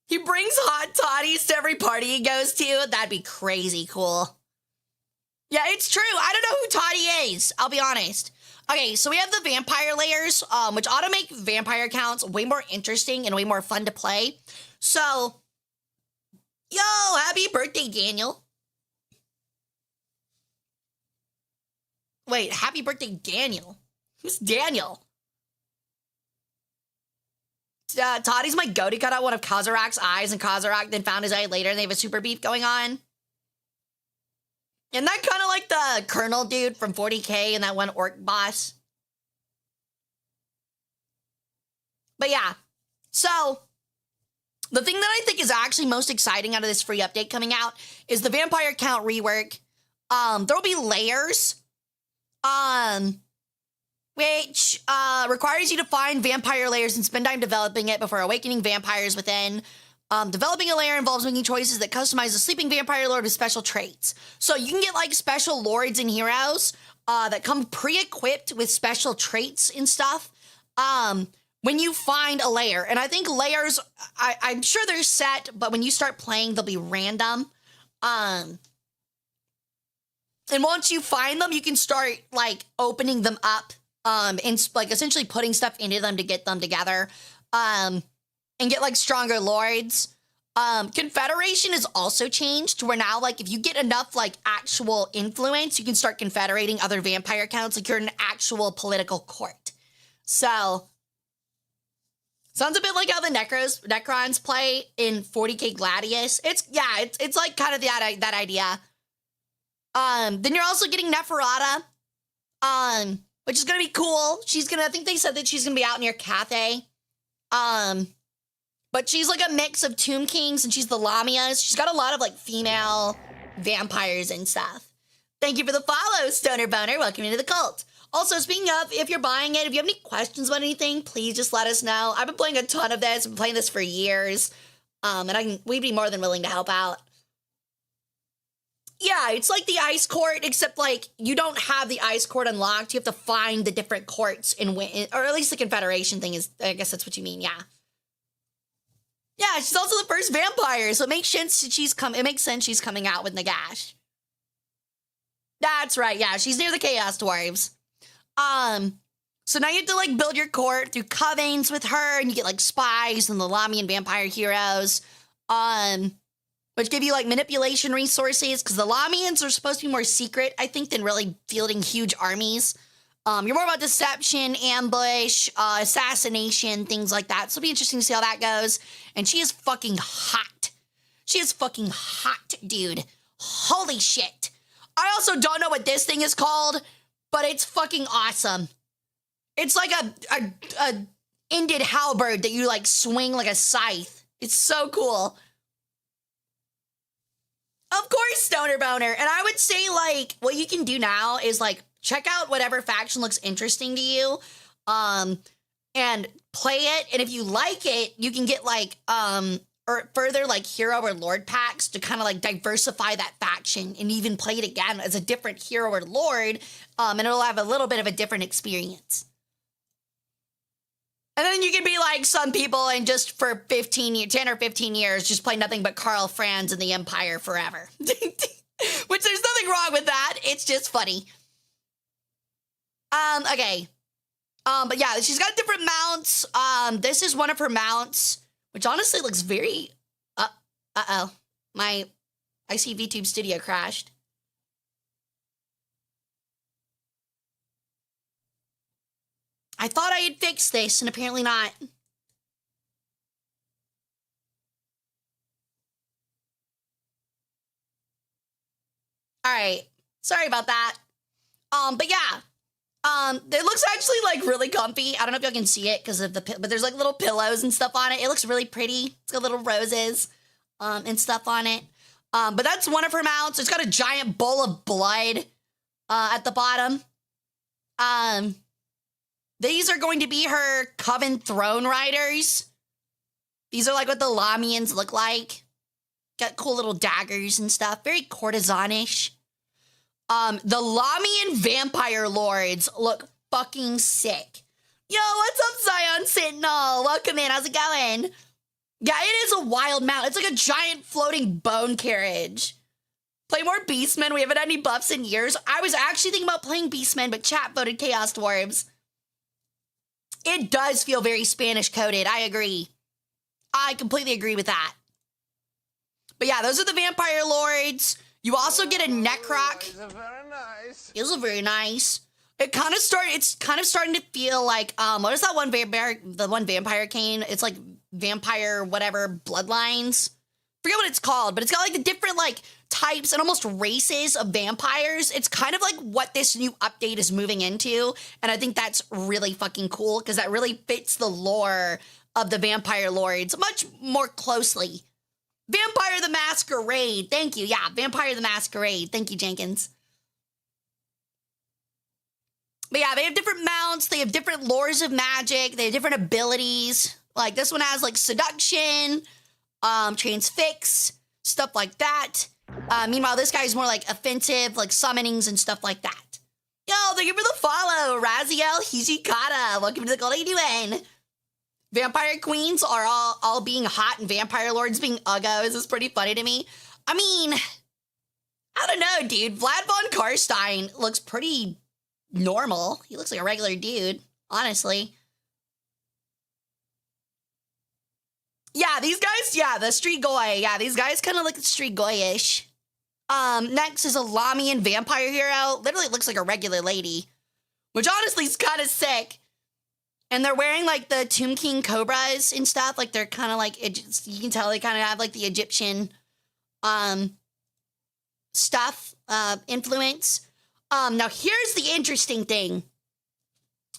He brings hot toddies to every party he goes to. That'd be crazy cool. Yeah, it's true. I don't know who Toddy is. I'll be honest. Okay, so we have the vampire layers, which ought to make vampire counts way more interesting and way more fun to play. So, yo, happy birthday, Daniel. Wait, happy birthday, Daniel. Who's Daniel? Toddy's my goat. He cut out one of Kazarak's eyes, and Kazarak then found his eye later, and they have a super beef going on. Isn't that kind of like the Colonel dude from 40K and that one orc boss? But yeah, so the thing that I think is actually most exciting out of this free update coming out is the Vampire Count rework. There'll be layers, which requires you to find vampire layers and spend time developing it before awakening vampires within. Developing a layer involves making choices that customize a sleeping vampire lord with special traits. So you can get like special lords and heroes that come pre-equipped with special traits and stuff when you find a layer. And I think layers, I'm sure they're set, but when you start playing, they'll be random. And once you find them, you can start like opening them up and like essentially putting stuff into them to get them together. And get like stronger lords. Confederation has also changed to where now like if you get enough like actual influence, you can start confederating other vampire counts like you're an actual political court. So sounds a bit like how the Necrons play in 40K Gladius. It's like kind of that idea. Then you're also getting Neferata. which is gonna be cool. I think they said that she's gonna be out near Cathay. But she's like a mix of Tomb Kings and she's the Lamias. She's got a lot of like female vampires and stuff. Thank you for the follow, Stoner Boner. Welcome into the cult. Also, speaking of, if you're buying it, if you have any questions about anything, please just let us know. I've been playing a ton of this. I've been playing this for years. And we'd be more than willing to help out. Yeah, it's like the ice court, except like you don't have the ice court unlocked. You have to find the different courts and win, or at least the Confederation thing is, I guess that's what you mean, yeah. Yeah, she's also the first vampire, so it makes sense she's coming out with Nagash. That's right, yeah, she's near the Chaos Dwarves. So now you have to like build your court through covens with her, and you get like spies and the Lamian vampire heroes, which give you like manipulation resources, because the Lamians are supposed to be more secret, I think, than really fielding huge armies. You're more about deception, ambush, assassination, things like that. So it'll be interesting to see how that goes. And she is fucking hot. She is fucking hot, dude. Holy shit. I also don't know what this thing is called, but it's fucking awesome. It's like a ended halberd that you like swing like a scythe. It's so cool. Of course, Stoner Boner. And I would say like what you can do now is like check out whatever faction looks interesting to you, and play it. And if you like it, you can get like, or further like hero or lord packs to kind of like diversify that faction and even play it again as a different hero or lord. And it'll have a little bit of a different experience. And then you can be like some people and just for 10 or 15 years, just play nothing but Karl Franz and the Empire forever. Which there's nothing wrong with that. It's just funny. Okay. But yeah, she's got different mounts. This is one of her mounts, which honestly looks very, uh-oh. I see VTube Studio crashed. I thought I had fixed this, and apparently not. All right. Sorry about that. But yeah. It looks actually like really comfy. I don't know if y'all can see it because of but there's like little pillows and stuff on it. It looks really pretty. It's got little roses, and stuff on it. But that's one of her mounts. It's got a giant bowl of blood, at the bottom. These are going to be her Coven Throne Riders. These are like what the Lamians look like. Got cool little daggers and stuff. Very courtesan-ish. The Lamian Vampire Lords look fucking sick. Yo, what's up, Zion Sentinel? Welcome in. How's it going? Yeah, it is a wild mount. It's like a giant floating bone carriage. Play more Beastmen. We haven't had any buffs in years. I was actually thinking about playing Beastmen, but chat voted Chaos Dwarves. It does feel very Spanish-coded. I agree. I completely agree with that. But yeah, those are the Vampire Lords. You also get a Necroc. These are very nice. These are very nice. It's kind of starting to feel like, what is that one vampire cane? It's like vampire whatever bloodlines. Forget what it's called, but it's got like the different like types and almost races of vampires. It's kind of like what this new update is moving into, and I think that's really fucking cool because that really fits the lore of the Vampire Lords much more closely. Vampire the Masquerade. Thank you. Yeah, Vampire the Masquerade. Thank you, Jenkins. But yeah, they have different mounts. They have different lores of magic. They have different abilities. Like this one has like seduction, transfix, stuff like that. Meanwhile, this guy's more like offensive, like summonings and stuff like that. Yo, thank you for the follow, Raziel Hijikata. Welcome to the cult. How you doing? Vampire queens are all being hot and vampire lords being uggos is pretty funny to me. I mean, I don't know, dude. Vlad von Karstein looks pretty normal. He looks like a regular dude, honestly. Yeah, these guys, yeah, the street goy. Yeah, these guys kind of look street goyish. Next is a Lamian vampire hero. Literally looks like a regular lady, which honestly is kind of sick. And they're wearing like the Tomb King cobras and stuff. Like they're kind of like, you can tell they kind of have like the Egyptian stuff, influence. Now here's the interesting thing.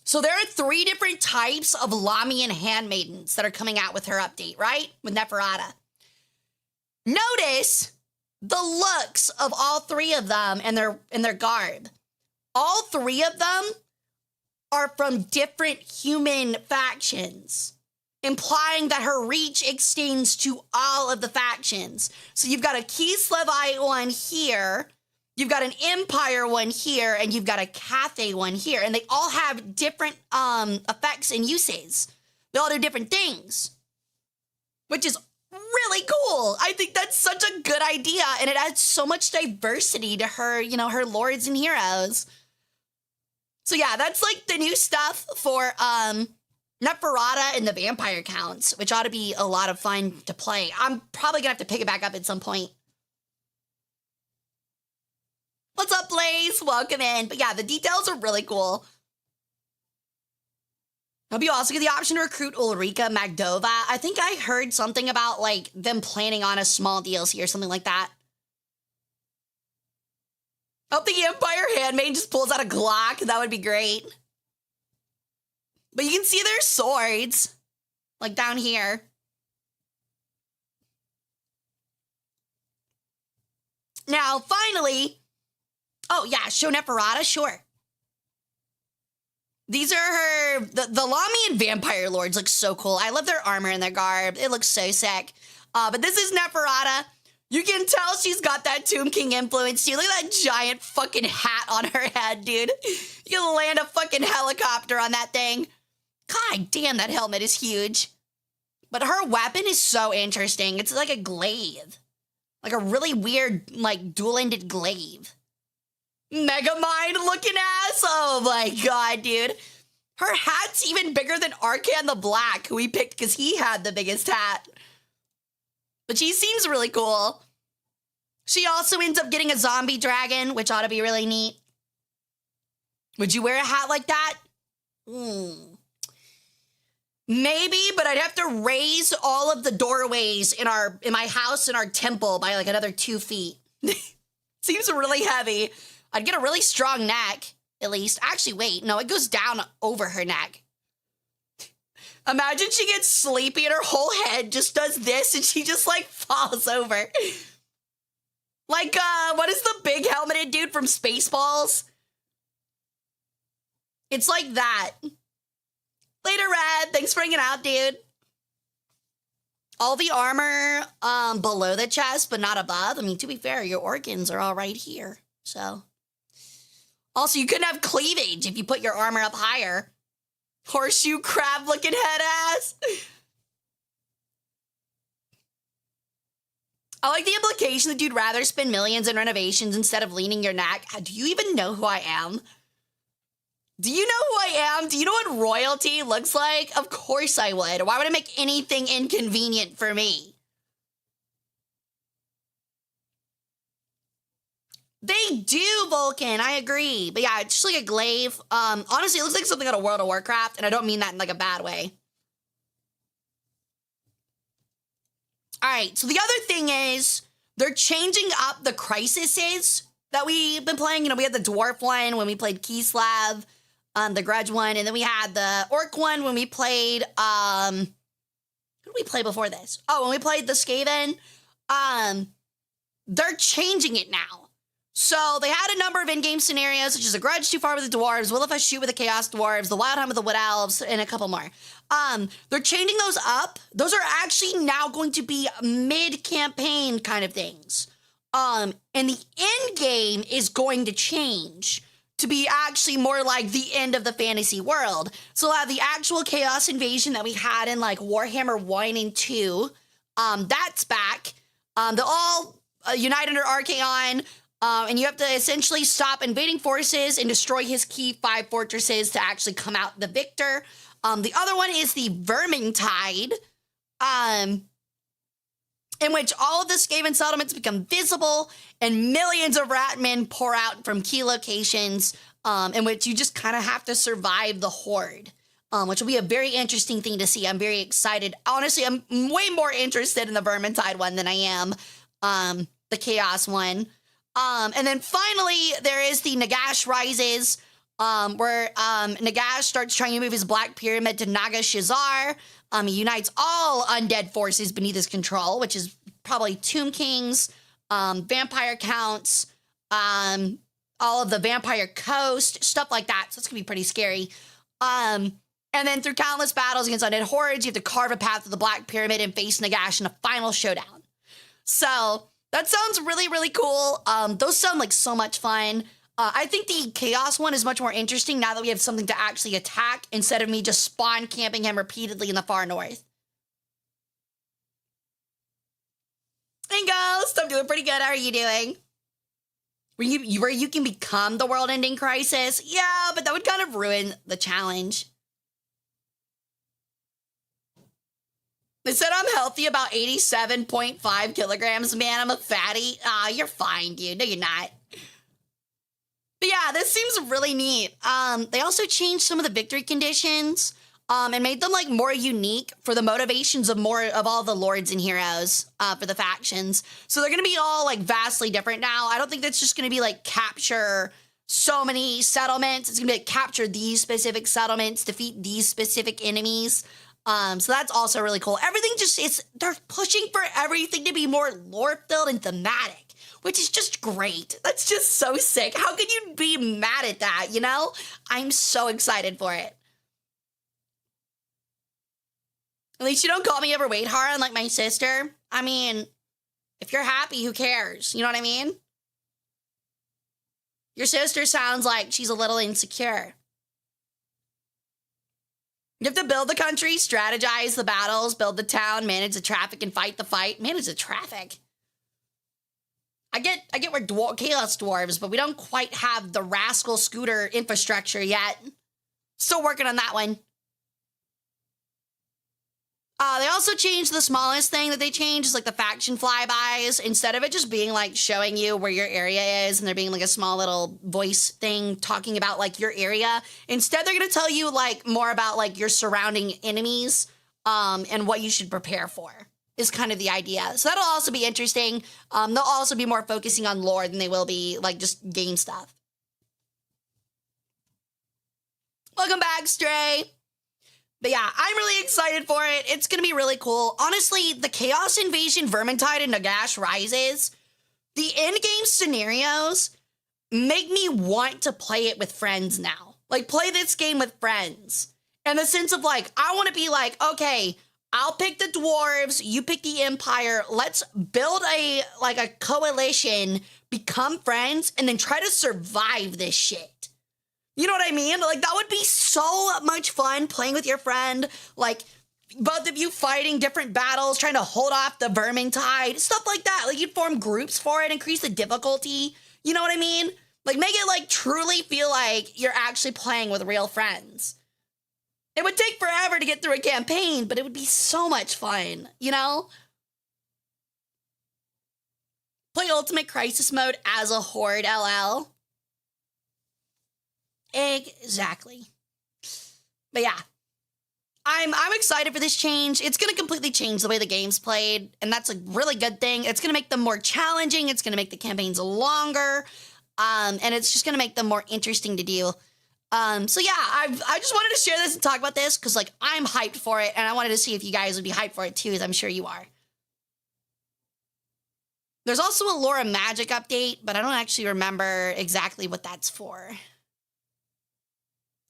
So there are 3 different types of Lamian handmaidens that are coming out with her update, right? With Neferata. Notice the looks of all 3 of them and their garb. All 3 of them are from different human factions, implying that her reach extends to all of the factions. So you've got a Kislevite one here, you've got an Empire one here, and you've got a Cathay one here, and they all have different effects and uses. They all do different things, which is really cool. I think that's such a good idea, and it adds so much diversity to her, you know, her lords and heroes. So yeah, that's like the new stuff for Neferata and the vampire counts, which ought to be a lot of fun to play. I'm probably gonna have to pick it back up at some point. What's up, Blaze? Welcome in. But yeah, the details are really cool. Hope you also get the option to recruit Ulrika Magdova. I think I heard something about like them planning on a small DLC or something like that. Hope the Empire handmaid just pulls out a Glock. That would be great. But you can see their swords, like down here. Now, finally, oh yeah, show Neferata, sure. These are her, the Lamian vampire lords look so cool. I love their armor and their garb. It looks so sick. But this is Neferata. You can tell she's got that Tomb King influence too. Look at that giant fucking hat on her head, dude. You can land a fucking helicopter on that thing. God damn, that helmet is huge. But her weapon is so interesting. It's like a glaive. Like a really weird, like, dual-ended glaive. Megamind looking ass. Oh my god, dude. Her hat's even bigger than Arcan the Black, who we picked because he had the biggest hat. But she seems really cool. She also ends up getting a zombie dragon, which ought to be really neat. Would you wear a hat like that? Maybe, but I'd have to raise all of the doorways in my house and our temple by like another 2 feet. Seems really heavy. I'd get a really strong neck, at least. Actually, wait, no, it goes down over her neck. Imagine she gets sleepy and her whole head just does this and she just like falls over. Like, what is the big helmeted dude from Spaceballs? It's like that. Later, Red. Thanks for hanging out, dude. All the armor below the chest, but not above. I mean, to be fair, your organs are all right here, so. Also, you couldn't have cleavage if you put your armor up higher. Horseshoe crab-looking head ass. I like the implication that you'd rather spend millions in renovations instead of leaning your neck. Do you even know who I am? Do you know who I am? Do you know what royalty looks like? Of course I would. Why would I make anything inconvenient for me? They do, Vulcan. I agree. But yeah, it's just like a glaive. Honestly, it looks like something out of World of Warcraft, and I don't mean that in like a bad way. All right, so the other thing is they're changing up the crises that we've been playing. You know, we had the dwarf one when we played Kislev, the grudge one, and then we had the orc one when we played, who did we play before this? Oh, when we played the Skaven. They're changing it now. So they had a number of in-game scenarios, such as a grudge too far with the dwarves, will if I shoot with the chaos dwarves, the wild hunt with the wood elves, and a couple more. They're changing those up. Those are actually now going to be mid-campaign kind of things. And the end game is going to change to be actually more like the end of the fantasy world. So we'll have the actual chaos invasion that we had in like Warhammer 1 and 2. That's back. They'll all unite under Archaon. And you have to essentially stop invading forces and destroy his key 5 fortresses to actually come out the victor. The other one is the Vermintide, in which all of the Skaven settlements become visible and millions of ratmen pour out from key locations, in which you just kind of have to survive the horde, which will be a very interesting thing to see. I'm very excited. Honestly, I'm way more interested in the Vermintide one than I am the Chaos one. And then finally, there is the Nagash Rises, where Nagash starts trying to move his Black Pyramid to Naga Shazar. He unites all undead forces beneath his control, which is probably Tomb Kings, Vampire Counts, all of the Vampire Coast, stuff like that. So it's gonna be pretty scary. And then through countless battles against undead hordes, you have to carve a path to the Black Pyramid and face Nagash in a final showdown. So that sounds really, really cool. Those sound like so much fun. I think the Chaos one is much more interesting now that we have something to actually attack instead of me just spawn camping him repeatedly in the far north. And Ghost, I'm doing pretty good. How are you doing? Where you can become the world-ending crisis? Yeah, but that would kind of ruin the challenge. They said I'm healthy, about 87.5 kilograms. Man, I'm a fatty. You're fine, dude. No, you're not. But yeah, this seems really neat. They also changed some of the victory conditions and made them like more unique for the motivations of more of all the lords and heroes for the factions. So they're gonna be all like vastly different now. I don't think that's just gonna be like capture so many settlements. It's gonna be like capture these specific settlements, defeat these specific enemies. So that's also really cool. Everything they're pushing for everything to be more lore-filled and thematic, which is just great. That's just so sick. How could you be mad at that, you know? I'm so excited for it. At least you don't call me overweight, Hara, like my sister. I mean, if you're happy, who cares? You know what I mean? Your sister sounds like she's a little insecure. You have to build the country, strategize the battles, build the town, manage the traffic, and fight the fight. Manage the traffic. I get we're chaos dwarves, but we don't quite have the rascal scooter infrastructure yet. Still working on that one. They also changed the smallest thing that they changed is like the faction flybys. Instead of it just being like showing you where your area is and there being like a small little voice thing talking about like your area. Instead, they're going to tell you like more about like your surrounding enemies and what you should prepare for is kind of the idea. So that'll also be interesting. They'll also be more focusing on lore than they will be like just game stuff. Welcome back, Stray. But yeah, I'm really excited for it. It's going to be really cool. Honestly, the Chaos Invasion, Vermintide, and Nagash Rises, the endgame scenarios make me want to play it with friends now. Like, play this game with friends. In the sense of, like, I want to be like, okay, I'll pick the dwarves, you pick the empire, let's build a coalition, become friends, and then try to survive this shit. You know what I mean? Like, that would be so much fun playing with your friend. Like, both of you fighting different battles, trying to hold off the Vermintide, stuff like that. Like, you'd form groups for it, increase the difficulty. You know what I mean? Like, make it, like, truly feel like you're actually playing with real friends. It would take forever to get through a campaign, but it would be so much fun, you know? Play Ultimate Crisis Mode as a Horde, LL. Exactly. But yeah, I'm excited for this change. It's going to completely change the way the game's played, and that's a really good thing. It's going to make them more challenging. It's going to make the campaigns longer, and it's just going to make them more interesting to do. So yeah, I just wanted to share this and talk about this because, like, I'm hyped for it, and I wanted to see if you guys would be hyped for it too, as I'm sure you are. There's also a Lore of Magic update, but I don't actually remember exactly what that's for.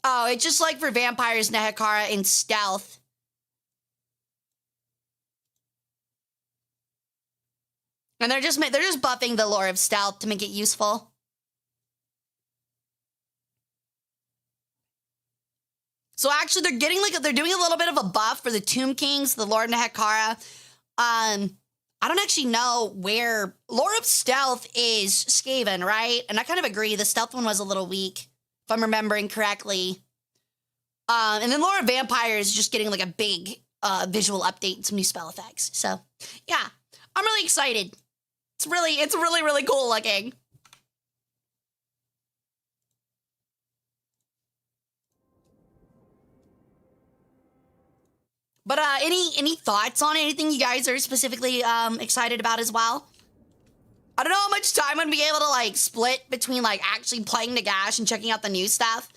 Oh, it's just like for vampires, Nehekara, and stealth. And they're just buffing the lore of stealth to make it useful. So actually, they're doing a little bit of a buff for the Tomb Kings, the Lord Nehekara. I don't actually know where lore of stealth is Skaven, right? And I kind of agree. The stealth one was a little weak, if I'm remembering correctly. And then Lore of Vampire is just getting like a big visual update and some new spell effects. So yeah, I'm really excited. It's really, really cool looking. But any thoughts on it? Anything you guys are specifically excited about as well? I don't know how much time I'm gonna be able to like split between like actually playing Nagash and checking out the new stuff.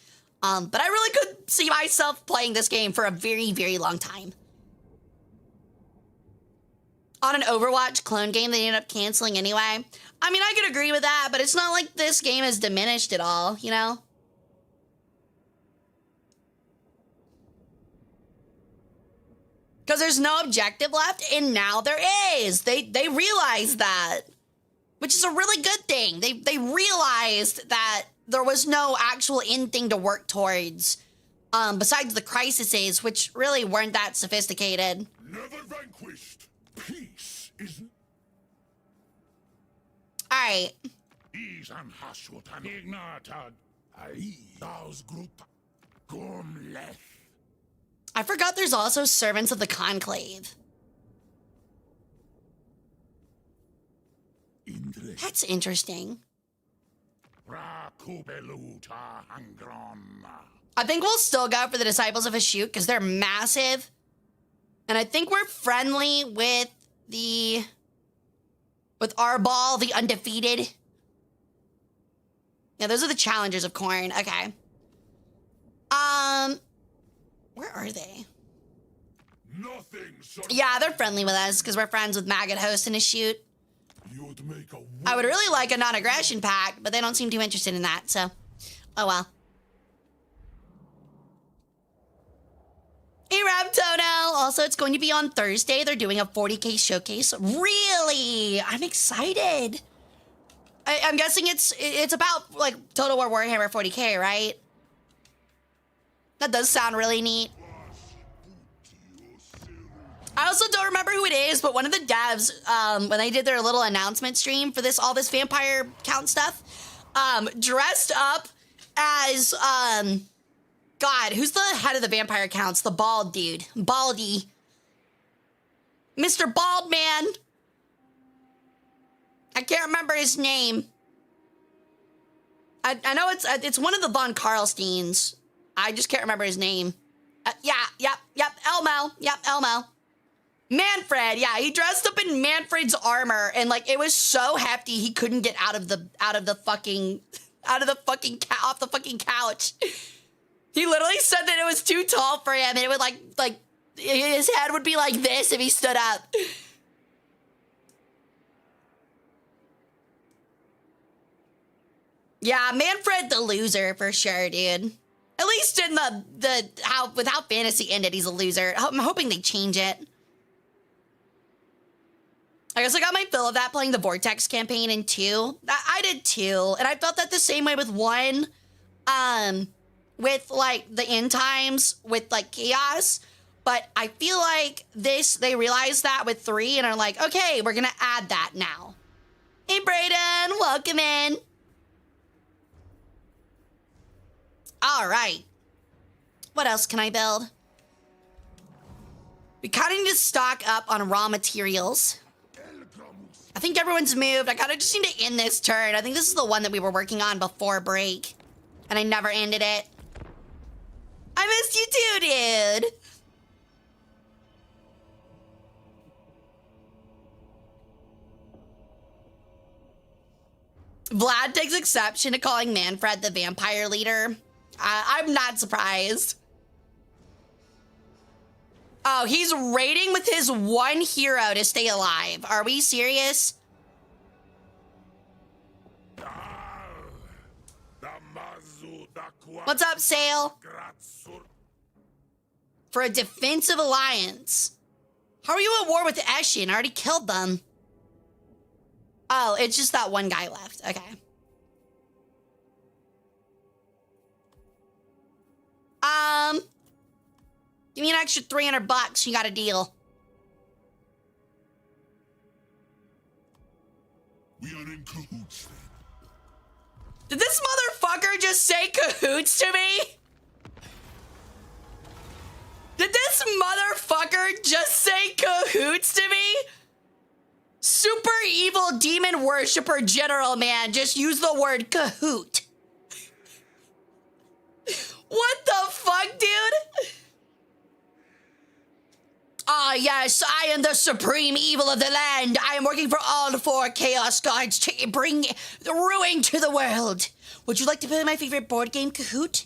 But I really could see myself playing this game for a very, very long time. On an Overwatch clone game they ended up canceling anyway. I mean, I could agree with that, but it's not like this game has diminished at all, you know? Because there's no objective left, and now there is. They realized that, which is a really good thing. They realized that there was no actual end thing to work towards, besides the crises, which really weren't that sophisticated. Never vanquished. Peace is... All right. Isan hasutan ignatad. Ai daus gruta. Gomleth. I forgot there's also Servants of the Conclave. Indre. That's interesting. Rakubeluta hangron. I think we'll still go for the Disciples of Ashut because they're massive. And I think we're friendly with Arbal, the Undefeated. Yeah, those are the challengers of Khorne. Okay. Where are they? Nothing. Yeah, they're friendly with us because we're friends with Maggot Host and Ashut. You'd make a I would really like a non-aggression pact, but they don't seem too interested in that, so... Oh, well. Hey, Rabtono! Also, it's going to be on Thursday. They're doing a 40K showcase. Really? I'm excited. I'm guessing it's about, like, Total War Warhammer 40K, right? That does sound really neat. I also don't remember who it is, but one of the devs, when they did their little announcement stream for all this vampire count stuff, dressed up as, God, who's the head of the vampire counts? The bald dude. Baldy. Mr. Bald Man. I can't remember his name. I know it's one of the Von Karlsteins. I just can't remember his name. Yep, Elmo. Yep, Elmo. Manfred, yeah, he dressed up in Manfred's armor, and like it was so hefty he couldn't get off the fucking couch. He literally said that it was too tall for him, and it would like his head would be like this if he stood up. Yeah, Manfred the loser for sure, dude. At least in with how fantasy ended, he's a loser. I'm hoping they change it. I guess I got my fill of that playing the Vortex campaign in 2. I did too, and I felt that the same way with 1. With like the end times with like chaos, but I feel like they realized that with 3 and are like, okay, we're gonna add that now. Hey Brayden, welcome in. All right. What else can I build? We kind of need to stock up on raw materials. I think everyone's moved. I kind of just need to end this turn. I think this is the one that we were working on before break, and I never ended it. I missed you too, dude. Vlad takes exception to calling Manfred the vampire leader. I'm not surprised. Oh, he's raiding with his one hero to stay alive. Are we serious? What's up, Sale? For a defensive alliance. How are you at war with Eshin? I already killed them. Oh, it's just that one guy left. Okay. Give me an extra $300. You got a deal. We are in cahoots then. Did this motherfucker just say cahoots to me? Did this motherfucker just say cahoots to me? Super evil demon worshiper general man just used the word cahoot. What the fuck, dude? Ah, yes, I am the supreme evil of the land. I am working for all 4 Chaos Guards to bring the ruin to the world. Would you like to play my favorite board game, Kahoot?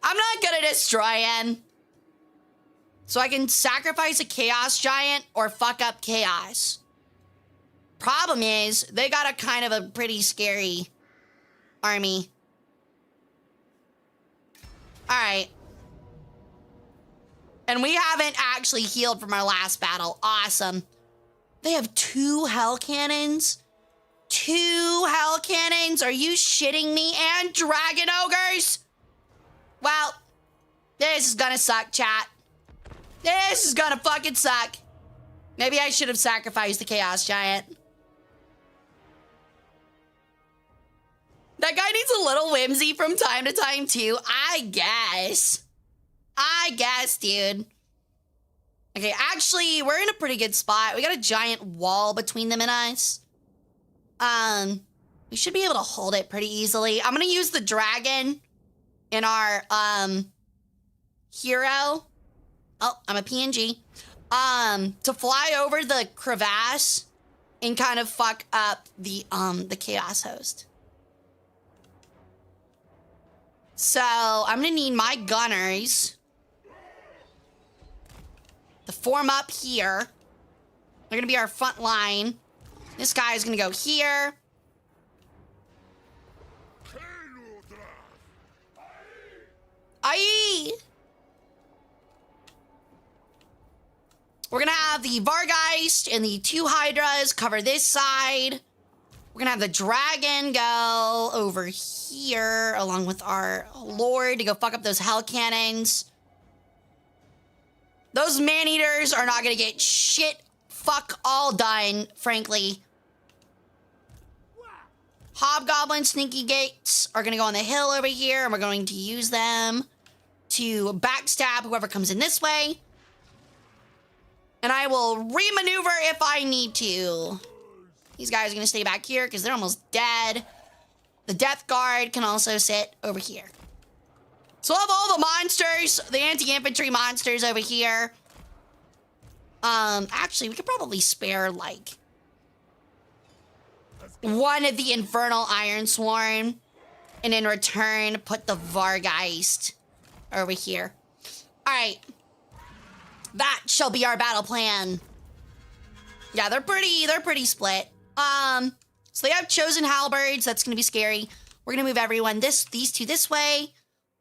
I'm not gonna destroy him. So I can sacrifice a Chaos Giant or fuck up Chaos. Problem is, they got a kind of a pretty scary army. Alright. And we haven't actually healed from our last battle. Awesome. They have 2 hell cannons? 2 hell cannons? Are you shitting me? And dragon ogres? Well, this is gonna suck, chat. This is gonna fucking suck. Maybe I should have sacrificed the Chaos Giant. That guy needs a little whimsy from time to time, too. I guess, dude. Okay, actually, we're in a pretty good spot. We got a giant wall between them and us. We should be able to hold it pretty easily. I'm gonna use the dragon in our, hero. Oh, I'm a PNG. To fly over the crevasse and kind of fuck up the chaos host. So I'm gonna need my gunners to form up here. They're gonna be our front line. This guy is gonna go here. Aye! We're gonna have the Vargeist and the 2 Hydras cover this side. We're gonna have the dragon go over here along with our lord to go fuck up those hell cannons. Those man-eaters are not gonna get shit fuck all done, frankly. Hobgoblin sneaky gates are gonna go on the hill over here, and we're going to use them to backstab whoever comes in this way. And I will re-maneuver if I need to. These guys are gonna stay back here because they're almost dead. The Death Guard can also sit over here. So we'll have all the monsters, the anti-infantry monsters over here. Actually, we could probably spare, like, one of the Infernal Iron Sworn. And in return, put the Vargeist over here. All right. That shall be our battle plan. Yeah, they're pretty split. So they have chosen halberds. That's gonna be scary. We're gonna move everyone these 2 this way.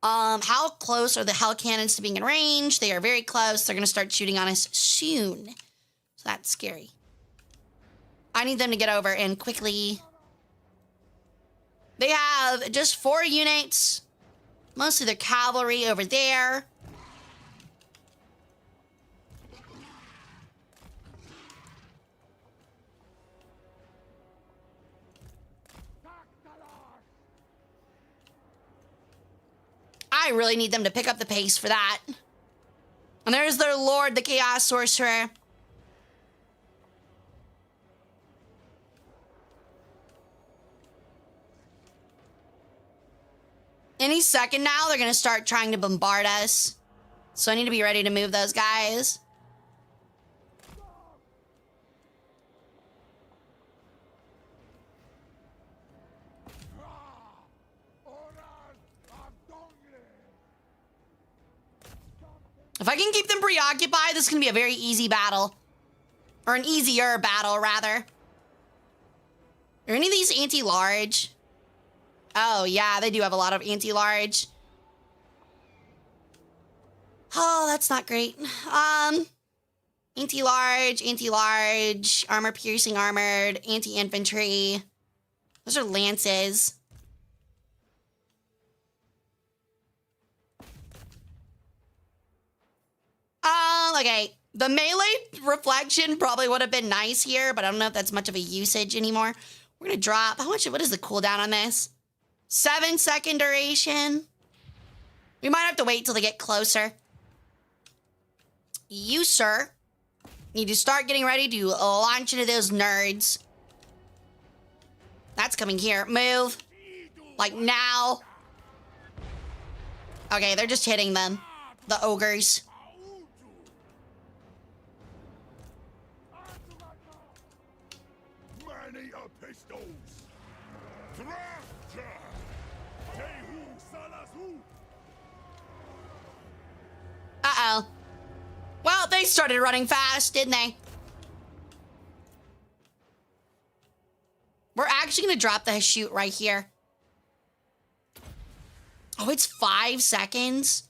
How close are the hell cannons to being in range? They are very close. They're gonna start shooting on us soon. So that's scary. I need them to get over and quickly. They have just 4 units. Mostly their cavalry over there. I really need them to pick up the pace for that. And there's their lord, the Chaos Sorcerer. Any second now, they're gonna start trying to bombard us. So I need to be ready to move those guys. If I can keep them preoccupied, this is gonna be a very easy battle. Or an easier battle, rather. Are any of these anti-large? Oh, yeah, they do have a lot of anti-large. Oh, that's not great. Anti-large, armor-piercing armored, anti-infantry. Those are lances. Okay. The melee reflection probably would have been nice here, but I don't know if that's much of a usage anymore. We're gonna drop, what is the cooldown on this? 7-second duration. We might have to wait till they get closer. You, sir, need to start getting ready to launch into those nerds. That's coming here. Move. Like now. Okay, they're just hitting them. the ogres. Many pistols. Richter. Tehu Salazu. Uh-oh. Well, they started running fast, didn't they? We're actually going to drop the chute right here. Oh, it's 5 seconds?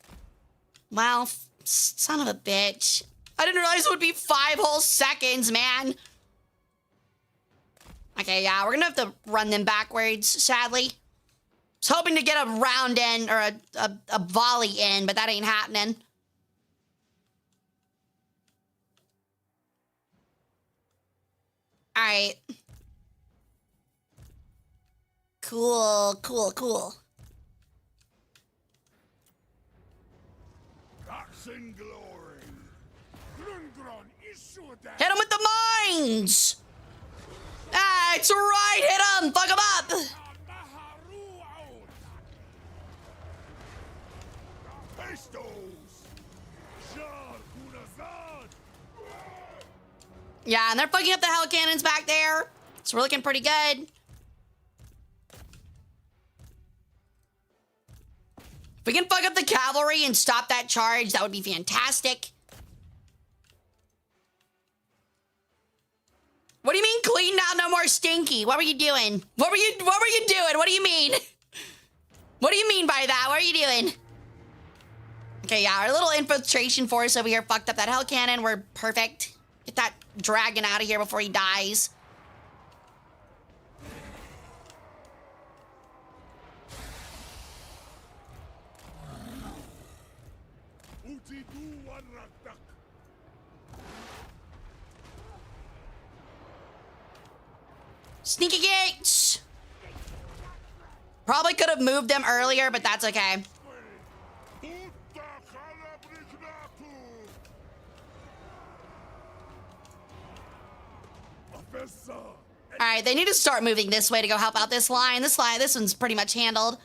Wow, son of a bitch. I didn't realize it would be 5 whole seconds, man. Okay, yeah, we're going to have to run them backwards, sadly. I was hoping to get a round in, or a volley in, but that ain't happening. All right. Cool, cool, cool. Action glory. Hit him with the mines! That's right, hit him! Fuck him up! Yeah, and they're fucking up the hell cannons back there. So we're looking pretty good. If we can fuck up the cavalry and stop that charge, that would be fantastic. What do you mean clean now, no more stinky? What were you doing? What were you doing? What do you mean? What do you mean by that? What are you doing? Okay, yeah, our little infiltration force over here fucked up that hell cannon. We're perfect. Get that dragon out of here before he dies. Sneaky gates! Probably could have moved them earlier, but that's okay. Alright, they need to start moving this way to go help out this line. This one's pretty much handled.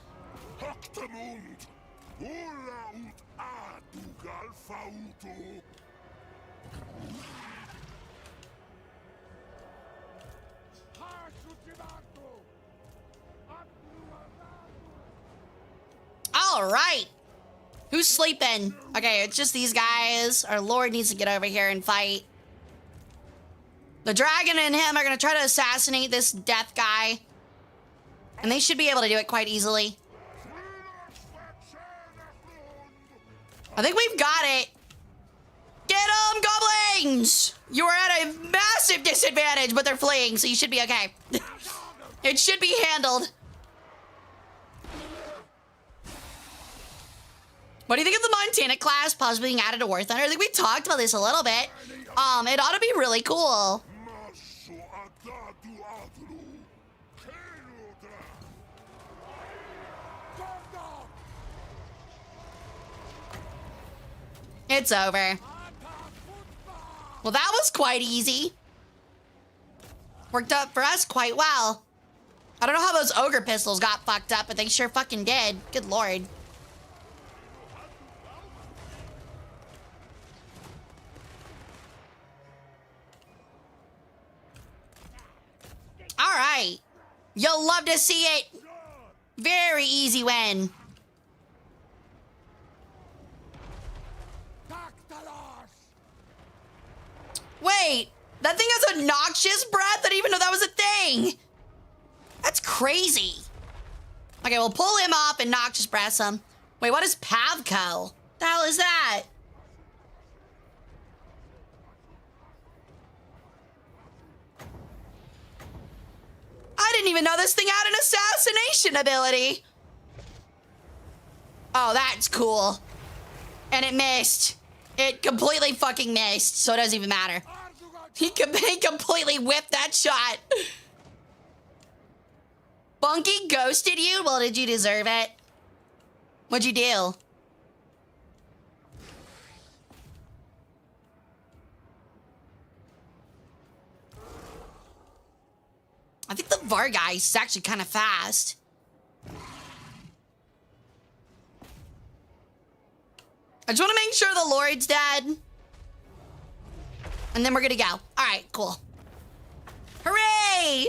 Alright. Who's sleeping? Okay, it's just these guys. Our lord needs to get over here and fight. The dragon and him are going to try to assassinate this death guy. And they should be able to do it quite easily. I think we've got it. Get them, goblins! You are at a massive disadvantage, but they're fleeing, so you should be okay. It should be handled. What do you think of the Montana class possibly being added to War Thunder? I think we talked about this a little bit. It ought to be really cool. It's over. Well, that was quite easy. Worked out for us quite well. I don't know how those ogre pistols got fucked up, but they sure fucking did. Good lord. All right. You'll love to see it. Very easy win. Wait, that thing has a noxious breath? I didn't even know that was a thing. That's crazy. Okay, we'll pull him up and noxious breath him. Wait, what is Pavco? The hell is that? I didn't even know this thing had an assassination ability. Oh, that's cool. And it missed. It completely fucking missed, so it doesn't even matter. He completely whipped that shot. Bunky ghosted you? Well, did you deserve it? What'd you do? I think the Vargeist is actually kind of fast. I just want to make sure the Lord's dead. And then we're gonna go. All right, cool. Hooray!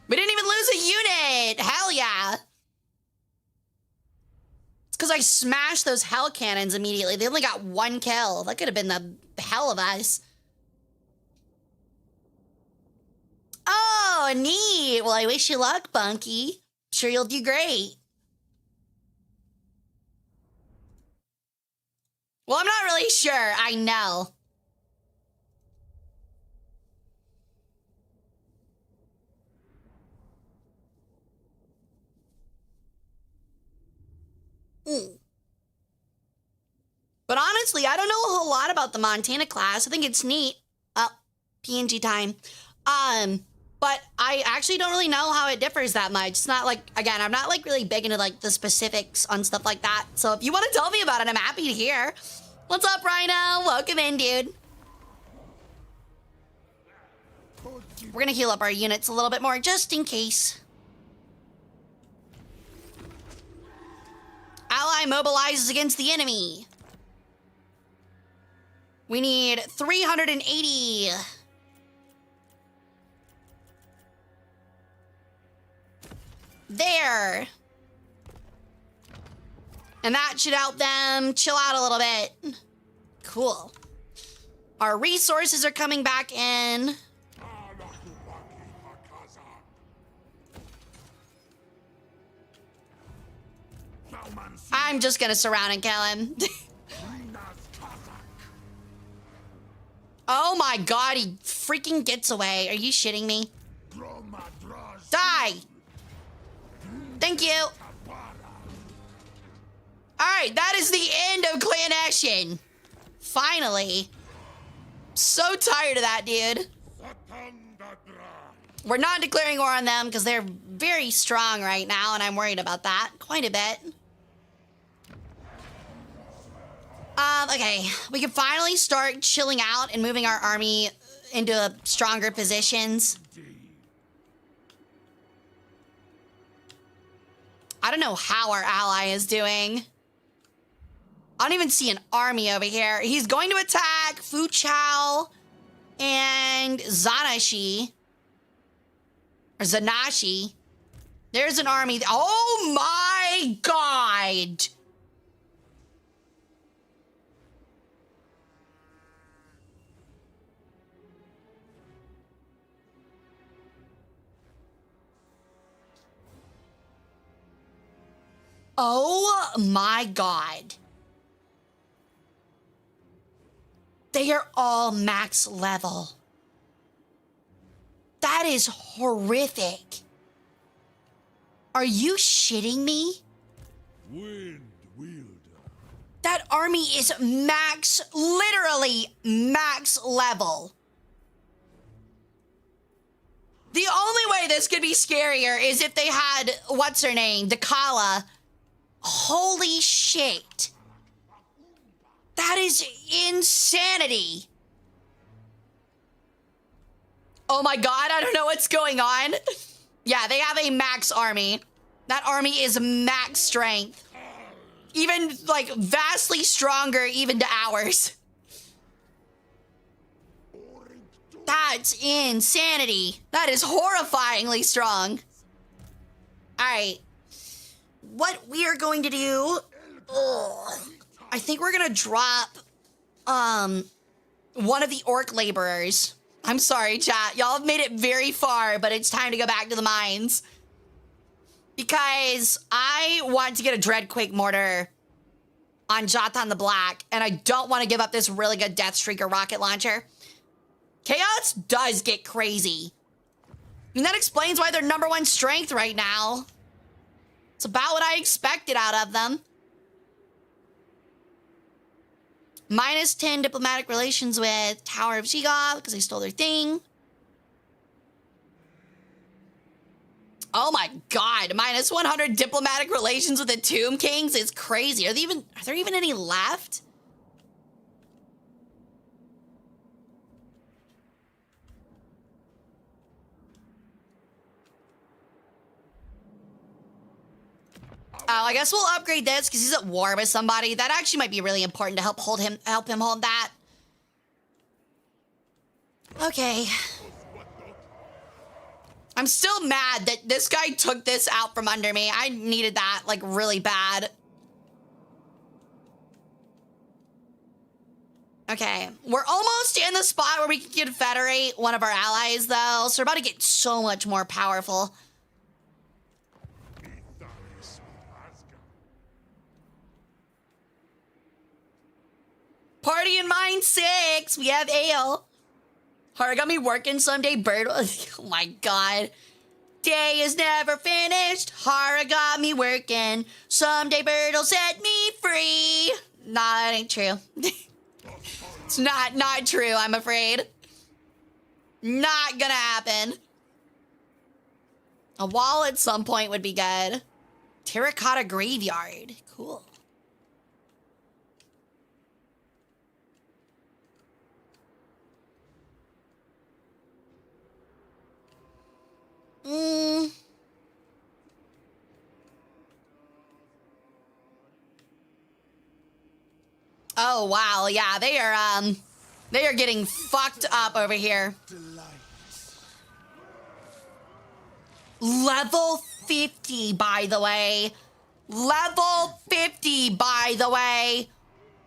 We didn't even lose a unit. Hell yeah. It's because I smashed those hell cannons immediately. They only got 1 kill. That could have been the hell of us. Oh, neat. Well, I wish you luck, Bunky. Sure you'll do great. Well, I'm not really sure. I know. But honestly, I don't know a whole lot about the Montana class. I think it's neat. PNG time. But I actually don't really know how it differs that much. It's not like, again, I'm not like really big into like the specifics on stuff like that. So if you want to tell me about it, I'm happy to hear. What's up, Rhino? Welcome in, dude. We're gonna heal up our units a little bit more just in case. Ally mobilizes against the enemy. We need 380. There. And that should help them chill out a little bit. Cool. Our resources are coming back in. I'm just gonna surround and kill him. Oh my god, he freaking gets away. Are you shitting me? Die! Thank you. Alright, that is the end of Clan Action. Finally. So tired of that, dude. We're not declaring war on them because they're very strong right now, and I'm worried about that quite a bit. Okay, we can finally start chilling out and moving our army into stronger positions. I don't know how our ally is doing. I don't even see an army over here. He's going to attack Fu Chao and Zanashi. Or Zanashi. There's an army. Oh my god! Oh my god. They are all max level. That is horrific. Are you shitting me? Wind wielder. That army is max, literally max level. The only way this could be scarier is if they had, what's her name, Dakala. Holy shit. That is insanity. Oh my god, I don't know what's going on. Yeah, they have a max army. That army is max strength. Even, like, vastly stronger even to ours. That's insanity. That is horrifyingly strong. Alright. What we are going to do... I think we're gonna drop... one of the orc laborers. I'm sorry, chat. Y'all have made it very far, but it's time to go back to the mines. Because I want to get a Dreadquake mortar on Jatan the Black, and I don't want to give up this really good Deathstreaker rocket launcher. Chaos does get crazy. And that explains why they're #1 strength right now. It's about what I expected out of them. -10 diplomatic relations with Tower of Shigoth because they stole their thing. Oh my god, -100 diplomatic relations with the Tomb Kings is crazy. Are there even any left? Oh, I guess we'll upgrade this because he's at war with somebody. That actually might be really important to help him hold that. Okay. I'm still mad that this guy took this out from under me. I needed that, like, really bad. Okay, we're almost in the spot where we can confederate one of our allies, though. So we're about to get so much more powerful. Party in mine 6. We have ale. Hara got me working someday, bird. Oh my god. Day is never finished. Hara got me working. Someday bird will set me free. Nah, that ain't true. It's not true, I'm afraid. Not gonna happen. A wall at some point would be good. Terracotta graveyard. Cool. Oh wow, yeah, they are getting fucked up over here. Level 50, by the way. Level 50, by the way.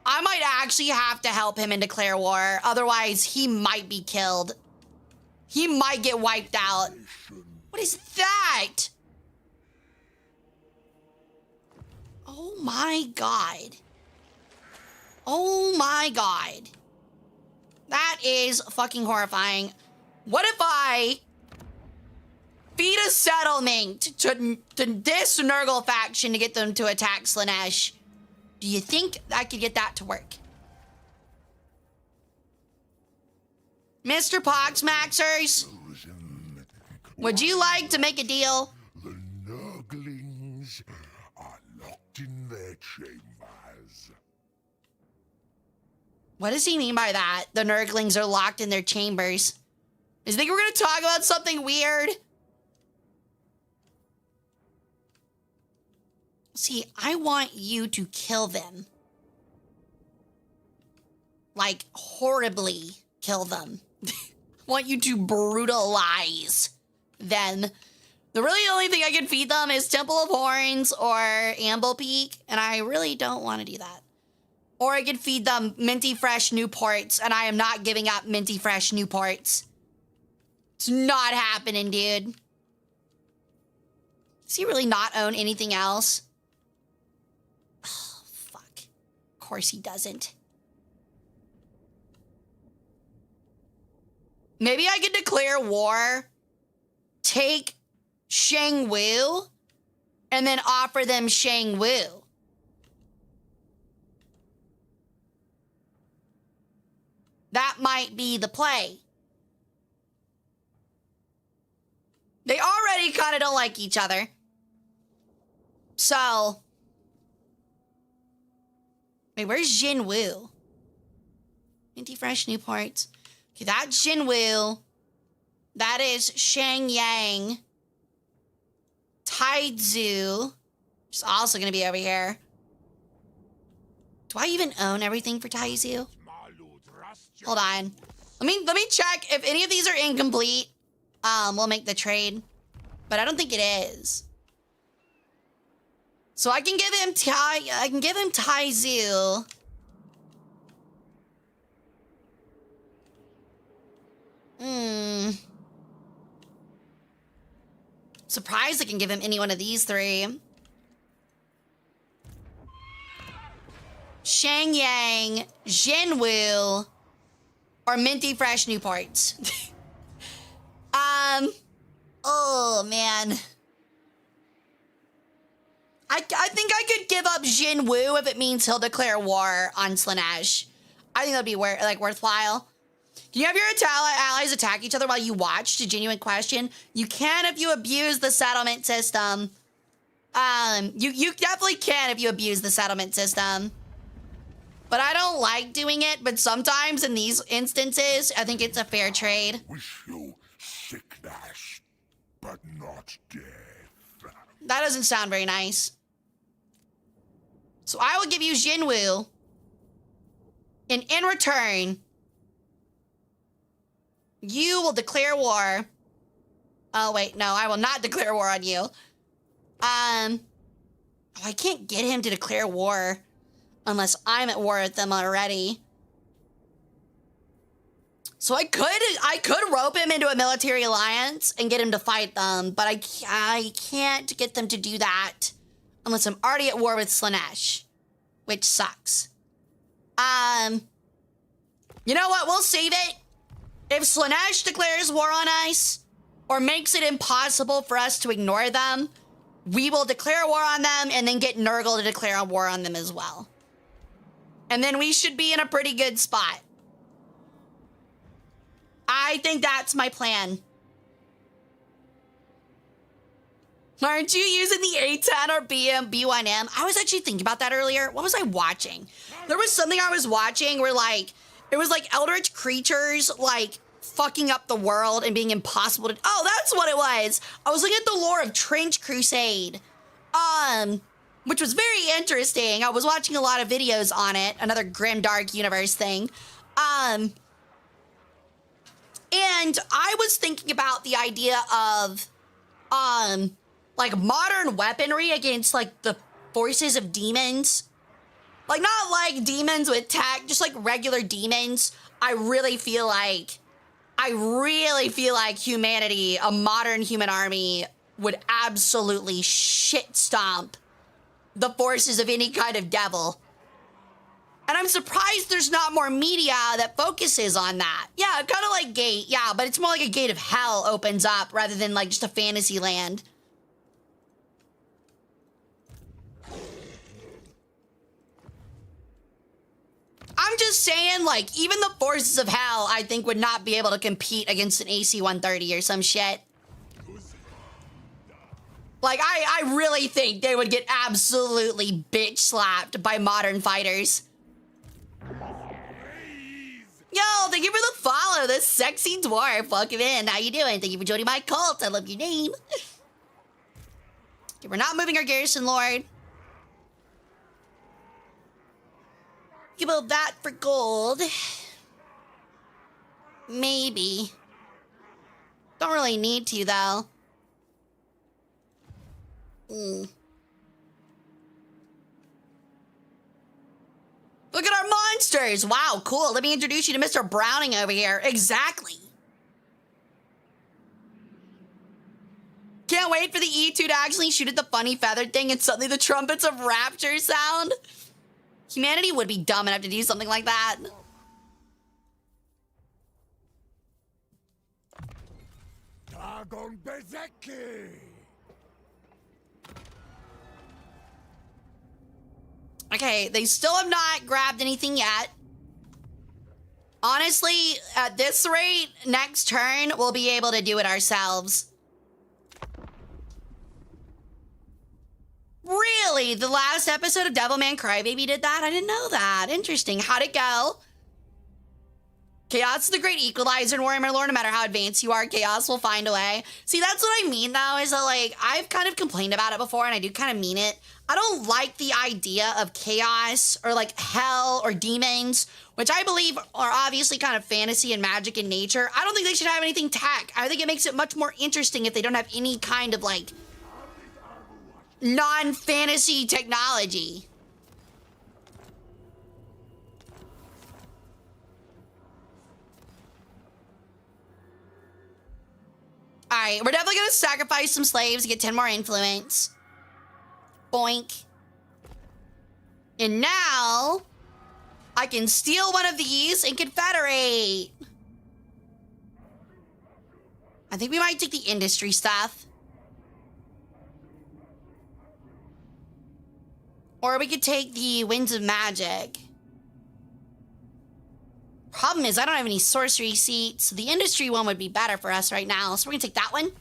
I might actually have to help him and declare war. Otherwise, he might be killed. He might get wiped out. What is that? Oh my god. Oh my god. That is fucking horrifying. What if I feed a settlement to this Nurgle faction to get them to attack Slaanesh? Do you think I could get that to work? Mr. Poxmaxers, would you like to make a deal? The Nurglings are locked in their chambers. What does he mean by that? The Nurglings are locked in their chambers. Does he think we're going to talk about something weird? See, I want you to kill them. Like, horribly kill them. I want you to brutalize them. The really only thing I can feed them is Temple of Horns or Amble Peak, and I really don't want to do that. Or I could feed them minty fresh Newports, and I am not giving up minty fresh Newports. It's not happening, dude. Does he really not own anything else? Oh, fuck. Of course he doesn't. Maybe I could declare war, take Shang Wu, and then offer them Shang Wu. That might be the play. They already kind of don't like each other. So. Wait, where's Jin Wu? Minty Fresh Newports. Okay, that's Jin Wu. That is Shang Yang. Taizu. Which is also going to be over here. Do I even own everything for Taizu? Hold on. Let me check if any of these are incomplete. We'll make the trade. But I don't think it is. So I can give him Taizu. Surprised I can give him any one of these three. Shang Yang, Jin Wu, or Minty Fresh Newports. Oh man. I think I could give up Jin Wu if it means he'll declare war on Slaanesh. I think that'd be worthwhile. Can you have your allies attack each other while you watch? A genuine question. You can if you abuse the settlement system. You definitely can if you abuse the settlement system. But I don't like doing it, but sometimes in these instances, I think it's a fair trade. Wish you sickness, but not death. That doesn't sound very nice. So I will give you Jinwoo. And in return, you will declare war. Oh, wait, no, I will not declare war on you. Oh, I can't get him to declare war unless I'm at war with them already. So I could rope him into a military alliance and get him to fight them, but I can't get them to do that unless I'm already at war with Slaanesh, which sucks. You know what? We'll save it. If Slaanesh declares war on us or makes it impossible for us to ignore them, we will declare war on them and then get Nurgle to declare a war on them as well. And then we should be in a pretty good spot. I think that's my plan. Aren't you using the A10 or B1M? I was actually thinking about that earlier. What was I watching? There was something I was watching where it was like eldritch creatures fucking up the world and being impossible to... Oh, that's what it was. I was looking at the lore of Trench Crusade, which was very interesting. I was watching a lot of videos on it, another grimdark universe thing. And I was thinking about the idea of, modern weaponry against, the forces of demons. Not demons with tech, just regular demons. I really feel like humanity, a modern human army, would absolutely shit stomp the forces of any kind of devil. And I'm surprised there's not more media that focuses on that. Yeah, kind of like Gate, yeah, but it's more like a gate of hell opens up rather than just a fantasy land. I'm just saying, even the forces of hell, I think, would not be able to compete against an AC-130 or some shit. I really think they would get absolutely bitch-slapped by modern fighters. Yo, thank you for the follow, this sexy dwarf. Welcome in. How you doing? Thank you for joining my cult. I love your name. Okay, we're not moving our garrison, Lord. Give about that for gold. Maybe. Don't really need to, though. Look at our monsters! Wow, cool. Let me introduce you to Mr. Browning over here. Exactly. Can't wait for the E2 to actually shoot at the funny feathered thing and suddenly the trumpets of rapture sound. Humanity would be dumb enough to do something like that. Dagon Bezeki! Okay, they still have not grabbed anything yet. Honestly, at this rate, next turn, we'll be able to do it ourselves. Really? The last episode of Devilman Crybaby did that? I didn't know that. Interesting. How'd it go? Chaos is the great equalizer in Warhammer lore. No matter how advanced you are, chaos will find a way. See, that's what I mean, though, is that, I've kind of complained about it before, and I do kind of mean it. I don't like the idea of chaos or, hell or demons, which I believe are obviously kind of fantasy and magic in nature. I don't think they should have anything tech. I think it makes it much more interesting if they don't have any kind of, non-fantasy technology. All right, we're definitely going to sacrifice some slaves to get 10 more influence. Boink. And now, I can steal one of these and confederate. I think we might take the industry stuff. Or we could take the Winds of Magic. Problem is, I don't have any sorcery seats. So the industry one would be better for us right now. So we're gonna take that one.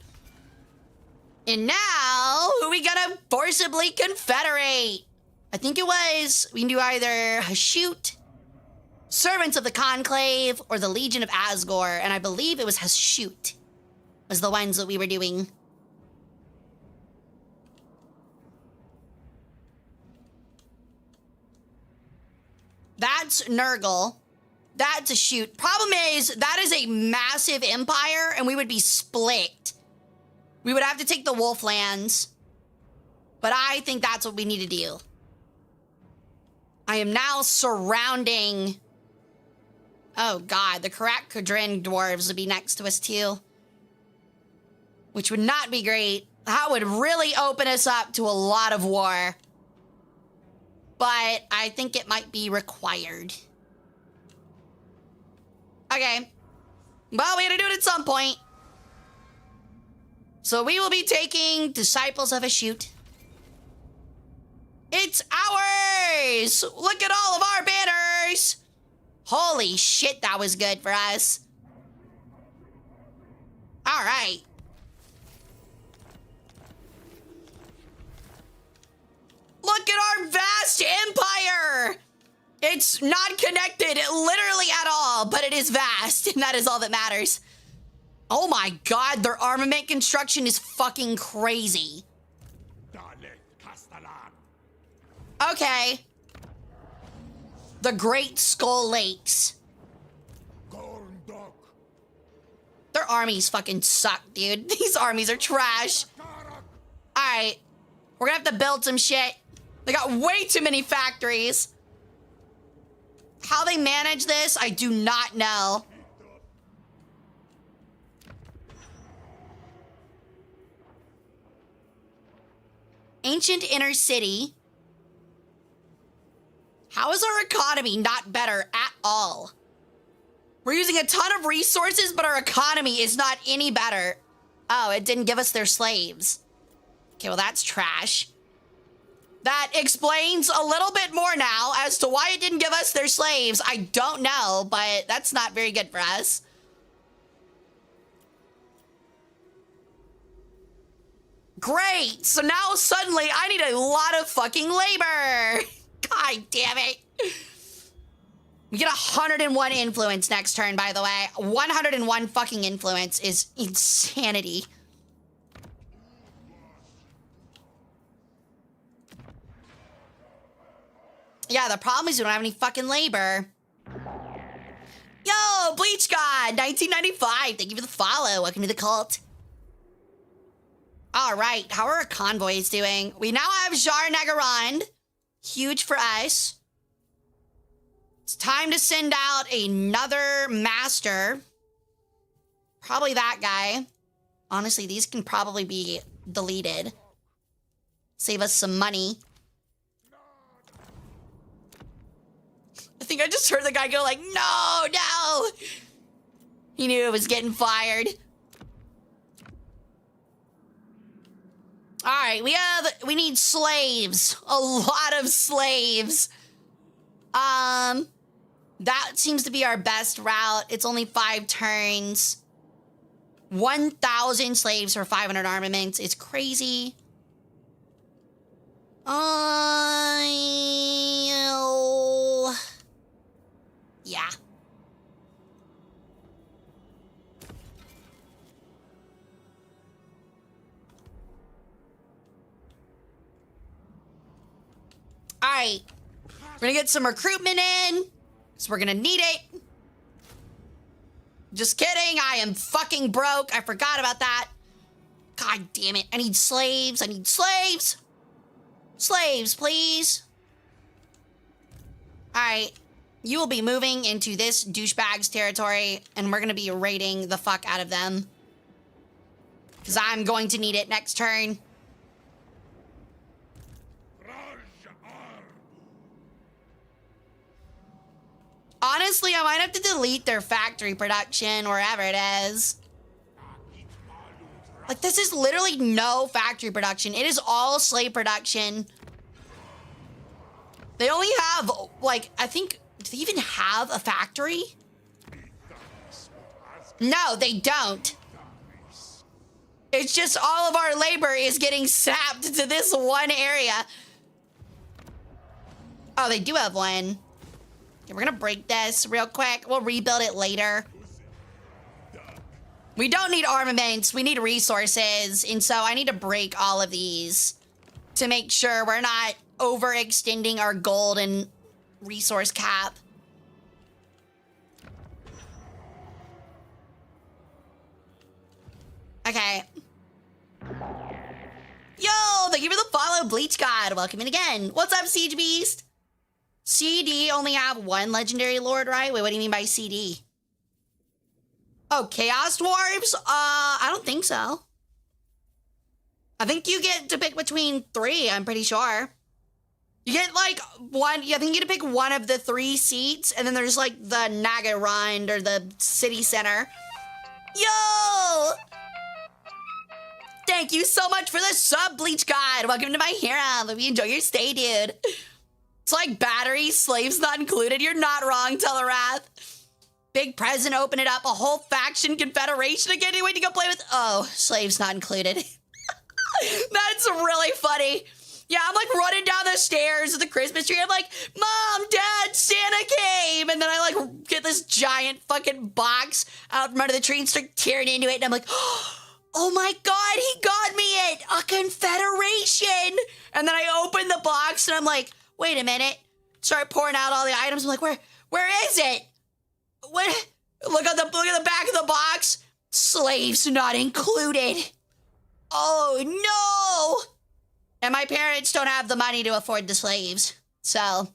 And now, who are we gonna forcibly confederate? I think it was, we can do either Hashut, Servants of the Conclave, or the Legion of Asgore. And I believe it was Hashut was the ones that we were doing. that's Nurgle. That's a shoot. Problem is, that is a massive empire, and we would be split. We would have to take the Wolflands. But I think that's what we need to do. I am now surrounding... Oh, God. The Karak Kadrin dwarves would be next to us, too. Which would not be great. That would really open us up to a lot of war. But I think it might be required. Okay. Well, we had to do it at some point. So we will be taking Disciples of Ashut. It's ours! Look at all of our banners! Holy shit, that was good for us. All right. Look at our vast empire! It's not connected literally at all, but it is vast, and that is all that matters. Oh my god, their armament construction is fucking crazy. Okay. The Great Skull Lakes. Their armies fucking suck, dude. These armies are trash. Alright. We're gonna have to build some shit. They got way too many factories. How they manage this, I do not know. Ancient Inner City. How is our economy not better at all? We're using a ton of resources, but our economy is not any better. Oh, it didn't give us their slaves. Okay, well, that's trash. That explains a little bit more now as to why it didn't give us their slaves. I don't know, but that's not very good for us. Great, so now suddenly I need a lot of fucking labor. God damn it. We get 101 influence next turn, by the way. 101 fucking influence is insanity. Yeah, the problem is we don't have any fucking labor. Yo, Bleach God, 1995. Thank you for the follow. Welcome to the cult. All right, how are our convoys doing? We now have Jar Nagarand. Huge for us. It's time to send out another master. Probably that guy. Honestly, these can probably be deleted. Save us some money. I think I just heard the guy go like, no, no. He knew it was getting fired. All right, we need slaves. A lot of slaves. That seems to be our best route. It's only 5 turns. 1,000 slaves for 500 armaments. It's crazy. Yeah. All right. We're gonna get some recruitment in, so we're gonna need it. Just kidding, I am fucking broke. I forgot about that. God damn it, I need slaves, I need slaves. Slaves, please. All right, you will be moving into this douchebag's territory, and we're gonna be raiding the fuck out of them. Because I'm going to need it next turn. Honestly, I might have to delete their factory production, wherever it is. Like, this is literally no factory production. It is all slave production. They only have, like, I think, do they even have a factory? No, they don't. It's just all of our labor is getting sapped to this one area. Oh, they do have one. Okay, we're gonna break this real quick. We'll rebuild it later. We don't need armaments, we need resources. And so I need to break all of these to make sure we're not overextending our gold and resource cap. Okay. Yo, thank you for the follow, Bleach God. Welcome in again. What's up, Siege Beast? CD only have one legendary lord, right? Wait, what do you mean by CD? Oh, Chaos Dwarves? I don't think so. I think you get to pick between 3, I'm pretty sure. You get like one, I think you get to pick one of the 3 seats, and then there's like the Nagarund or the city center. Yo! Thank you so much for the sub, Bleach God. Welcome to my harem. Hope you enjoy your stay, dude. It's like battery, slaves not included. You're not wrong, Telerath. Big present, open it up. A whole faction confederation again. Wait to go play with. Oh, slaves not included. That's really funny. Yeah, I'm like running down the stairs with the Christmas tree. I'm like, Mom, Dad, Santa came. And then I like get this giant fucking box out from under the tree and start tearing into it. And I'm like, oh my God, he got me it. A confederation. And then I open the box and I'm like, wait a minute. Start pouring out all the items. I'm like, where is it? What? Look at the back of the box. Slaves not included. Oh no! And my parents don't have the money to afford the slaves, so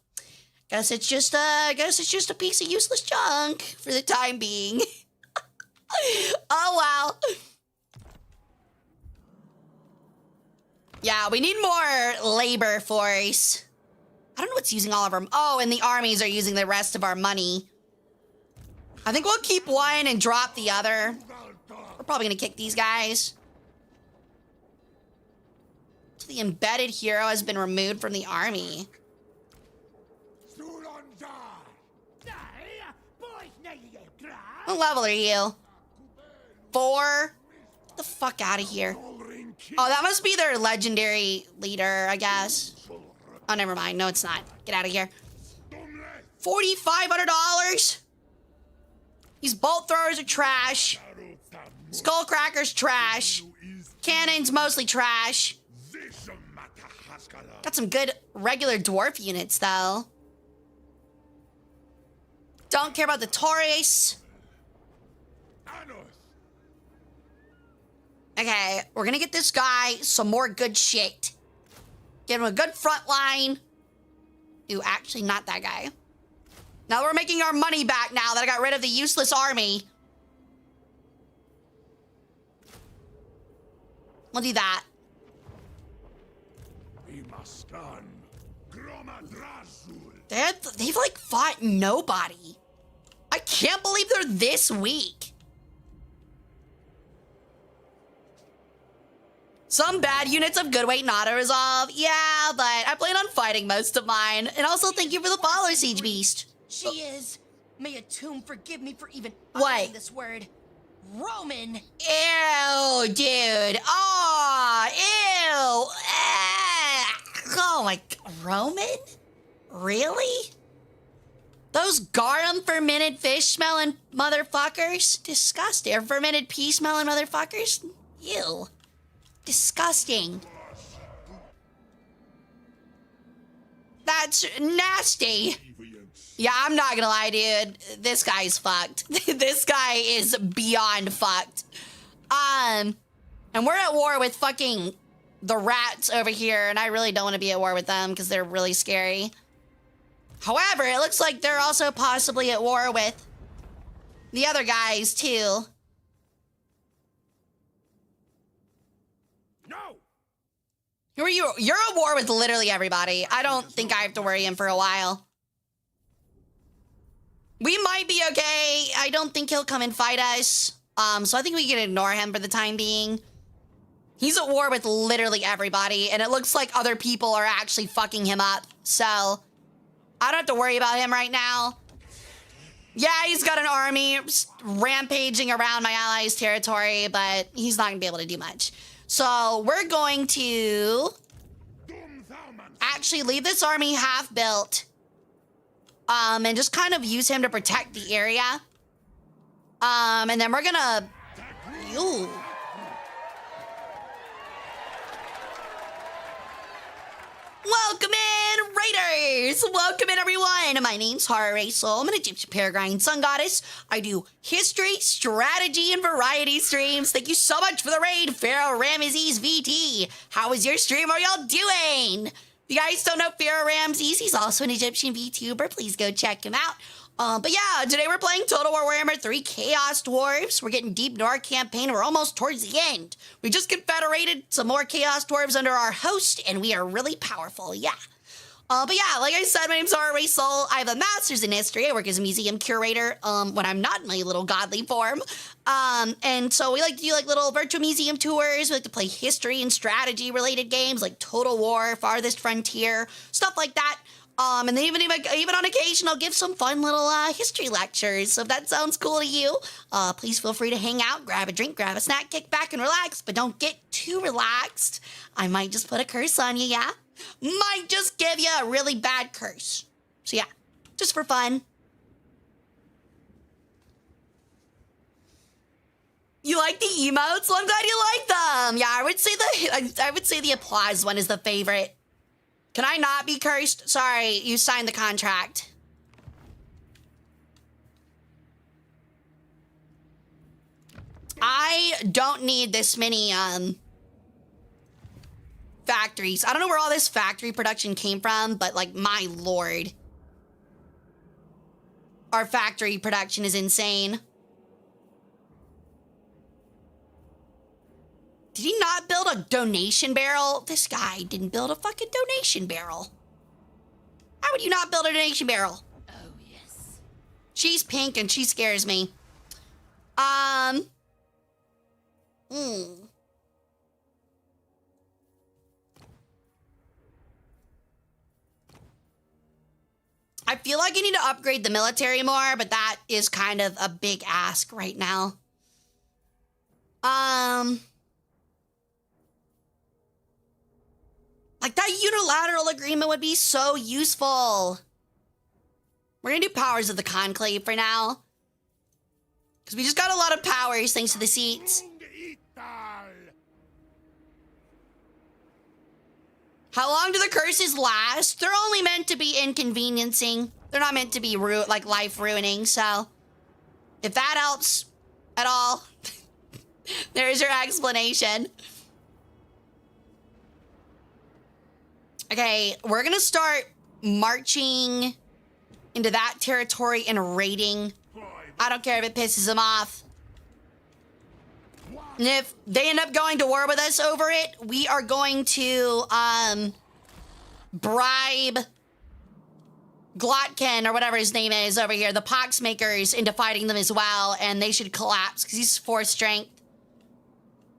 guess it's just a piece of useless junk for the time being. Oh well. Yeah, we need more labor force. I don't know what's using all of our. Oh, and the armies are using the rest of our money. I think we'll keep one and drop the other. We're probably gonna kick these guys. The embedded hero has been removed from the army. What level are you? 4? Get the fuck out of here. Oh, that must be their legendary leader, I guess. Oh, never mind. No, it's not. Get out of here. $4,500? These bolt throwers are trash. Skullcracker's trash. Cannon's mostly trash. Got some good regular dwarf units, though. Don't care about the Taurus. Okay, we're gonna get this guy some more good shit. Give him a good front line. Ooh, actually not that guy. Now we're making our money back now that I got rid of the useless army. We'll do that. They've like fought nobody. I can't believe they're this weak. Some bad units of good weight not a resolve. Yeah, but I plan on fighting most of mine. And also thank you for the follow, Siege Beast. She is. May a tomb forgive me for even What? uttering this word. Roman. Ew, dude. Oh, ew. Ah. Oh my, Roman? Really? Those garum fermented fish smelling motherfuckers? Disgusting. Or fermented pea smelling motherfuckers? Ew. Disgusting. That's nasty. Yeah, I'm not gonna lie, dude. This guy's fucked. This guy is beyond fucked. And we're at war with fucking the rats over here, and I really don't want to be at war with them because they're really scary. However, it looks like they're also possibly at war with the other guys, too. No! Who are you? You're at war with literally everybody. I don't think I have to worry him for a while. We might be okay. I don't think he'll come and fight us. So I think we can ignore him for the time being. He's at war with literally everybody, and it looks like other people are actually fucking him up. So I don't have to worry about him right now. Yeah, he's got an army rampaging around my allies' territory, but he's not gonna be able to do much. So we're going to actually leave this army half built. And just kind of use him to protect the area. And then we're gonna... Ew. Welcome in, Raiders! Welcome in, everyone! everyone! My name's Hara Rae Sol. I'm an Egyptian Peregrine sun goddess. I do history, strategy, and variety streams. Thank you so much for the raid, Pharaoh Ramesses VT. How was your stream? Are y'all doing? If you guys don't know Pharaoh Ramesses, he's also an Egyptian VTuber. Please go check him out. But yeah, today we're playing Total War Warhammer 3 Chaos Dwarves. We're getting deep into our campaign. We're almost towards the end. We just confederated some more Chaos Dwarves under our host, and we are really powerful, yeah. But yeah, like I said, my name's Hara Rae Sol. I have a master's in history. I work as a museum curator when I'm not in my little godly form. And so we like to do like little virtual museum tours. We like to play history and strategy related games like Total War, Farthest Frontier, stuff like that. And then even on occasion, I'll give some fun little history lectures. So if that sounds cool to you, please feel free to hang out, grab a drink, grab a snack, kick back and relax. But don't get too relaxed. I might just put a curse on you, yeah? Might just give you a really bad curse. So yeah, just for fun. You like the emotes? Well, I'm glad you like them. Yeah, I would say the applause one is the favorite. Can I not be cursed? Sorry, you signed the contract. I don't need this many factories. I don't know where all this factory production came from, but like, my lord. Our factory production is insane. Did he not build a donation barrel? This guy didn't build a fucking donation barrel. How would you not build a donation barrel? Oh, yes. She's pink and she scares me. I feel like I need to upgrade the military more, but that is kind of a big ask right now. Like, that unilateral agreement would be so useful. We're gonna do Powers of the Conclave for now. Because we just got a lot of powers thanks to the seats. How long do the curses last? They're only meant to be inconveniencing. They're not meant to be like life ruining, so if that helps at all, there's your explanation. Okay, we're gonna start marching into that territory and raiding. I don't care if it pisses them off. And if they end up going to war with us over it, we are going to bribe Glotkin or whatever his name is over here, the Poxmakers, into fighting them as well, and they should collapse because he's 4 strength.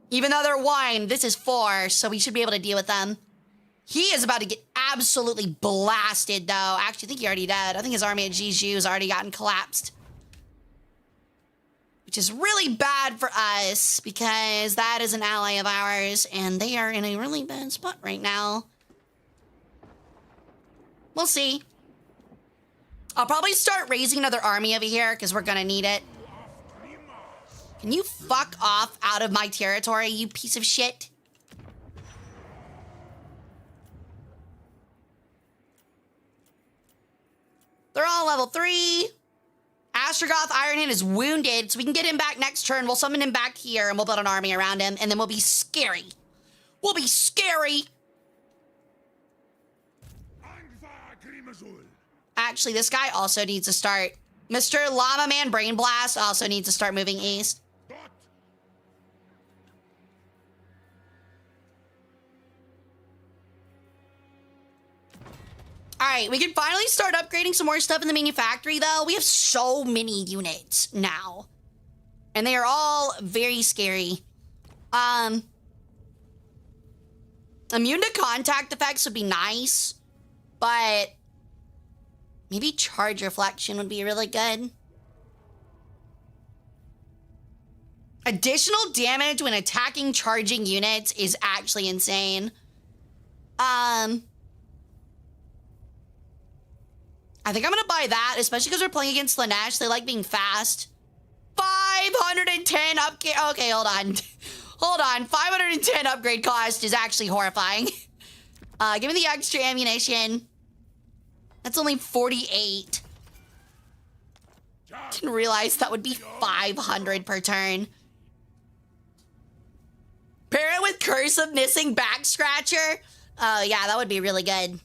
Even though they're 1, this is 4, so we should be able to deal with them. He is about to get absolutely blasted, though. Actually, I think he already did. I think his army at Jiju has already gotten collapsed. Which is really bad for us, because that is an ally of ours, and they are in a really bad spot right now. We'll see. I'll probably start raising another army over here, because we're gonna need it. Can you fuck off out of my territory, you piece of shit? They're all level 3. Astrogoth Ironhand is wounded, so we can get him back next turn. We'll summon him back here, and we'll build an army around him, and then we'll be scary. We'll be scary. Actually, this guy also needs to start. Mr. Llama Man Brain Blast also needs to start moving east. All right, we can finally start upgrading some more stuff in the manufactory, though. We have so many units now. And they are all very scary. Immune to contact effects would be nice. But maybe charge reflection would be really good. Additional damage when attacking charging units is actually insane. I think I'm gonna buy that, especially because we're playing against Lanesh. They like being fast. 510 upgrade. Okay, hold on. Hold on. 510 upgrade cost is actually horrifying. Give me the extra ammunition. That's only 48. Didn't realize that would be 500 per turn. Pair it with Curse of Missing Back Scratcher. Oh, yeah, that would be really good.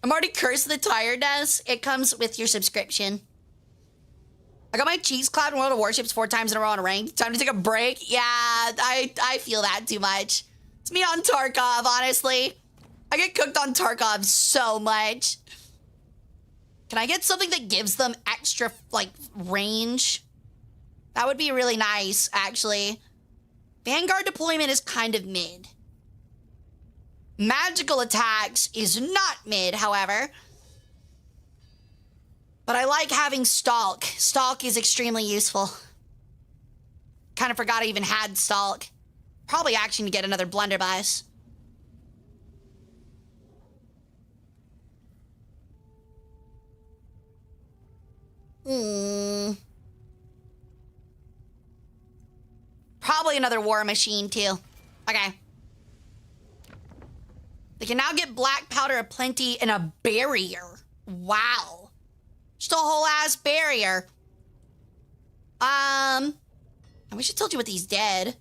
I'm already cursed with the tiredness. It comes with your subscription. I got my cheese cloud in World of Warships 4 times in a row on a rank. Time to take a break. Yeah, I feel that too much. It's me on Tarkov, honestly. I get cooked on Tarkov so much. Can I get something that gives them extra, like, range? That would be really nice, actually. Vanguard deployment is kind of mid. Magical attacks is not mid, however. But I like having Stalk. Stalk is extremely useful. Kind of forgot I even had Stalk. Probably actually to get another blunderbuss. Probably another war machine, too. Okay. They can now get black powder aplenty and a barrier. Wow. Just a whole ass barrier. I wish I told you what these did.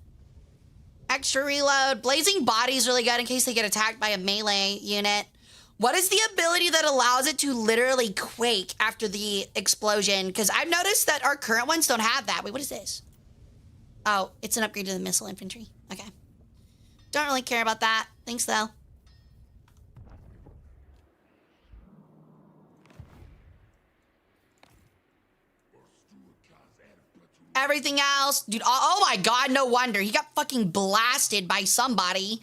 Extra reload. Blazing Body is really good in case they get attacked by a melee unit. What is the ability that allows it to literally quake after the explosion? Because I've noticed that our current ones don't have that. Wait, what is this? Oh, it's an upgrade to the missile infantry. Okay. Don't really care about that. Thanks, though. Everything else, dude. Oh my god, no wonder. He got fucking blasted by somebody.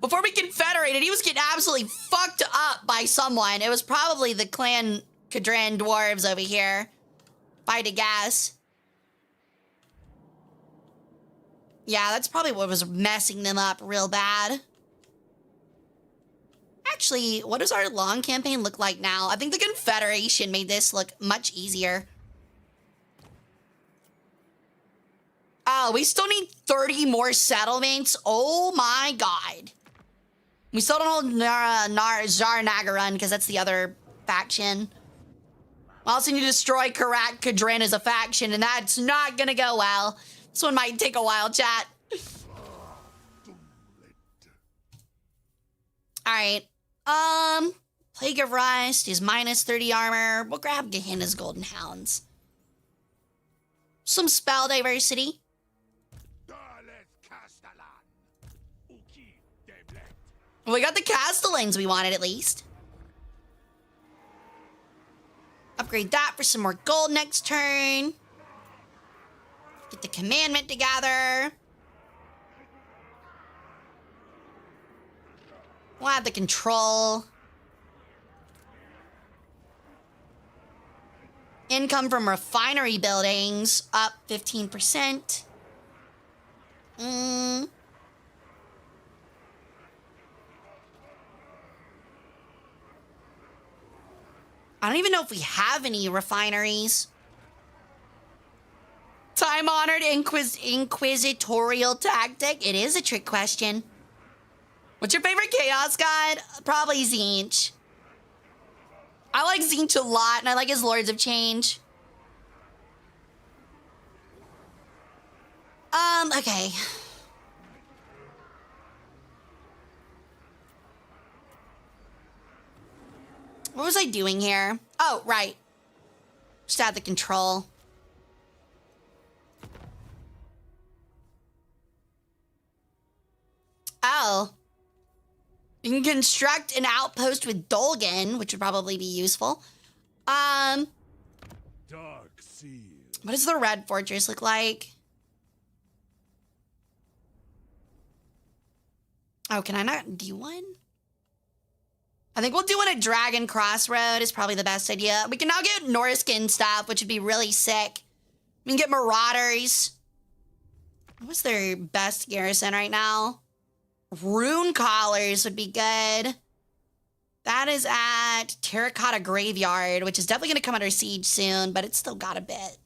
Before we confederated, he was getting absolutely fucked up by someone. It was probably the clan Kadran dwarves over here. If I had to guess. Yeah, that's probably what was messing them up real bad. Actually, what does our long campaign look like now? I think the Confederation made this look much easier. Oh, we still need 30 more settlements. Oh my god. We still don't hold Zar Nagaran because that's the other faction. We also need to destroy Karak Kadrin as a faction, and that's not gonna go well. This one might take a while, chat. Alright. Plague of Rust is minus 30 armor. We'll grab Gehenna's Golden Hounds. Some spell diversity. We got the Castellans we wanted, at least. Upgrade that for some more gold next turn. Get the commandment together. We'll have the control. Income from refinery buildings up 15%. I don't even know if we have any refineries. Time-honored inquisitorial tactic. It is a trick question. What's your favorite Chaos God? Probably Tzeentch. I like Tzeentch a lot, and I like his Lords of Change. Okay. What was I doing here? Oh, right. Just add the control. Oh. You can construct an outpost with Dolgan, which would probably be useful. Dark Seal. What does the Red Fortress look like? Oh, can I not do one? I think we'll do one at Dragon Crossroad is probably the best idea. We can now get Norskin stuff, which would be really sick. We can get Marauders. What's their best garrison right now? Rune Collars would be good. That is at Terracotta Graveyard, which is definitely going to come under siege soon, but it's still got a bit.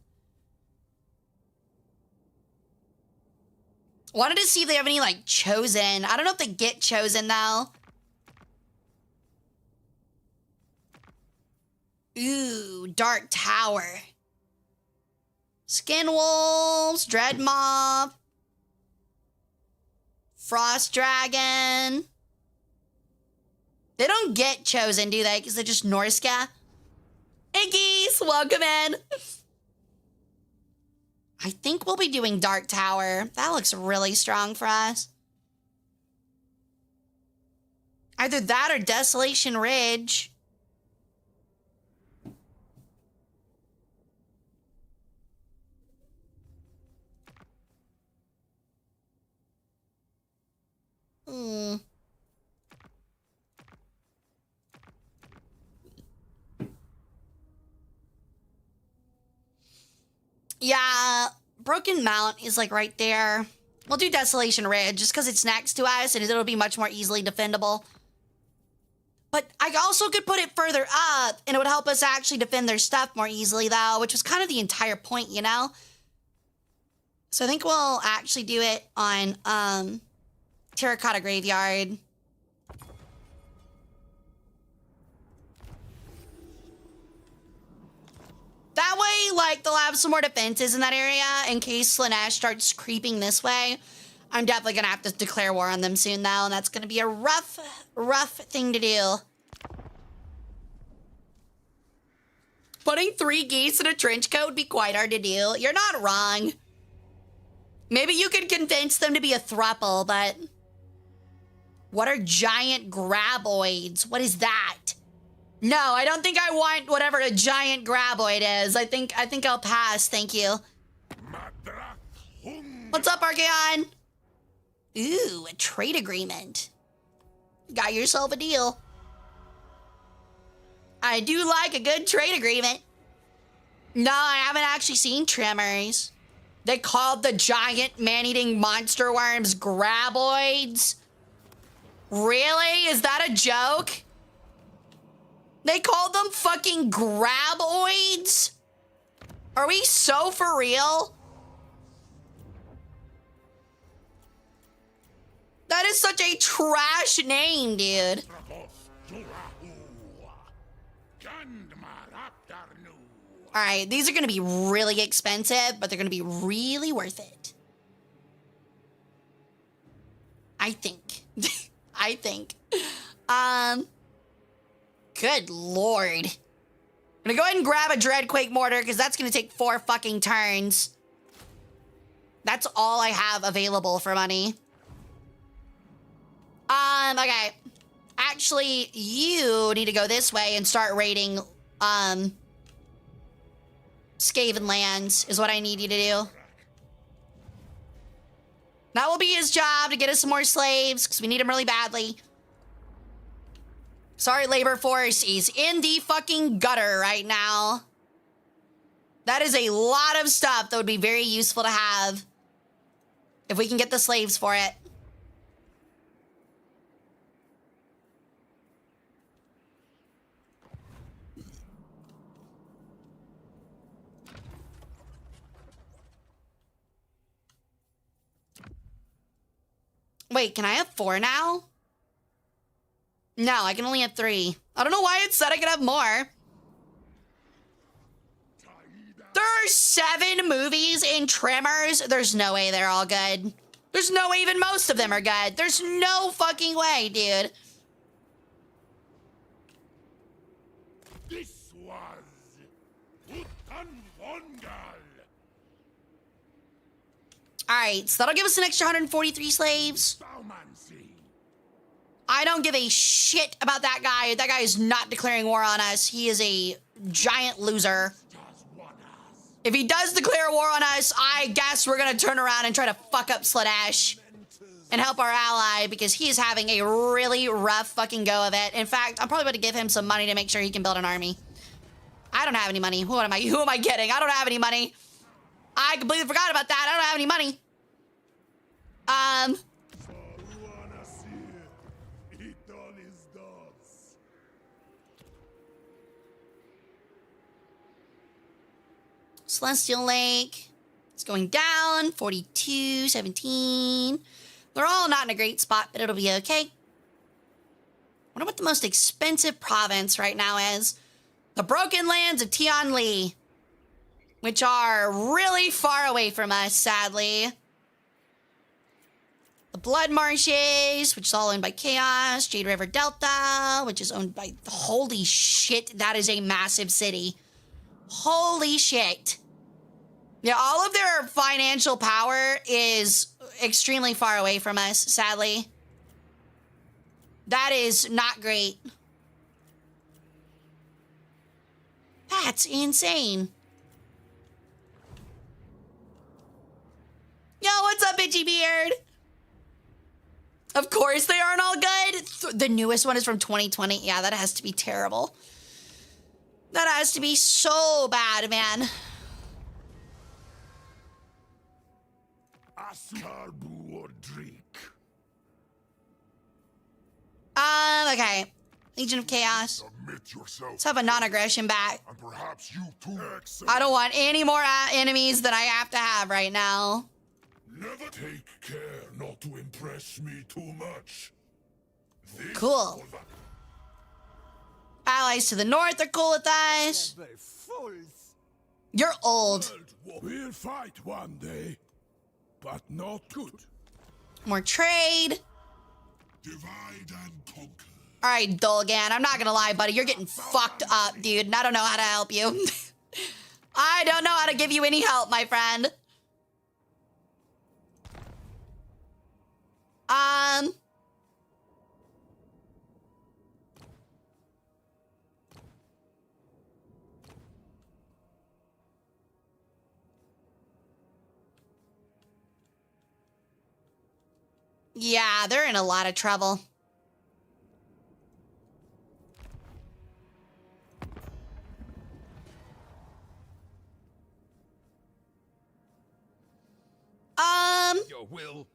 Wanted to see if they have any, like, Chosen. I don't know if they get Chosen, though. Ooh, Dark Tower. Skin Wolves, Dread Mob, Frost Dragon. They don't get chosen, do they? Because they're just Norska. Hey, Geese, welcome in. I think we'll be doing Dark Tower. That looks really strong for us. Either that or Desolation Ridge. Yeah, Broken Mount is like right there. We'll do Desolation Ridge just because it's next to us and it'll be much more easily defendable. But I also could put it further up and it would help us actually defend their stuff more easily though, which was kind of the entire point, you know? So I think we'll actually do it on Terracotta Graveyard. That way, like, they'll have some more defenses in that area in case Slanesh starts creeping this way. I'm definitely gonna have to declare war on them soon, though, and that's gonna be a rough thing to do. Putting 3 geese in a trench coat would be quite hard to do. You're not wrong. Maybe you could convince them to be a throuple, but... What are giant graboids? What is that? No, I don't think I want whatever a giant graboid is. I think I'll pass, thank you. What's up, Archeon? Ooh, a trade agreement. Got yourself a deal. I do like a good trade agreement. No, I haven't actually seen Tremors. They called the giant man-eating monster worms graboids. Really? Is that a joke? They called them fucking graboids? Are we so for real? That is such a trash name, dude. All right, these are gonna be really expensive, but they're gonna be really worth it. I think. I think. Good lord. I'm gonna go ahead and grab a Dreadquake Mortar because that's gonna take 4 fucking turns. That's all I have available for money. Okay. Actually, you need to go this way and start raiding, Skaven lands is what I need you to do. That will be his job to get us some more slaves because we need them really badly. Sorry, labor force is in the fucking gutter right now. That is a lot of stuff that would be very useful to have if we can get the slaves for it. Wait, can I have 4 now? No, I can only have 3. I don't know why it said I could have more. There are 7 movies in Tremors. There's no way they're all good. There's no way even most of them are good. There's no fucking way, dude. This was Alright, so that'll give us an extra 143 slaves. I don't give a shit about that guy. That guy is not declaring war on us. He is a giant loser. If he does declare war on us, I guess we're gonna turn around and try to fuck up Slanesh and help our ally because he is having a really rough fucking go of it. In fact, I'm probably about to give him some money to make sure he can build an army. I don't have any money. Who am I kidding? I don't have any money. I completely forgot about that. I don't have any money. Celestial Lake. It's going down. 42, 17. They're all not in a great spot, but it'll be okay. I wonder what the most expensive province right now is. The Broken Lands of Tian Li, which are really far away from us, sadly. The Blood Marshes, which is all owned by Chaos. Jade River Delta, which is owned by... Holy shit, that is a massive city. Holy shit. Yeah, all of their financial power is extremely far away from us, sadly. That is not great. That's insane. Yo, what's up, Itchy Beard? Of course they aren't all good. The newest one is from 2020. Yeah, that has to be terrible. That has to be so bad, man. Okay. Legion of Chaos. Let's have a non-aggression back. And perhaps you too. I don't want any more enemies than I have to have right now. Never take care not to impress me too much. This Cool. Allies to the north are cool with us. You're old. We'll fight one day, but not good. More trade. Divide and conquer. All right, Dolgan, I'm not gonna lie, buddy. You're getting fucked up, dude, and I don't know how to help you. I don't know how to give you any help, my friend. Yeah, they're in a lot of trouble. Your will.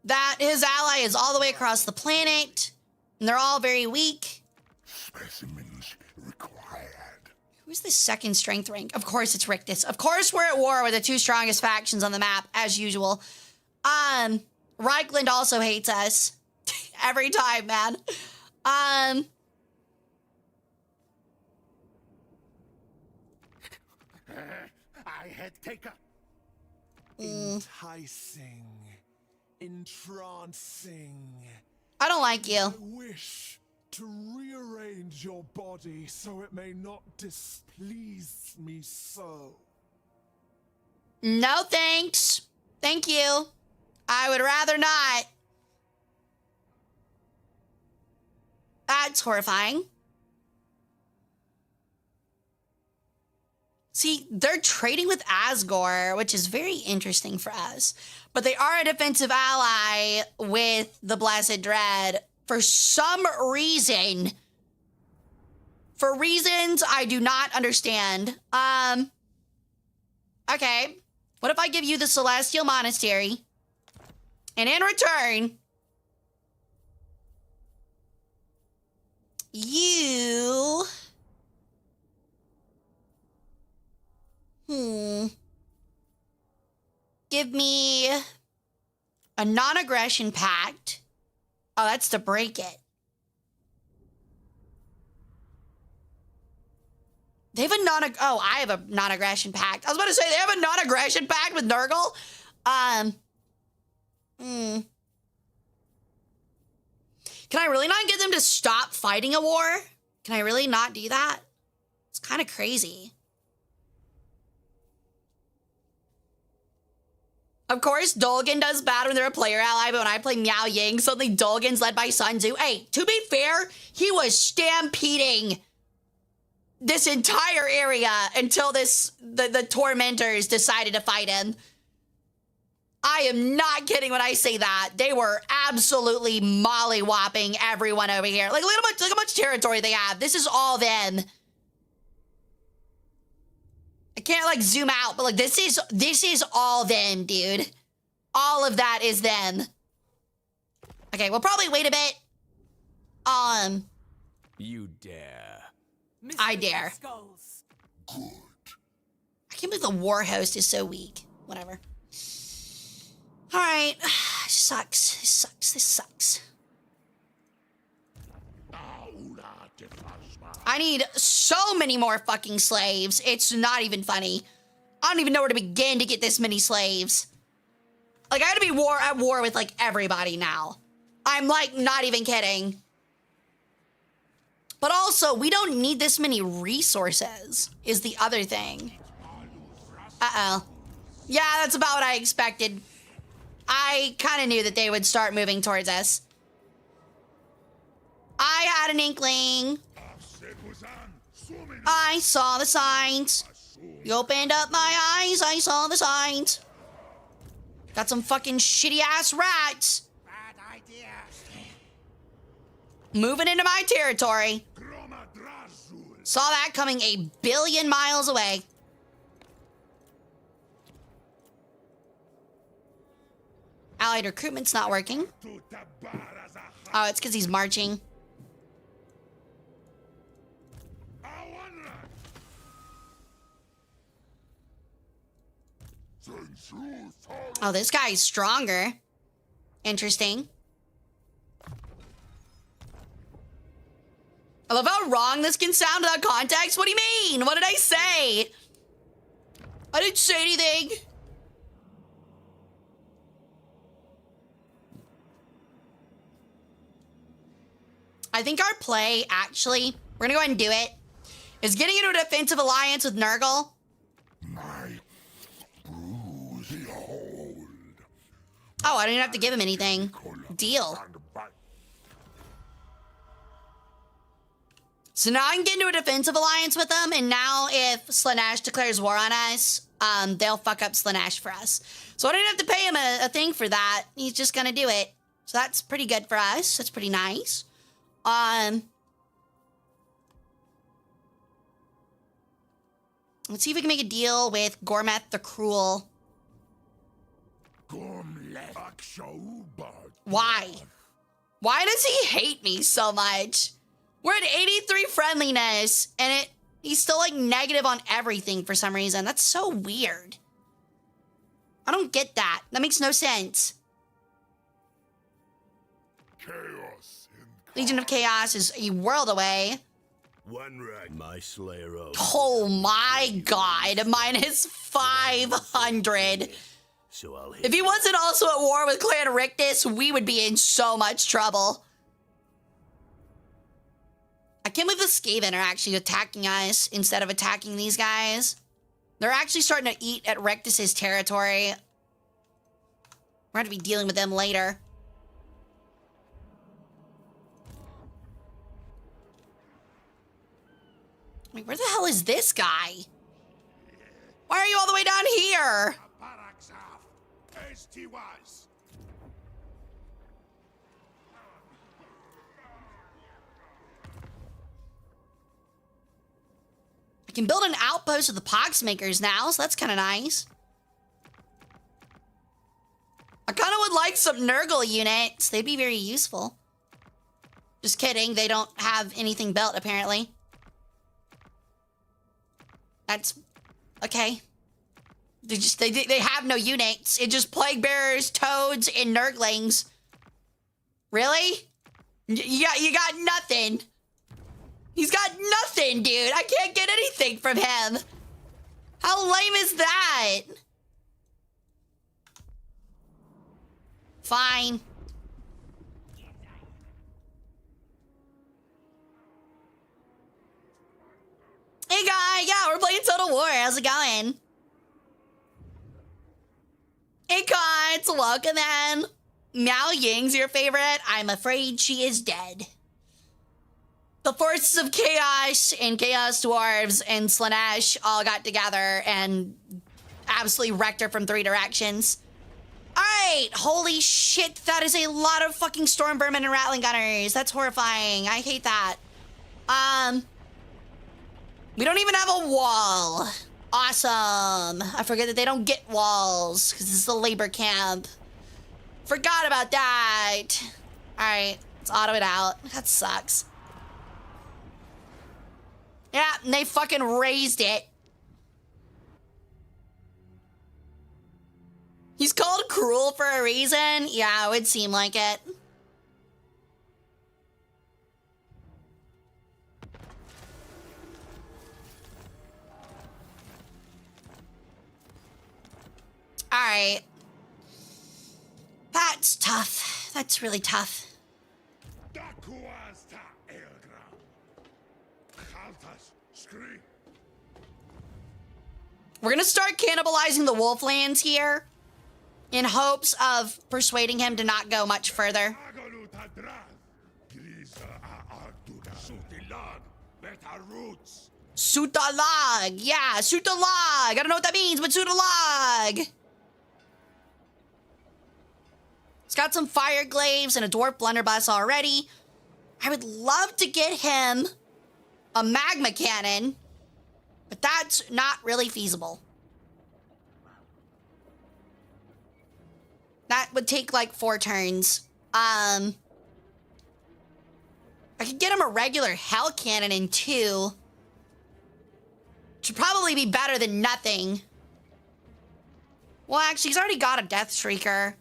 That his ally is all the way across the planet, and they're all very weak. Specimens required. Who's the second strength rank? Of course it's Rictus. Of course we're at war with the two strongest factions on the map, as usual. Reichland also hates us. Every time, man. I had taken. Enticing, entrancing. I don't like you. I wish to rearrange your body so it may not displease me so. No thanks. Thank you. I would rather not. That's horrifying. See, they're trading with Asgore, which is very interesting for us. But they are a defensive ally with the Blessed Dread for some reason. For reasons I do not understand. Okay. What if I give you the Celestial Monastery? And in return, you... Give me a non-aggression pact. Oh, that's to break it. They have a I have a non-aggression pact. I was about to say, they have a non-aggression pact with Nurgle? Can I really not get them to stop fighting a war? Can I really not do that? It's kind of crazy. Of course, Dolgan does bad when they're a player ally, but when I play Miao Ying, suddenly Dolgan's led by Sun Tzu. Hey, to be fair, he was stampeding this entire area until the tormentors decided to fight him. I am not kidding when I say that. They were absolutely molly-whopping everyone over here. Like, look how much territory they have. This is all them. I can't, like, zoom out, but, like, this is all them, dude. All of that is them. Okay, we'll probably wait a bit. You dare. I dare. Good. I can't believe the war host is so weak. Whatever. All right. Sucks. This sucks. I need so many more fucking slaves. It's not even funny. I don't even know where to begin to get this many slaves. Like, I gotta be at war with, like, everybody now. I'm, like, not even kidding. But also, we don't need this many resources, is the other thing. Uh-oh. Yeah, that's about what I expected. I kind of knew that they would start moving towards us. I had an inkling. I saw the signs. You opened up my eyes, I saw the signs. Got some fucking shitty-ass rats. Bad idea. Moving into my territory. Saw that coming a billion miles away. Allied recruitment's not working. Oh, it's because he's marching. Oh, this guy's stronger. Interesting. I love how wrong this can sound without context. What do you mean? What did I say? I didn't say anything. I think our play, actually, we're gonna go ahead and do it, is getting into a defensive alliance with Nurgle. Oh, I don't even have to give him anything. Deal. So now I can get into a defensive alliance with them, and now if Slaanesh declares war on us, they'll fuck up Slaanesh for us. So I don't have to pay him a thing for that. He's just gonna do it. So that's pretty good for us. That's pretty nice. Let's see if we can make a deal with Gormeth the Cruel. Why? Why does he hate me so much? We're at 83 friendliness, and he's still, like, negative on everything for some reason. That's so weird. I don't get that. That makes no sense. Legion of Chaos is a world away. One right, my slayer. Oh my god, minus 500. So I'll if he wasn't also at war with Clan Richter, we would be in so much trouble. I can't believe the Skaven are actually attacking us instead of attacking these guys. They're actually starting to eat at Rictus's territory. We're going to be dealing with them later. Wait, where the hell is this guy? Why are you all the way down here? I can build an outpost with the Poxmakers now, so that's kind of nice. I kind of would like some Nurgle units. They'd be very useful. Just kidding, they don't have anything built, apparently. That's... okay. They have no units. It's just Plague Bearers, Toads, and Nurglings. Really? You got nothing. He's got nothing, dude. I can't get anything from him. How lame is that? Fine. Hey, guy. Yeah, we're playing Total War. How's it going? Hey, Cons. Welcome, then. Miao Ying's your favorite? I'm afraid she is dead. The forces of Chaos and Chaos Dwarves and Slaanesh all got together and absolutely wrecked her from 3 directions. Alright, holy shit, that is a lot of fucking Stormvermin and Rattling Gunners. That's horrifying. I hate that. We don't even have a wall. Awesome. I forget that they don't get walls because this is a labor camp. Forgot about that. Alright, let's auto it out. That sucks. Yeah, and they fucking raised it. He's called cruel for a reason? Yeah, it would seem like it. All right. That's tough. That's really tough. We're gonna start cannibalizing the Wolflands here in hopes of persuading him to not go much further. Sutalag. Yeah, Sutalag. I don't know what that means, but Sutalag. It's got some fire glaives and a dwarf blunderbuss already. I would love to get him a magma cannon, but that's not really feasible. That would take like 4 turns. I could get him a regular hell cannon in 2. Should probably be better than nothing. Well, actually, he's already got a Death Shrieker.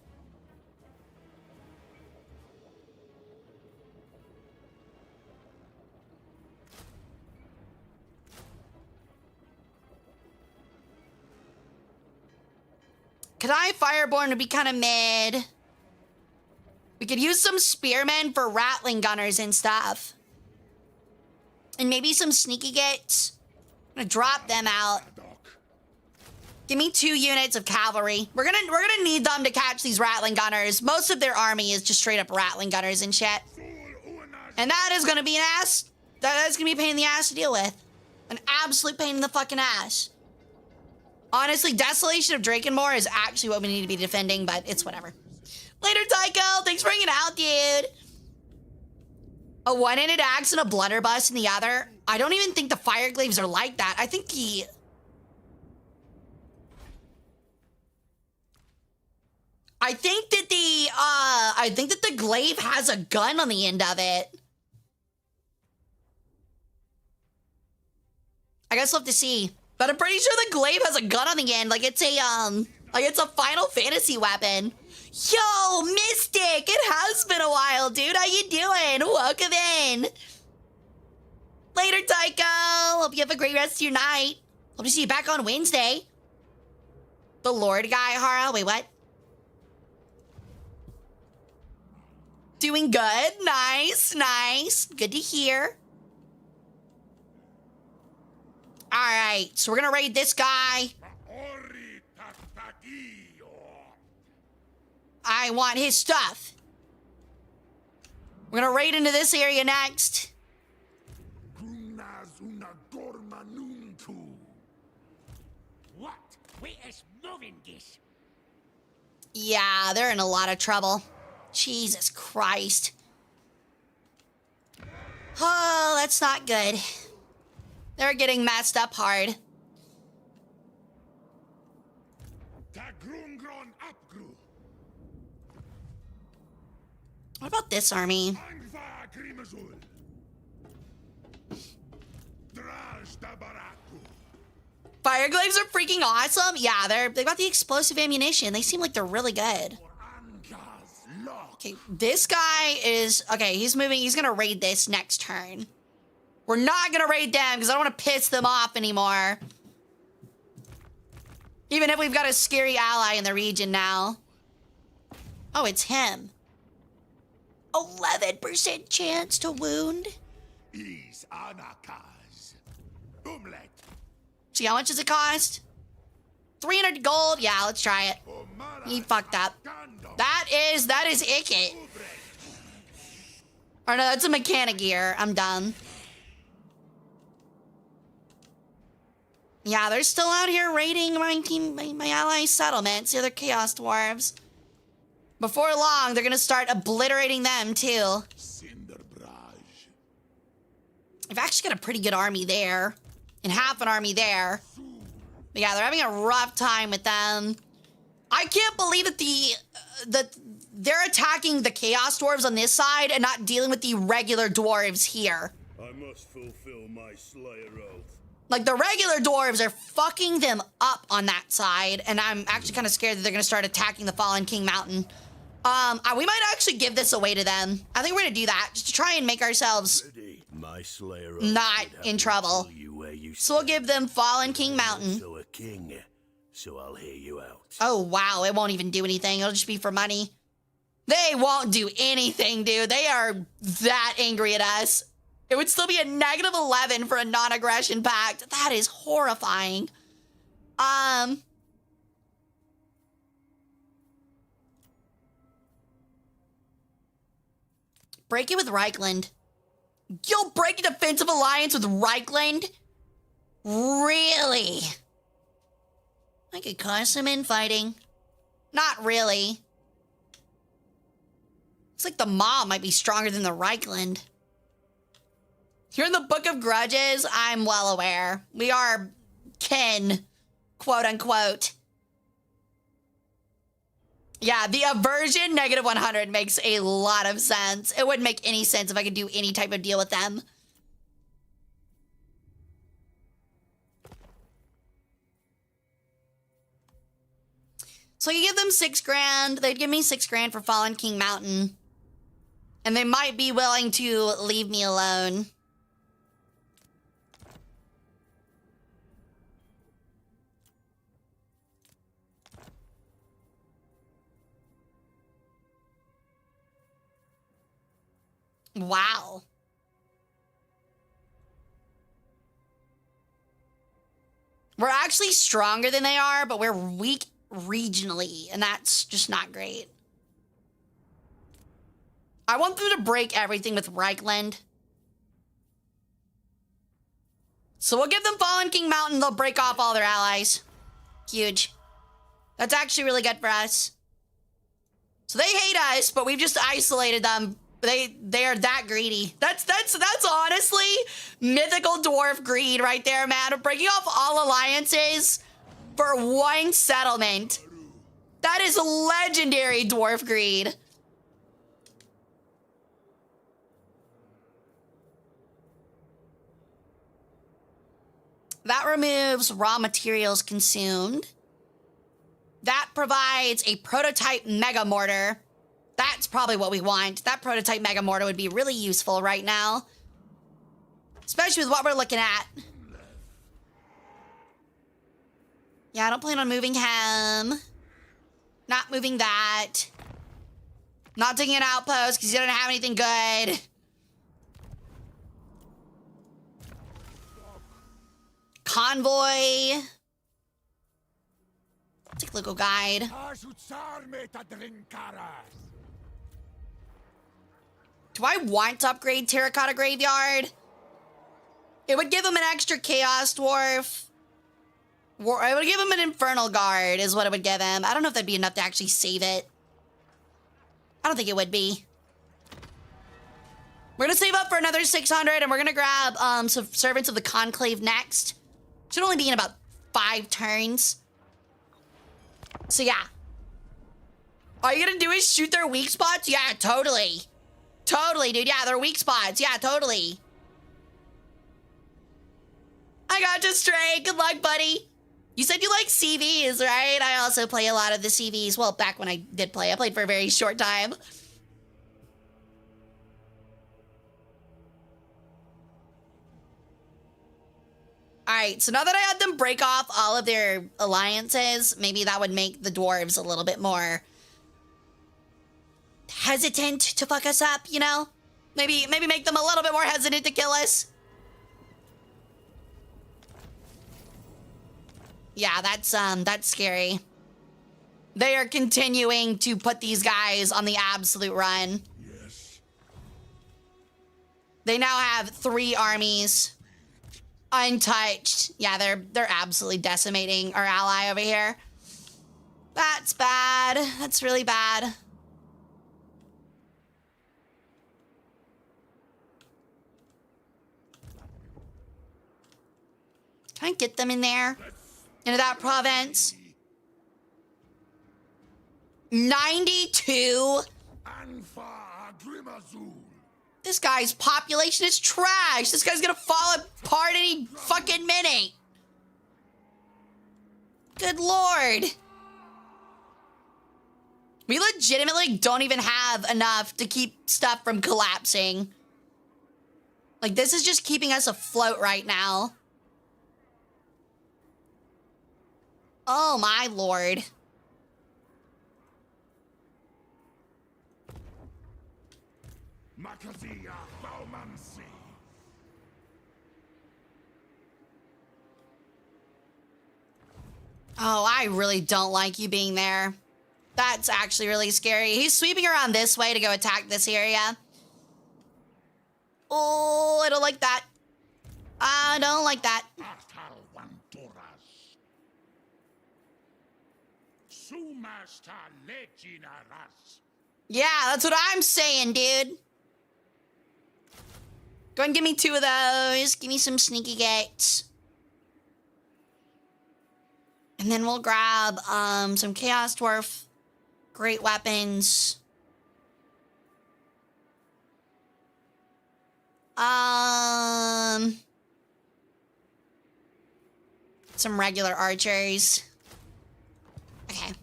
Cathay Fireborn would be kind of mid. We could use some spearmen for rattling gunners and stuff. And maybe some sneaky gits. I'm gonna drop them out. Give me 2 units of cavalry. We're gonna need them to catch these rattling gunners. Most of their army is just straight up rattling gunners and shit. And that is gonna be an ass. That is gonna be a pain in the ass to deal with. An absolute pain in the fucking ass. Honestly, Desolation of Drakenmoor is actually what we need to be defending, but it's whatever. Later, Tycho. Thanks for hanging out, dude. A one-handed axe and a blunderbuss in the other. I don't even think the fire glaives are like that. I think that the glaive has a gun on the end of it. I guess we'll have to see. But I'm pretty sure the glaive has a gun on the end. Like it's a Final Fantasy weapon. Yo, Mystic! It has been a while, dude. How you doing? Welcome in. Later, Tycho. Hope you have a great rest of your night. Hope to see you back on Wednesday. The Lord guy, Hara. Wait, what? Doing good. Nice, nice. Good to hear. All right, so we're gonna raid this guy. I want his stuff. We're gonna raid into this area next. What? We is moving this. Yeah, they're in a lot of trouble. Jesus Christ. Oh, that's not good. They're getting messed up hard. What about this army? Fire glaives are freaking awesome. Yeah, they've got the explosive ammunition. They seem like they're really good. Okay, this guy is okay. He's moving. He's gonna raid this next turn. We're not gonna raid them because I don't want to piss them off anymore. Even if we've got a scary ally in the region now. Oh, it's him. 11% chance to wound. See, how much does it cost? 300 gold? Yeah, let's try it. He fucked up. That is Icket. Or no, that's a mechanic gear. I'm done. Yeah, they're still out here raiding my ally settlements, the other Chaos Dwarves. Before long, they're gonna start obliterating them too. I've actually got a pretty good army there, and half an army there. But yeah, they're having a rough time with them. I can't believe that they're attacking the Chaos Dwarves on this side and not dealing with the regular dwarves here. I must fulfill my Slayer oath. Like, the regular dwarves are fucking them up on that side, and I'm actually kind of scared that they're going to start attacking the Fallen King Mountain. We might actually give this away to them. I think we're going to do that, just to try and make ourselves My Slayer oath not would have in to trouble. tell you where you So we'll stand. give them Fallen King Mountain. So a king so I'll hear you out. Oh, wow. It won't even do anything. It'll just be for money. They won't do anything, dude. They are that angry at us. It would still be a -11 for a non-aggression pact. That is horrifying. Break it with Reichland. You'll break a defensive alliance with Reichland? Really? I could cause some infighting. Not really. Looks like the Maw might be stronger than the Reichland. You're in the Book of Grudges? I'm well aware. We are kin, quote unquote. Yeah, the aversion -100 makes a lot of sense. It wouldn't make any sense if I could do any type of deal with them. So you give them 6 grand. They'd give me 6 grand for Fallen King Mountain. And they might be willing to leave me alone. Wow. We're actually stronger than they are, but we're weak regionally, and that's just not great. I want them to break everything with Reichland. So we'll give them Fallen King Mountain. They'll break off all their allies. Huge. That's actually really good for us. So they hate us, but we've just isolated them. They are that greedy. That's honestly mythical dwarf greed right there, man. Breaking off all alliances for one settlement. That is legendary dwarf greed. That removes raw materials consumed. That provides a prototype mega mortar. That's probably what we want. That prototype mega mortar would be really useful right now. Especially with what we're looking at. Yeah, I don't plan on moving him. Not moving that. Not taking an outpost because you don't have anything good. Convoy. Take local guide. Do I want to upgrade Terracotta Graveyard? It would give him an extra Chaos Dwarf. It would give him an Infernal Guard is what it would give him. I don't know if that'd be enough to actually save it. I don't think it would be. We're gonna save up for another 600 and we're gonna grab some Servants of the Conclave next. Should only be in about 5 turns. So yeah. All you gonna do is shoot their weak spots? Yeah, totally. Totally, dude. Yeah, they're weak spots. Yeah, totally. I got you straight. Good luck, buddy. You said you like CVs, right? I also play a lot of the CVs. Well, back when I did play. I played for a very short time. All right, so now that I had them break off all of their alliances, maybe that would make the dwarves a little bit more hesitant to fuck us up, you know? Maybe make them a little bit more hesitant to kill us. Yeah, that's scary. They are continuing to put these guys on the absolute run. Yes. They now have 3 armies untouched. Yeah, they're absolutely decimating our ally over here. That's bad. That's really bad. Can I get them in there? Into that province? 92? This guy's population is trash. This guy's gonna fall apart any fucking minute. Good lord. We legitimately don't even have enough to keep stuff from collapsing. Like, this is just keeping us afloat right now. Oh my lord. Makazia Baumansi. Oh, I really don't like you being there. That's actually really scary. He's sweeping around this way to go attack this area. Oh, I don't like that. I don't like that. Yeah, that's what I'm saying, dude. Go ahead and give me 2 of those. Give me some sneaky gates. And then we'll grab some Chaos Dwarf. Great weapons. Some regular archers. Okay.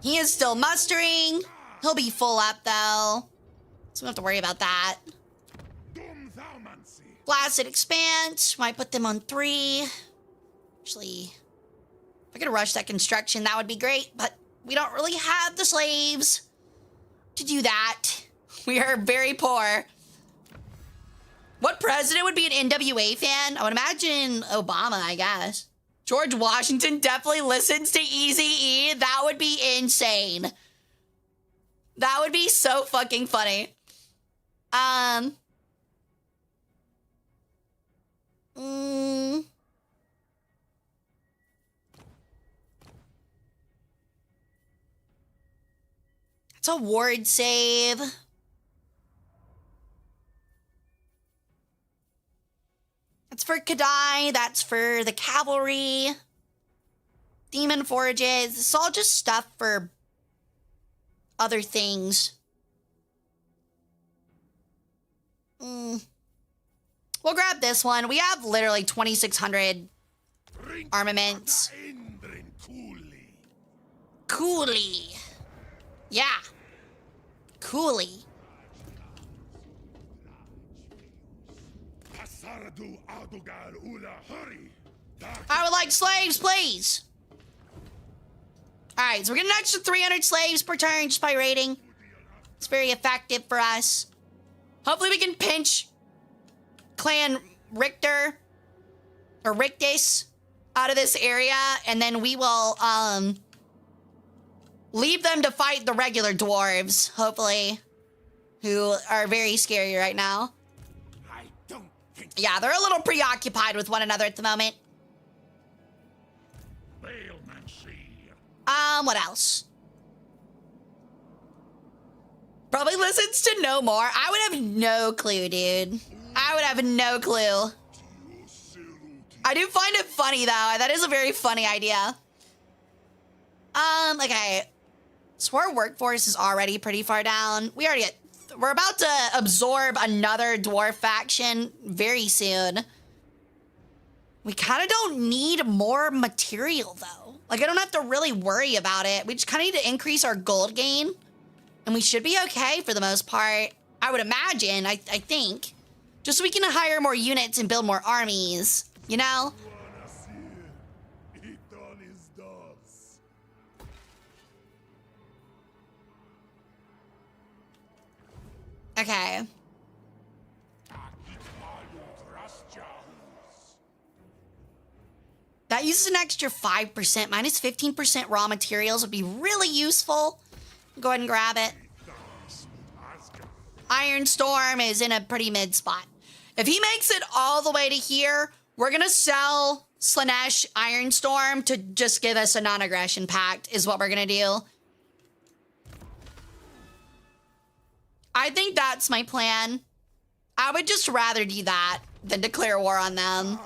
He is still mustering. He'll be full up though. So we don't have to worry about that. Blasted Expanse. Might put them on 3. Actually, if I could rush that construction, that would be great. But we don't really have the slaves to do that. We are very poor. What president would be an NWA fan? I would imagine Obama, I guess. George Washington definitely listens to Eazy-E. That would be insane. That would be so fucking funny. It's a ward save. That's for Cathay. That's for the cavalry. Demon forages. This is all just stuff for other things. We'll grab this one. We have literally 2,600 armaments. Coolly. Yeah. Coolly. I would like slaves, please. All right, so we're getting an extra 300 slaves per turn just by raiding. It's very effective for us. Hopefully we can pinch Clan Richter or Richtis out of this area, and then we will leave them to fight the regular dwarves, hopefully, who are very scary right now. Yeah, they're a little preoccupied with one another at the moment. What else? Probably listens to No More. I would have no clue, dude. I would have no clue. I do find it funny, though. That is a very funny idea. Okay. So our workforce is already pretty far down. We're about to absorb another dwarf faction very soon. We kind of don't need more material, though. Like, I don't have to really worry about it. We just kind of need to increase our gold gain. And we should be okay for the most part. I would imagine, I think. Just so we can hire more units and build more armies, you know? Okay. That uses an extra 5%. Minus 15% raw materials would be really useful. Go ahead and grab it. Iron Storm is in a pretty mid spot. If he makes it all the way to here, we're going to sell Slanesh Iron Storm to just give us a non-aggression pact is what we're going to do. I think that's my plan. I would just rather do that than declare war on them.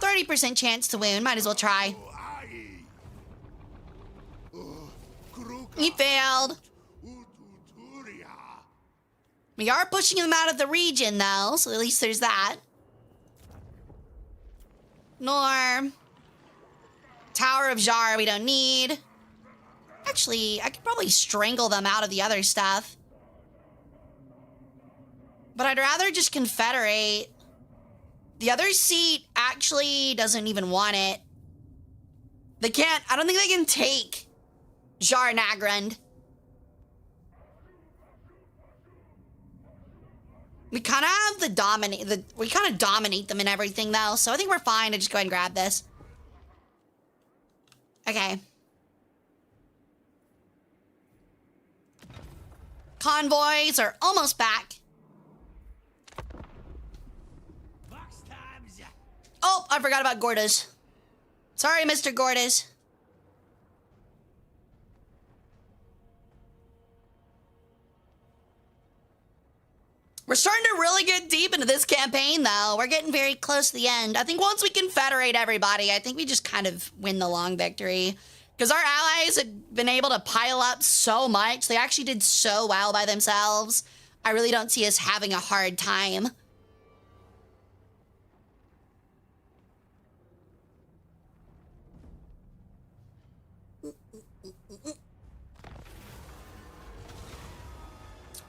30% chance to wound. Might as well try. He failed. We are pushing him out of the region, though, so at least there's that. Norm. Tower of Jar we don't need. Actually, I could probably strangle them out of the other stuff. But I'd rather just confederate. The other seat actually doesn't even want it. They can't, I don't think they can take Jar Nagrand. We kind of have we kind of dominate them in everything though, so I think we're fine to just go ahead and grab this. Okay. Convoys are almost back. Oh, I forgot about Gordas. Sorry, Mr. Gordas. We're starting to really get deep into this campaign, though. We're getting very close to the end. I think once we confederate everybody, I think we just kind of win the long victory. Because our allies have been able to pile up so much. They actually did so well by themselves. I really don't see us having a hard time.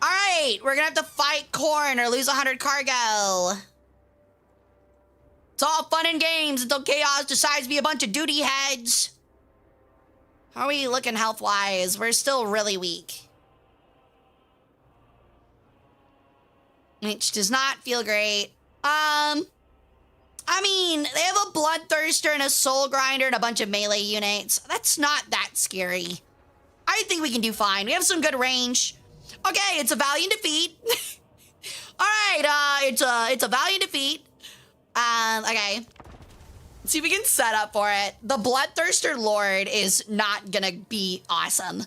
All right, we're gonna have to fight Korn or lose 100 cargo. It's all fun and games until Chaos decides to be a bunch of duty heads. How are we looking health-wise? We're still really weak. Which does not feel great. I mean, they have a Bloodthirster and a Soul Grinder and a bunch of melee units. That's not that scary. I think we can do fine. We have some good range. Okay, it's a valiant defeat. All right, it's a valiant defeat. Okay. Let's see if we can set up for it. The Bloodthirster Lord is not gonna be awesome.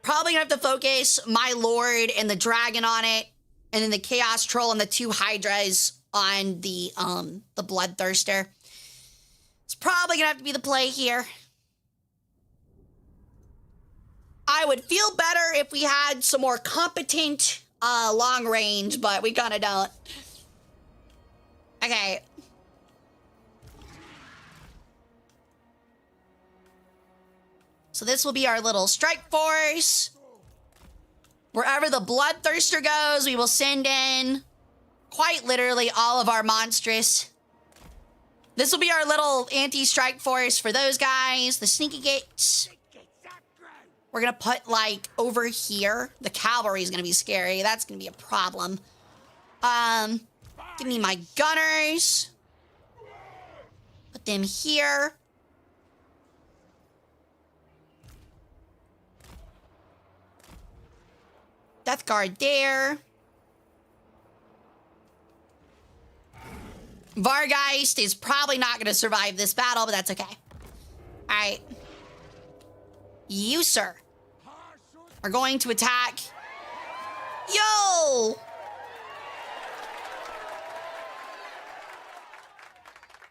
Probably gonna have to focus my Lord and the Dragon on it, and then the Chaos Troll and the 2 Hydras on the Bloodthirster. It's probably gonna have to be the play here. I would feel better if we had some more competent long range, but we kind of don't. Okay. So this will be our little strike force. Wherever the Bloodthirster goes, we will send in quite literally all of our monstrous. This will be our little anti-strike force for those guys, the sneaky gates. We're gonna put, like, over here. The cavalry is gonna be scary. That's gonna be a problem. Give me my gunners. Put them here. Death Guard there. Vargeist is probably not gonna survive this battle, but that's okay. All right. You, sir, are going to attack. Yo!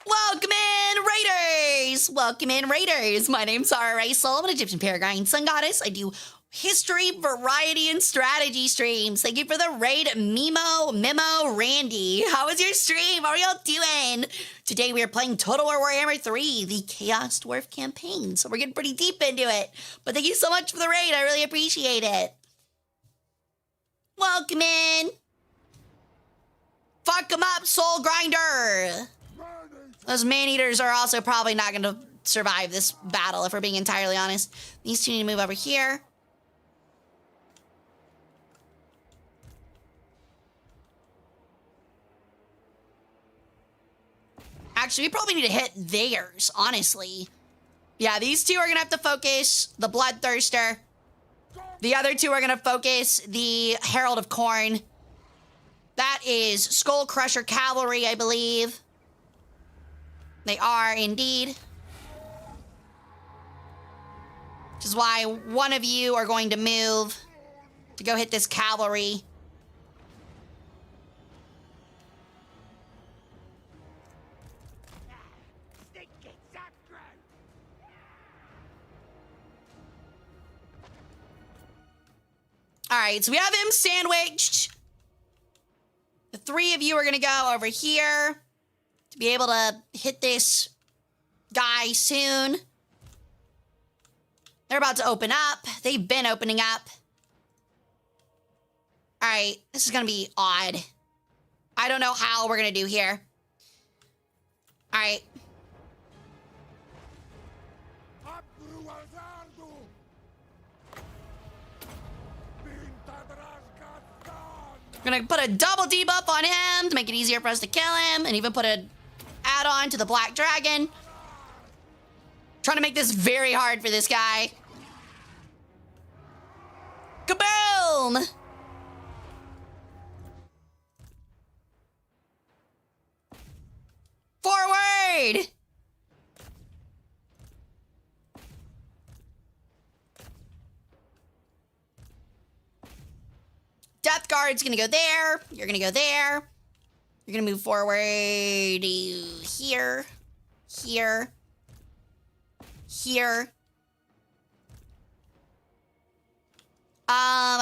Welcome in, Raiders! Welcome in, Raiders! My name's Hara Rae Sol. I'm an Egyptian Peregrine Sun Goddess. I do history, variety, and strategy streams. Thank you for the raid, Memo, Randy. How was your stream? How are y'all doing? Today we are playing Total War Warhammer 3, the Chaos Dwarf campaign. So we're getting pretty deep into it. But thank you so much for the raid. I really appreciate it. Welcome in. Fuck 'em up, Soul Grinder. Those man-eaters are also probably not going to survive this battle, if we're being entirely honest. These two need to move over here. Actually, we probably need to hit theirs, honestly. Yeah, these two are going to have to focus the Bloodthirster. The other two are going to focus the Herald of Corn. That is Skull Crusher Cavalry, I believe. They are indeed. Which is why one of you are going to move to go hit this cavalry. All right, so we have him sandwiched. The 3 of you are going to go over here to be able to hit this guy soon. They're about to open up. They've been opening up. All right, this is gonna be odd. I don't know how we're gonna do here. All right. Gonna put a double debuff on him to make it easier for us to kill him, and even put a add-on to the Black Dragon. Trying to make this very hard for this guy. Kaboom! Forward! Death Guard's gonna go there. You're gonna go there. You're gonna move forward to here, here, here.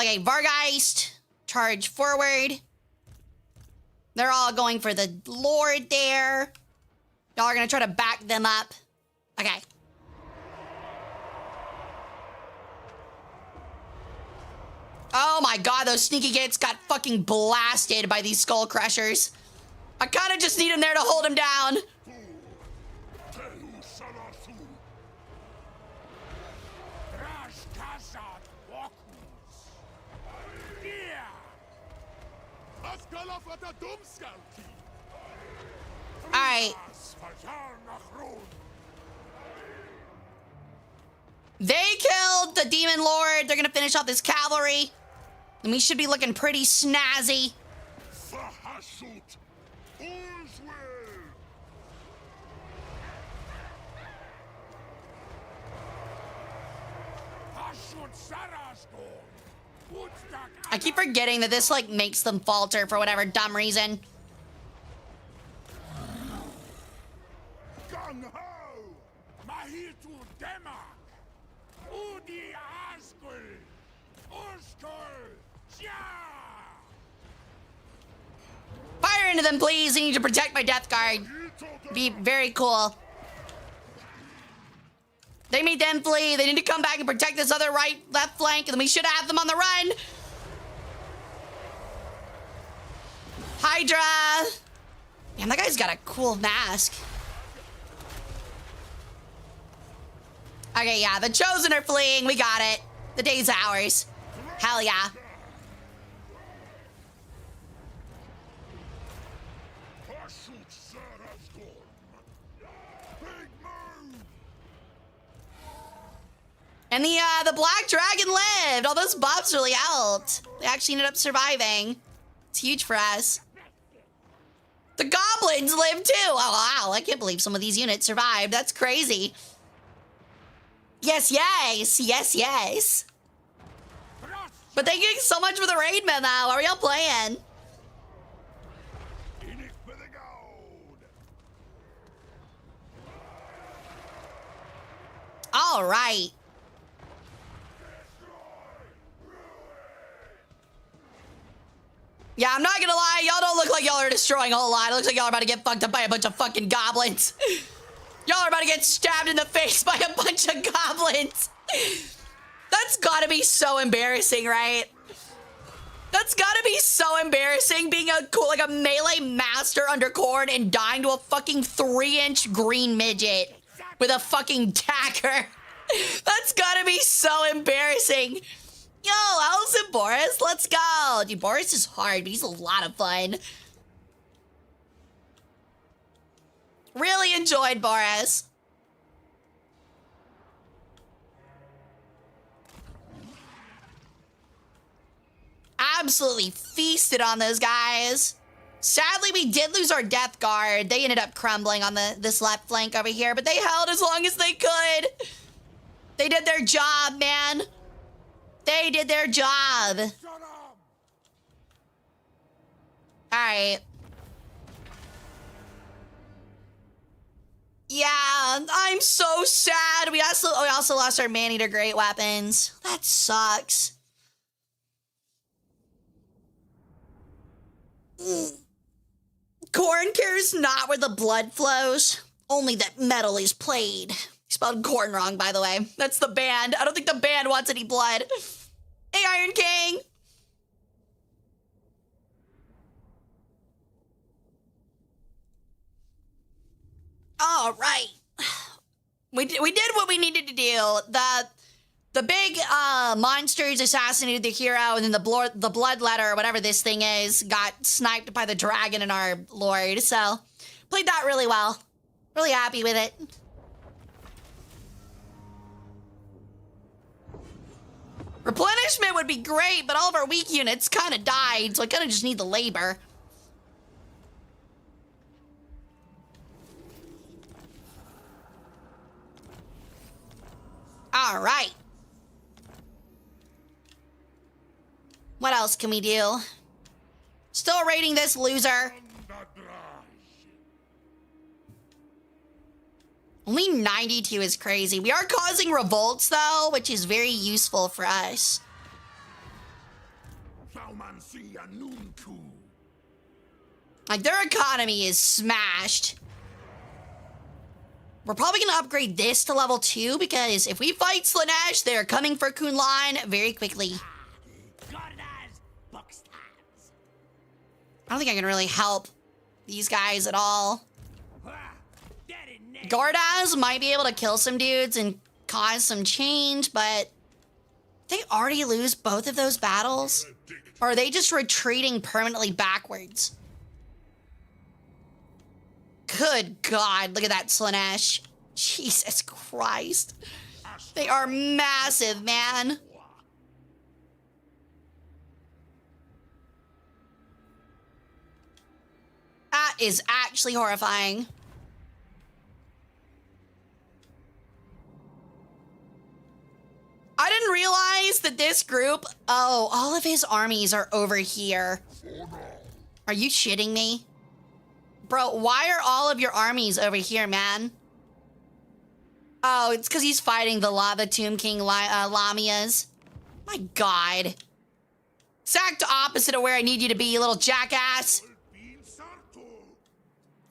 Okay, Vargeist, charge forward. They're all going for the Lord there. Y'all are gonna try to back them up. Okay. Oh my god, those sneaky gits got fucking blasted by these skull crushers. I kind of just need him there to hold him down. Alright. They killed the Demon Lord. They're gonna finish off this cavalry. And we should be looking pretty snazzy. I keep forgetting that this, like, makes them falter for whatever dumb reason. Fire into them, please. I need to protect my Death Guard. Be very cool. They made them flee. They need to come back and protect this other left flank, and then we should have them on the run. Hydra. Damn, that guy's got a cool mask. Okay, yeah, the Chosen are fleeing. We got it. The day's ours. Hell yeah. And the Black Dragon lived. All those buffs really helped. They actually ended up surviving. It's huge for us. The Goblins lived too. Oh, wow. I can't believe some of these units survived. That's crazy. Yes, yes. Yes, yes. But thank you so much for the raid, man, though. Are we all playing? All right. Yeah, I'm not gonna lie. Y'all don't look like y'all are destroying a whole lot. It looks like y'all are about to get fucked up by a bunch of fucking goblins. Y'all are about to get stabbed in the face by a bunch of goblins. That's gotta be so embarrassing, right? That's gotta be so embarrassing being a cool, like a melee master under Khorne and dying to a fucking 3-inch green midget with a fucking dagger. That's gotta be so embarrassing. Yo, how's it, Boris? Let's go. Dude, Boris is hard, but he's a lot of fun. Really enjoyed Boris. Absolutely feasted on those guys. Sadly, we did lose our Death Guard. They ended up crumbling on this left flank over here, but they held as long as they could. They did their job, man. They did their job. All right. Yeah, I'm so sad. We also lost our man-eater great weapons. That sucks. Khorne cares not where the blood flows, only that metal is played. Spelled corn wrong, by the way. That's the band. I don't think the band wants any blood. Hey, Iron King. All right. We did what we needed to do. The big monsters assassinated the hero, and then the bloodletter, or whatever this thing is, got sniped by the dragon in our lord. So, played that really well. Really happy with it. Replenishment would be great, but all of our weak units kind of died, so I kind of just need the labor. All right. What else can we do? Still raiding this loser. Only 92 is crazy. We are causing revolts, though, which is very useful for us. Like, their economy is smashed. We're probably going to upgrade this to level 2, because if we fight Slaanesh, they're coming for Kunlan very quickly. I don't think I can really help these guys at all. Gordaz might be able to kill some dudes and cause some change, but they already lose both of those battles? Or are they just retreating permanently backwards? Good God, look at that Slaanesh. Jesus Christ. They are massive, man. That is actually horrifying. I didn't realize that this group... Oh, all of his armies are over here. Are you shitting me? Bro, why are all of your armies over here, man? Oh, it's because he's fighting the Tomb King Lamias. My God. Exact opposite of where I need you to be, you little jackass.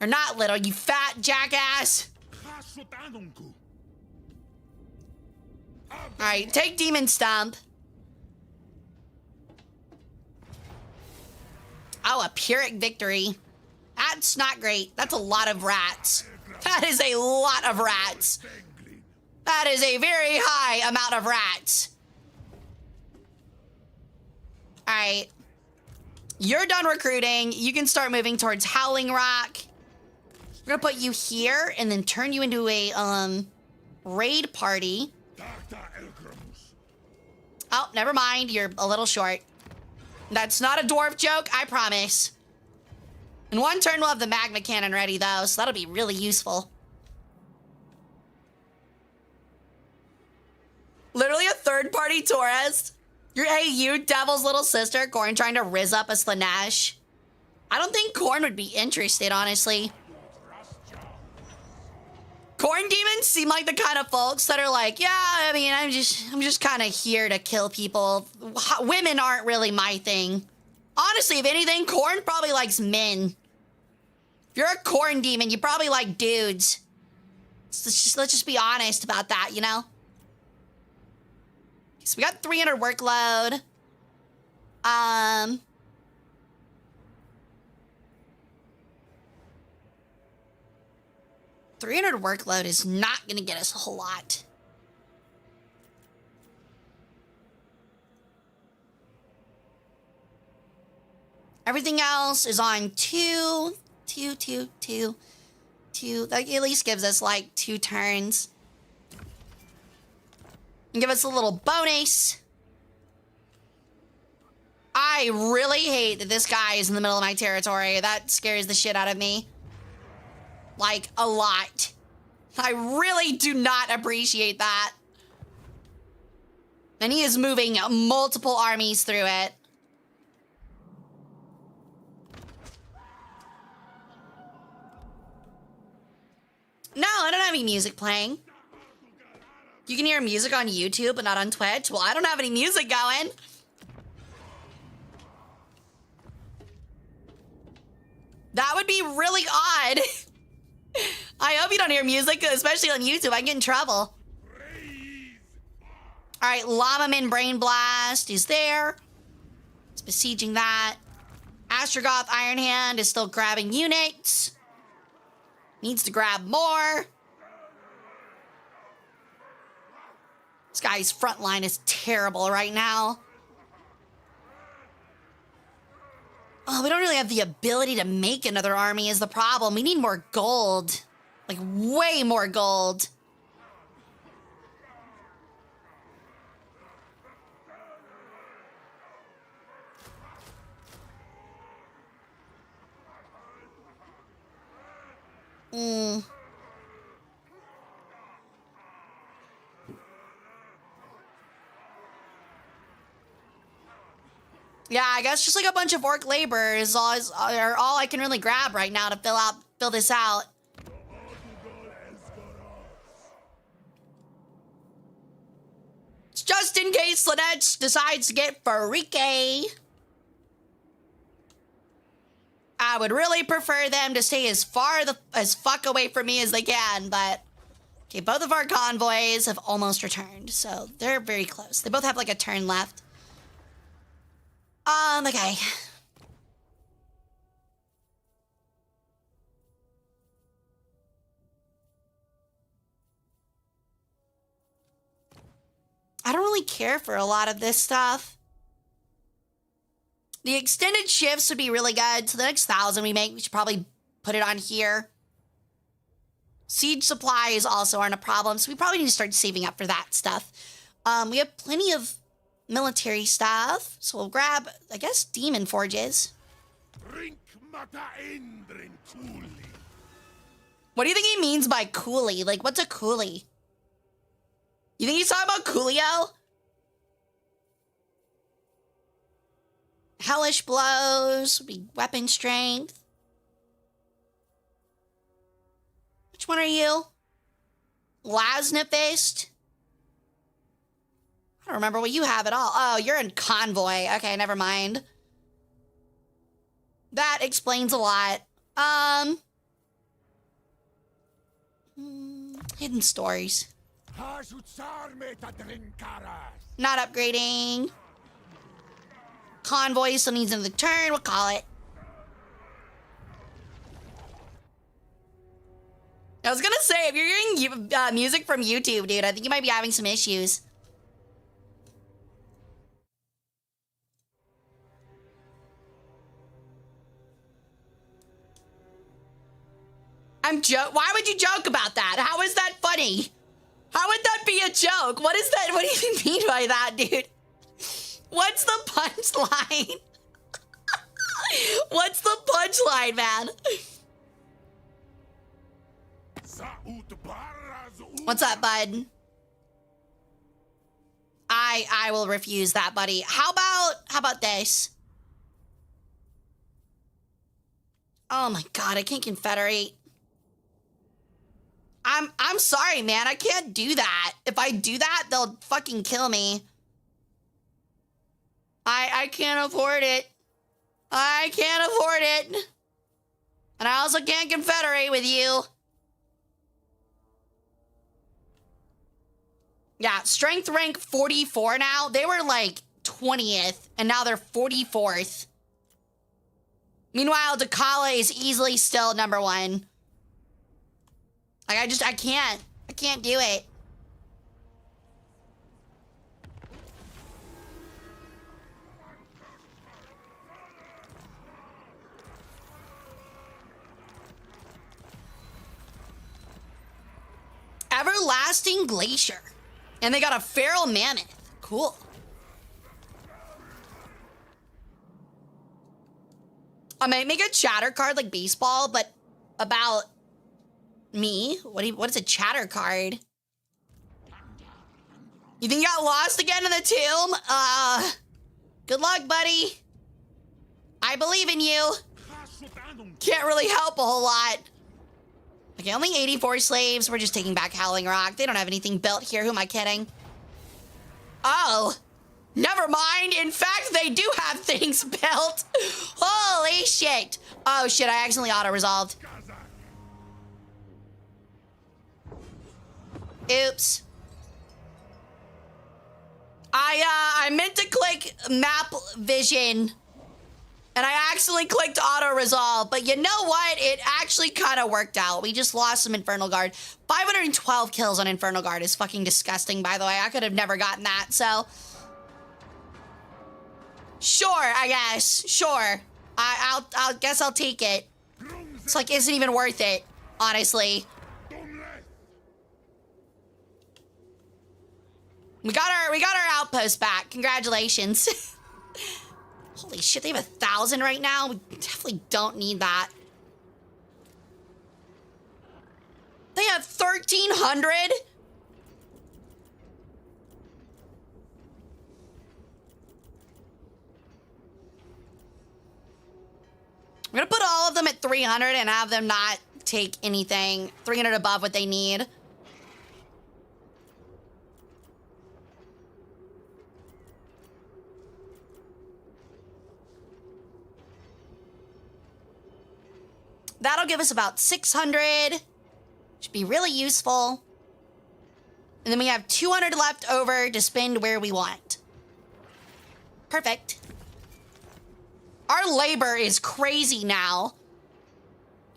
Or not little, you fat jackass. Alright, take Demon Stump. Oh, a Pyrrhic victory. That's not great. That's a lot of rats. That is a lot of rats. That is a very high amount of rats. Alright. You're done recruiting. You can start moving towards Howling Rock. We're gonna put you here and then turn you into a, raid party. Oh, never mind. You're a little short. That's not a dwarf joke, I promise. In one turn, we'll have the magma cannon ready, though, so that'll be really useful. Literally a third-party tourist. Hey, you, Devil's little sister, Corn trying to rizz up a Slaanesh. I don't think Corn would be interested, honestly. Corn demons seem like the kind of folks that are like, yeah, I mean, I'm just kind of here to kill people. Women aren't really my thing. Honestly, if anything, Corn probably likes men. If you're a Corn demon, you probably like dudes. Let's just be honest about that, you know? So we got 300 workload. 300 workload is not gonna get us a whole lot. Everything else is on 2. That at least gives us like 2 turns. And give us a little bonus. I really hate that this guy is in the middle of my territory. That scares the shit out of me. Like, a lot. I really do not appreciate that. And he is moving multiple armies through it. No, I don't have any music playing. You can hear music on YouTube but not on Twitch? Well, I don't have any music going. That would be really odd. I hope you don't hear music, especially on YouTube. I get in trouble. All right, Llama-Man Brain Blast is there. It's besieging that. Astrogoth Iron Hand is still grabbing units. Needs to grab more. This guy's front line is terrible right now. Oh, we don't really have the ability to make another army is the problem. We need more gold. Like, way more gold. Yeah, I guess just like a bunch of orc labor is all I can really grab right now to fill this out. It's just in case Lynette decides to get freaky. I would really prefer them to stay as far as fuck away from me as they can, but okay, both of our convoys have almost returned, so they're very close. They both have like a turn left. Okay. I don't really care for a lot of this stuff. The extended shifts would be really good. So the next 1,000 we make, we should probably put it on here. Siege supplies also aren't a problem, so we probably need to start saving up for that stuff. We have plenty of military stuff, so we'll grab, I guess, demon forges. What do you think he means by coolie? Like, what's a coolie? You think he's talking about Coolio? Hellish blows would be weapon strength. Which one are you? Lasnifist? I don't remember what you have at all. Oh, you're in convoy. Okay, never mind. That explains a lot. Hidden stories. Not upgrading. Convoy still needs another turn. We'll call it. I was gonna say, if you're hearing music from YouTube, dude, I think you might be having some issues. Why would you joke about that? How is that funny? How would that be a joke? What is that? What do you mean by that, dude? What's the punchline? What's the punchline, man? What's up, bud? I will refuse that, buddy. How about this? Oh my god, I can't confederate. I'm sorry, man. I can't do that. If I do that, they'll fucking kill me. I can't afford it. I can't afford it. And I also can't confederate with you. Yeah, strength rank 44 now. They were like 20th, and now they're 44th. Meanwhile, Dakala is easily still #1. Like, I can't do it. Everlasting Glacier. And they got a feral mammoth. Cool. I might make a chatter card like baseball, but about me. What is a chatter card? You think you got lost again in the tomb? Good luck, buddy. I believe in you. Can't really help a whole lot. Okay, only 84 slaves. We're just taking back Howling Rock. They don't have anything built here. Who am I kidding? Oh, never mind. In fact, they do have things built. Holy shit. Oh shit, I accidentally auto-resolved. Oops. I meant to click map vision and I accidentally clicked auto resolve, but you know what? It actually kind of worked out. We just lost some Infernal Guard. 512 kills on Infernal Guard is fucking disgusting, by the way. I could have never gotten that, so. Sure, I guess. Sure. I'll guess I'll take it. It's like, isn't even worth it, honestly. We got our outpost back. Congratulations. Holy shit, they have 1,000 right now. We definitely don't need that. They have 1,300? I'm gonna put all of them at 300 and have them not take anything. 300 above what they need. That'll give us about 600. Should be really useful. And then we have 200 left over to spend where we want. Perfect. Our labor is crazy now.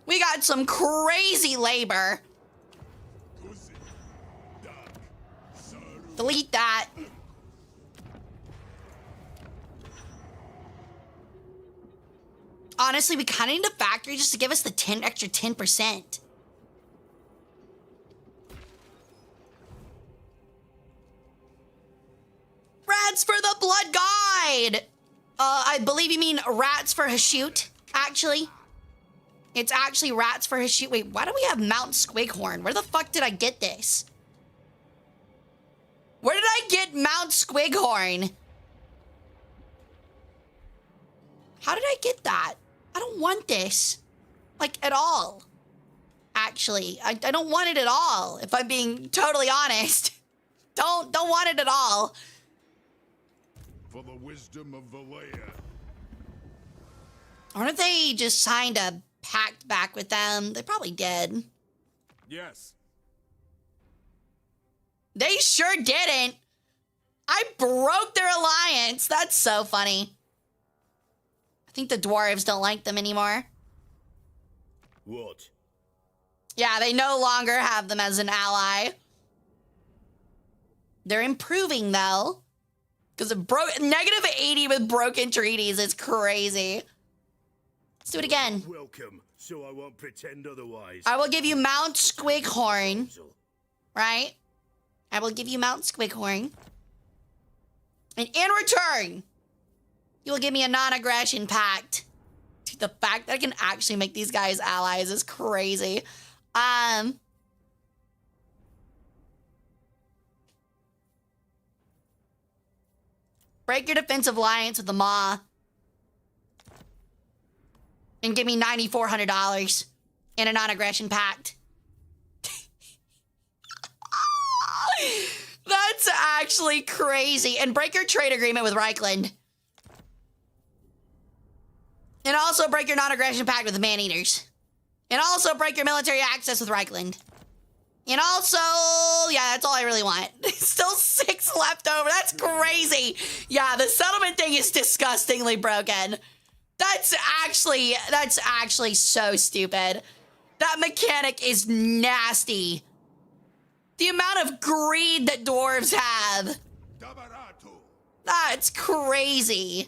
We got some crazy labor. Delete that. Honestly, we kind of need a factory just to give us the extra 10%. Rats for the Blood Guide! I believe you mean rats for Hashut, actually. It's actually rats for Hashut. Wait, why do we have Mount Squighorn? Where the fuck did I get this? Where did I get Mount Squighorn? How did I get that? I don't want this. Like, at all. Actually, I don't want it at all, if I'm being totally honest. Don't want it at all. For the wisdom of Valea. I wonder if they just signed a pact back with them. They probably did. Yes. They sure didn't. I broke their alliance. That's so funny. I think the dwarves don't like them anymore. What? Yeah, they no longer have them as an ally. They're improving, though. Because negative 80 with broken treaties is crazy. Let's do it again. Welcome, so I won't pretend otherwise. I will give you Mount Squighorn. Right? I will give you Mount Squighorn. And in return, you will give me a non-aggression pact. Dude, the fact that I can actually make these guys allies is crazy. Break your defensive alliance with the Maw. And give me $9,400 in a non-aggression pact. That's actually crazy. And break your trade agreement with Reichland. And also break your non-aggression pact with the Man-Eaters. And also break your military access with Reichland. And also, yeah, that's all I really want. Still 6 left over. That's crazy. Yeah, the settlement thing is disgustingly broken. That's actually so stupid. That mechanic is nasty. The amount of greed that dwarves have. That's crazy.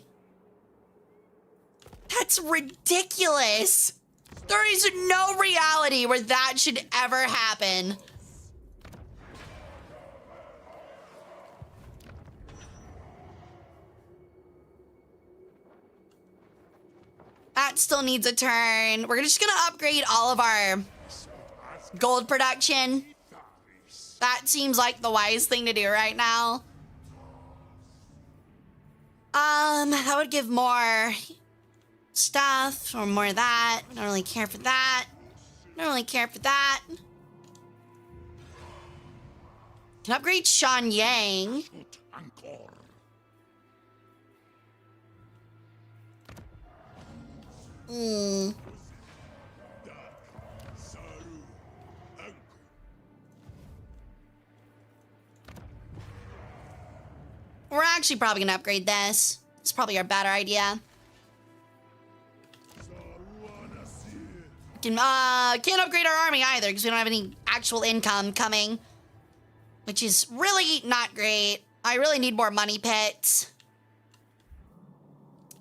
That's ridiculous. There is no reality where that should ever happen. That still needs a turn. We're just gonna upgrade all of our gold production. That seems like the wise thing to do right now. That would give more stuff or more of that. I don't really care for that. Don't really care for that. Can upgrade Shan Yang. actually probably gonna upgrade this. It's probably our better idea. Can't upgrade our army either because we don't have any actual income coming, which is really not great. I really need more money pits.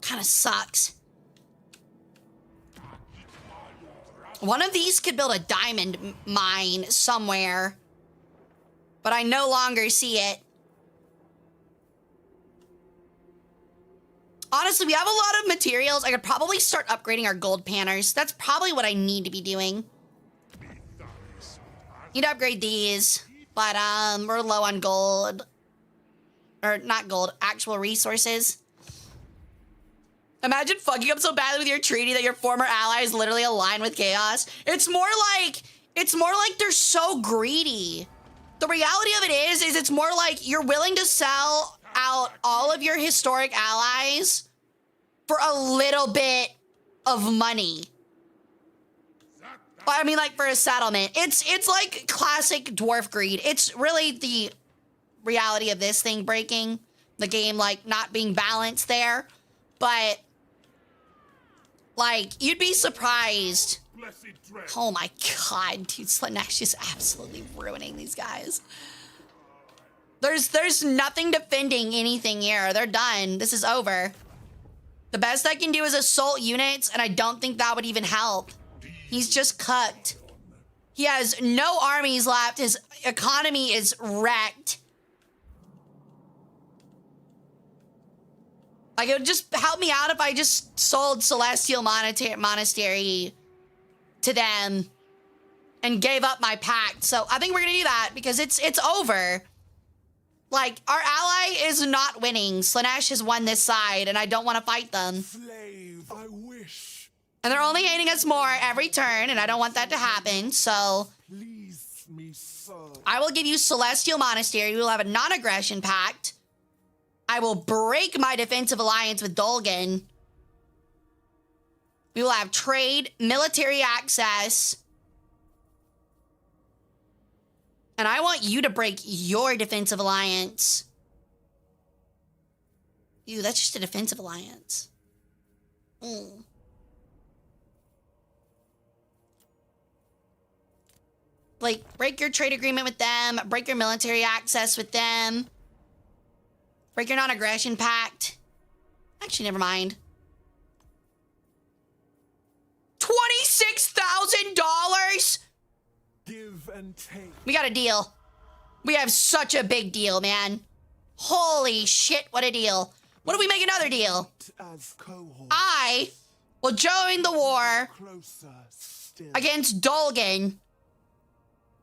Kind of sucks. One of these could build a diamond mine somewhere, but I no longer see it. Honestly, we have a lot of materials. I could probably start upgrading our gold panners. That's probably what I need to be doing. Need to upgrade these, but we're low on gold. Or not gold, actual resources. Imagine fucking up so badly with your treaty that your former allies literally align with chaos. It's more like they're so greedy. The reality of it is it's more like you're willing to sell out all of your historic allies for a little bit of money. I mean, like, for a settlement. It's like classic dwarf greed. It's really the reality of this thing breaking. The game, like, not being balanced there. But, like, you'd be surprised. Oh my god, dude, Slanesh is absolutely ruining these guys. There's nothing defending anything here. They're done. This is over. The best I can do is assault units, and I don't think that would even help. He's just cooked. He has no armies left. His economy is wrecked. Like, it would just help me out if I just sold Celestial Monastery to them and gave up my pact. So I think we're gonna do that because it's over. Like, our ally is not winning. Slanesh has won this side, and I don't want to fight them. Slave, I wish. And they're only hating us more every turn, and I don't want that to happen, so... Please me, sir. I will give you Celestial Monastery. We will have a non-aggression pact. I will break my defensive alliance with Dolgan. We will have trade, military access. And I want you to break your defensive alliance. Ew, that's just a defensive alliance. Like, break your trade agreement with them. Break your military access with them. Break your non-aggression pact. Actually, never mind. $26,000? Give and take. We got a deal. We have such a big deal, man. Holy shit, what a deal. What if we make another deal? As cohort. I will join the war Closer still. against Dolgan.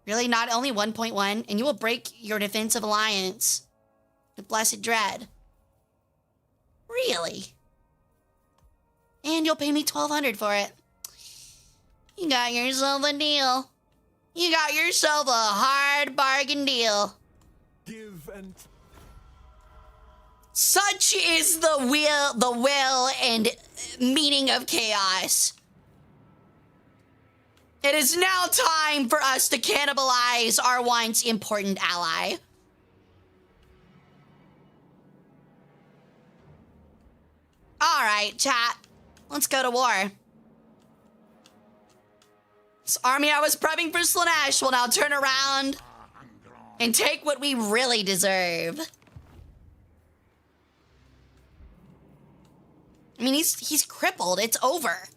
Really, not only 1.1? And you will break your defensive alliance with Blessed Dread. Really? And you'll pay me $1,200 for it. You got yourself a deal. You got yourself a hard bargain deal. Give and Such is the will and meaning of chaos. It is now time for us to cannibalize our once important ally. All right, chat. Let's go to war. This army I was prepping for Slanesh will now turn around and take what we really deserve. I mean, he's crippled. It's over.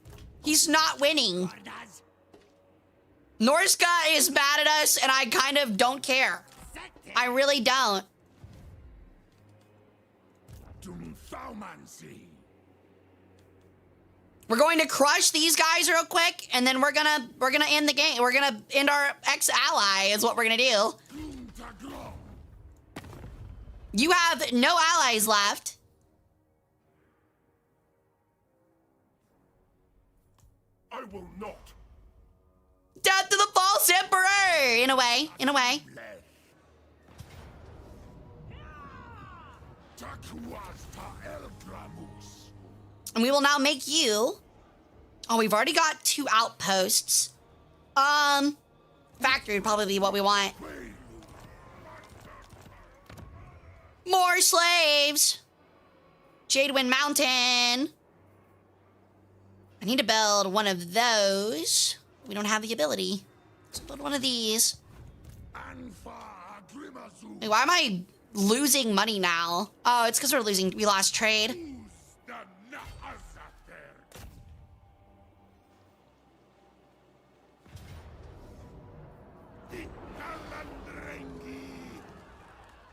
He's not winning. Norska is mad at us, and I kind of don't care. I really don't. We're going to crush these guys real quick, and then we're gonna end the game. We're gonna end our ex-ally is what we're gonna do. You have no allies left. I will not. Death to the false emperor! In a way, in a way. And we will now make you... Oh, we've already got 2 outposts. Factory would probably be what we want. More slaves. Jadewind Mountain. I need to build one of those. We don't have the ability. Let's build one of these. Wait, why am I losing money now? Oh, it's because we lost trade.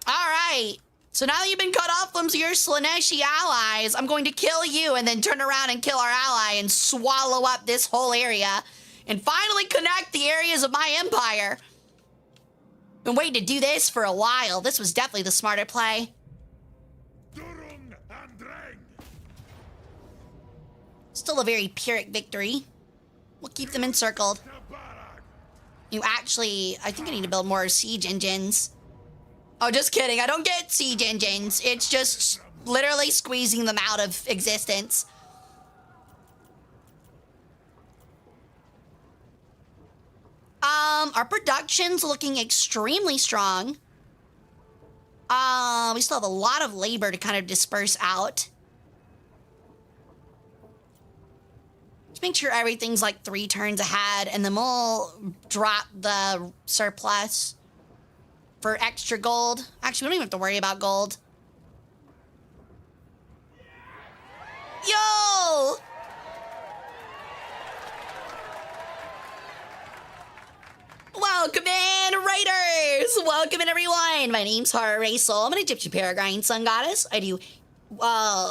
All right. So now that you've been cut off from your Slaneshi allies, I'm going to kill you and then turn around and kill our ally and swallow up this whole area and finally connect the areas of my empire. Been waiting to do this for a while. This was definitely the smarter play. Still a very Pyrrhic victory. We'll keep them encircled. You actually, I think I need to build more siege engines. Oh, just kidding. I don't get siege engines. It's just literally squeezing them out of existence. Our production's looking extremely strong. We still have a lot of labor to kind of disperse out. Just make sure everything's like 3 turns ahead, and then we'll drop the surplus for extra gold. Actually, we don't even have to worry about gold. Yo! Welcome in, Raiders! Welcome in, everyone! My name's Hara Rae Sol. I'm an Egyptian Peregrine Sun Goddess. I do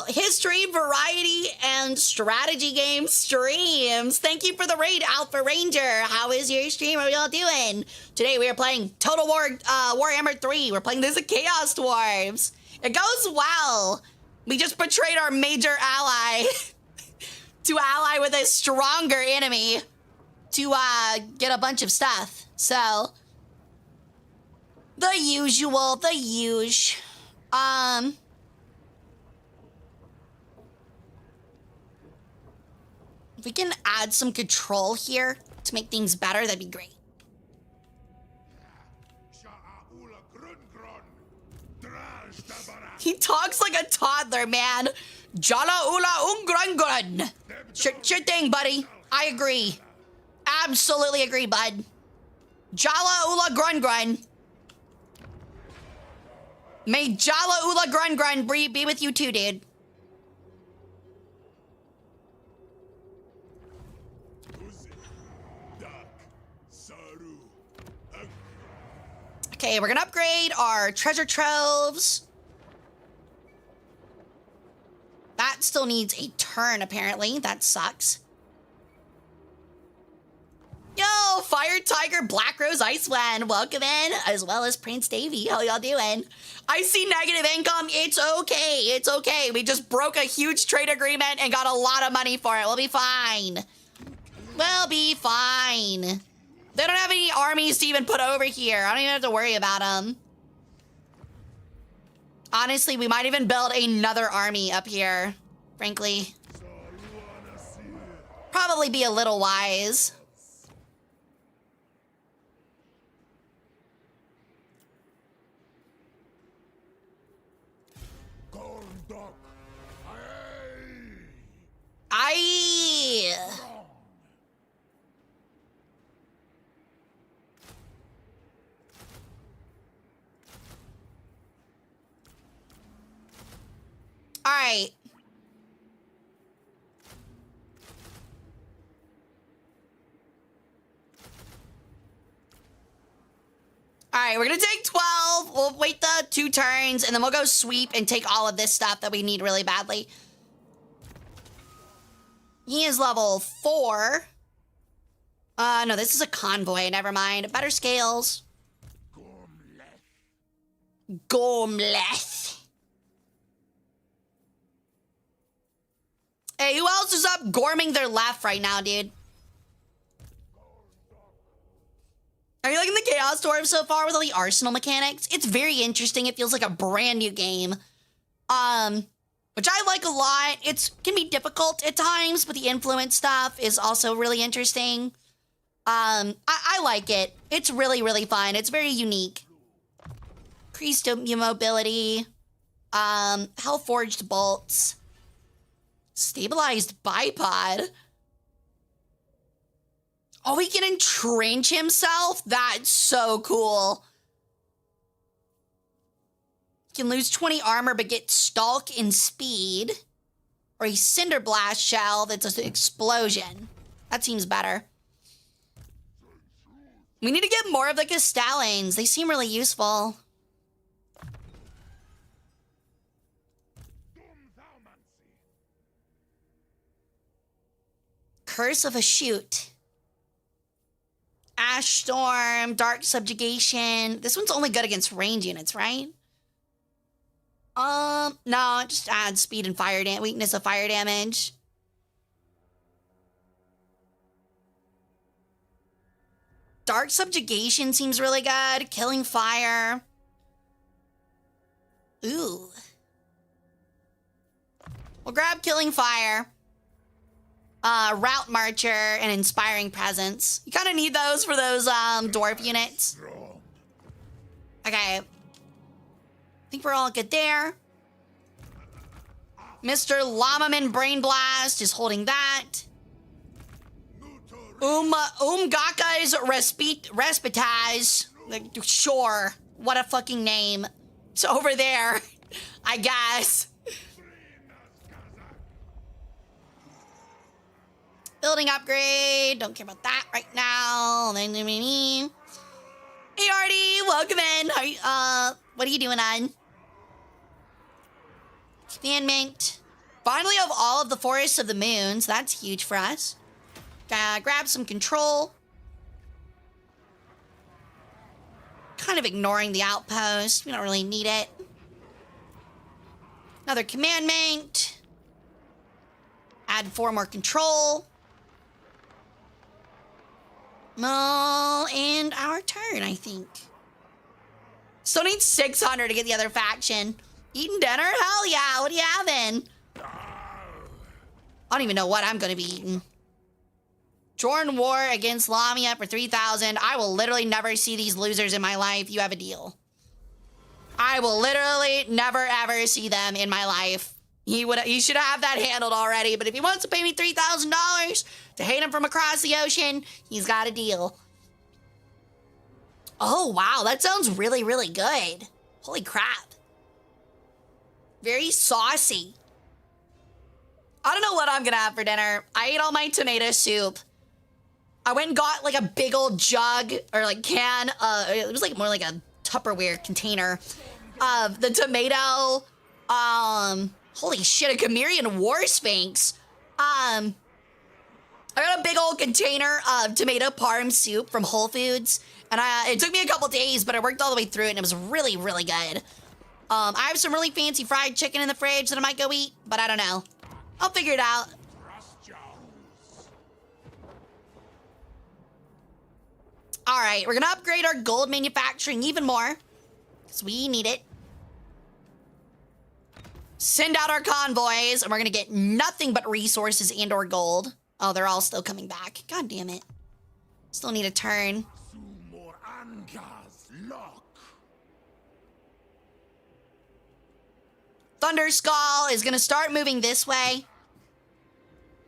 history, variety, and strategy game streams. Thank you for the raid, Alpha Ranger. How is your stream? How are y'all doing? Today we are playing Total War, Warhammer 3. We're playing this at Chaos Dwarves. It goes well. We just betrayed our major ally to ally with a stronger enemy to get a bunch of stuff. So, the usual, the huge. If we can add some control here to make things better, that'd be great. He talks like a toddler, man. Jala ula ungrungrun. Sure thing, buddy. I agree. Absolutely agree, bud. Jala ula grun. May Jala ula grun be with you too, dude. Okay, we're gonna upgrade our treasure troves. That still needs a turn, apparently. That sucks. Yo, Fire Tiger, Black Rose Icewind, welcome in, as well as Prince Davy. How y'all doing? I see negative income. It's okay. It's okay. We just broke a huge trade agreement and got a lot of money for it. We'll be fine. We'll be fine. They don't have any armies to even put over here. I don't even have to worry about them. Honestly, we might even build another army up here, frankly. Probably be a little wise. All right. All right, we're gonna take 12. We'll wait the 2 turns, and then we'll go sweep and take all of this stuff that we need really badly. He is level 4. No, this is a convoy. Never mind. Better scales. Gormleth. Hey, who else is up gorming their left right now, dude? Are you liking the Chaos Dwarf so far with all the arsenal mechanics? It's very interesting. It feels like a brand new game. Which I like a lot. It can be difficult at times, but the influence stuff is also really interesting. I like it. It's really, really fun. It's very unique. Increased mobility. Hell-forged bolts. Stabilized bipod. Oh, he can entrench himself? That's so cool. He can lose 20 armor but get stalk and speed. Or a cinder blast shell that's an explosion. That seems better. We need to get more of the Castellans. They seem really useful. Curse of a Shoot. Ash Storm, Dark Subjugation. This one's only good against range units, right? No, just add speed and fire weakness of fire damage. Dark Subjugation seems really good. Killing Fire. Ooh. We'll grab Killing Fire. Route Marcher and Inspiring Presence. You kind of need those for those dwarf units. Okay. I think we're all good there. Mr. Lamaman Brain Blast is holding that. Umgaka's Respitage. Sure. What a fucking name. It's over there, I guess. Building upgrade. Don't care about that right now. Hey, Artie. Welcome in. What are you doing on? Commandment. Finally, of all of the Forests of the Moons. That's huge for us. Grab some control. Kind of ignoring the outpost. We don't really need it. Another commandment. Add 4 more control. Well, and our turn, I think. Still need 600 to get the other faction. Eating dinner? Hell yeah, what are you having? I don't even know what I'm gonna be eating. Jordan War against Lamia for 3,000. I will literally never see these losers in my life. You have a deal. I will literally never ever see them in my life. He should have that handled already, but if he wants to pay me $3,000 to hate him from across the ocean, he's got a deal. Oh, wow, that sounds really, really good. Holy crap. Very saucy. I don't know what I'm gonna have for dinner. I ate all my tomato soup. I went and got like a big old jug or like can. It was like more like a Tupperware container of the tomato. Holy shit, a Chimerian War Sphinx. I got a big old container of tomato parm soup from Whole Foods. And it took me a couple days, but I worked all the way through it and it was really, really good. I have some really fancy fried chicken in the fridge that I might go eat, but I don't know. I'll figure it out. All right, we're gonna upgrade our gold manufacturing even more because we need it. Send out our convoys, and we're gonna get nothing but resources and or gold. Oh, they're all still coming back. God damn it. Still need a turn. Thunder Skull is gonna start moving this way.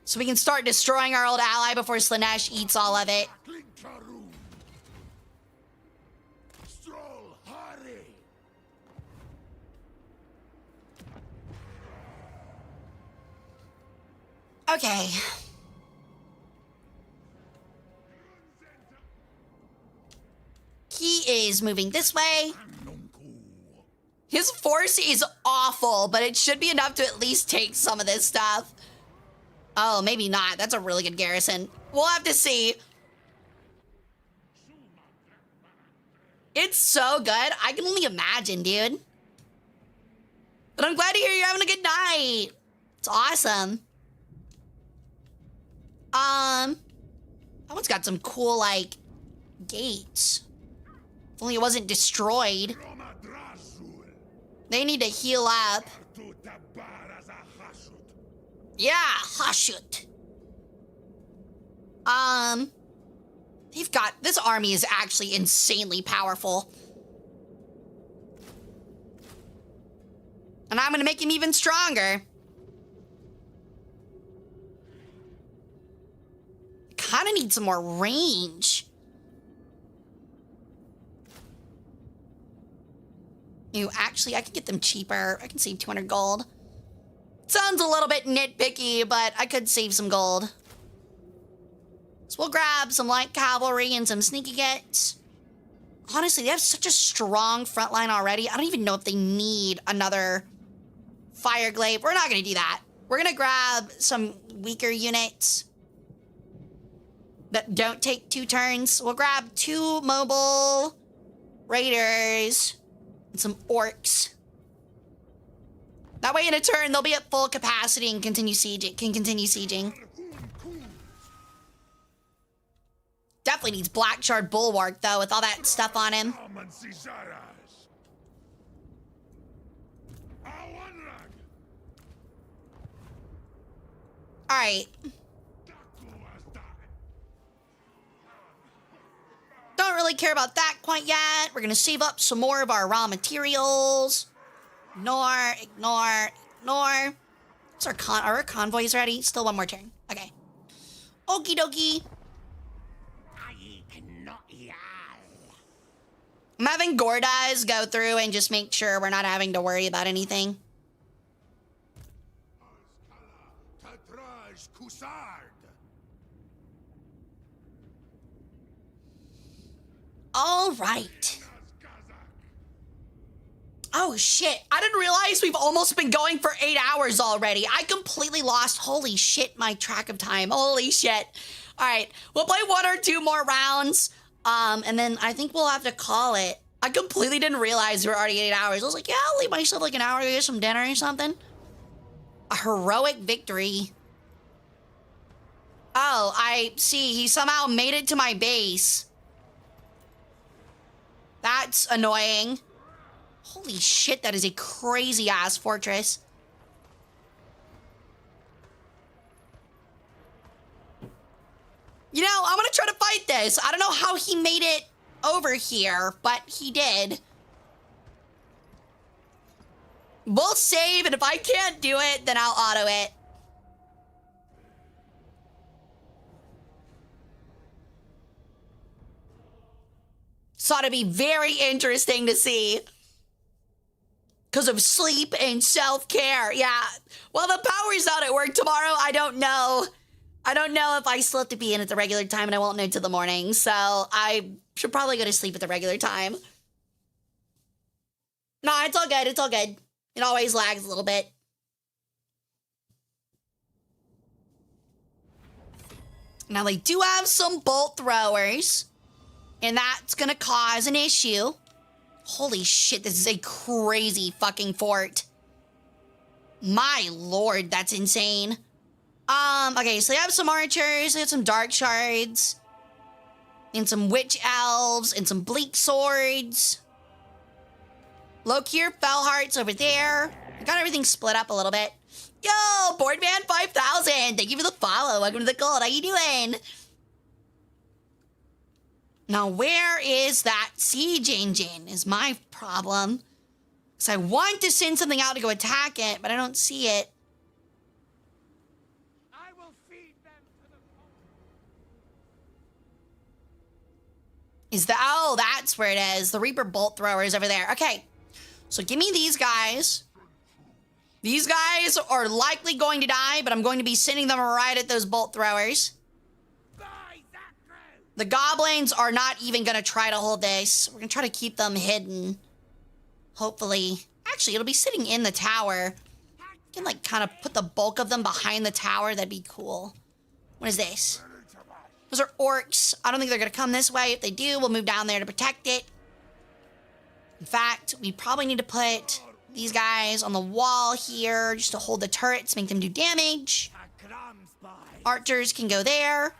So we can start destroying our old ally before Slanesh eats all of it. Okay. He is moving this way. His force is awful, but it should be enough to at least take some of this stuff. Oh, maybe not. That's a really good garrison. We'll have to see. It's so good. I can only imagine, dude. But I'm glad to hear you're having a good night. It's awesome. That one's got some cool, like, gates. If only it wasn't destroyed. They need to heal up. Yeah, Hashut. They've got, this army is actually insanely powerful. And I'm gonna make him even stronger. Kinda need some more range. Ew, actually, I could get them cheaper. I can save 200 gold. Sounds a little bit nitpicky, but I could save some gold. So we'll grab some light cavalry and some sneaky gets. Honestly, they have such a strong front line already. I don't even know if they need another fire glaive. We're not gonna do that. We're gonna grab some weaker units that don't take 2 turns. We'll grab 2 mobile raiders and some orcs. That way in a turn, they'll be at full capacity and can continue sieging. Definitely needs Black Shard Bulwark, though, with all that stuff on him. Alright. Don't really care about that quite yet. We're gonna save up some more of our raw materials. Ignore. What's are our convoys ready? Still 1 more turn. Okay. Okie dokie. I'm having Gordas go through and just make sure we're not having to worry about anything. All right. Oh shit, I didn't realize we've almost been going for 8 hours already. I completely lost, holy shit, my track of time. Holy shit. All right, we'll play 1 or 2 more rounds. And then I think we'll have to call it. I completely didn't realize we were already 8 hours. I was like, yeah, I'll leave myself like an hour to get some dinner or something. A heroic victory. Oh, I see. He somehow made it to my base. That's annoying. Holy shit, that is a crazy-ass fortress. You know, I'm gonna try to fight this. I don't know how he made it over here, but he did. We'll save, and if I can't do it, then I'll auto it. So it'll be very interesting to see. Because of sleep and self-care. Yeah. Well, the power's out at work tomorrow. I don't know. I don't know if I still have to be in at the regular time, and I won't know till the morning. So I should probably go to sleep at the regular time. No, it's all good. It's all good. It always lags a little bit. Now, they do have some bolt throwers, and that's going to cause an issue. Holy shit, this is a crazy fucking fort. My lord, that's insane. Okay, so they have some archers, they have some dark shards, and some witch elves, and some bleak swords. Lokir Fellheart's over there. I got everything split up a little bit. Yo, Boardman 5000, thank you for the follow. Welcome to the gold. How you doing? Now, where is that siege engine is my problem. Because I want to send something out to go attack it, but I don't see it. I will feed them to the... Is the... Oh, that's where it is. The Reaper bolt thrower is over there. Okay. So give me these guys. These guys are likely going to die, but I'm going to be sending them right at those bolt throwers. The goblins are not even going to try to hold this. We're going to try to keep them hidden. Hopefully. Actually, it'll be sitting in the tower. You can, like, kind of put the bulk of them behind the tower. That'd be cool. What is this? Those are orcs. I don't think they're going to come this way. If they do, we'll move down there to protect it. In fact, we probably need to put these guys on the wall here just to hold the turrets, make them do damage. Archers can go there.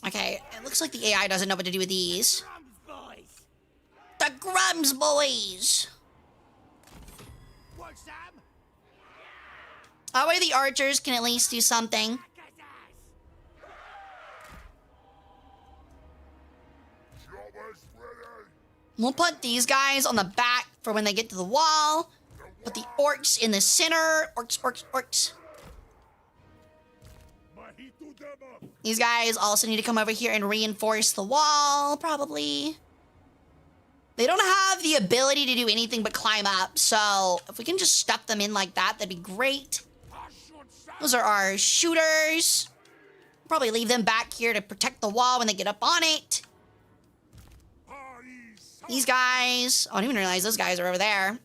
Okay, it looks like the AI doesn't know what to do with these. The Grums boys! That way the archers can at least do something. We'll put these guys on the back for when they get to the wall. Put the orcs in the center. Orcs, orcs, orcs. These guys also need to come over here and reinforce the wall, probably. They don't have the ability to do anything but climb up, so if we can just stuff them in like that, that'd be great. Those are our shooters. Probably leave them back here to protect the wall when they get up on it. These guys, oh, I didn't even realize those guys are over there.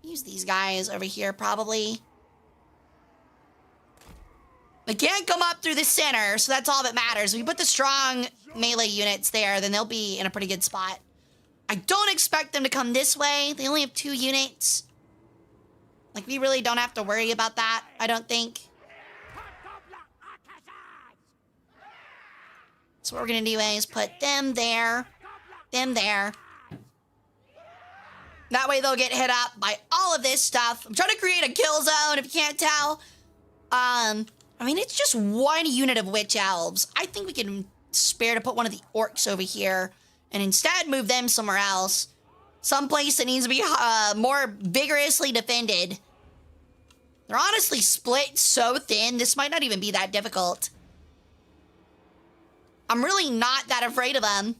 Use these guys over here, probably. They can't come up through the center, so that's all that matters. If we put the strong melee units there, then they'll be in a pretty good spot. I don't expect them to come this way. They only have 2 units. Like, we really don't have to worry about that, I don't think. So what we're gonna do is put them there, them there. That way they'll get hit up by all of this stuff. I'm trying to create a kill zone, if you can't tell. I mean, it's just 1 unit of witch elves. I think we can spare to put one of the orcs over here and instead move them somewhere else. Someplace that needs to be more vigorously defended. They're honestly split so thin, this might not even be that difficult. I'm really not that afraid of them.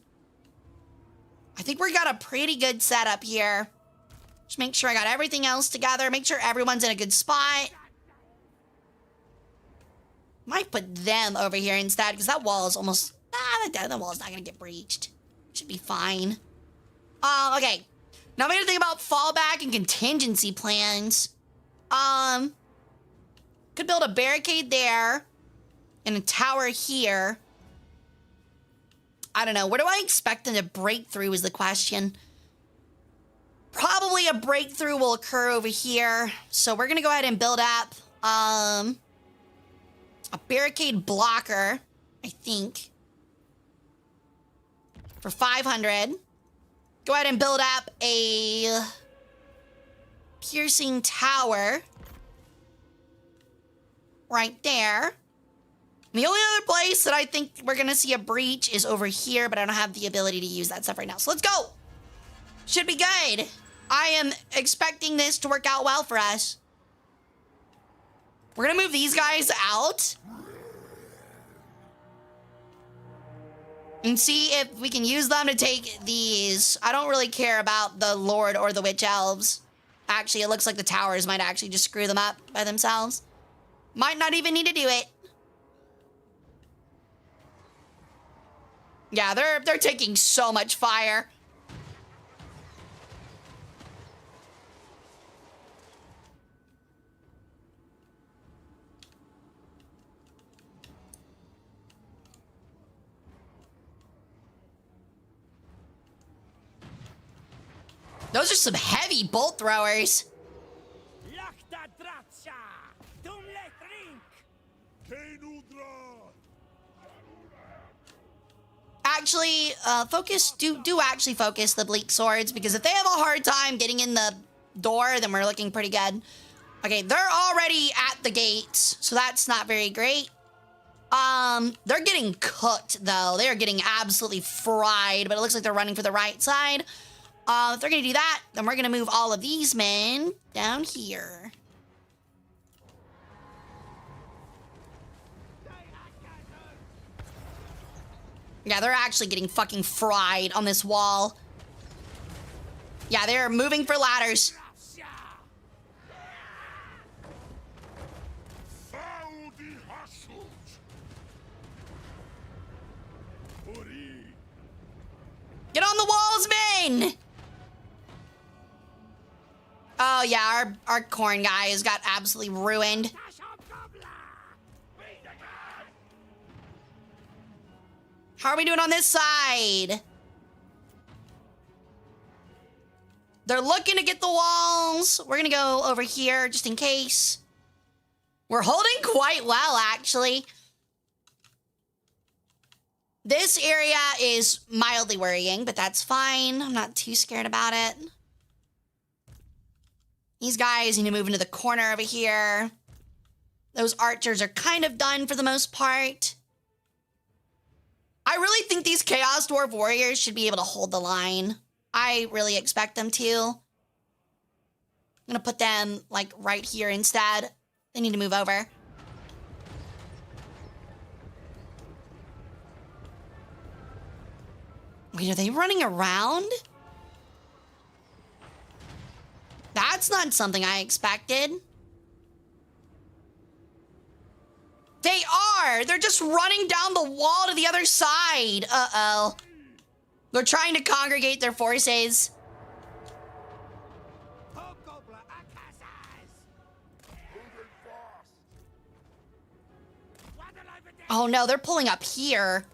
I think we got a pretty good setup here. Just make sure I got everything else together. Make sure everyone's in a good spot. Might put them over here instead, because that wall is almost... that wall is not going to get breached. Should be fine. Okay. Now we got to think about fallback and contingency plans. Could build a barricade there. And a tower here. I don't know. Where do I expect them to break through is the question. Probably a breakthrough will occur over here. So we're going to go ahead and build up a barricade blocker, I think. For 500. Go ahead and build up a piercing tower. Right there. The only other place that I think we're going to see a breach is over here, but I don't have the ability to use that stuff right now. So let's go. Should be good. I am expecting this to work out well for us. We're going to move these guys out. And see if we can use them to take these. I don't really care about the Lord or the Witch Elves. Actually, it looks like the towers might actually just screw them up by themselves. Might not even need to do it. Yeah, they're taking so much fire. Those are some heavy bolt throwers. Actually, do actually focus the bleak swords, because if they have a hard time getting in the door, then we're looking pretty good. Okay, they're already at the gates, so that's not very great. They're getting cooked, though. They are getting absolutely fried, but it looks like they're running for the right side. If they're gonna do that, then we're gonna move all of these men down here. Yeah, they're actually getting fucking fried on this wall. Yeah, they're moving for ladders. Get on the walls, men! Oh, yeah, our corn guy has got absolutely ruined. How are we doing on this side? They're looking to get the walls. We're gonna go over here just in case. We're holding quite well, actually. This area is mildly worrying, but that's fine. I'm not too scared about it. These guys need to move into the corner over here. Those archers are kind of done for the most part. I really think these Chaos Dwarf Warriors should be able to hold the line. I really expect them to. I'm gonna put them, like, right here instead. They need to move over. Wait, are they running around? That's not something I expected. They are! They're just running down the wall to the other side. Uh-oh. They're trying to congregate their forces. Oh no, they're pulling up here.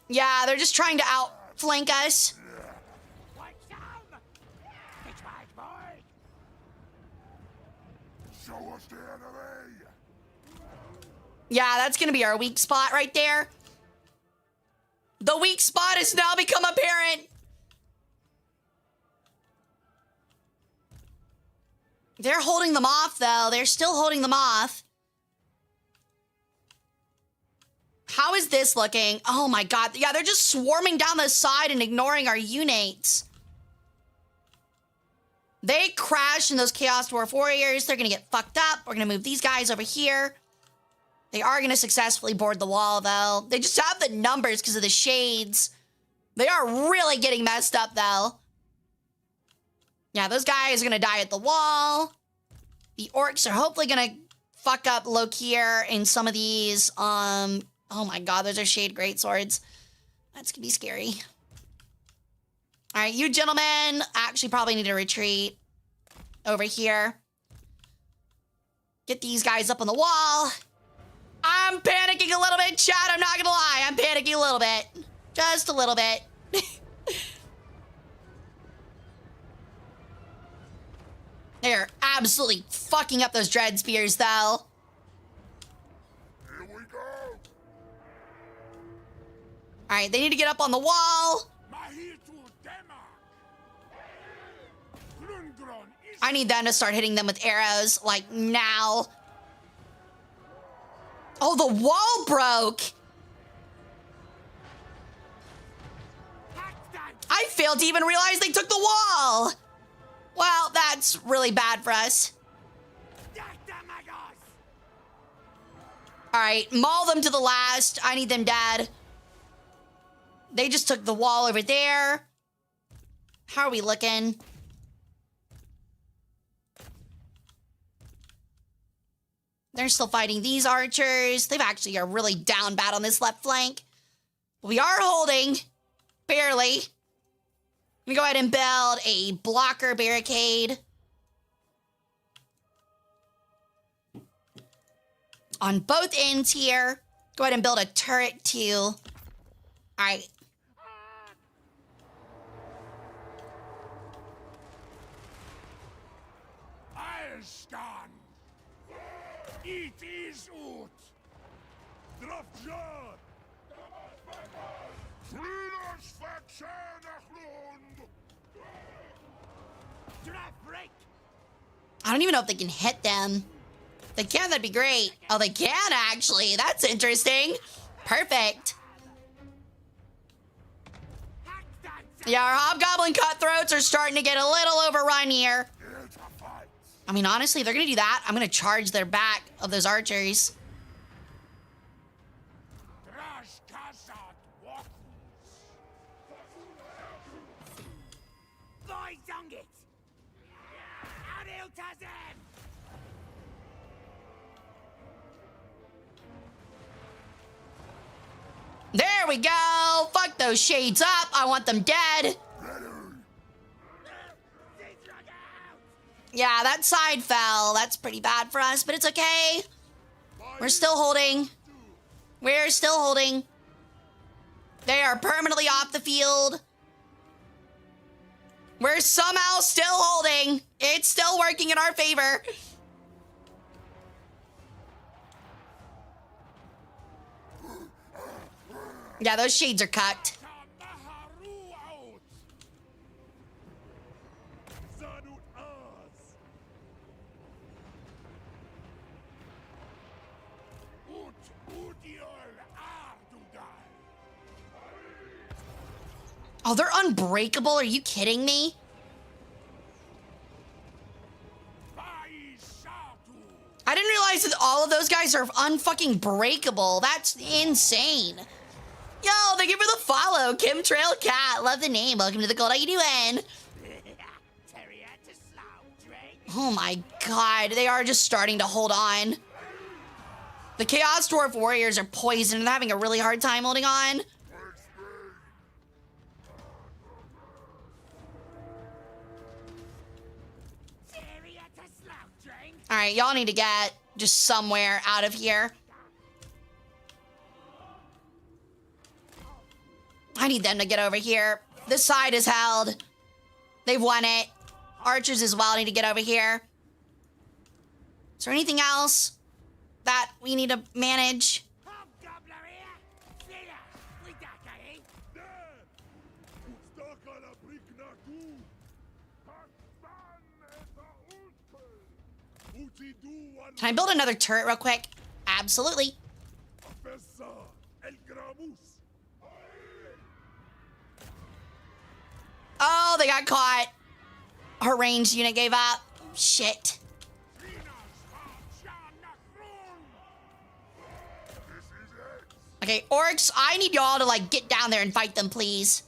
Yeah, they're just trying to outflank us. Show us the enemy! Yeah, that's gonna be our weak spot right there. The weak spot has now become apparent. They're holding them off, though. They're still holding them off. How is this looking? Oh my god. Yeah, they're just swarming down the side and ignoring our units. They crash in those Chaos Dwarf Warriors. They're gonna get fucked up. We're gonna move these guys over here. They are gonna successfully board the wall, though. They just have the numbers because of the shades. They are really getting messed up, though. Yeah, those guys are gonna die at the wall. The orcs are hopefully gonna fuck up Lokir in some of these. Oh my god, those are shade greatswords. That's gonna be scary. All right, you gentlemen actually probably need to retreat over here. Get these guys up on the wall. I'm panicking a little bit, chat. I'm not gonna lie. I'm panicking a little bit. Just a little bit. They're absolutely fucking up those dread spears, though. Here we go! All right, they need to get up on the wall. I need them to start hitting them with arrows, like, now. Oh, the wall broke! I failed to even realize they took the wall! Well, that's really bad for us. Alright, maul them to the last. I need them dead. They just took the wall over there. How are we looking? They're still fighting these archers. They've actually are really down bad on this left flank. We are holding. Barely. I'm gonna go ahead and build a blocker barricade. On both ends here. Go ahead and build a turret too. All right. I'll stand! It is ut! Drafjar! Frieders Verkehrsgrund! I don't even know if they can hit them. If they can, that'd be great. Oh, they can actually. That's interesting. Perfect. Yeah, our Hobgoblin Cutthroats are starting to get a little overrun here. I mean, honestly, if they're gonna do that, I'm gonna charge their back of those archers. There we go. Fuck those shades up. I want them dead. Yeah, that side fell. That's pretty bad for us, but it's okay. We're still holding. We're still holding. They are permanently off the field. We're somehow still holding. It's still working in our favor. Yeah, those shades are cocked. Oh, they're unbreakable. Are you kidding me? I didn't realize that all of those guys are unfucking breakable. That's insane. Yo, thank you for the follow, Chemtrail Cat. Love the name. Welcome to the cult. How you doing? Oh my god, they are just starting to hold on. The Chaos Dwarf Warriors are poisoned and having a really hard time holding on. All right, y'all need to get just somewhere out of here. I need them to get over here. This side is held. They've won it. Archers as well need to get over here. Is there anything else that we need to manage? Can I build another turret real quick? Absolutely. Oh, they got caught. Her ranged unit gave up. Shit. Okay, orcs, I need y'all to, like, get down there and fight them, please.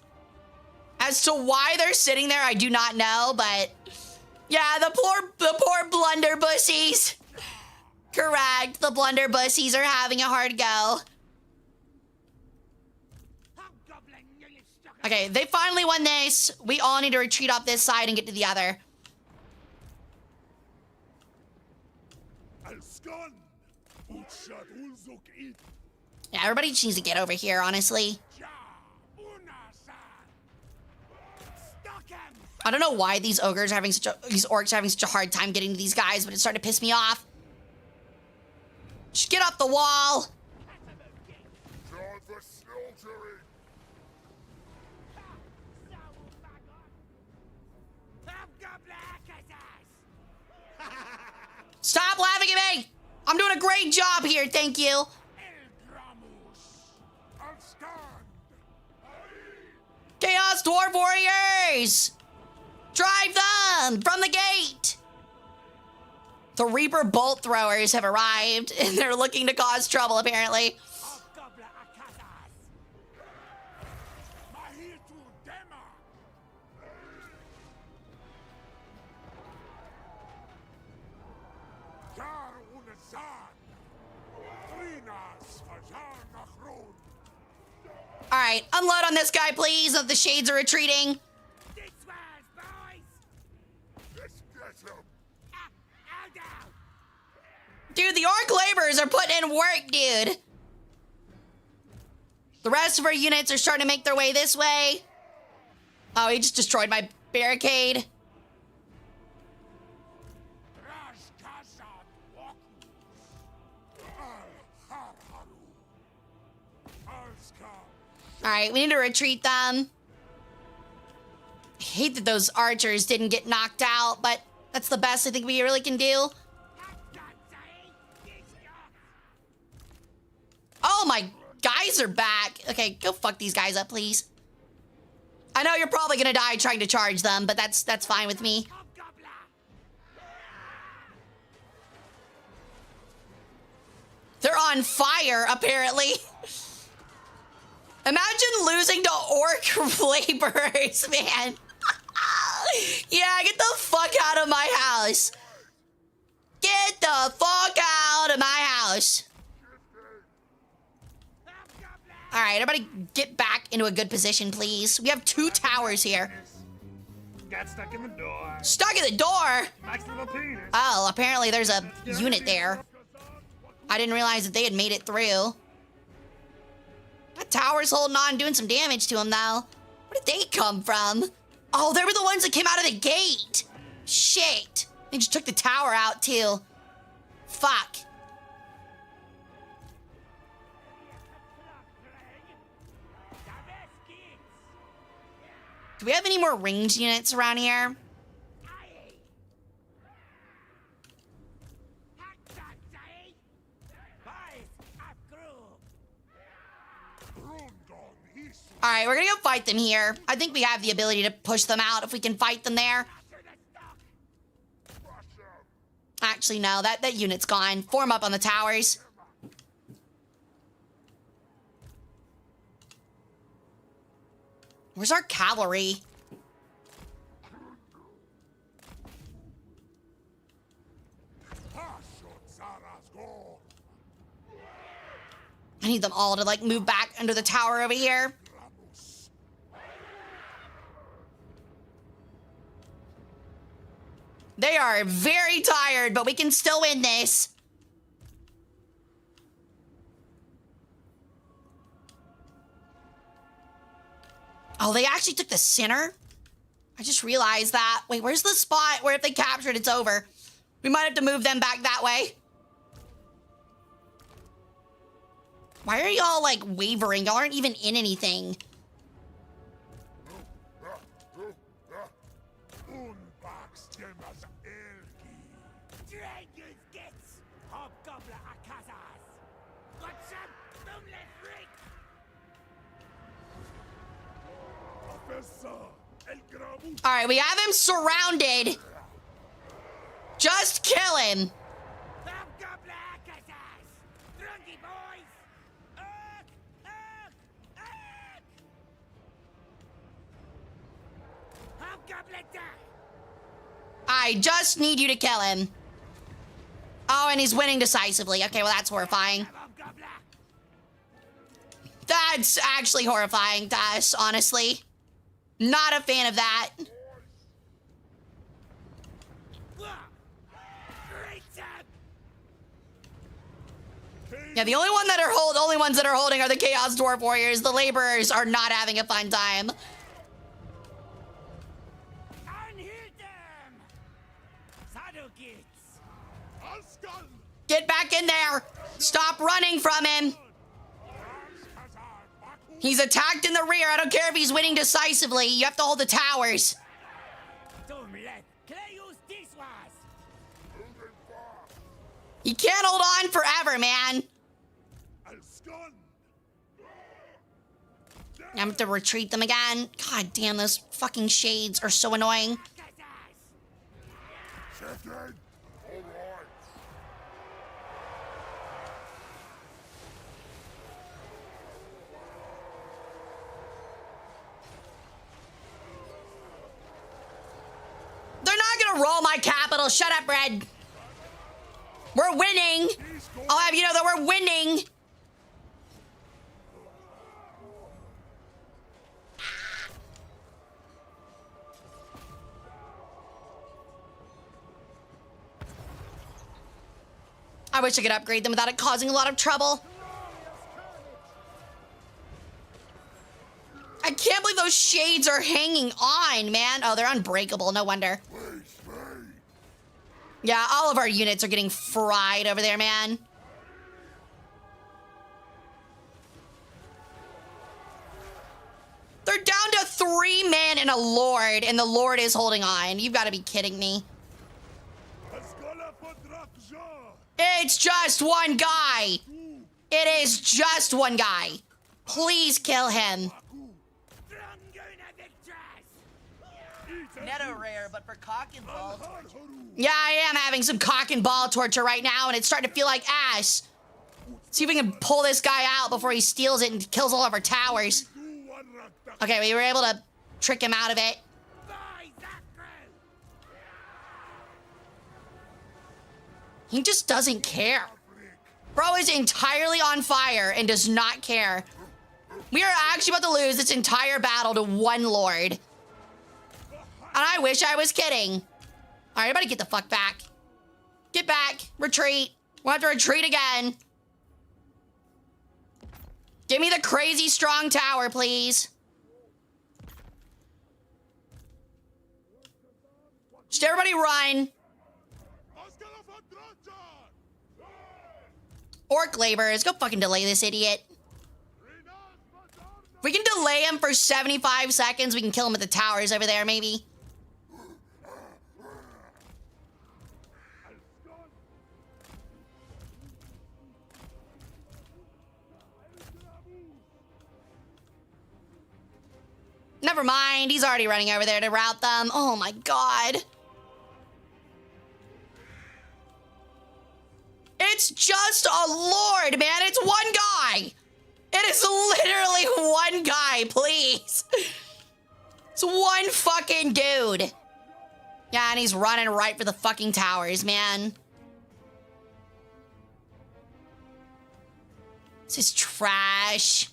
As to why they're sitting there, I do not know, but... yeah, the poor blunderbussies. Correct, the blunderbussies are having a hard go. Okay, they finally won this. We all need to retreat off this side and get to the other. Yeah, everybody just needs to get over here, honestly. I don't know why these ogres are having these orcs are having such a hard time getting to these guys, but it's starting to piss me off. Just get off the wall. Stop laughing at me! I'm doing a great job here, thank you. Chaos Dwarf Warriors! Drive them from the gate! The Reaper Bolt Throwers have arrived, and they're looking to cause trouble, apparently. All right, unload on this guy, please. The shades are retreating. Dude, the orc laborers are putting in work, dude. The rest of our units are starting to make their way this way. Oh, he just destroyed my barricade. All right, we need to retreat them. I hate that those archers didn't get knocked out, but that's the best I think we really can do. Oh, my guys are back. Okay, go fuck these guys up, please. I know you're probably gonna die trying to charge them, but that's fine with me. They're on fire, apparently. Imagine losing to orc laborers, man. Yeah, get the fuck out of my house. Get the fuck out of my house. All right, everybody get back into a good position, please. We have 2 towers here. Got stuck in the door. Stuck in the door? Nice little penis. Oh, apparently there's a unit there. I didn't realize that they had made it through. That tower's holding on, doing some damage to him, though. Where did they come from? Oh, they were the ones that came out of the gate. Shit. They just took the tower out, too. Fuck. Do we have any more ranged units around here? All right, we're gonna go fight them here. I think we have the ability to push them out if we can fight them there. Actually, no, that unit's gone. Form up on the towers. Where's our cavalry? I need them all to, like, move back under the tower over here. They are very tired, but we can still win this. Oh, they actually took the center? I just realized that. Wait, where's the spot where if they captured, it's over? We might have to move them back that way. Why are y'all, like, wavering? Y'all aren't even in anything. All right, we have him surrounded. Just kill him. I just need you to kill him. Oh, and he's winning decisively. Okay, well, that's horrifying. That's actually horrifying to us, honestly. Not a fan of that. Yeah, the only ones that are holding are the Chaos Dwarf Warriors. The laborers are not having a fun time. Get back in there. Stop running from him. He's attacked in the rear. I don't care if he's winning decisively. You have to hold the towers. You can't hold on forever, man. I'm gonna have to retreat them again. God damn, those fucking shades are so annoying. They're not gonna roll my capital. Shut up, Red. We're winning. I'll have you know that we're winning. I wish I could upgrade them without it causing a lot of trouble. I can't believe those shades are hanging on, man. Oh, they're unbreakable. No wonder. Yeah, all of our units are getting fried over there, man. They're down to 3 men and a lord, and the lord is holding on. You've got to be kidding me. It's just one guy. It is just one guy. Please kill him. Netto rare, but for cock and ball torture. Yeah, I am having some cock and ball torture right now, and it's starting to feel like ass. See if we can pull this guy out before he steals it and kills all of our towers. Okay, we were able to trick him out of it. He just doesn't care. Bro is entirely on fire and does not care. We are actually about to lose this entire battle to one lord. And I wish I was kidding. All right, everybody get the fuck back. Get back. Retreat. We'll have to retreat again. Give me the crazy strong tower, please. Just everybody run. Orc laborers, go fucking delay this idiot. If we can delay him for 75 seconds, we can kill him at the towers over there, maybe. Never mind, he's already running over there to rout them. Oh my god. It's just a lord, man. It's one guy. It is literally one guy, please. It's one fucking dude. Yeah, and he's running right for the fucking towers, man. This is trash.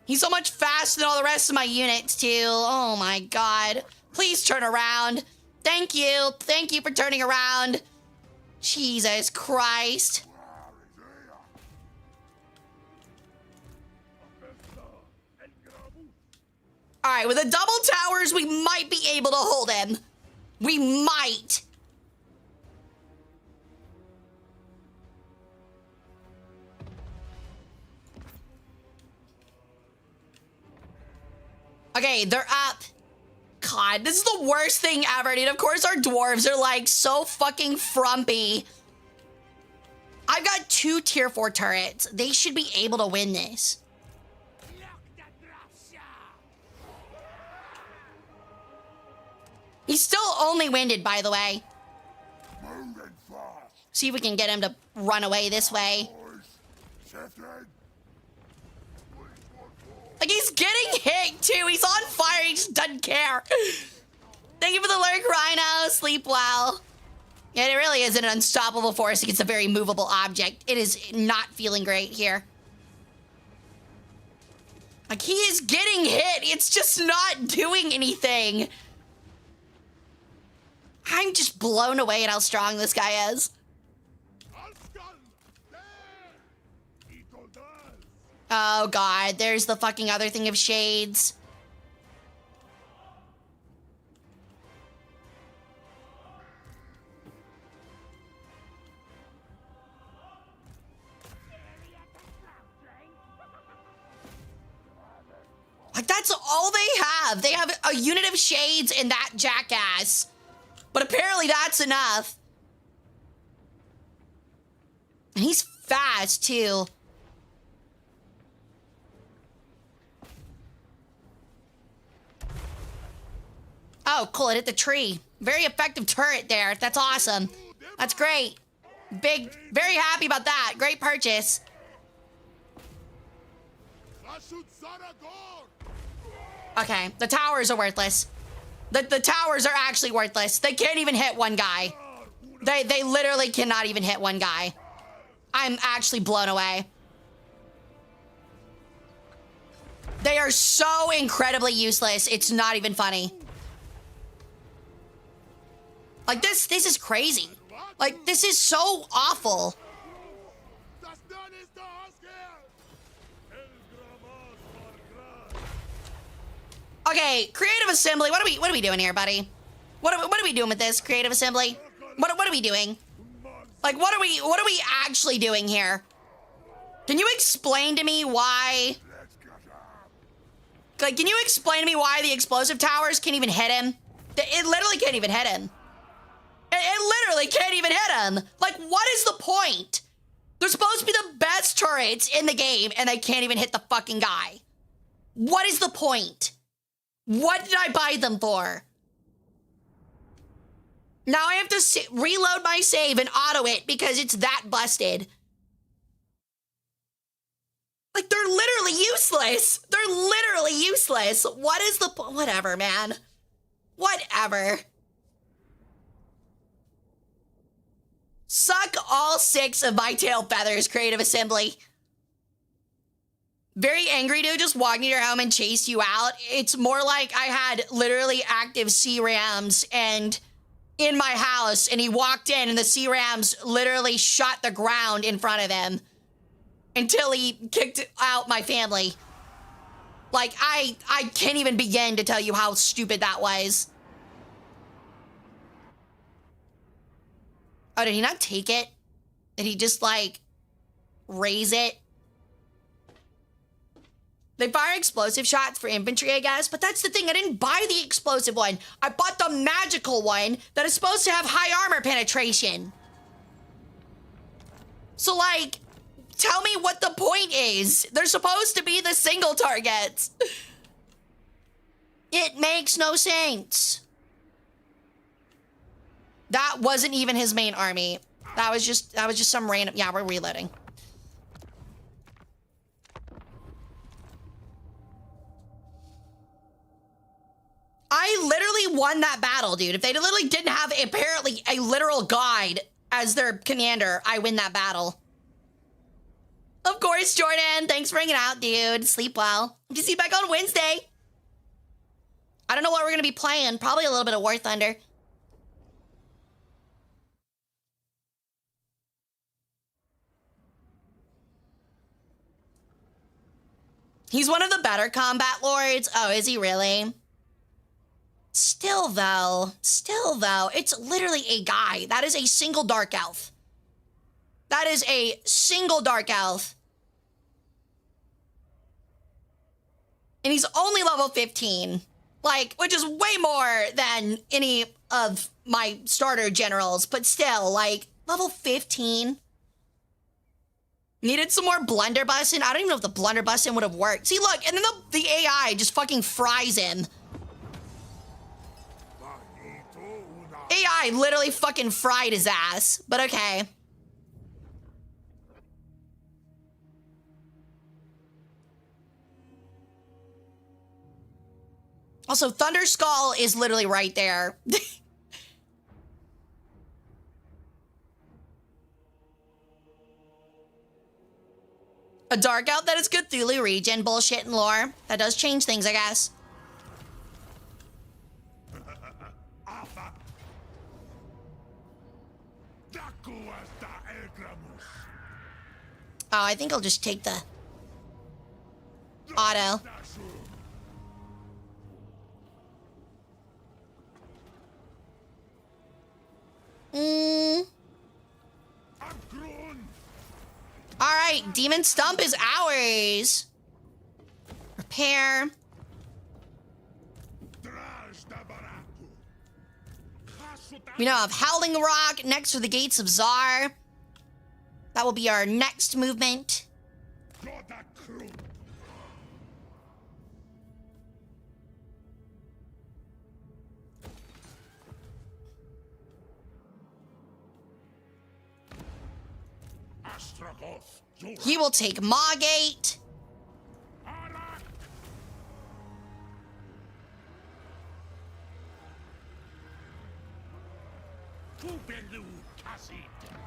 He's so much faster than all the rest of my units, too. Oh my god. Please turn around. Thank you. Thank you for turning around. Jesus Christ. All right, with the double towers, we might be able to hold him. We might. Okay, they're up. God, this is the worst thing ever, dude. Of course, our dwarves are like so fucking frumpy. I've got 2 tier 4 turrets. They should be able to win this. He's still only winded, by the way. See if we can get him to run away this way. Like, he's getting hit, too. He's on fire. He just doesn't care. Thank you for the lurk, Rhino. Sleep well. Yeah, it really is an unstoppable force against a very movable object. It is not feeling great here. Like, he is getting hit. It's just not doing anything. I'm just blown away at how strong this guy is. Oh god, there's the fucking other thing of shades. Like, that's all they have. They have a unit of shades and that jackass. But apparently that's enough. And he's fast, too. Oh, cool, it hit the tree. Very effective turret there. That's awesome. That's great. Very happy about that. Great purchase. Okay, the towers are worthless. The towers are actually worthless. They can't even hit one guy. They literally cannot even hit one guy. I'm actually blown away. They are so incredibly useless. It's not even funny. Like, this is crazy. Like, this is so awful. Okay, creative assembly. What are we doing here, buddy? What are we doing with this creative assembly? What are we doing? Like, what are we actually doing here? Can you explain to me why? Like, can you explain to me why the explosive towers can't even hit him? It literally can't even hit him. It literally can't even hit him. Like, what is the point? They're supposed to be the best turrets in the game, and they can't even hit the fucking guy. What is the point? What did I buy them for? Now I have to reload my save and auto it because it's that busted. Like, they're literally useless. They're literally useless. What is the point? Whatever, man. Whatever. Suck all 6 of my tail feathers, creative assembly. Very angry dude just walked into your home and chased you out. It's more like I had literally active C-rams and in my house, and he walked in and the C-rams literally shot the ground in front of him until he kicked out my family. Like, I can't even begin to tell you how stupid that was. Oh, did he not take it? Did he just, like, raise it? They fire explosive shots for infantry, I guess, but that's the thing. I didn't buy the explosive one. I bought the magical one that is supposed to have high armor penetration. So, like, tell me what the point is. They're supposed to be the single targets. It makes no sense. That wasn't even his main army. That was just some random. Yeah, we're reloading. I literally won that battle, dude. If they literally didn't have apparently a literal guide as their commander, I win that battle. Of course, Jordan. Thanks for hanging out, dude. Sleep well. See you back on Wednesday. I don't know what we're going to be playing. Probably a little bit of War Thunder. He's one of the better combat lords. Oh, is he really? Still though, it's literally a guy. That is a single dark elf. That is a single dark elf. And he's only level 15. Like, which is way more than any of my starter generals, but still, like, level 15. Needed some more blunderbusting. I don't even know if the blunderbusting would have worked. See, look, and then the AI just fucking fries him. AI literally fucking fried his ass, but okay. Also, Thunder Skull is literally right there. A dark out that is Cthulhu region, bullshit and lore. That does change things, I guess. Oh, I think I'll just take the auto. All right, Demon Stump is ours. Repair. We now have Howling Rock next to the Gates of Zar. That will be our next movement. He will take Maugate.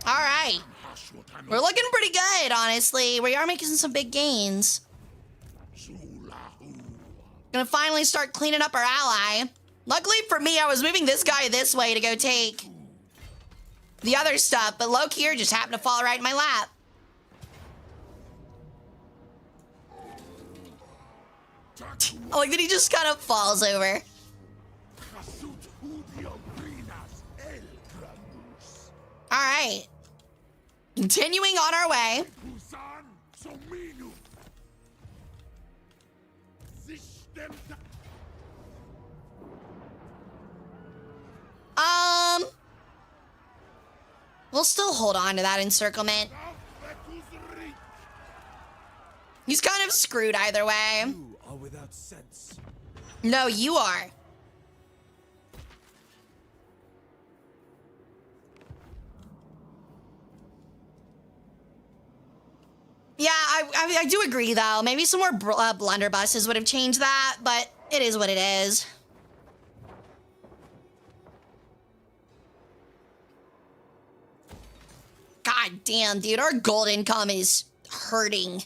All right. We're looking pretty good, honestly. We are making some big gains. Gonna finally start cleaning up our ally. Luckily for me, I was moving this guy this way to go take the other stuff, but Lokier just happened to fall right in my lap. I like that he just kind of falls over. All right. Continuing on our way. We'll still hold on to that encirclement. He's kind of screwed either way. You are without sense. No, you are. Yeah, I do agree, though. Maybe some more blunderbusses would have changed that, but it is what it is. God damn, dude. Our gold income is hurting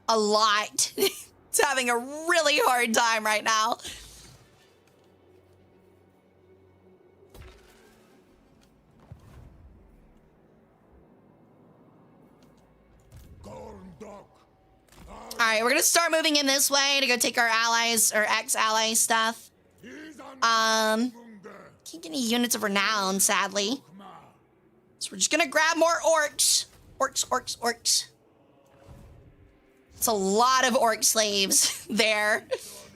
a lot. It's having a really hard time right now. All right, we're gonna start moving in this way to go take our allies or ex-ally stuff. Can't get any units of renown, sadly. So we're just gonna grab more orcs. Orcs. It's a lot of orc slaves there.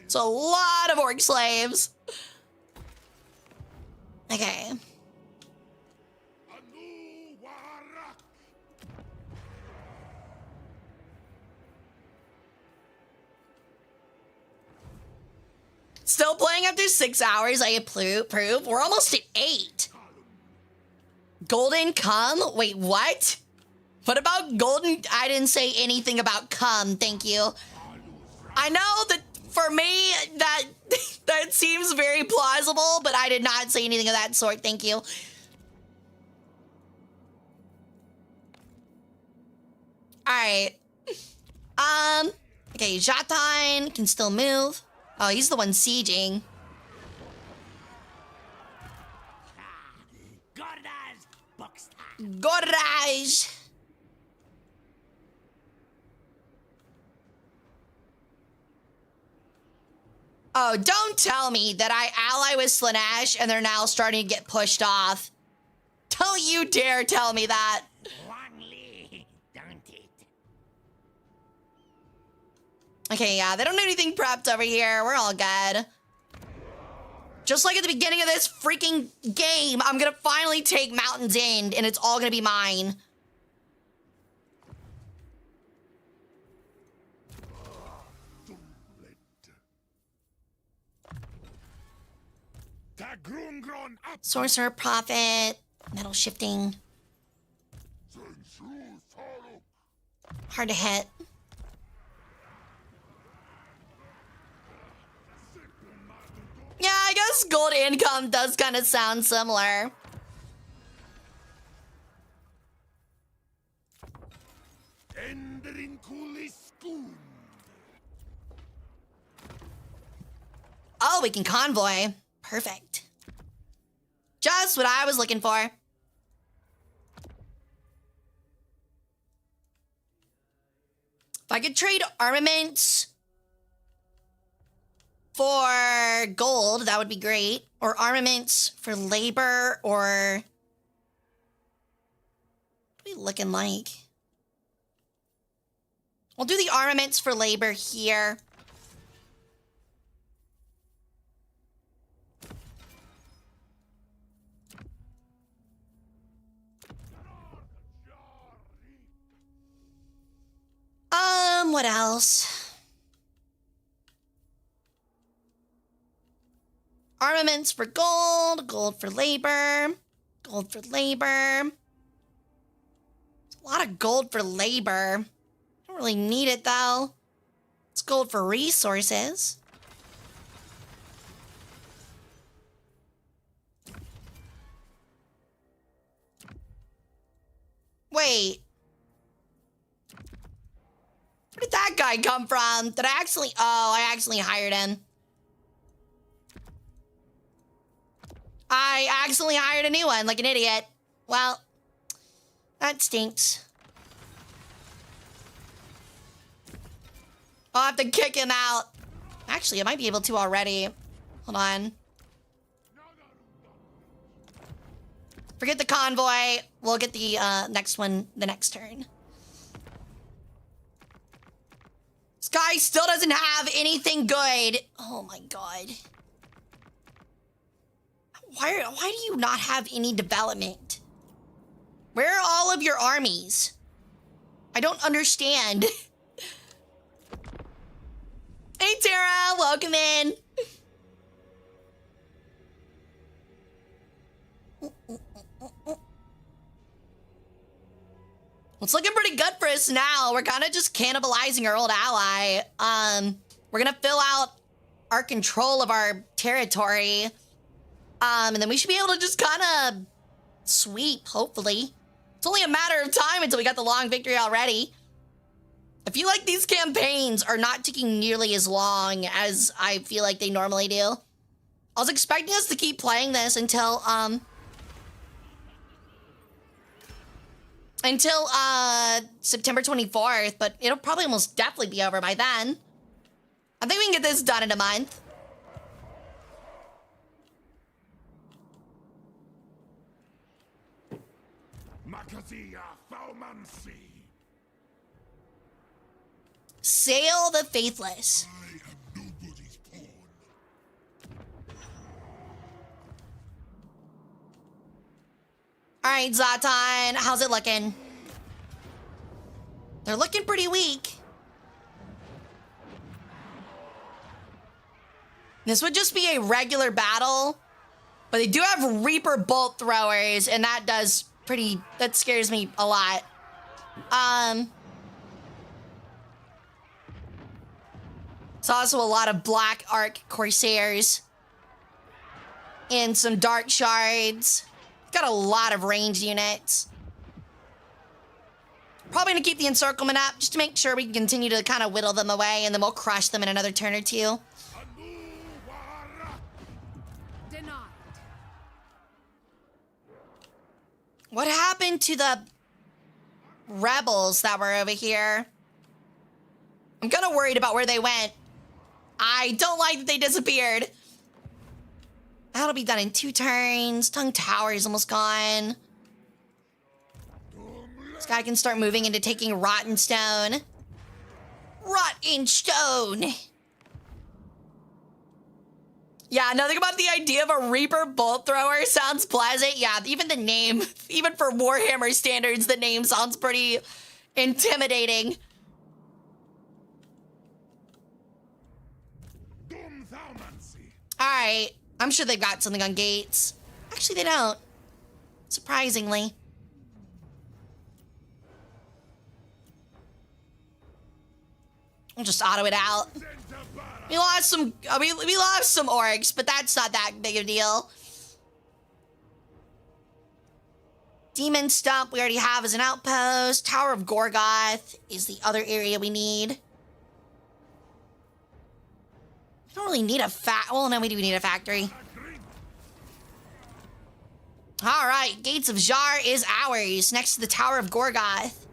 It's a lot of orc slaves. Okay. Still playing after 6 hours, I approve. We're almost at 8. Golden cum? Wait, what? What about golden? I didn't say anything about cum, thank you. I know that for me, that seems very plausible, but I did not say anything of that sort, thank you. Alright. Okay, Jatine can still move. Oh, he's the one sieging. Gorage! Oh, don't tell me that I ally with Slaanesh and they're now starting to get pushed off. Don't you dare tell me that. Okay, yeah, they don't have anything prepped over here. We're all good. Just like at the beginning of this freaking game, I'm gonna finally take Mountain's End and it's all gonna be mine. Sorcerer, Prophet, Metal Shifting. Hard to hit. Yeah, I guess gold income does kind of sound similar. Oh, we can convoy. Perfect. Just what I was looking for. If I could trade armaments for gold, that would be great. Or armaments for labor, or... What are we looking like? We'll do the armaments for labor here. What else? Armaments for gold, gold for labor, gold for labor. It's a lot of gold for labor. Don't really need it though. It's gold for resources. Wait. Where did that guy come from? Did I actually... Oh, I actually hired him. I accidentally hired a new one, like an idiot. Well, that stinks. I'll have to kick him out. Actually, I might be able to already. Hold on. Forget the convoy. We'll get the next one the next turn. This guy still doesn't have anything good. Oh my god. Why do you not have any development? Where are all of your armies? I don't understand. Hey Tara, welcome in. It's looking pretty good for us now. We're kind of just cannibalizing our old ally. We're gonna fill out our control of our territory. And then we should be able to just kind of sweep, hopefully. It's only a matter of time until we got the long victory already. I feel like these campaigns are not taking nearly as long as I feel like they normally do. I was expecting us to keep playing this until September 24th, but it'll probably almost definitely be over by then. I think we can get this done in a month. Sail the Faithless. All right, Zlatan, how's it looking? They're looking pretty weak. This would just be a regular battle, but they do have Reaper bolt throwers, and that scares me a lot. It's also a lot of Black Arc Corsairs and some Dark Shards. Got a lot of ranged units. Probably gonna keep the encirclement up just to make sure we can continue to kind of whittle them away, and then we'll crush them in another turn or two. Denied. What happened to the rebels that were over here? I'm kind of worried about where they went. I don't like that they disappeared. That'll be done in 2 turns. Tongue Tower is almost gone. This guy can start moving into taking Rotten Stone. Rotten Stone! Yeah, nothing about the idea of a Reaper bolt thrower sounds pleasant. Yeah, even the name, even for Warhammer standards, the name sounds pretty intimidating. Alright, I'm sure they've got something on gates. Actually, they don't. Surprisingly. I'll just auto it out. We lost some orcs, but that's not that big of a deal. Demon Stump we already have as an outpost. Tower of Gorgoth is the other area we need. I don't really need a well, no, we do need a factory. All right, Gates of Jar is ours, next to the Tower of Gorgoth.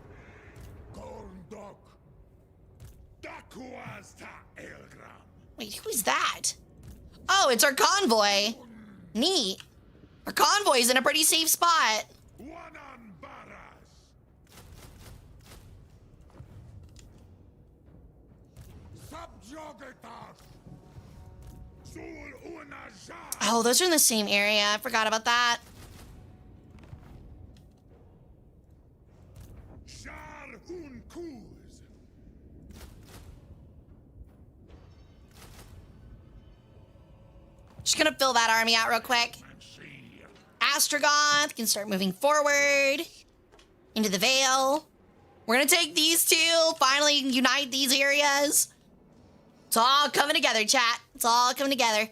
Wait, who is that? Oh, it's our convoy. Neat. Our convoy's in a pretty safe spot. Oh, those are in the same area. I forgot about that. Just gonna fill that army out real quick. Astrogoth can start moving forward into the Vale. We're gonna take these two, finally unite these areas. It's all coming together, chat. It's all coming together.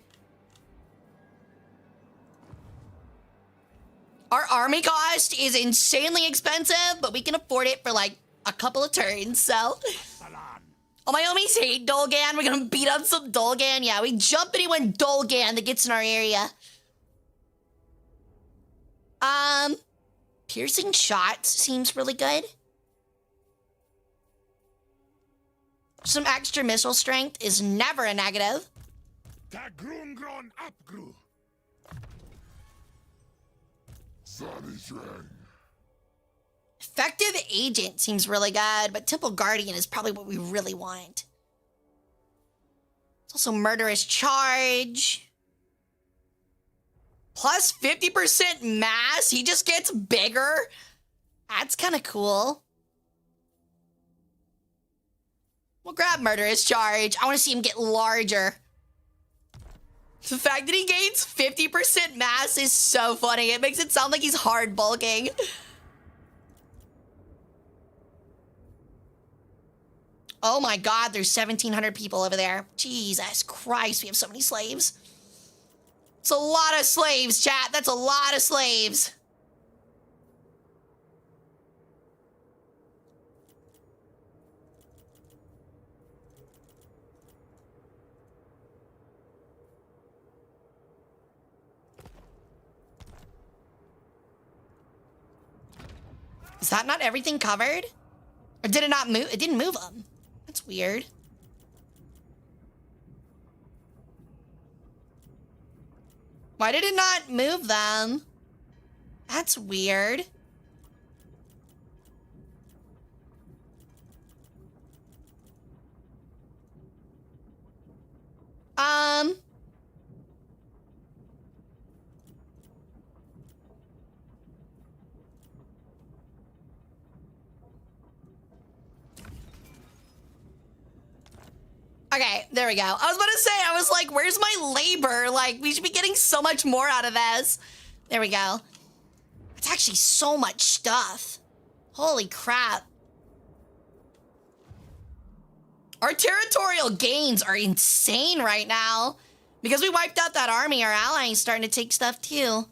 Our army cost is insanely expensive, but we can afford it for like a couple of turns, so. Oh, my homies hate Dolgan. We're gonna beat up some Dolgan. Yeah, we jump anyone Dolgan that gets in our area. Piercing shots seems really good. Some extra missile strength is never a negative. Effective Agent seems really good, but Temple Guardian is probably what we really want. It's also Murderous Charge. Plus 50% mass. He just gets bigger. That's kind of cool. We'll grab Murderous Charge. I want to see him get larger. The fact that he gains 50% mass is so funny. It makes it sound like he's hard bulking. Oh my god, there's 1,700 people over there. Jesus Christ, we have so many slaves. It's a lot of slaves, chat. That's a lot of slaves. Is that not everything covered? Or did it not move? It didn't move them. That's weird. Why did it not move them? That's weird. Okay, there we go. I was about to say, I was like, where's my labor? Like, we should be getting so much more out of this. There we go. It's actually so much stuff. Holy crap. Our territorial gains are insane right now. Because we wiped out that army, our allies starting to take stuff too.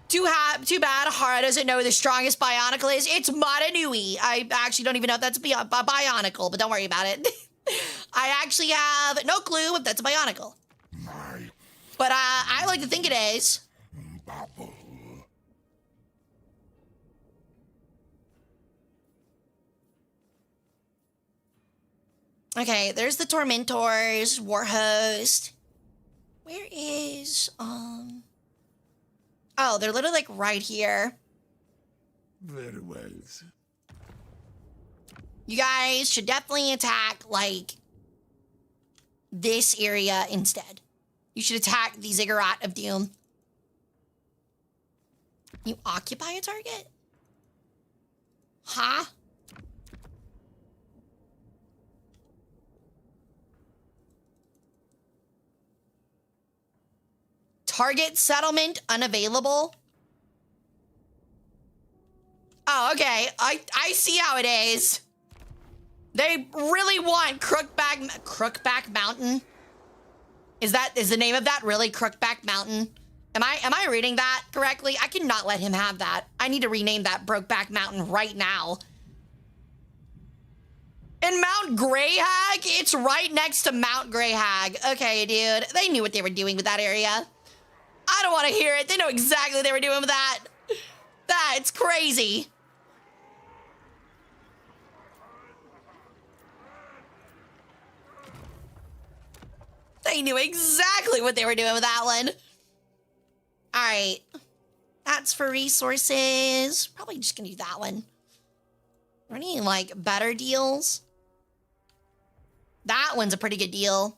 Too bad Hara doesn't know who the strongest Bionicle is. It's Maranui. I actually don't even know if that's a Bionicle, but don't worry about it. I actually have no clue if that's a Bionicle. But I like to think it is. Bubble. Okay, there's the Tormentors, Warhost. Where is, Oh, they're literally, like, right here. Very well. You guys should definitely attack, like, this area instead. You should attack the Ziggurat of Doom. You occupy a target? Huh? Target settlement unavailable. Oh, okay. I see how it is. They really want Crookback Mountain. Is the name of that really Crookback Mountain? Am I reading that correctly? I cannot let him have that. I need to rename that Brokeback Mountain right now. And Mount Greyhag? It's right next to Mount Greyhag. Okay, dude. They knew what they were doing with that area. I don't want to hear it. They know exactly what they were doing with that. That's crazy. They knew exactly what they were doing with that one. All right. That's for resources. Probably just gonna do that one. Are there any, like, better deals? That one's a pretty good deal.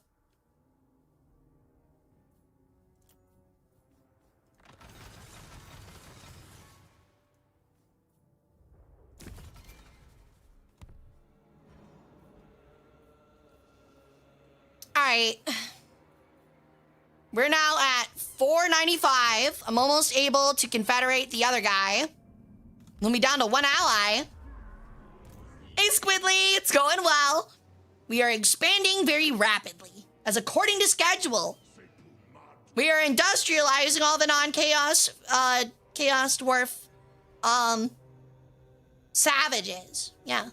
All right. We're now at 495. I'm almost able to confederate the other guy. We'll be down to one ally. Hey, Squidly, it's going well. We are expanding very rapidly, as according to schedule. We are industrializing all the non-chaos, chaos dwarf, savages. Yeah.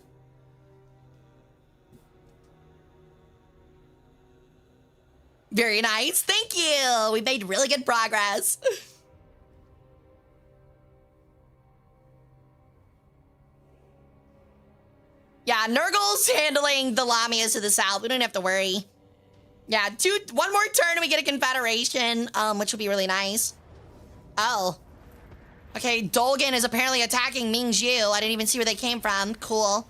Very nice. Thank you. We made really good progress. Yeah, Nurgle's handling the Lamias to the south. We don't have to worry. Yeah, one more turn and we get a confederation, which will be really nice. Oh. Okay, Dolgan is apparently attacking Mingzhu. I didn't even see where they came from. Cool.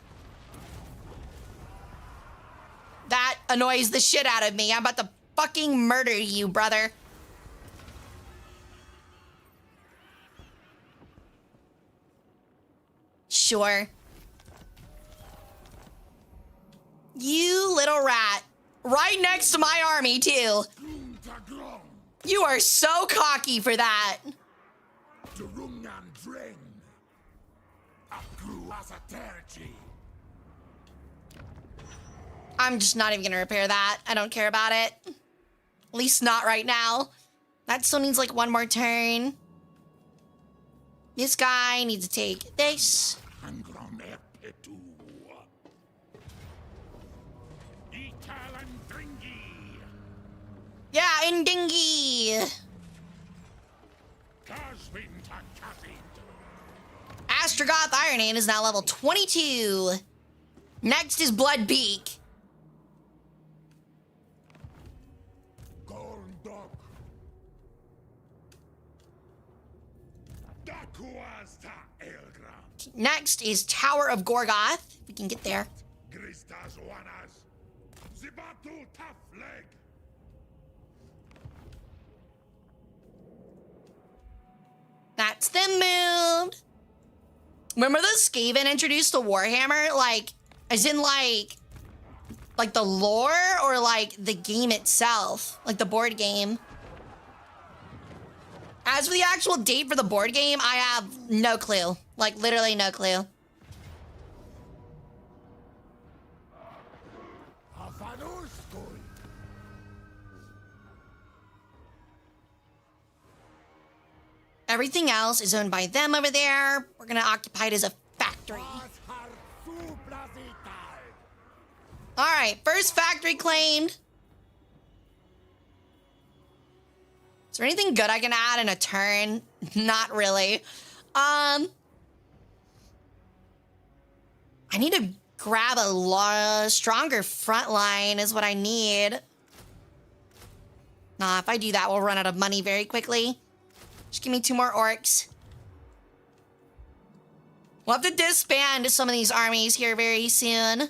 That annoys the shit out of me. I'm about to fucking murder you, brother. Sure. You little rat. Right next to my army, too. You are so cocky for that. I'm just not even gonna repair that. I don't care about it. At least not right now. That still needs like one more turn. This guy needs to take this. Yeah, in Dingy. Astrogoth Ironane is now level 22. Next is Bloodbeak. Next is Tower of Gorgoth. If we can get there. That's them moved. Remember the Skaven introduced to Warhammer? Like, as in like the lore or like the game itself? Like the board game? As for the actual date for the board game, I have no clue. Like, literally no clue. Everything else is owned by them over there. We're gonna occupy it as a factory. All right, first factory claimed. Is there anything good I can add in a turn? Not really. I need to grab a stronger front line is what I need. Nah, if I do that, we'll run out of money very quickly. Just give me 2 more orcs. We'll have to disband some of these armies here very soon.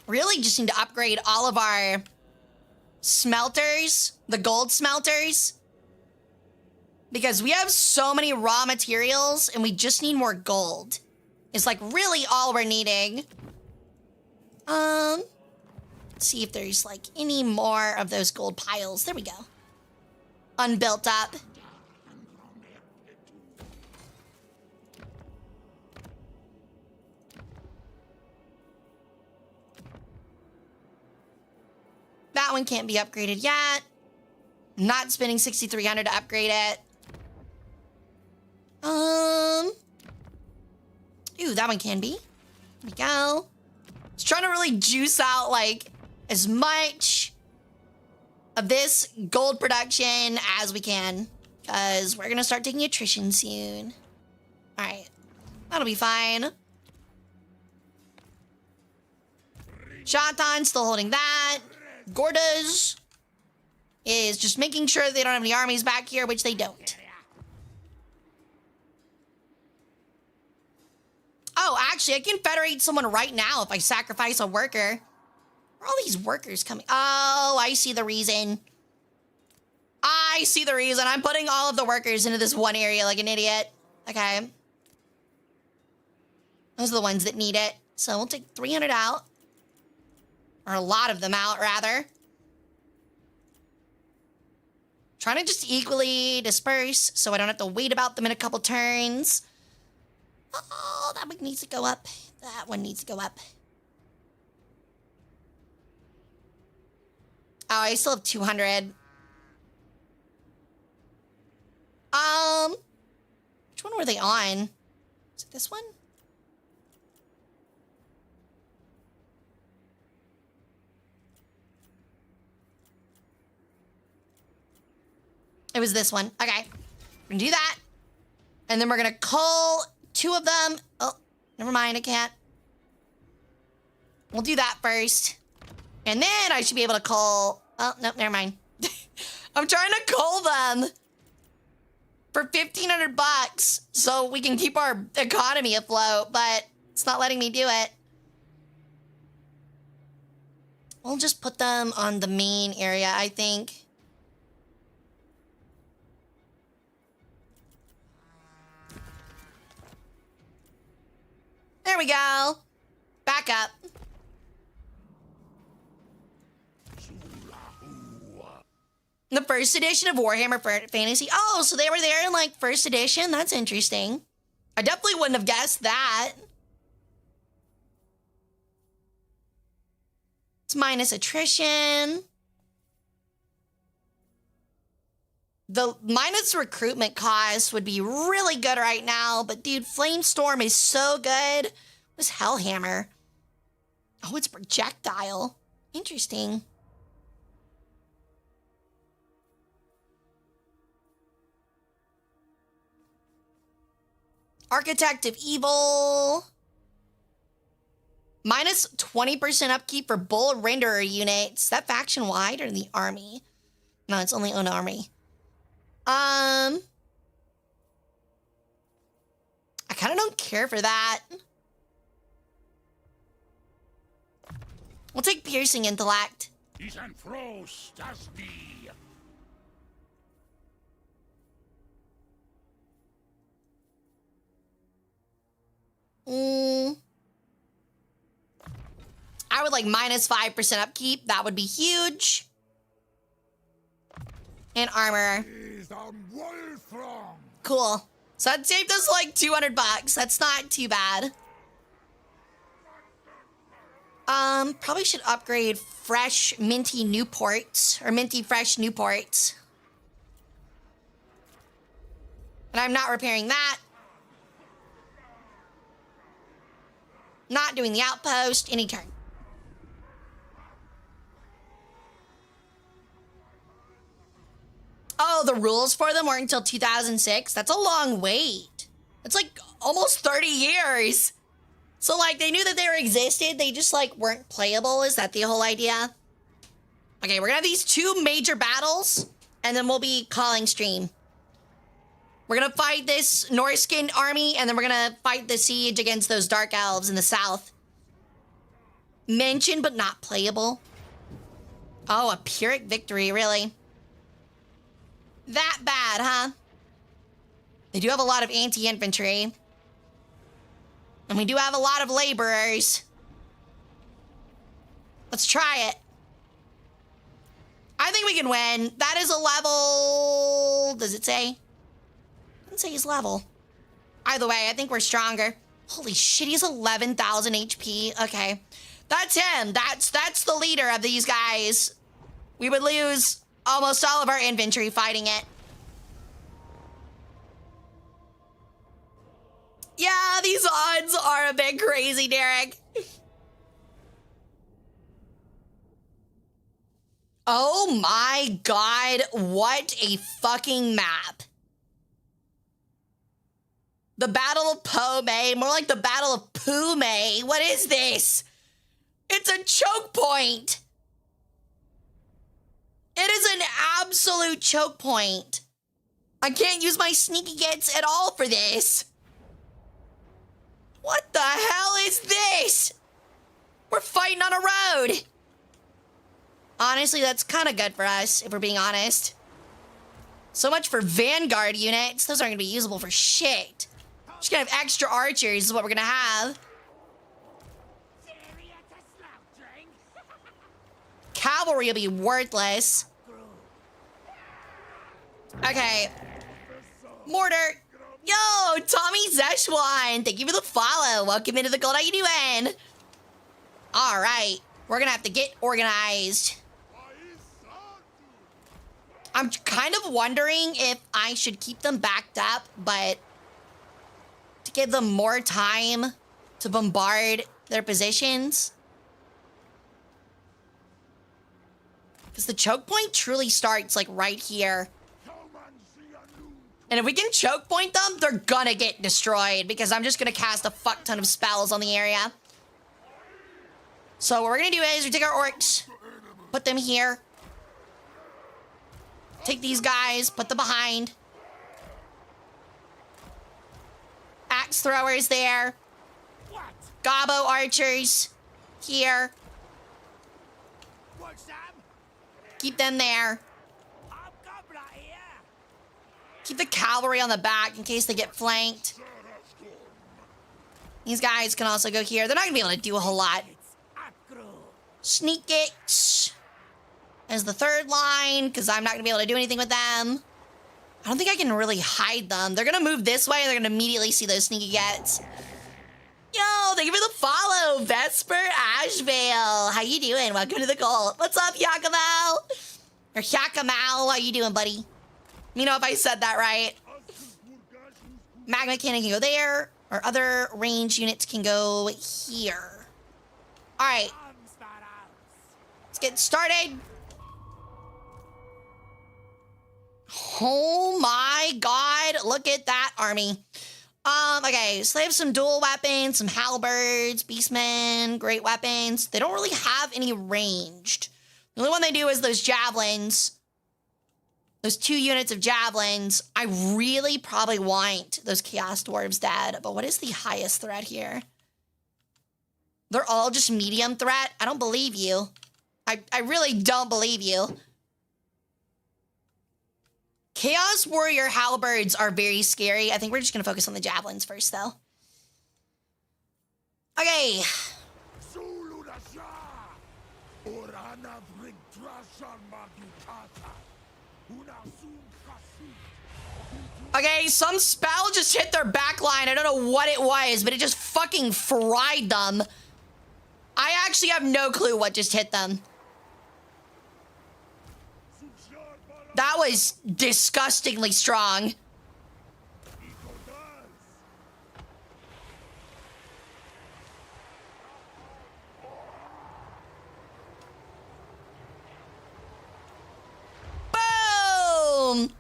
Really just need to upgrade all of our smelters, the gold smelters. Because we have so many raw materials and we just need more gold. It's like really all we're needing. Let's see if there's like any more of those gold piles. There we go. Unbuilt up. That one can't be upgraded yet. Not spending 6,300 to upgrade it. Ooh, that one can be. There we go. Just trying to really juice out like as much of this gold production as we can. Because we're gonna start taking attrition soon. Alright. That'll be fine. Shatan still holding that. Gordas is just making sure they don't have any armies back here, which they don't. Oh, actually, I can federate someone right now if I sacrifice a worker. Where are all these workers coming? Oh, I see the reason. I see the reason. I'm putting all of the workers into this one area like an idiot. Okay. Those are the ones that need it. So we'll take 300 out. Or a lot of them out, rather. Trying to just equally disperse so I don't have to wait about them in a couple turns. Oh, that one needs to go up. That one needs to go up. Oh, I still have 200. Which one were they on? Is it this one? It was this one. Okay. We're gonna do that. And then we're gonna call 2 of them. Oh, never mind, I can't. We'll do that first. And then I should be able to call... Oh, no, never mind. I'm trying to call them for 1,500 bucks so we can keep our economy afloat, but it's not letting me do it. We'll just put them on the main area, I think. There we go. Back up. The first edition of Warhammer Fantasy. Oh, so they were there in like first edition? That's interesting. I definitely wouldn't have guessed that. It's minus attrition. The minus recruitment cost would be really good right now, but dude, Flamestorm is so good. What's Hellhammer? Oh, it's projectile. Interesting. Architect of Evil. Minus 20% upkeep for Bull Renderer units. Is that faction wide or the army? No, it's only own army. I kind of don't care for that. We'll take piercing intellect. Is ein Frost das die. I would like minus 5% upkeep. That would be huge. And armor. Is am Wolfram. Cool. So that saved us like 200 bucks. That's not too bad. Probably should upgrade fresh minty Newports or minty fresh Newports. And I'm not repairing that. Not doing the outpost any turn. Oh, the rules for them weren't until 2006? That's a long wait. It's like almost 30 years. So like they knew that they existed, they just like weren't playable. Is that the whole idea? Okay, we're gonna have these 2 major battles and then we'll be calling stream. We're gonna fight this Norskin army and then we're gonna fight the siege against those dark elves in the south. Mentioned but not playable. Oh, a Pyrrhic victory, really? That bad, huh? They do have a lot of anti-infantry. And we do have a lot of laborers. Let's try it. I think we can win. That is a level... Does it say? It doesn't say his level. Either way, I think we're stronger. Holy shit, he's 11,000 HP. Okay. That's him. That's the leader of these guys. We would lose almost all of our infantry fighting it. Yeah, these odds are a bit crazy, Derek. Oh my god, what a fucking map. The Battle of Pomei, more like the Battle of Pume. What is this? It's a choke point. It is an absolute choke point. I can't use my sneaky gets at all for this. What the hell is this? We're fighting on a road. Honestly, that's kind of good for us, if we're being honest. So much for Vanguard units. Those aren't going to be usable for shit. Just gonna have extra archers is what we're gonna have. Cavalry will be worthless. Okay. Mortar. Yo, Tommy Zeshwan. Thank you for the follow. Welcome into the gold. How you doing? All right. We're gonna have to get organized. I'm kind of wondering if I should keep them backed up, but to give them more time to bombard their positions. Because the choke point truly starts like right here. And if we can choke point them, they're gonna get destroyed because I'm just gonna cast a fuck ton of spells on the area. So what we're gonna do is we take our orcs, put them here. Take these guys, put them behind. Axe throwers there. Gobbo archers here. Keep them there. Keep the cavalry on the back in case they get flanked. These guys can also go here. They're not gonna be able to do a whole lot. Sneak it as the third line, because I'm not gonna be able to do anything with them. I don't think I can really hide them. They're gonna move this way and they're gonna immediately see those sneaky gets. Yo, thank you for the follow, Vesper Ashvale. How you doing? Welcome to the cult. What's up, Yakamo? Or Yakamau, how you doing, buddy? Let me know if I said that right. Magma cannon can go there, or other range units can go here. All right. Let's get started. Oh my god, look at that army. Okay, so they have some dual weapons, some halberds, beastmen, great weapons. They don't really have any ranged. The only one they do is those javelins. Those 2 units of javelins. I really probably want those chaos dwarves dead, but what is the highest threat here? They're all just medium threat? I don't believe you. I really don't believe you. Chaos Warrior halberds are very scary. I think we're just gonna focus on the javelins first, though. Okay. Okay, some spell just hit their backline. I don't know what it was, but it just fucking fried them. I actually have no clue what just hit them. That was disgustingly strong. Boom!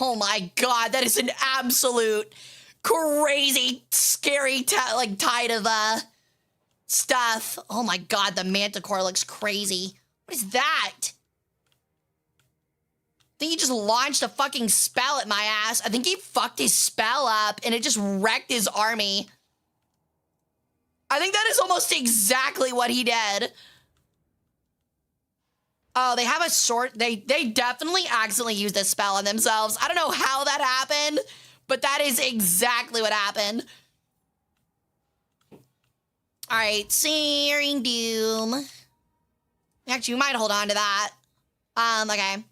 Oh my god, that is an absolute crazy, scary tide of stuff. Oh my god, the Manticore looks crazy. What is that? I think he just launched a fucking spell at my ass. I think he fucked his spell up and it just wrecked his army. I think that is almost exactly what he did. Oh, they have a sword. They definitely accidentally used this spell on themselves. I don't know how that happened, but that is exactly what happened. All right, Searing Doom. Actually, we might hold on to that. Okay.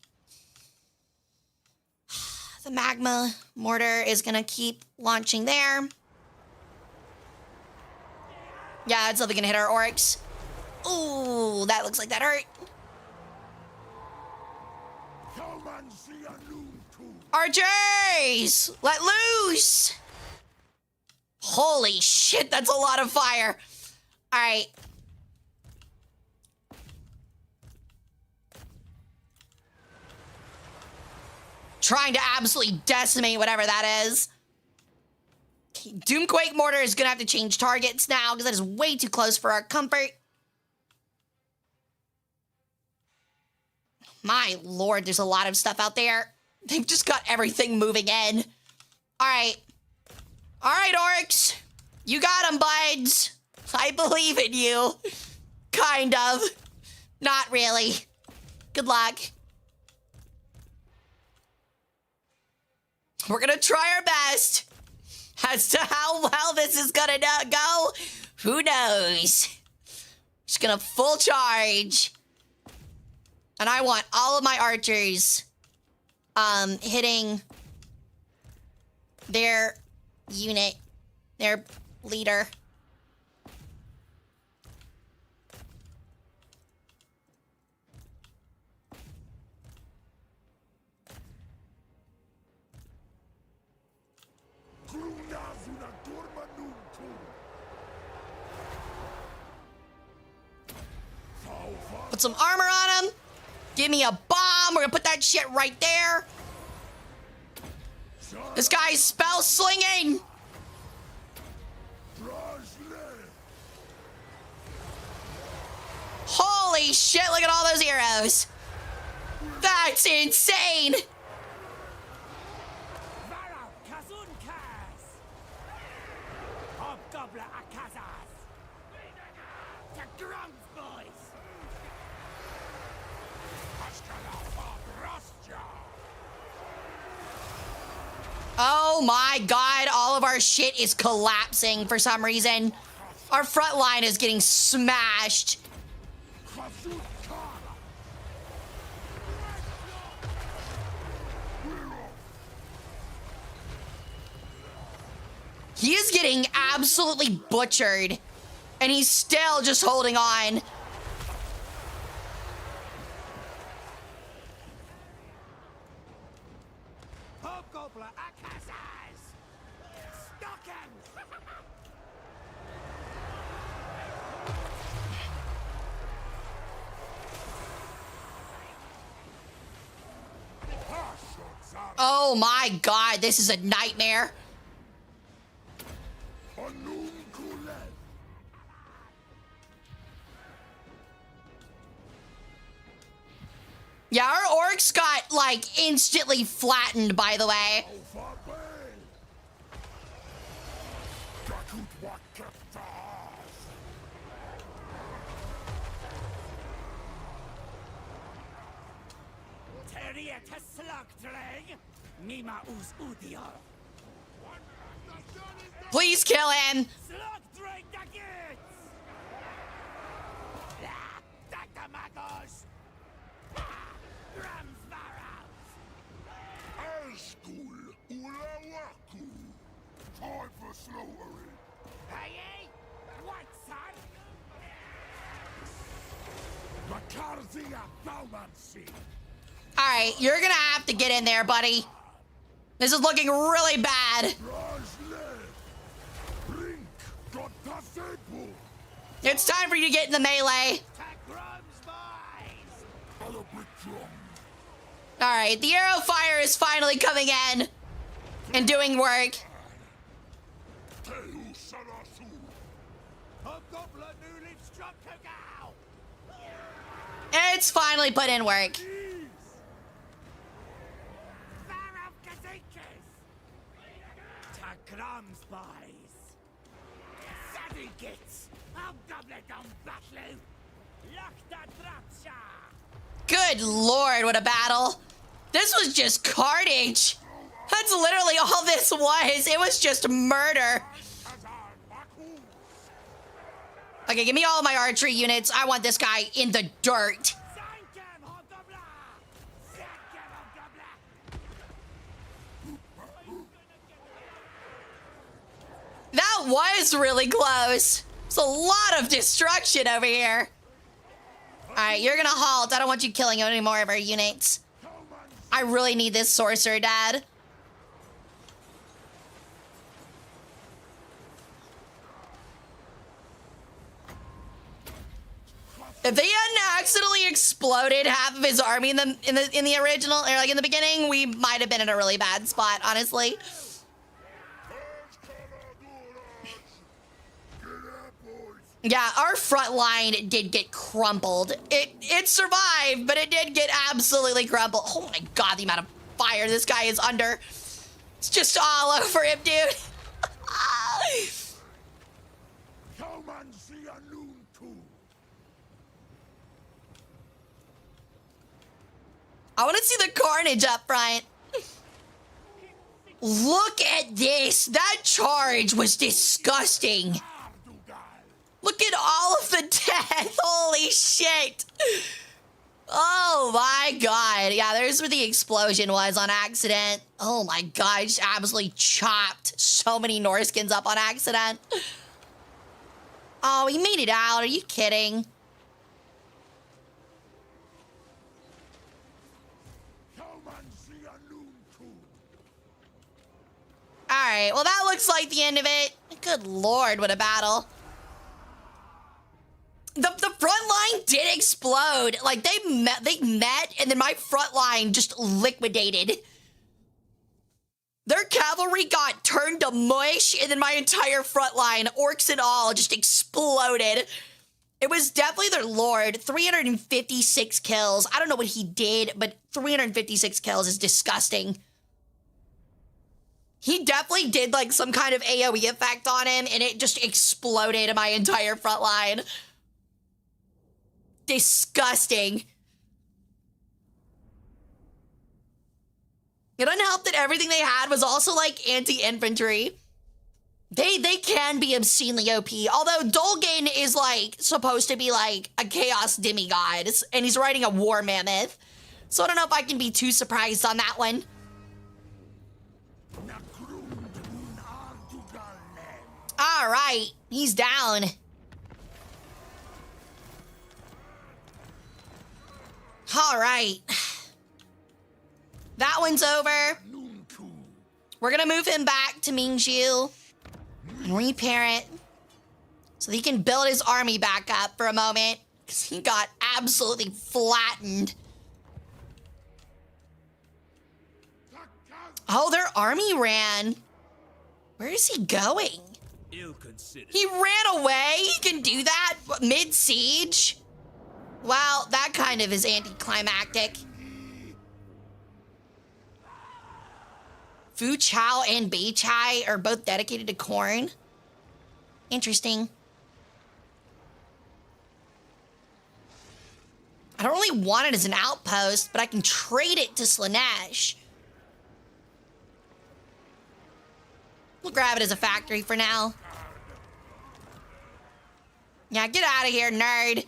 The magma mortar is gonna keep launching there. Yeah, it's definitely gonna hit our orcs. Ooh, that looks like that hurt. Archers! Let loose! Holy shit, that's a lot of fire. All right. Trying to absolutely decimate whatever that is. Doomquake Mortar is gonna have to change targets now because that is way too close for our comfort. My lord, there's a lot of stuff out there. They've just got everything moving in. All right. All right, orcs. You got them, buds. I believe in you. Kind of. Not really. Good luck. We're gonna try our best. As to how well this is gonna go, who knows? Just gonna full charge. And I want all of my archers hitting their unit, their leader. Put some armor on him. Give me a bomb. We're gonna put that shit right there. This guy's spell slinging. Holy shit, look at all those arrows. That's insane. Oh my god, all of our shit is collapsing for some reason. Our front line is getting smashed. He is getting absolutely butchered. And he's still just holding on. Oh my god, this is a nightmare. Yeah, our orcs got, like, instantly flattened, by the way. Please kill him. Ashkul Ulawaku. Time for slaughtering. Hey, what, son? Makarzia Baumansi. All right, you're gonna have to get in there, buddy. This is looking really bad. It's time for you to get in the melee. All right, the arrow fire is finally coming in and doing work. It's finally put in work. Good lord, what a battle. This was just carnage. That's literally all this was. It was just murder. Okay, give me all my archery units. I want this guy in the dirt. That was really close. It's a lot of destruction over here. All right, you're gonna halt. I don't want you killing any more of our units. I really need this sorcerer, Dad. If they hadn't accidentally exploded half of his army in the original, or like in the beginning, we might have been in a really bad spot, honestly. Yeah, our front line did get crumpled. It survived, but it did get absolutely crumpled. Oh my god, the amount of fire this guy is under. It's just all over him, dude. I want to see the carnage up front. Look at this. That charge was disgusting. Look at all of the death. Holy shit. Oh my god. Yeah, there's where the explosion was on accident. Oh my god, just absolutely chopped so many Norskins up on accident. Oh, he made it out. Are you kidding? Alright, well that looks like the end of it. Good lord, what a battle. The front line did explode. Like, they met, and then my front line just liquidated. Their cavalry got turned to mush, and then my entire front line, orcs and all, just exploded. It was definitely their lord. 356 kills. I don't know what he did, but 356 kills is disgusting. He definitely did, like, some kind of AoE effect on him, and it just exploded my entire front line. Disgusting. It doesn't help that everything they had was also, like, anti-infantry. They can be obscenely OP. Although Dolgan is, like, supposed to be, like, a chaos demigod. And he's riding a war mammoth. So I don't know if I can be too surprised on that one. All right. He's down. All right. That one's over. We're gonna move him back to Mingzhu and repair it so that he can build his army back up for a moment, because he got absolutely flattened. Oh, their army ran. Where is he going? He ran away? He can do that mid-siege? Well, that kind of is anticlimactic. Fu Chao and Bei Chai are both dedicated to corn. Interesting. I don't really want it as an outpost, but I can trade it to Slanesh. We'll grab it as a factory for now. Yeah, get out of here, nerd.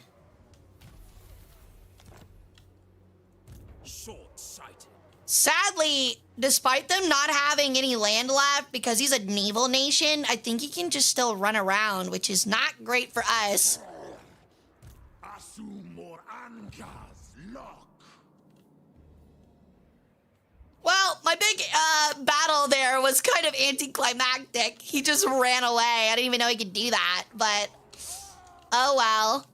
Short-sighted. Sadly, despite them not having any land left because he's a naval nation, I think he can just still run around, which is not great for us. Well, my big battle there was kind of anticlimactic. He just ran away. I didn't even know he could do that, but oh well.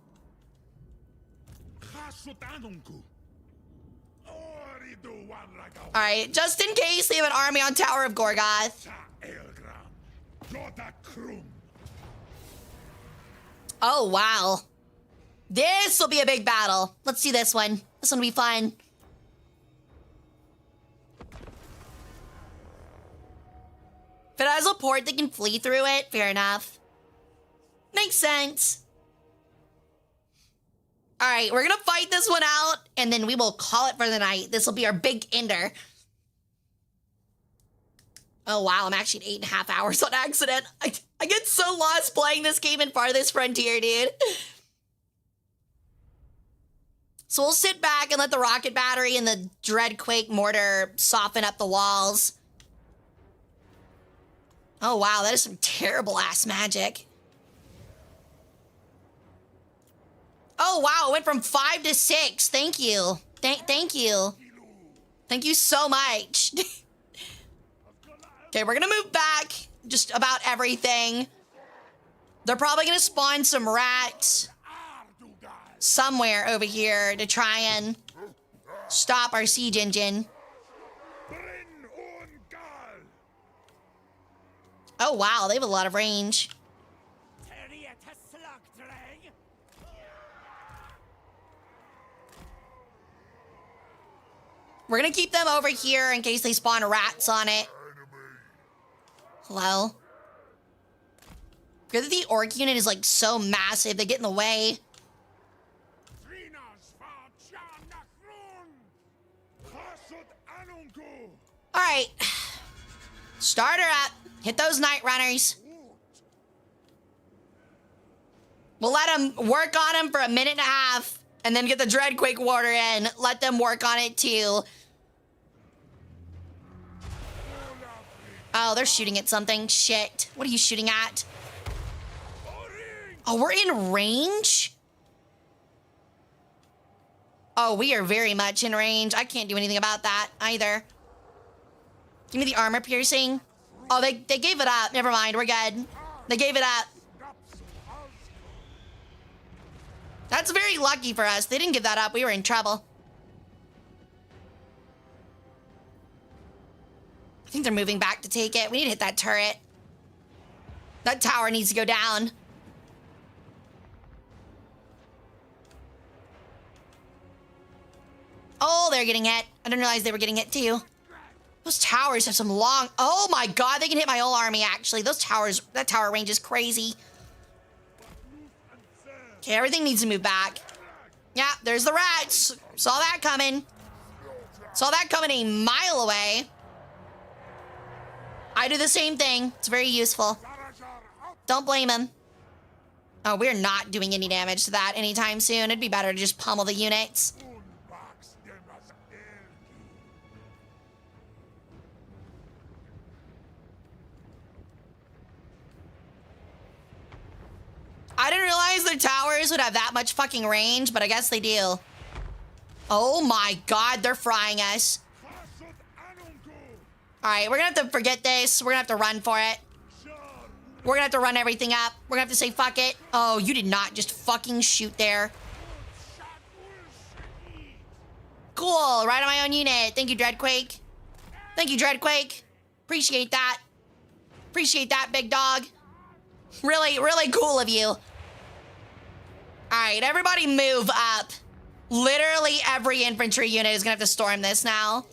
All right, just in case they have an army on Tower of Gorgoth. Oh, wow. This will be a big battle. Let's see this one. This one will be fun. If it has a port that can flee through it, fair enough. Makes sense. All right, we're gonna fight this one out, and then we will call it for the night. This will be our big ender. Oh, wow, I'm actually at 8.5 hours on accident. I get so lost playing this game in Farthest Frontier, dude. So we'll sit back and let the rocket battery and the Dreadquake mortar soften up the walls. Oh, wow, that is some terrible-ass magic. Oh, wow, it went from 5 to 6. Thank you. Thank you. Thank you so much. Okay, we're gonna move back just about everything. They're probably gonna spawn some rats somewhere over here to try and stop our siege engine. Oh, wow, they have a lot of range. We're gonna keep them over here in case they spawn rats on it. Hello? Good that the orc unit is like so massive, they get in the way. All right. Start her up. Hit those night runners. We'll let them work on them for a minute and a half and then get the Dreadquake water in. Let them work on it too. Oh, they're shooting at something. Shit. What are you shooting at? Oh, we're in range? Oh, we are very much in range. I can't do anything about that either. Give me the armor piercing. Oh, they gave it up. Never mind, we're good. They gave it up. That's very lucky for us. They didn't give that up. We were in trouble. I think they're moving back to take it. We need to hit that turret. That tower needs to go down. Oh, they're getting hit. I didn't realize they were getting hit too. Those towers have some long... Oh my god, they can hit my whole army, actually. Those towers... That tower range is crazy. Okay, everything needs to move back. Yeah, there's the rats. Saw that coming. Saw that coming a mile away. I do the same thing. It's very useful. Don't blame him. Oh, we're not doing any damage to that anytime soon. It'd be better to just pummel the units. I didn't realize their towers would have that much fucking range, but I guess they do. Oh my god, they're frying us. Alright, we're gonna have to forget this. We're gonna have to run for it. We're gonna have to run everything up. We're gonna have to say fuck it. Oh, you did not just fucking shoot there. Cool, right on my own unit. Thank you, Dreadquake. Thank you, Dreadquake. Appreciate that. Appreciate that, big dog. Really, really cool of you. All right, everybody move up. Literally every infantry unit is gonna have to storm this now.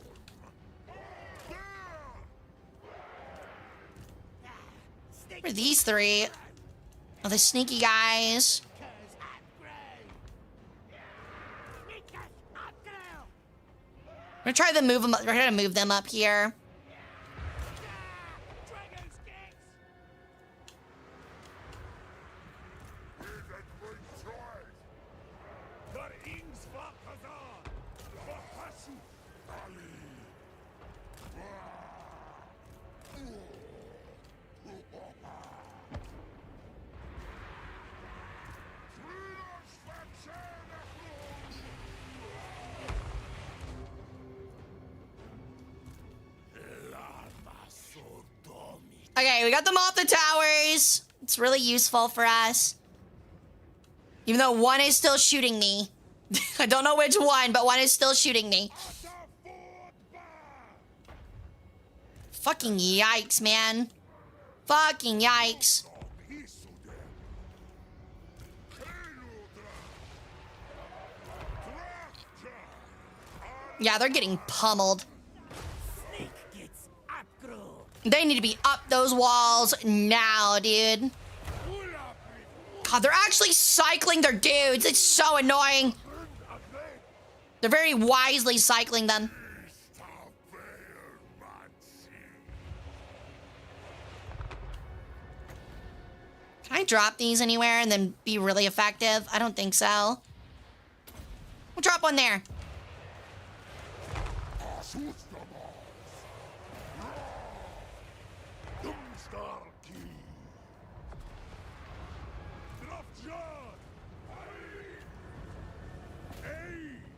Who are these three? Oh, the sneaky guys. I'm gonna try to move them. We're gonna move them up here. Okay, we got them off the towers. It's really useful for us. Even though one is still shooting me. I don't know which one, but one is still shooting me. Fucking yikes, man. Fucking yikes. Yeah, they're getting pummeled. They need to be up those walls now, dude. God, they're actually cycling their dudes. It's so annoying. They're very wisely cycling them. Can I drop these anywhere and then be really effective? I don't think so. We'll drop one there.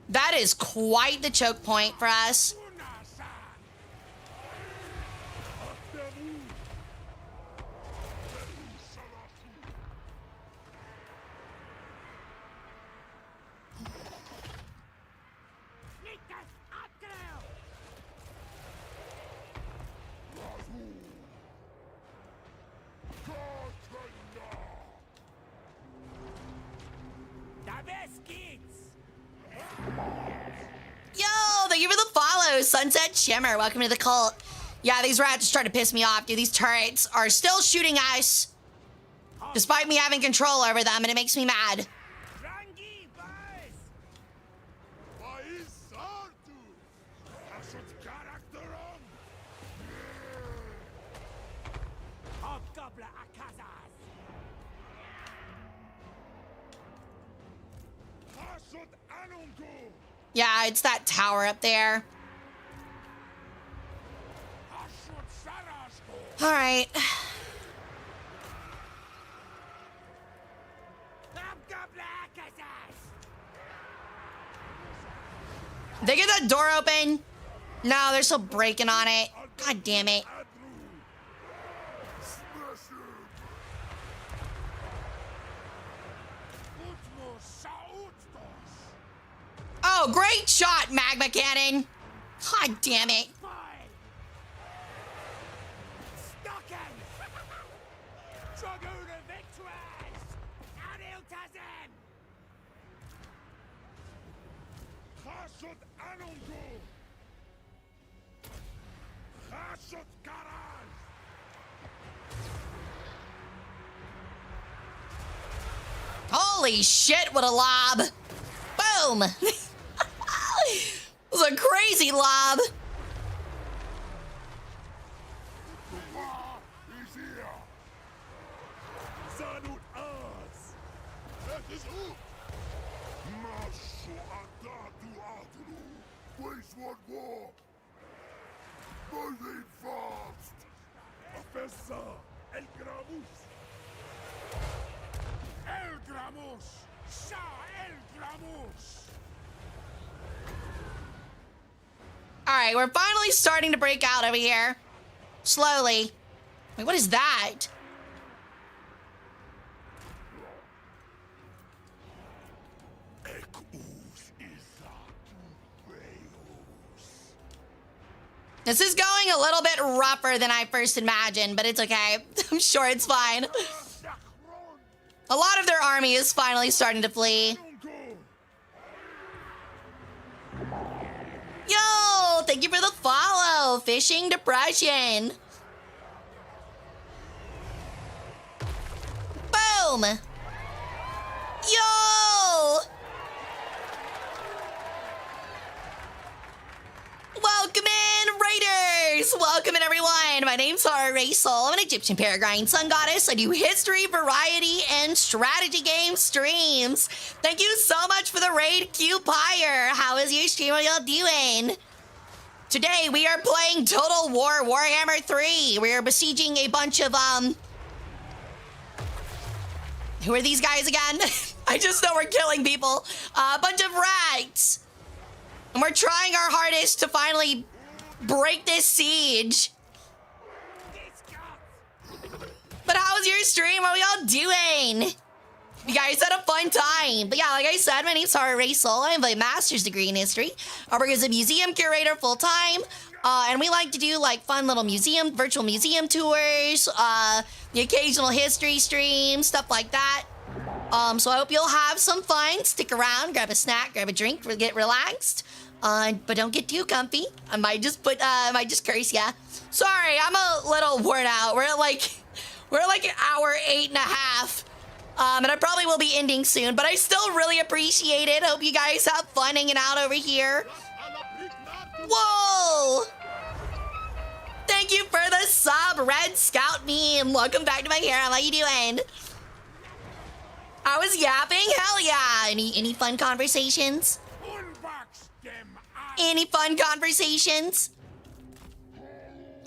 That is quite the choke point for us. Sunset Shimmer, welcome to the cult. Yeah, these rats are trying to piss me off, dude. These turrets are still shooting us, despite me having control over them, and it makes me mad. Yeah, it's that tower up there. All right. They get that door open. No, they're still breaking on it. God damn it. Oh, great shot, Magma Cannon. God damn it. Holy shit, what a lob. Boom. It was a crazy lob. All right, we're finally starting to break out over here. Slowly. Wait, what is that? This is going a little bit rougher than I first imagined, but it's okay. I'm sure it's fine. A lot of their army is finally starting to flee. Yo, thank you for the follow. Fishing Depression. Boom. Yo. Welcome in, Raiders! Welcome in, everyone. My name's Hara Rae Sol. I'm an Egyptian Peregrine Sun Goddess. I do history, variety, and strategy game streams. Thank you so much for the raid, Q-Pyre. How is your stream? What y'all doing? Today, we are playing Total War Warhammer 3. We are besieging a bunch of, who are these guys again? I just know we're killing people. A bunch of rats. And we're trying our hardest to finally break this siege. But how was your stream? What are we all doing? You guys had a fun time. But yeah, like I said, my name's Hara Rae Sol. I have a master's degree in history. I work as a museum curator full time. And we like to do like fun little virtual museum tours, the occasional history stream, stuff like that. So I hope you'll have some fun. Stick around, grab a snack, grab a drink, get relaxed. But don't get too comfy. I might just curse ya. Sorry, I'm a little worn out. We're at like hour 8.5. And I probably will be ending soon, but I still really appreciate it. Hope you guys have fun hanging out over here. Whoa! Thank you for the sub, Red Scout meme. Welcome back to my harem. How you doing? I was yapping? Hell yeah. Any fun conversations? Any fun conversations?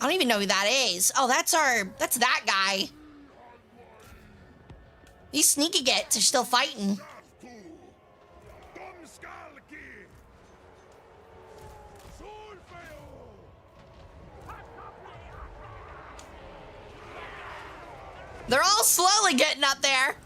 I don't even know who that is. Oh, that's that guy. These sneaky gets are still fighting. They're all slowly getting up there.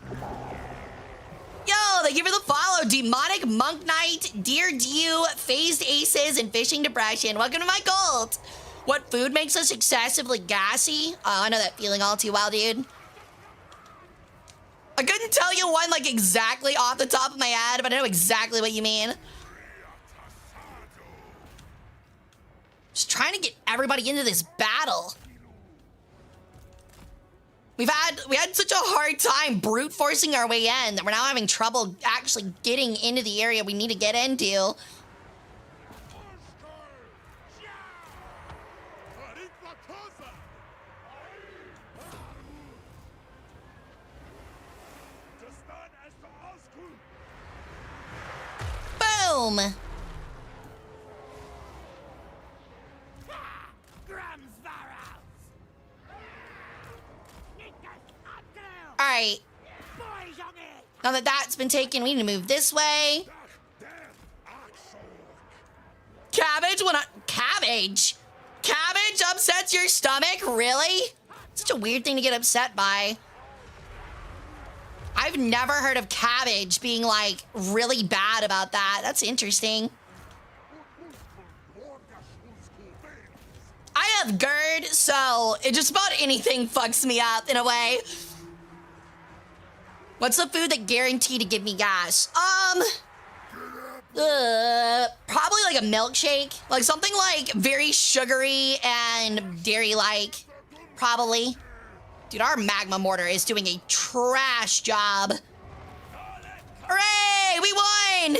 Yo, thank you for the follow. Demonic Monk Knight, Dear Dew, Phased Aces, and Fishing Depression. Welcome to my cult. What food makes us excessively gassy? Oh, I know that feeling all too well, dude. I couldn't tell you one like exactly off the top of my head, but I know exactly what you mean. Just trying to get everybody into this battle. We had such a hard time brute forcing our way in that we're now having trouble actually getting into the area we need to get into. Boom! Alright. Now that that's been taken, we need to move this way. Cabbage? Cabbage? Cabbage upsets your stomach? Really? Such a weird thing to get upset by. I've never heard of cabbage being, like, really bad about that. That's interesting. I have GERD, so just about anything fucks me up in a way. What's the food that guaranteed to give me gas? Probably like a milkshake. Like something like very sugary and dairy-like. Probably. Dude, our magma mortar is doing a trash job. Hooray! We won!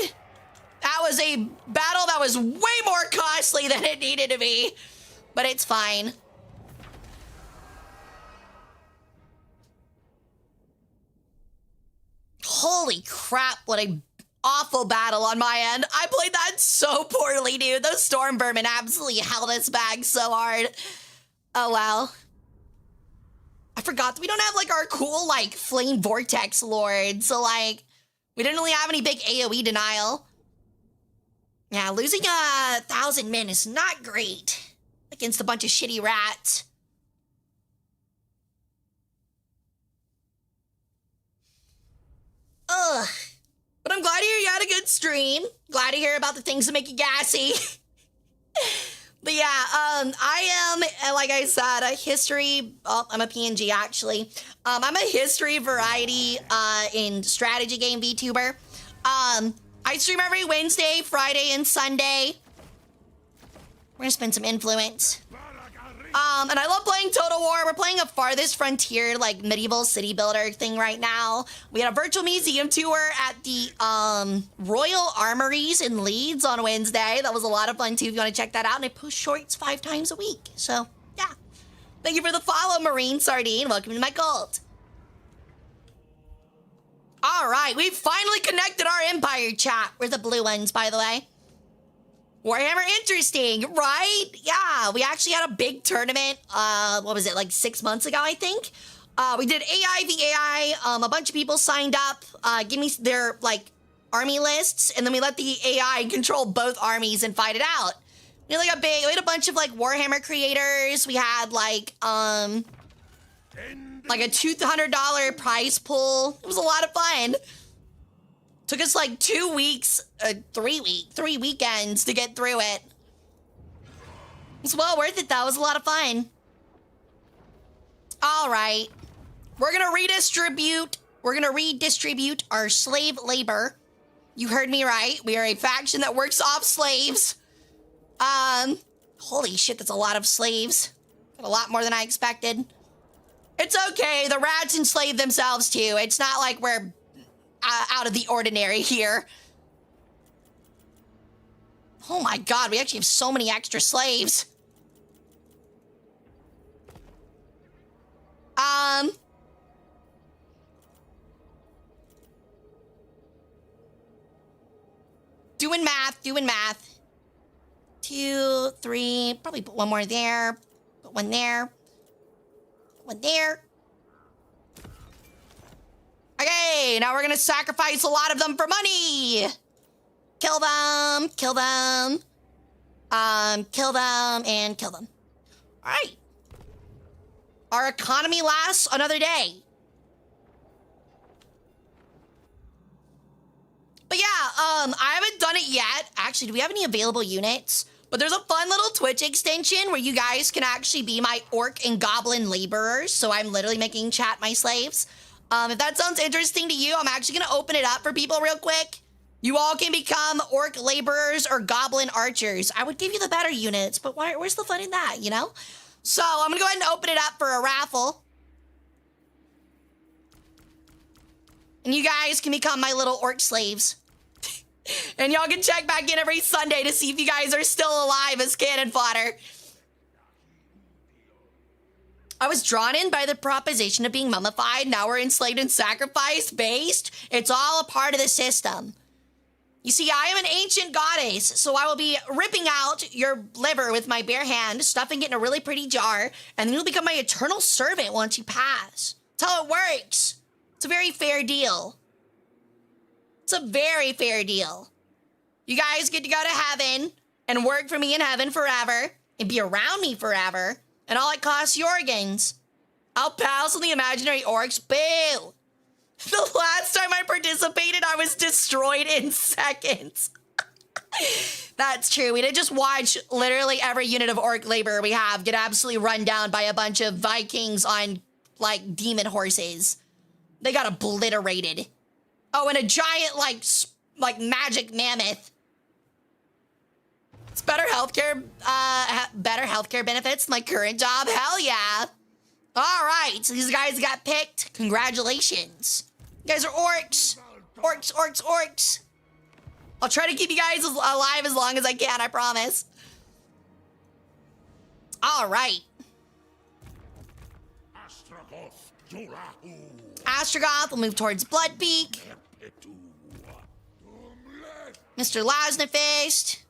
That was a battle that was way more costly than it needed to be. But it's fine. Holy crap, what a awful battle on my end. I played that so poorly, dude. Those storm vermin absolutely held us back so hard. Oh, well. I forgot that we don't have, like, our cool, like, flame vortex lord. So, like, we didn't really have any big AoE denial. Yeah, losing 1,000 men is not great against a bunch of shitty rats. Ugh. But I'm glad to hear you had a good stream. Glad to hear about the things that make you gassy. But yeah, I am, like I said, a history, I'm a PNG actually. I'm a history variety in strategy game VTuber. I stream every Wednesday, Friday, and Sunday. We're gonna spend some influence. And I love playing Total War. We're playing a Farthest Frontier, like, medieval city builder thing right now. We had a virtual museum tour at the Royal Armories in Leeds on Wednesday. That was a lot of fun, too, if you want to check that out. And I post shorts 5 times a week. So, yeah. Thank you for the follow, Marine Sardine. Welcome to my cult. All right, we've finally connected our Empire chat. Where's the blue ones, by the way? Warhammer, interesting, right? Yeah, we actually had a big tournament, what was it, like 6 months ago, I think? We did AI v AI, a bunch of people signed up, give me their, like, army lists, and then we let the AI control both armies and fight it out. We had, like, we had a bunch of, like, Warhammer creators, we had, like a $200 prize pool. It was a lot of fun. Took us like 2 weeks, 3 weekends to get through it. It's well worth it though, it was a lot of fun. All right, we're gonna redistribute our slave labor. You heard me right, we are a faction that works off slaves. Holy shit, that's a lot of slaves. A lot more than I expected. It's okay, the rats enslave themselves too. It's not like we're out of the ordinary here. Oh my god, we actually have so many extra slaves. Doing math. 2, 3, probably put one more there. Put one there. One there. Okay, now we're gonna sacrifice a lot of them for money. Kill them, kill them. Kill them, and kill them. All right. Our economy lasts another day. But yeah, I haven't done it yet. Actually, do we have any available units? But there's a fun little Twitch extension where you guys can actually be my orc and goblin laborers. So I'm literally making chat my slaves. If that sounds interesting to you, I'm actually going to open it up for people real quick. You all can become orc laborers or goblin archers. I would give you the better units, but where's the fun in that, you know? So I'm going to go ahead and open it up for a raffle. And you guys can become my little orc slaves. And y'all can check back in every Sunday to see if you guys are still alive as cannon fodder. I was drawn in by the proposition of being mummified. Now we're enslaved and sacrificed based. It's all a part of the system. You see, I am an ancient goddess, so I will be ripping out your liver with my bare hand, stuffing it in a really pretty jar, and then you'll become my eternal servant once you pass. That's how it works. It's a very fair deal. It's a very fair deal. You guys get to go to heaven and work for me in heaven forever and be around me forever, and all it costs you organs. I'll pass on the imaginary orcs. Boo! The last time I participated, I was destroyed in seconds. That's true. We did just watch literally every unit of orc labor we have get absolutely run down by a bunch of Vikings on, like, demon horses. They got obliterated. Oh, and a giant, like magic mammoth. It's better healthcare benefits than my current job. Hell yeah. All right, so these guys got picked. Congratulations. You guys are orcs. Orcs, orcs, orcs. I'll try to keep you guys alive as long as I can, I promise. All right. Astrogoth will move towards Bloodbeak. Mr. Lasnafist,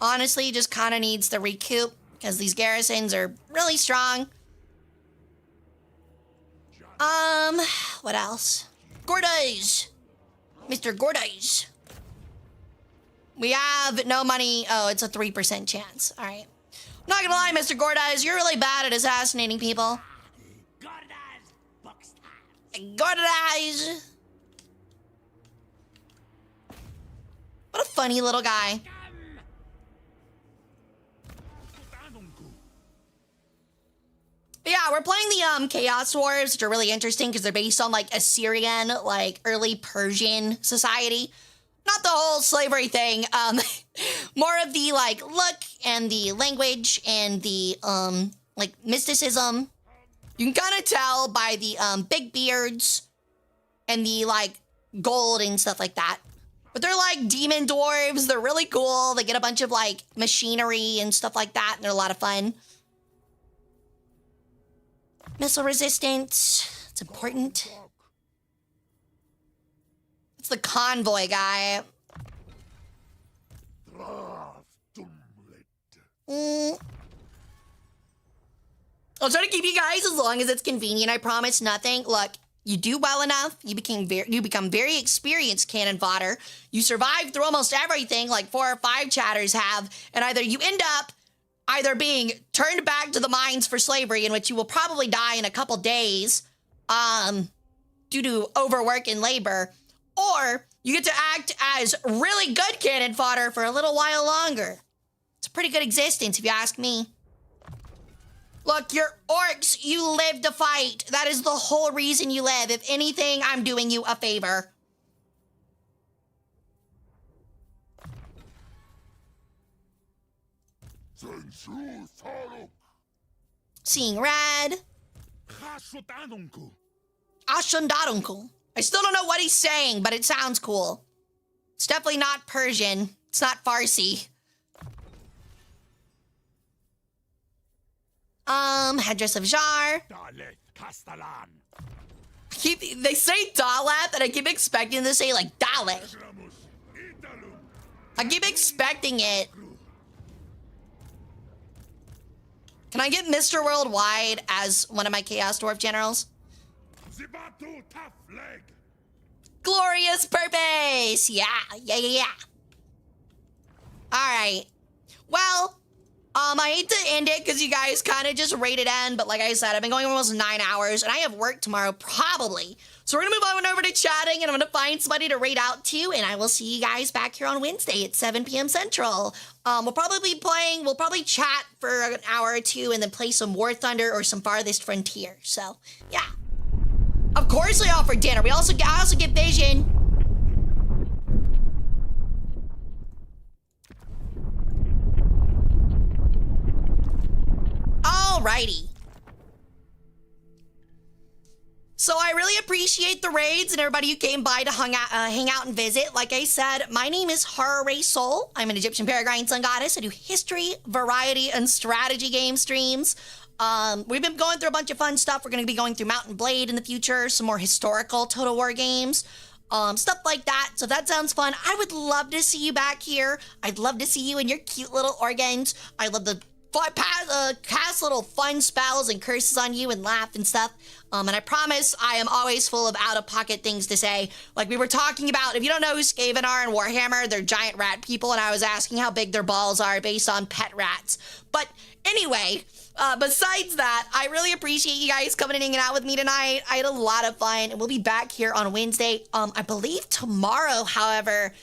honestly, just kind of needs to recoup because these garrisons are really strong. What else? Gordies. Mr. Gordies. We have no money. Oh, it's a 3% chance. All right. I'm not gonna lie, Mr. Gordies, you're really bad at assassinating people. Gordies. What a funny little guy. But yeah, we're playing the Chaos Wars, which are really interesting because they're based on like Assyrian, like early Persian society. Not the whole slavery thing. More of the like look and the language and the like mysticism. You can kind of tell by the big beards and the like gold and stuff like that. But they're like demon dwarves. They're really cool. They get a bunch of like machinery and stuff like that, and they're a lot of fun. Missile resistance. It's important. It's the convoy guy. I'll try to keep you guys as long as it's convenient. I promise nothing. Look, you do well enough. You become very experienced cannon fodder. You survive through almost everything, like 4 or 5 chatters have, and either you end up either being turned back to the mines for slavery, in which you will probably die in a couple days, due to overwork and labor, or you get to act as really good cannon fodder for a little while longer. It's a pretty good existence, if you ask me. Look, you're orcs. You live to fight. That is the whole reason you live. If anything, I'm doing you a favor. Seeing red. Ashundarunku. I still don't know what he's saying, but it sounds cool. It's definitely not Persian. It's not Farsi. Headdress of Jar. They say Daleth, and I keep expecting them to say like Daleth. I keep expecting it. Can I get Mr. Worldwide as one of my Chaos Dwarf generals? Glorious purpose! Yeah. Alright. Well, I hate to end it because you guys kind of just rated end, but like I said, I've been going almost 9 hours, and I have work tomorrow, probably. So we're gonna move on over to chatting, and I'm gonna find somebody to rate out to, and I will see you guys back here on Wednesday at 7 p.m. Central. We'll probably chat for an hour or two, and then play some War Thunder or some Farthest Frontier. So, yeah. Of course I offer dinner. I also get vision. Alrighty. So I really appreciate the raids and everybody who came by to hang out and visit. Like I said, my name is Hara Rae Sol. I'm an Egyptian Peregrine Sun Goddess. I do history, variety, and strategy game streams. We've been going through a bunch of fun stuff. We're going to be going through Mountain Blade in the future, some more historical Total War games, stuff like that. So if that sounds fun, I would love to see you back here. I'd love to see you in your cute little organs. I love to cast little fun spells and curses on you and laugh and stuff. And I promise I am always full of out-of-pocket things to say. Like we were talking about, if you don't know who Skaven are in Warhammer, they're giant rat people, and I was asking how big their balls are based on pet rats. But anyway, besides that, I really appreciate you guys coming and hanging out with me tonight. I had a lot of fun, and we'll be back here on Wednesday. I believe tomorrow, however,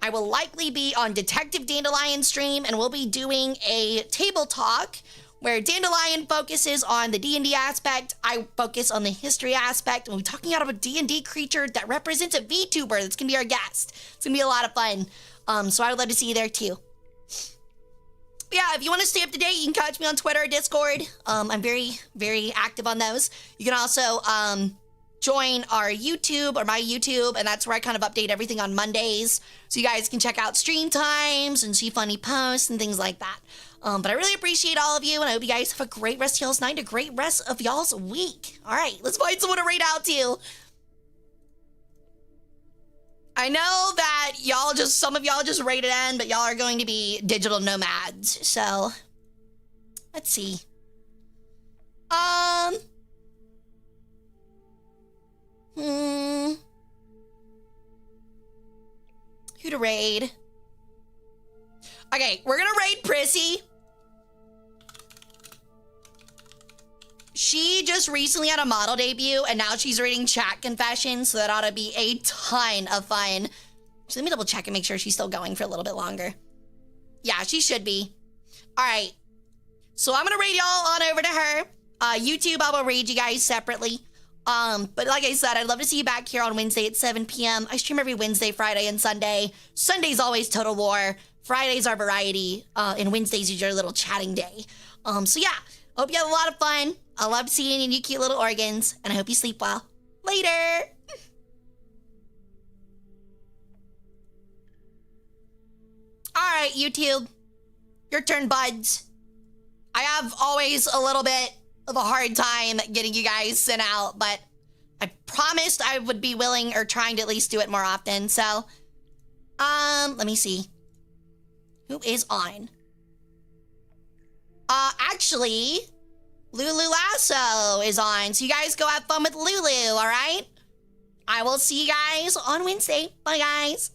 I will likely be on Detective Dandelion's stream, and we'll be doing a table talk where Dandelion focuses on the D&D aspect, I focus on the history aspect, and we'll be talking about a D&D creature that represents a VTuber that's going to be our guest. It's going to be a lot of fun. So I would love to see you there too. Yeah, if you want to stay up to date, you can catch me on Twitter or Discord. I'm very, very active on those. You can also join our YouTube or my YouTube, and that's where I kind of update everything on Mondays. So you guys can check out stream times and see funny posts and things like that. But I really appreciate all of you, and I hope you guys have a great rest of y'all's night, a great rest of y'all's week. All right, let's find someone to raid out to. I know that some of y'all just rated in, but y'all are going to be digital nomads. So, let's see. Who to raid? Okay, we're gonna raid Prissy. She just recently had a model debut, and now she's reading chat confessions, so that ought to be a ton of fun. So let me double check and make sure she's still going for a little bit longer. Yeah, she should be. All right. So I'm going to raid y'all on over to her. YouTube, I will raid you guys separately. But like I said, I'd love to see you back here on Wednesday at 7 p.m. I stream every Wednesday, Friday, and Sunday. Sunday's always Total War. Fridays are variety. And Wednesdays is your little chatting day. So yeah. Hope you have a lot of fun. I love seeing you cute little organs, and I hope you sleep well. Later! Alright, YouTube. Your turn, buds. I have always a little bit of a hard time getting you guys sent out, but I promised I would be willing or trying to at least do it more often, so... let me see. Who is on? Actually, Lulu Lasso is on, so you guys go have fun with Lulu, alright? I will see you guys on Wednesday. Bye, guys.